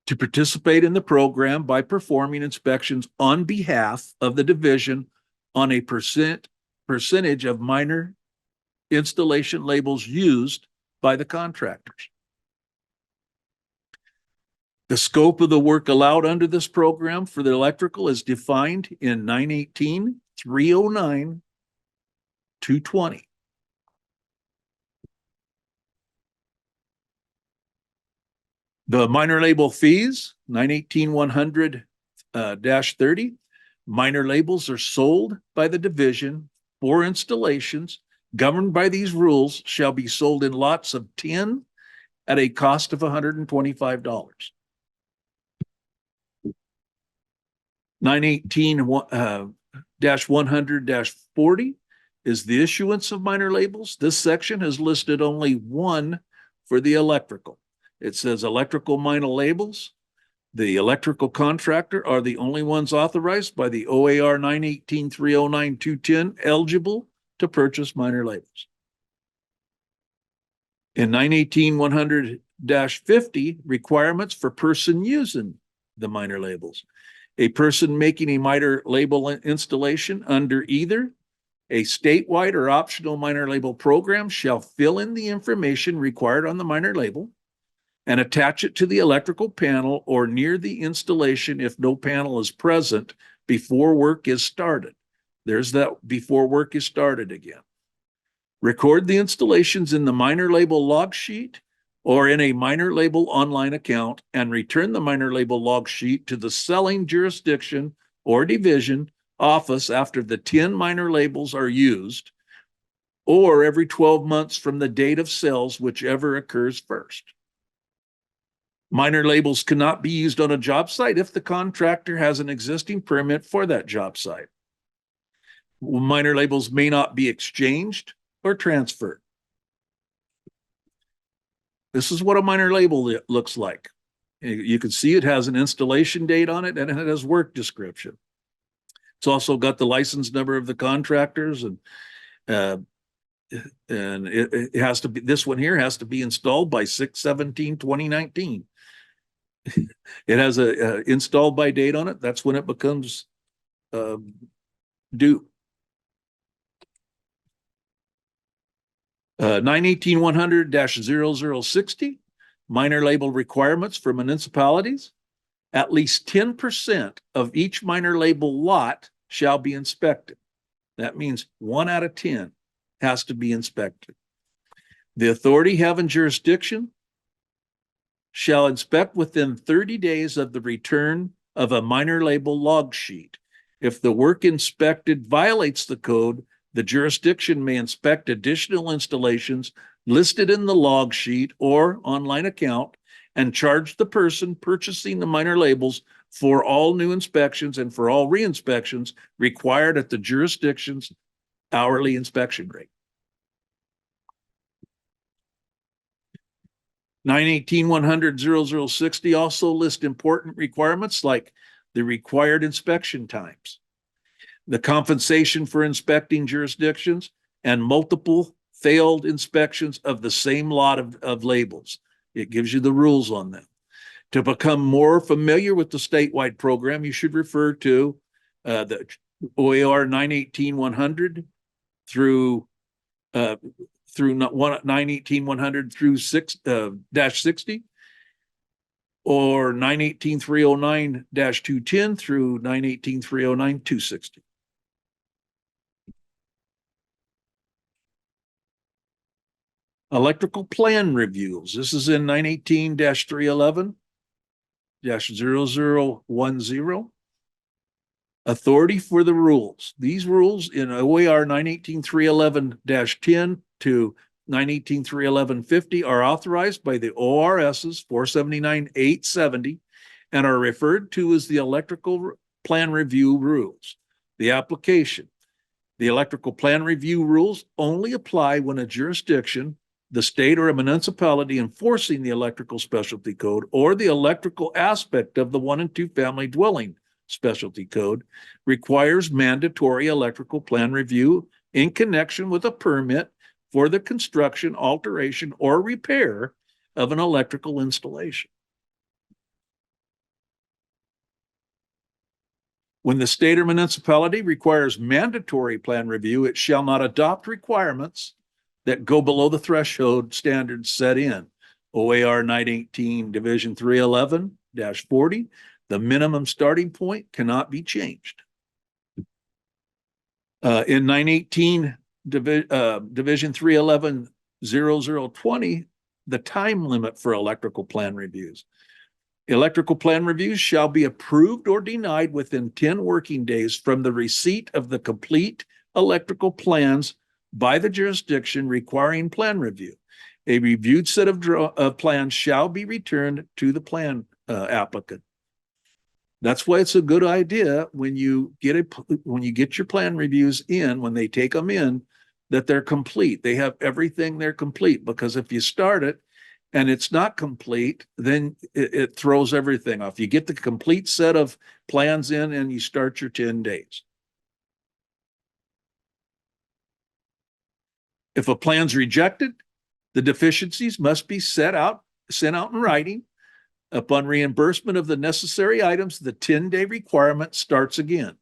to participate in the program by performing inspections on behalf of the division on a percentage of minor installation labels used by the contractors. The scope of the work allowed under this program for the electrical is defined in 918-309-220. The minor label fees, 918-100-30. Minor labels are sold by the division for installations governed by these rules shall be sold in lots of 10 at a cost of $125. 918-100-40 is the issuance of minor labels. This section has listed only one for the electrical. It says electrical minor labels. The electrical contractor are the only ones authorized by the OAR 918-309-210 eligible to purchase minor labels. In 918-100-50, requirements for person using the minor labels. A person making a minor label installation under either a statewide or optional minor label program shall fill in the information required on the minor label and attach it to the electrical panel or near the installation if no panel is present before work is started. There's that before work is started again. Record the installations in the minor label log sheet or in a minor label online account and return the minor label log sheet to the selling jurisdiction or division office after the 10 minor labels are used or every 12 months from the date of sales, whichever occurs first. Minor labels cannot be used on a job site if the contractor has an existing permit for that job site. Minor labels may not be exchanged or transferred. This is what a minor label looks like. You can see it has an installation date on it and it has work description. It's also got the license number of the contractors and it has to be, this one here has to be installed by 6/17/2019. It has a installed by date on it. That's when it becomes due. 918-100-0060 minor label requirements for municipalities. At least 10% of each minor label lot shall be inspected. That means 1 out of 10 has to be inspected. The authority having jurisdiction shall inspect within 30 days of the return of a minor label log sheet. If the work inspected violates the code, the jurisdiction may inspect additional installations listed in the log sheet or online account and charge the person purchasing the minor labels for all new inspections and for all re-inspections required at the jurisdiction's hourly inspection rate. 918-100-0060 also list important requirements like the required inspection times, the compensation for inspecting jurisdictions, and multiple failed inspections of the same lot of labels. It gives you the rules on them. To become more familiar with the statewide program, you should refer to the OAR 918-100 through 918-100 through -60, or 918-309-210 through 918-309-260. Electrical plan reviews. This is in 918-311-0010. Authority for the rules. These rules in OAR 918-311-10 to 918-311-50 are authorized by the ORSs 479-870 and are referred to as the electrical plan review rules. The application. The electrical plan review rules only apply when a jurisdiction, the state or a municipality enforcing the electrical specialty code, or the electrical aspect of the 1 and 2 family dwelling specialty code requires mandatory electrical plan review in connection with a permit for the construction, alteration, or repair of an electrical installation. When the state or municipality requires mandatory plan review, it shall not adopt requirements that go below the threshold standards set in OAR 918 Division 311-40. The minimum starting point cannot be changed. In 918 Division 311-0020, the time limit for electrical plan reviews. Electrical plan reviews shall be approved or denied within 10 working days from the receipt of the complete electrical plans by the jurisdiction requiring plan review. A reviewed set of plans shall be returned to the plan applicant. That's why it's a good idea when you get your plan reviews in, when they take them in, that they're complete. They have everything, they're complete, because if you start it and it's not complete, then it throws everything off. You get the complete set of plans in and you start your 10 days. If a plan's rejected, the deficiencies must be sent out in writing. Upon reimbursement of the necessary items, the 10-day requirement starts again.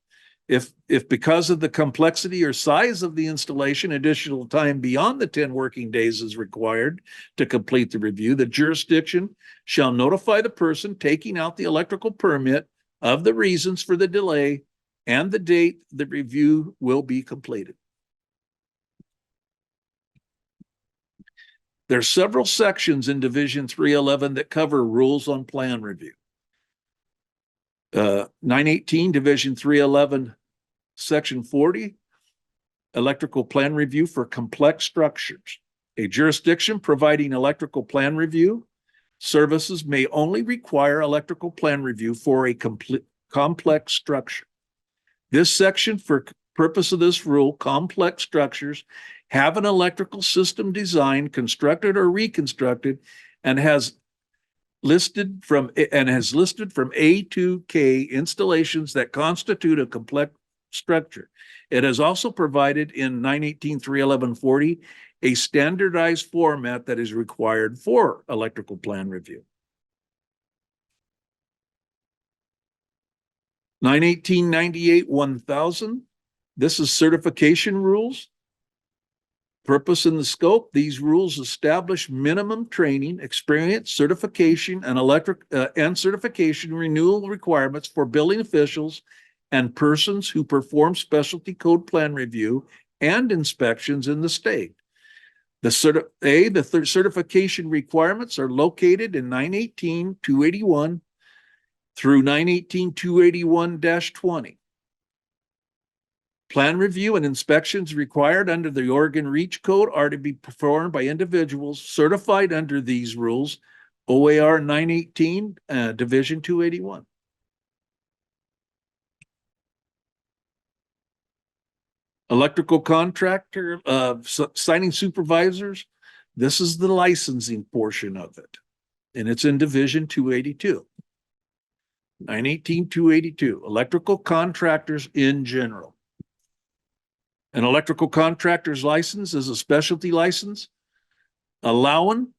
If because of the complexity or size of the installation, additional time beyond the 10 working days is required to complete the review, the jurisdiction shall notify the person taking out the electrical permit of the reasons for the delay and the date the review will be completed. There's several sections in Division 311 that cover rules on plan review. 918 Division 311 Section 40, electrical plan review for complex structures. A jurisdiction providing electrical plan review services may only require electrical plan review for a complex structure. This section, for purpose of this rule, complex structures have an electrical system designed, constructed, or reconstructed, and has listed from A to K installations that constitute a complex structure. It has also provided in 918-311-40 a standardized format that is required for electrical plan review. 918-98-1000, this is certification rules. Purpose and the scope, these rules establish minimum training, experience, certification, and certification renewal requirements for building officials and persons who perform specialty code plan review and inspections in the state. The certification requirements are located in 918-281 through 918-281-20. Plan review and inspections required under the Oregon Reach Code are to be performed by individuals certified under these rules, OAR 918, Division 281. Electrical contractor, signing supervisors. This is the licensing portion of it, and it's in Division 282. 918-282, electrical contractors in general. An electrical contractor's license is a specialty license allowing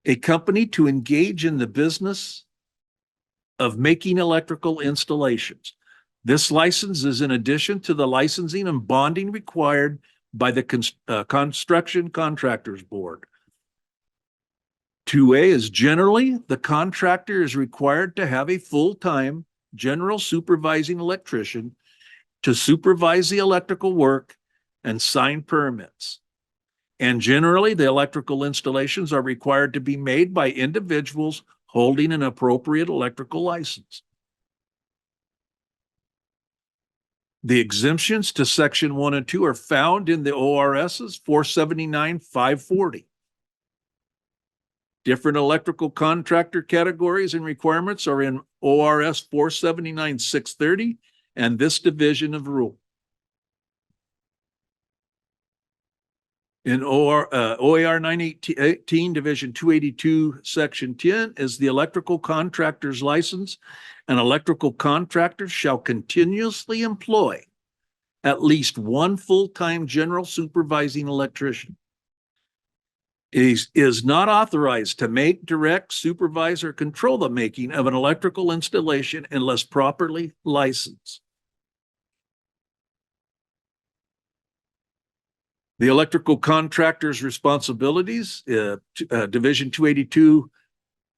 a company to engage in the business of making electrical installations. This license is in addition to the licensing and bonding required by the Construction Contractors Board. 2A is generally the contractor is required to have a full-time general supervising electrician to supervise the electrical work and sign permits. And generally, the electrical installations are required to be made by individuals holding an appropriate electrical license. The exemptions to Section 1 and 2 are found in the ORSs 479-540. Different electrical contractor categories and requirements are in ORS 479-630 and this division of rule. In OAR 918, Division 282, Section 10 is the electrical contractor's license. An electrical contractor shall continuously employ at least one full-time general supervising electrician. Is not authorized to make, direct, supervise, or control the making of an electrical installation unless properly licensed. The electrical contractor's responsibilities, Division 282,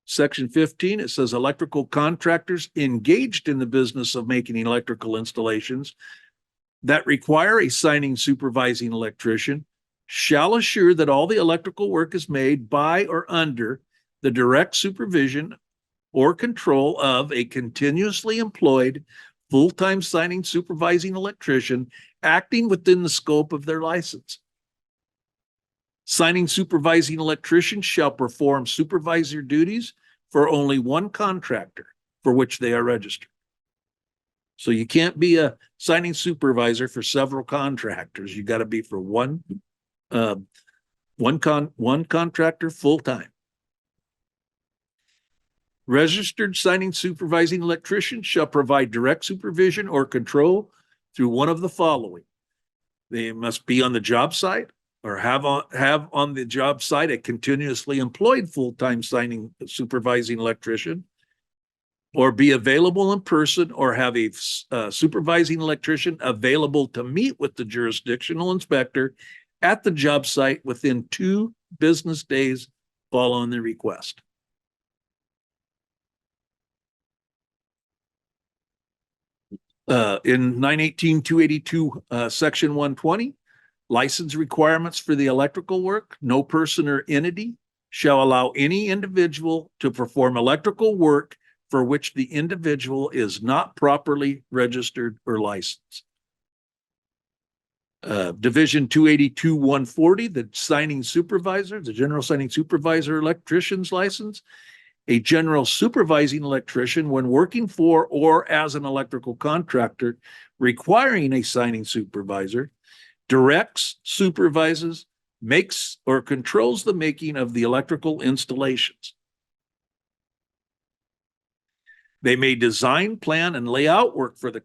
Section 15, it says electrical contractors engaged in the business of making electrical installations that require a signing supervising electrician shall assure that all the electrical work is made by or under the direct supervision or control of a continuously employed full-time signing supervising electrician acting within the scope of their license. Signing supervising electricians shall perform supervisor duties for only one contractor for which they are registered. So you can't be a signing supervisor for several contractors. You got to be for one contractor full-time. Registered signing supervising electricians shall provide direct supervision or control through one of the following. They must be on the job site or have on the job site a continuously employed full-time signing supervising electrician, or be available in person or have a supervising electrician available to meet with the jurisdictional inspector at the job site within 2 business days following the request. In 918-282, Section 120, license requirements for the electrical work, no person or entity shall allow any individual to perform electrical work for which the individual is not properly registered or licensed. Division 282-140, the signing supervisor, the general signing supervisor electrician's license. A general supervising electrician, when working for or as an electrical contractor requiring a signing supervisor, directs, supervises, makes, or controls the making of the electrical installations. They may design, plan, and lay out work for the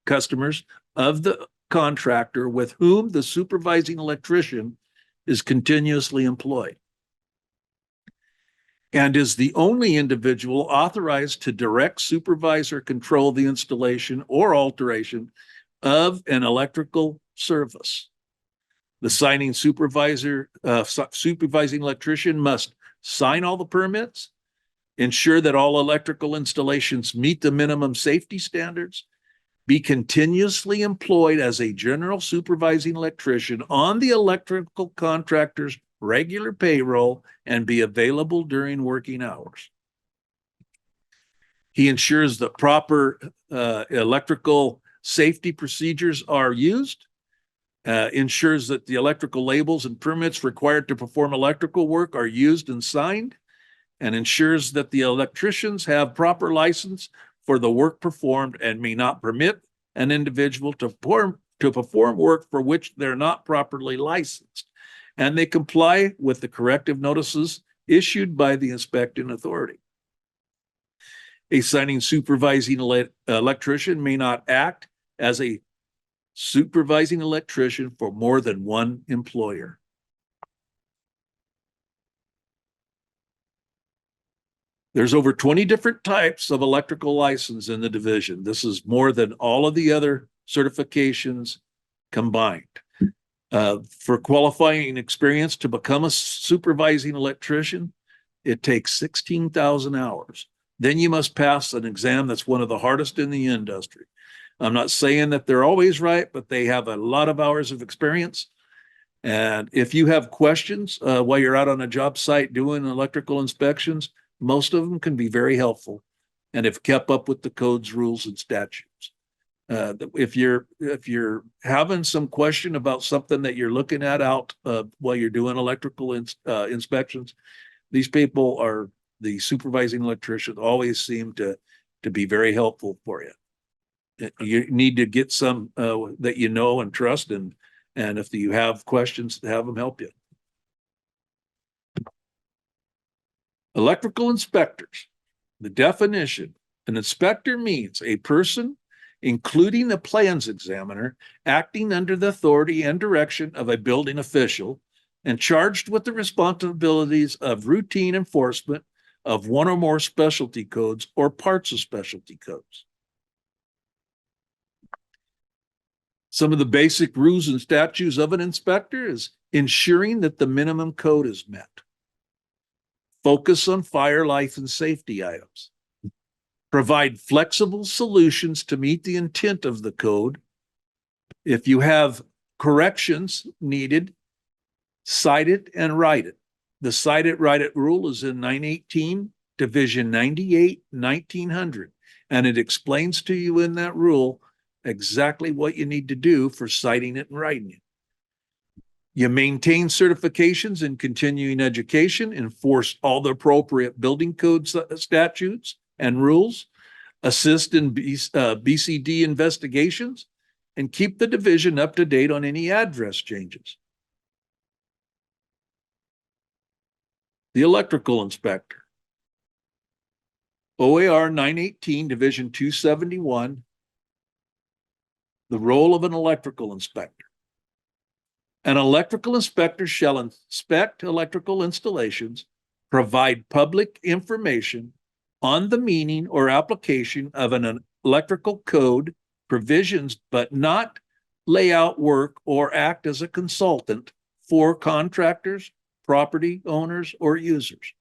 customers of the contractor with whom the supervising electrician is continuously employed, and is the only individual authorized to direct, supervise, or control the installation or alteration of an electrical service. The signing supervising electrician must sign all the permits, ensure that all electrical installations meet the minimum safety standards, be continuously employed as a general supervising electrician on the electrical contractor's regular payroll, and be available during working hours. He ensures that proper electrical safety procedures are used, ensures that the electrical labels and permits required to perform electrical work are used and signed, and ensures that the electricians have proper license for the work performed and may not permit an individual to perform work for which they're not properly licensed. And they comply with the corrective notices issued by the inspecting authority. A signing supervising electrician may not act as a supervising electrician for more than one employer. There's over 20 different types of electrical license in the division. This is more than all of the other certifications combined. For qualifying experience to become a supervising electrician, it takes 16,000 hours. Then you must pass an exam that's one of the hardest in the industry. I'm not saying that they're always right, but they have a lot of hours of experience. And if you have questions while you're out on a job site doing electrical inspections, most of them can be very helpful and have kept up with the codes, rules, and statutes. If you're having some question about something that you're looking at out while you're doing electrical inspections, these people are the supervising electricians, always seem to be very helpful for you. You need to get some that you know and trust, and if you have questions, have them help you. Electrical inspectors. The definition: an inspector means a person, including the plans examiner, acting under the authority and direction of a building official and charged with the responsibilities of routine enforcement of one or more specialty codes or parts of specialty codes. Some of the basic rules and statutes of an inspector is ensuring that the minimum code is met. Focus on fire, life, and safety items. Provide flexible solutions to meet the intent of the code. If you have corrections needed, cite it and write it. The cite it, write it rule is in 918, Division 98, 1900. And it explains to you in that rule exactly what you need to do for citing it and writing it. You maintain certifications in continuing education, enforce all the appropriate building code statutes and rules, assist in BCD investigations, and keep the division up to date on any address changes. The electrical inspector. OAR 918, Division 271, the role of an electrical inspector. An electrical inspector shall inspect electrical installations, provide public information on the meaning or application of an electrical code provisions, but not lay out work or act as a consultant for contractors, property owners, or users.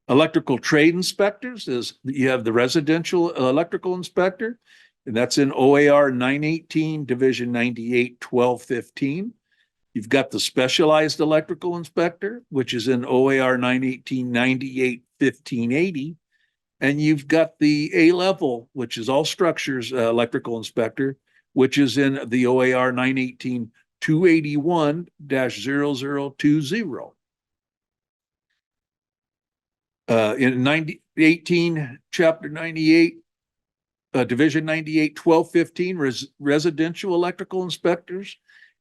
Electrical trade inspectors is you have the residential electrical inspector, and that's in OAR 918, Division 98, 1215. You've got the specialized electrical inspector, which is in OAR 918, 98, 1580. And you've got the A-level, which is all structures electrical inspector, which is in the OAR 918, 281-0020. In 18, Chapter 98, Division 98, 1215, residential electrical inspectors,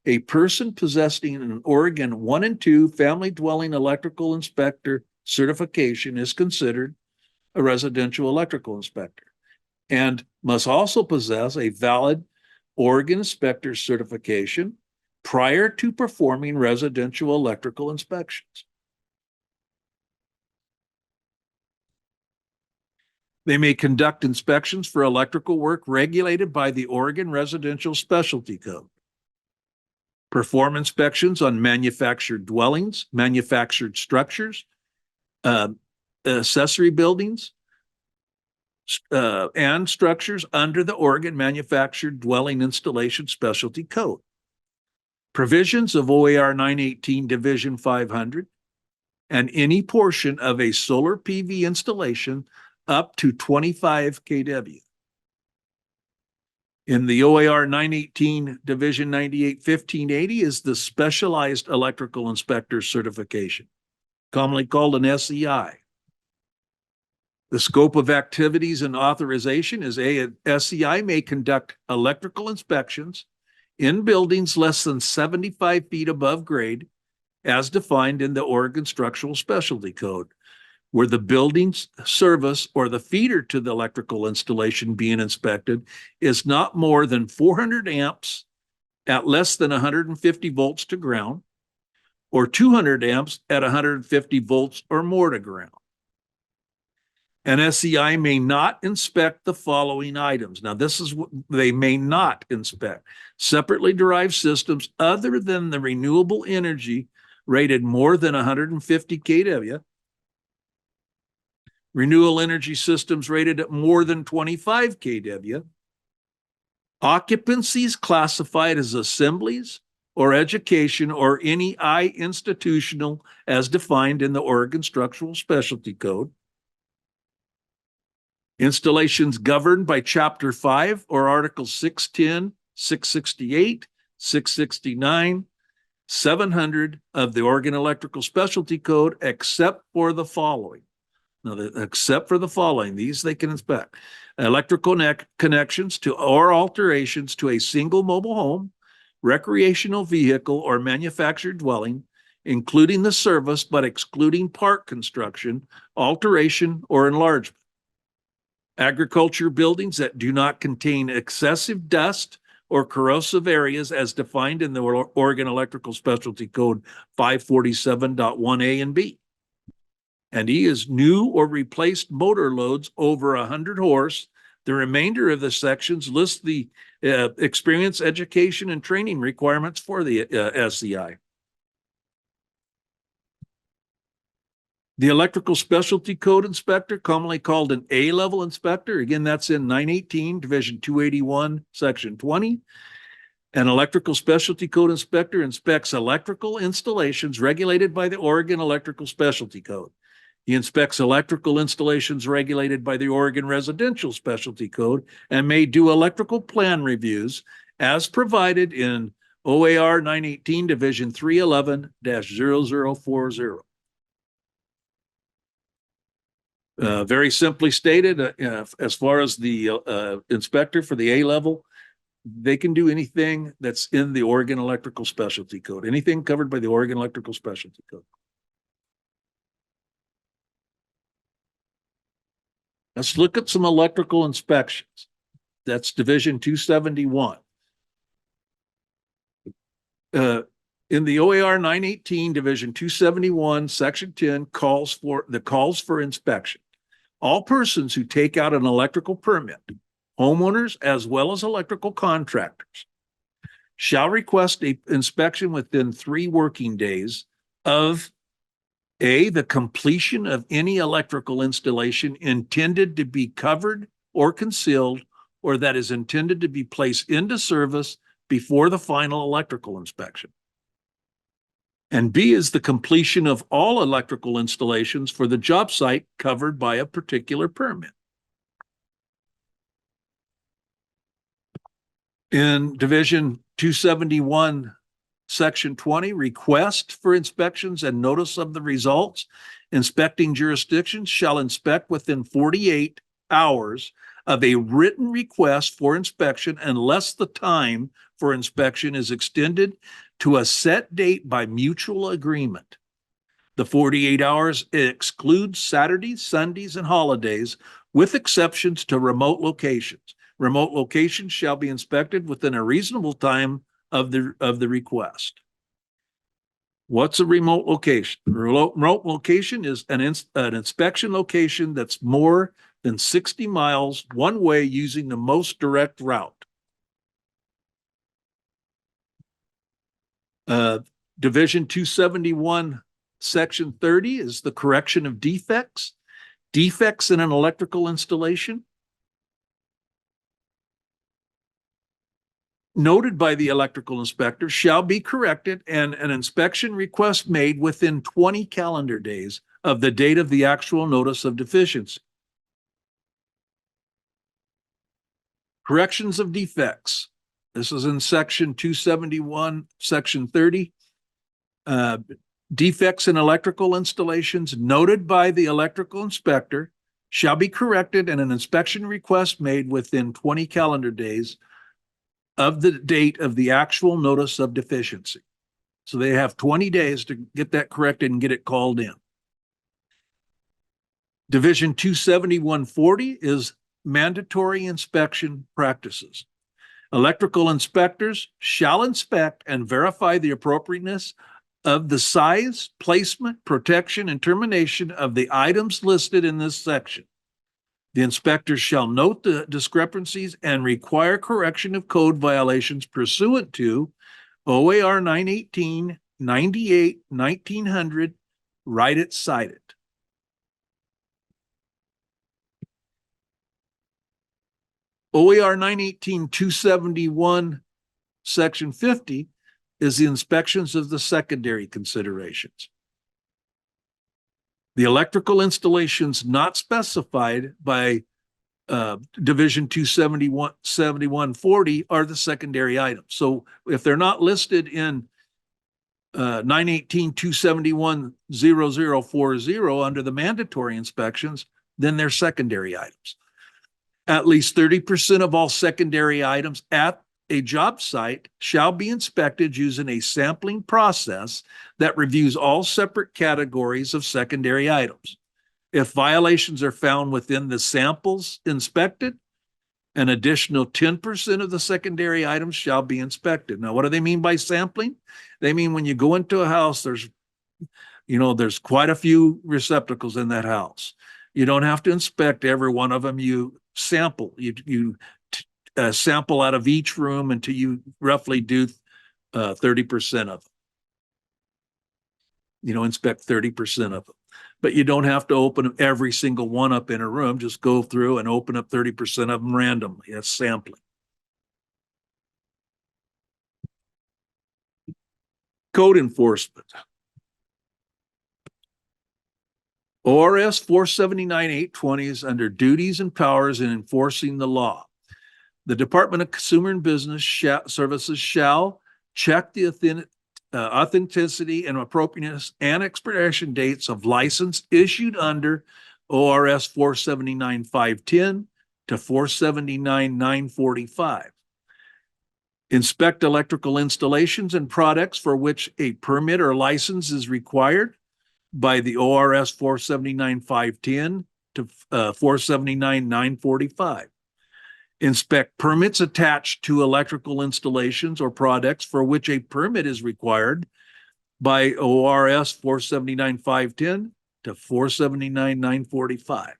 a person possessing an Oregon 1 and 2 family dwelling electrical inspector certification is considered a residential electrical inspector and must also possess a valid Oregon inspector certification prior to performing residential electrical inspections. They may conduct inspections for electrical work regulated by the Oregon Residential Specialty Code. Perform inspections on manufactured dwellings, manufactured structures, accessory buildings, and structures under the Oregon Manufactured Dwelling Installation Specialty Code. Provisions of OAR 918 Division 500 and any portion of a solar PV installation up to 25 kW. In the OAR 918 Division 98 1580 is the Specialized Electrical Inspector Certification, commonly called an SEI. The scope of activities and authorization is an SEI may conduct electrical inspections in buildings less than 75 feet above grade as defined in the Oregon Structural Specialty Code, where the building's service or the feeder to the electrical installation being inspected is not more than 400 amps at less than 150 volts to ground, or 200 amps at 150 volts or more to ground. An SEI may not inspect the following items. Now, this is what they may not inspect: separately derived systems other than the renewable energy rated more than 150 kW, renewable energy systems rated at more than 25 kW, occupancies classified as assemblies or education or any institutional as defined in the Oregon Structural Specialty Code, installations governed by Chapter 5 or Article 610, 668, 669, 700 of the Oregon Electrical Specialty Code, except for the following. Now, except for the following, these they can inspect: electrical connections to or alterations to a single mobile home, recreational vehicle, or manufactured dwelling, including the service but excluding park construction, alteration, or enlargement. Agriculture buildings that do not contain excessive dust or corrosive areas as defined in the Oregon Electrical Specialty Code 547.1A and B. And E is new or replaced motor loads over 100 horse. The remainder of the sections list the experience, education, and training requirements for the SEI. The Electrical Specialty Code Inspector, commonly called an A-level inspector, again, that's in 918, Division 281, Section 20. An Electrical Specialty Code Inspector inspects electrical installations regulated by the Oregon Electrical Specialty Code. He inspects electrical installations regulated by the Oregon Residential Specialty Code and may do electrical plan reviews as provided in OAR 918, Division 311-0040. Very simply stated, as far as the inspector for the A level, they can do anything that's in the Oregon Electrical Specialty Code, anything covered by the Oregon Electrical Specialty Code. Let's look at some electrical inspections. That's Division 271. In the OAR 918, Division 271, Section 10 calls for inspection. All persons who take out an electrical permit, homeowners as well as electrical contractors, shall request an inspection within 3 working days of A, the completion of any electrical installation intended to be covered or concealed, or that is intended to be placed into service before the final electrical inspection. And B is the completion of all electrical installations for the job site covered by a particular permit. In Division 271, Section 20, request for inspections and notice of the results. Inspecting jurisdictions shall inspect within 48 hours of a written request for inspection unless the time for inspection is extended to a set date by mutual agreement. The 48 hours excludes Saturdays, Sundays, and holidays, with exceptions to remote locations. Remote locations shall be inspected within a reasonable time of the request. What's a remote location? A remote location is an inspection location that's more than 60 miles one way using the most direct route. Division 271, Section 30 is the correction of defects. Defects in an electrical installation noted by the electrical inspector shall be corrected and an inspection request made within 20 calendar days of the date of the actual notice of deficiency. Corrections of defects. This is in Section 271, Section 30. Defects in electrical installations noted by the electrical inspector shall be corrected and an inspection request made within 20 calendar days of the date of the actual notice of deficiency. So they have 20 days to get that corrected and get it called in. Division 27140 is mandatory inspection practices. Electrical inspectors shall inspect and verify the appropriateness of the size, placement, protection, and termination of the items listed in this section. The inspectors shall note the discrepancies and require correction of code violations pursuant to OAR 918, 98, 1900, write it, cite it. OAR 918-271, Section 50 is the inspections of the secondary considerations. The electrical installations not specified by Division 271-7140 are the secondary items. So if they're not listed in 918-271-0040 under the mandatory inspections, then they're secondary items. At least 30% of all secondary items at a job site shall be inspected using a sampling process that reviews all separate categories of secondary items. If violations are found within the samples inspected, an additional 10% of the secondary items shall be inspected. Now, what do they mean by sampling? They mean when you go into a house, there's quite a few receptacles in that house. You don't have to inspect every one of them. You sample. You sample out of each room until you roughly do 30% of them. Inspect 30% of them. But you don't have to open every single one up in a room. Just go through and open up 30% of them randomly. That's sampling. Code enforcement. ORS 479-820 is under duties and powers in enforcing the law. The Department of Consumer and Business Services shall check the authenticity and appropriateness and expiration dates of license issued under ORS 479-510 to 479-945. Inspect electrical installations and products for which a permit or license is required by the ORS 479-510 to 479-945. Inspect permits attached to electrical installations or products for which a permit is required by ORS 479-510 to 479-945.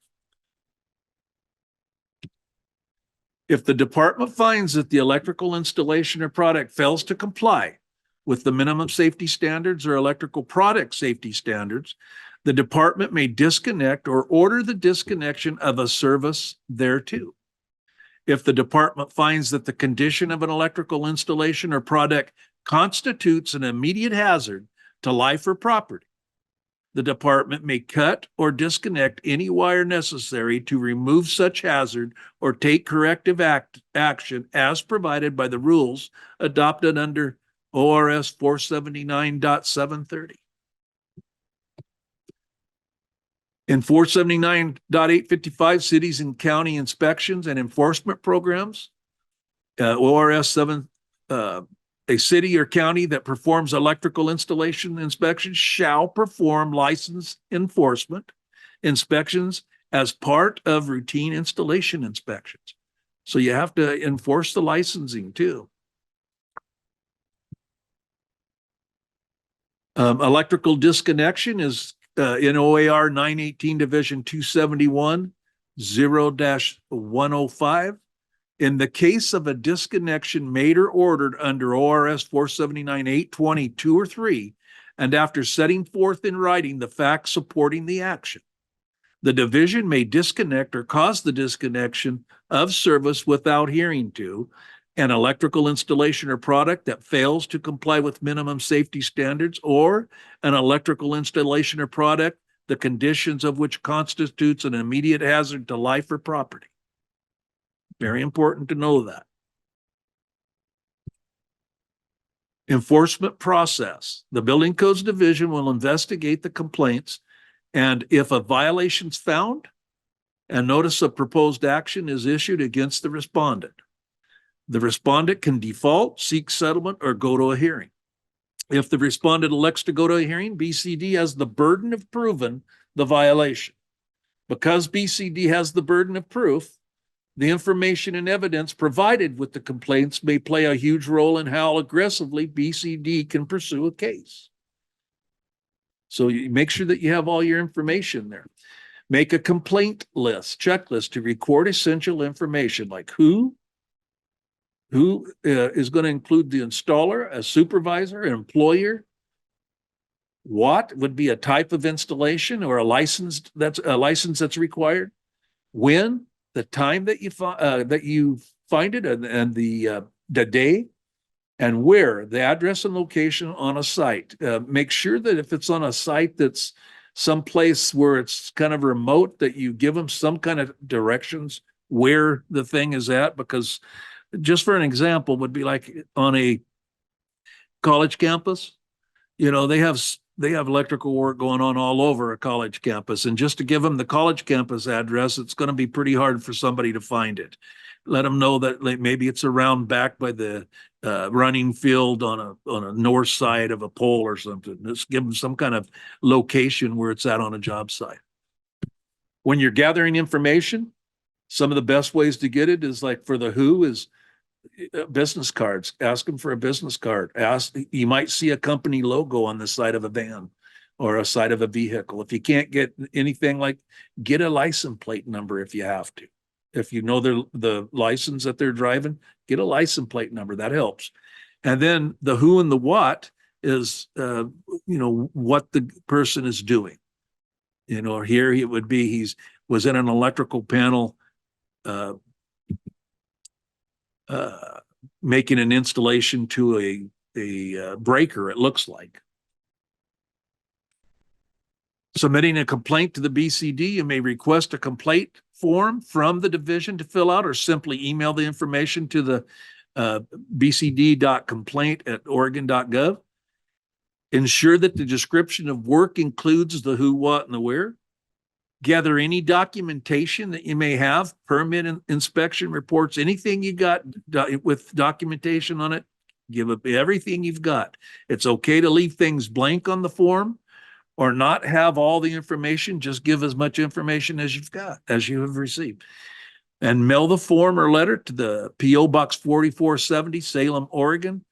If the department finds that the electrical installation or product fails to comply with the minimum safety standards or electrical product safety standards, the department may disconnect or order the disconnection of a service thereto. If the department finds that the condition of an electrical installation or product constitutes an immediate hazard to life or property, the department may cut or disconnect any wire necessary to remove such hazard or take corrective action as provided by the rules adopted under ORS 479.730. In 479.855, cities and county inspections and enforcement programs, ORS 7, a city or county that performs electrical installation inspections shall perform license enforcement inspections as part of routine installation inspections. So you have to enforce the licensing too. Electrical disconnection is in OAR 918 Division 271, 0-105. In the case of a disconnection made or ordered under ORS 479-820, 2 or 3, and after setting forth in writing the facts supporting the action, the division may disconnect or cause the disconnection of service without hearing to an electrical installation or product that fails to comply with minimum safety standards, or an electrical installation or product, the conditions of which constitutes an immediate hazard to life or property. Very important to know that. Enforcement process. The Building Codes Division will investigate the complaints, and if a violation's found, a notice of proposed action is issued against the respondent. The respondent can default, seek settlement, or go to a hearing. If the respondent elects to go to a hearing, BCD has the burden of proving the violation. Because BCD has the burden of proof, the information and evidence provided with the complaints may play a huge role in how aggressively BCD can pursue a case. So you make sure that you have all your information there. Make a complaint list, checklist to record essential information like who is going to include the installer, a supervisor, an employer. What would be a type of installation or a license that's required? When, the time that you find it, and the day, and where, the address and location on a site. Make sure that if it's on a site that's someplace where it's kind of remote, that you give them some kind of directions where the thing is at, because just for an example would be like on a college campus, they have electrical work going on all over a college campus. And just to give them the college campus address, it's going to be pretty hard for somebody to find it. Let them know that maybe it's around back by the running field on a north side of a pole or something. Just give them some kind of location where it's at on a job site. When you're gathering information, some of the best ways to get it is like for the who is business cards. Ask them for a business card. You might see a company logo on the side of a van or a side of a vehicle. If you can't get anything, get a license plate number if you have to. If you know the license that they're driving, get a license plate number. That helps. And then the who and the what is, what the person is doing. Here it would be was in an electrical panel making an installation to a breaker, it looks like. Submitting a complaint to the BCD, you may request a complaint form from the division to fill out, or simply email the information to the bcd.complaint@oregon.gov. Ensure that the description of work includes the who, what, and the where. Gather any documentation that you may have, permit inspection reports, anything you got with documentation on it, give up everything you've got. It's okay to leave things blank on the form or not have all the information. Just give as much information as you've got, as you have received. And mail the form or letter to the P.O. Box 4470, Salem, Oregon,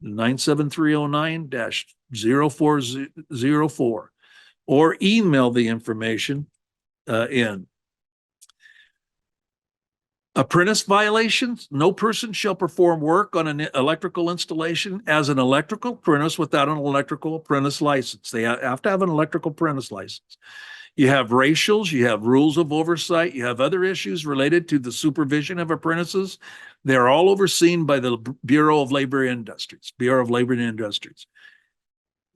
97309-0404, or email the information in. Apprentice violations. No person shall perform work on an electrical installation as an electrical apprentice without an electrical apprentice license. They have to have an electrical apprentice license. You have racials, you have rules of oversight, you have other issues related to the supervision of apprentices. They're all overseen by the Bureau of Labor and Industries.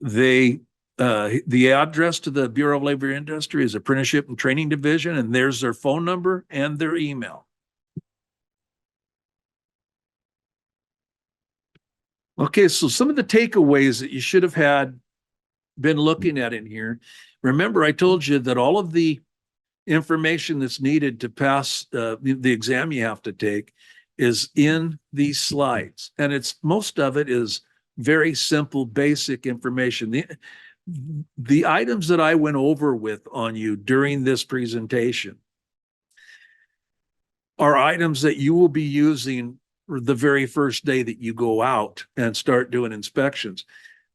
The address to the Bureau of Labor and Industry is Apprenticeship and Training Division, and there's their phone number and their email. Okay, so some of the takeaways that you should have been looking at in here. Remember, I told you that all of the information that's needed to pass the exam you have to take is in these slides. And most of it is very simple, basic information. The items that I went over with on you during this presentation are items that you will be using the very first day that you go out and start doing inspections.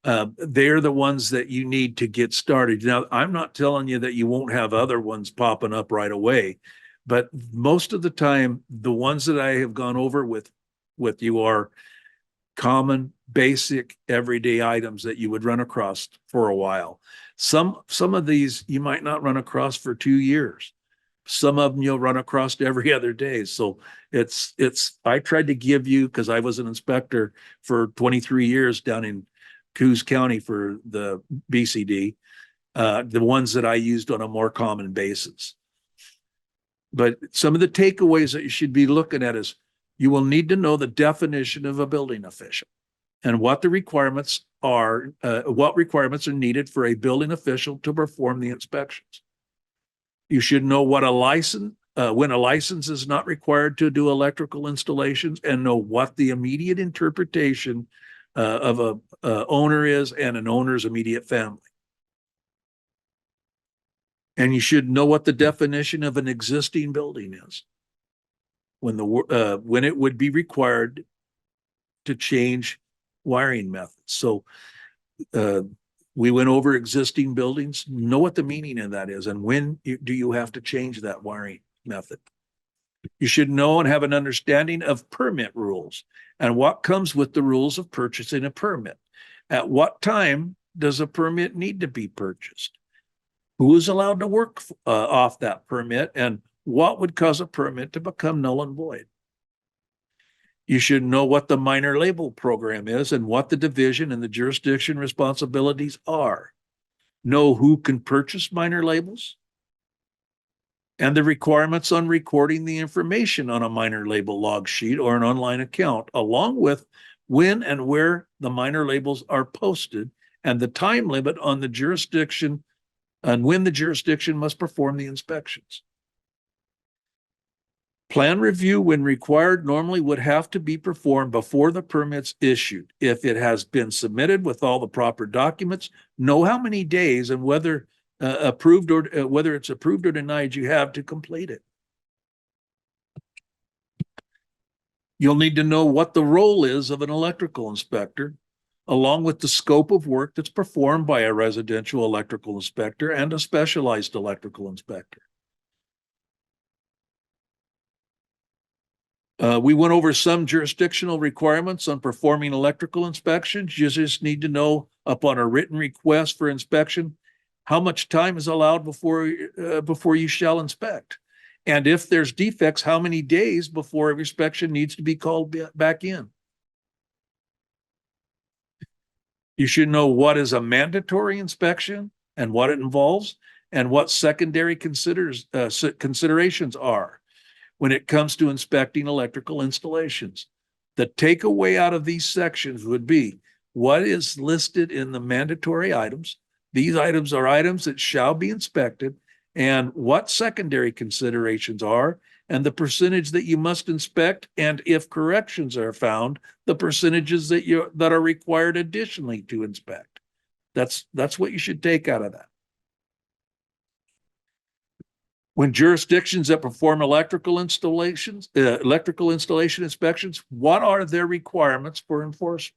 They're the ones that you need to get started. Now, I'm not telling you that you won't have other ones popping up right away, But most of the time, the ones that I have gone over with you are common, basic, everyday items that you would run across for a while. Some of these you might not run across for 2 years. Some of them you'll run across every other day. So I tried to give you, because I was an inspector for 23 years down in Coos County for the BCD, the ones that I used on a more common basis. But some of the takeaways that you should be looking at is you will need to know the definition of a building official and what the requirements are, what requirements are needed for a building official to perform the inspections. You should know what a license, when a license is not required to do electrical installations, and know what the immediate interpretation of a owner is and an owner's immediate family. And you should know what the definition of an existing building is, when it would be required to change wiring methods. So we went over existing buildings, know what the meaning of that is, and when do you have to change that wiring method. You should know and have an understanding of permit rules and what comes with the rules of purchasing a permit. At what time does a permit need to be purchased? Who is allowed to work off that permit, and what would cause a permit to become null and void? You should know what the minor label program is and what the division and the jurisdiction responsibilities are. Know who can purchase minor labels and the requirements on recording the information on a minor label log sheet or an online account, along with when and where the minor labels are posted and the time limit on the jurisdiction and when the jurisdiction must perform the inspections. Plan review, when required, normally would have to be performed before the permit's issued. If it has been submitted with all the proper documents, know how many days and whether whether it's approved or denied you have to complete it. You'll need to know what the role is of an electrical inspector, along with the scope of work that's performed by a residential electrical inspector and a specialized electrical inspector. We went over some jurisdictional requirements on performing electrical inspections. You just need to know, upon a written request for inspection, how much time is allowed before you shall inspect. And if there's defects, how many days before every inspection needs to be called back in. You should know what is a mandatory inspection and what it involves, and what secondary considerations are when it comes to inspecting electrical installations. The takeaway out of these sections would be what is listed in the mandatory items. These items are items that shall be inspected, and what secondary considerations are, and the percentage that you must inspect, and if corrections are found, the percentages that are required additionally to inspect. That's what you should take out of that. When jurisdictions that perform electrical installation inspections, what are their requirements for enforcement?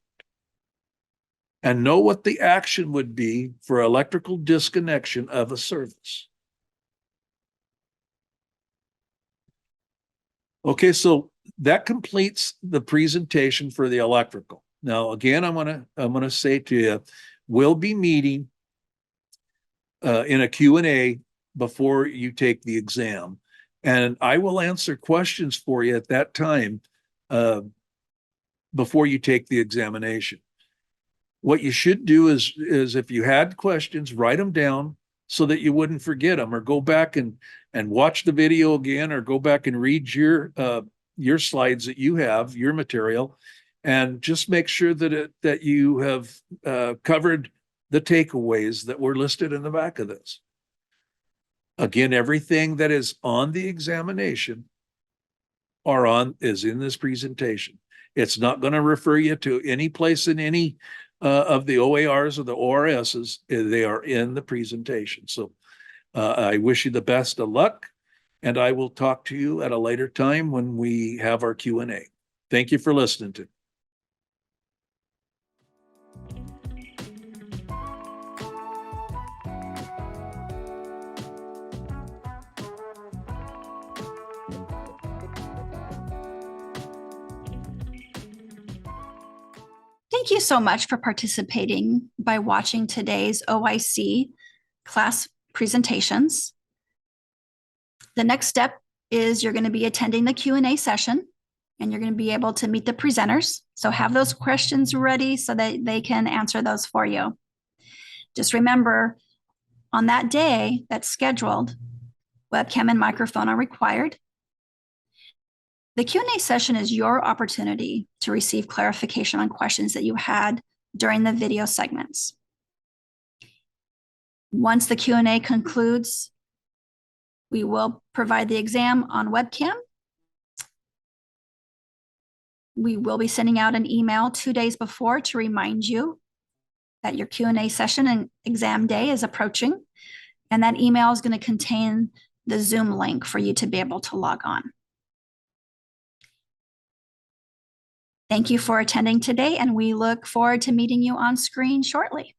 And know what the action would be for electrical disconnection of a service. Okay, so that completes the presentation for the electrical. Now, again, I'm gonna say to you, we'll be meeting in a Q&A before you take the exam, and I will answer questions for you at that time before you take the examination. What you should do is if you had questions, write them down so that you wouldn't forget them, or go back and watch the video again, or go back and read your slides that you have, your material, and just make sure that you have covered the takeaways that were listed in the back of this. Again, everything that is on the examination is in this presentation. It's not going to refer you to any place in any of the OARs or the ORSs. They are in the presentation. So I wish you the best of luck, and I will talk to you at a later time when we have our Q&A. Thank you for listening to me. Thank you so much for participating by watching today's OIC class presentations. The next step is you're going to be attending the Q&A session, and you're going to be able to meet the presenters. So have those questions ready so that they can answer those for you. Just remember, on that day that's scheduled, webcam and microphone are required. The Q&A session is your opportunity to receive clarification on questions that you had during the video segments. Once the Q&A concludes, we will provide the exam on webcam. We will be sending out an email 2 days before to remind you that your Q&A session and exam day is approaching. And that email is going to contain the Zoom link for you to be able to log on. Thank you for attending today, and we look forward to meeting you on screen shortly.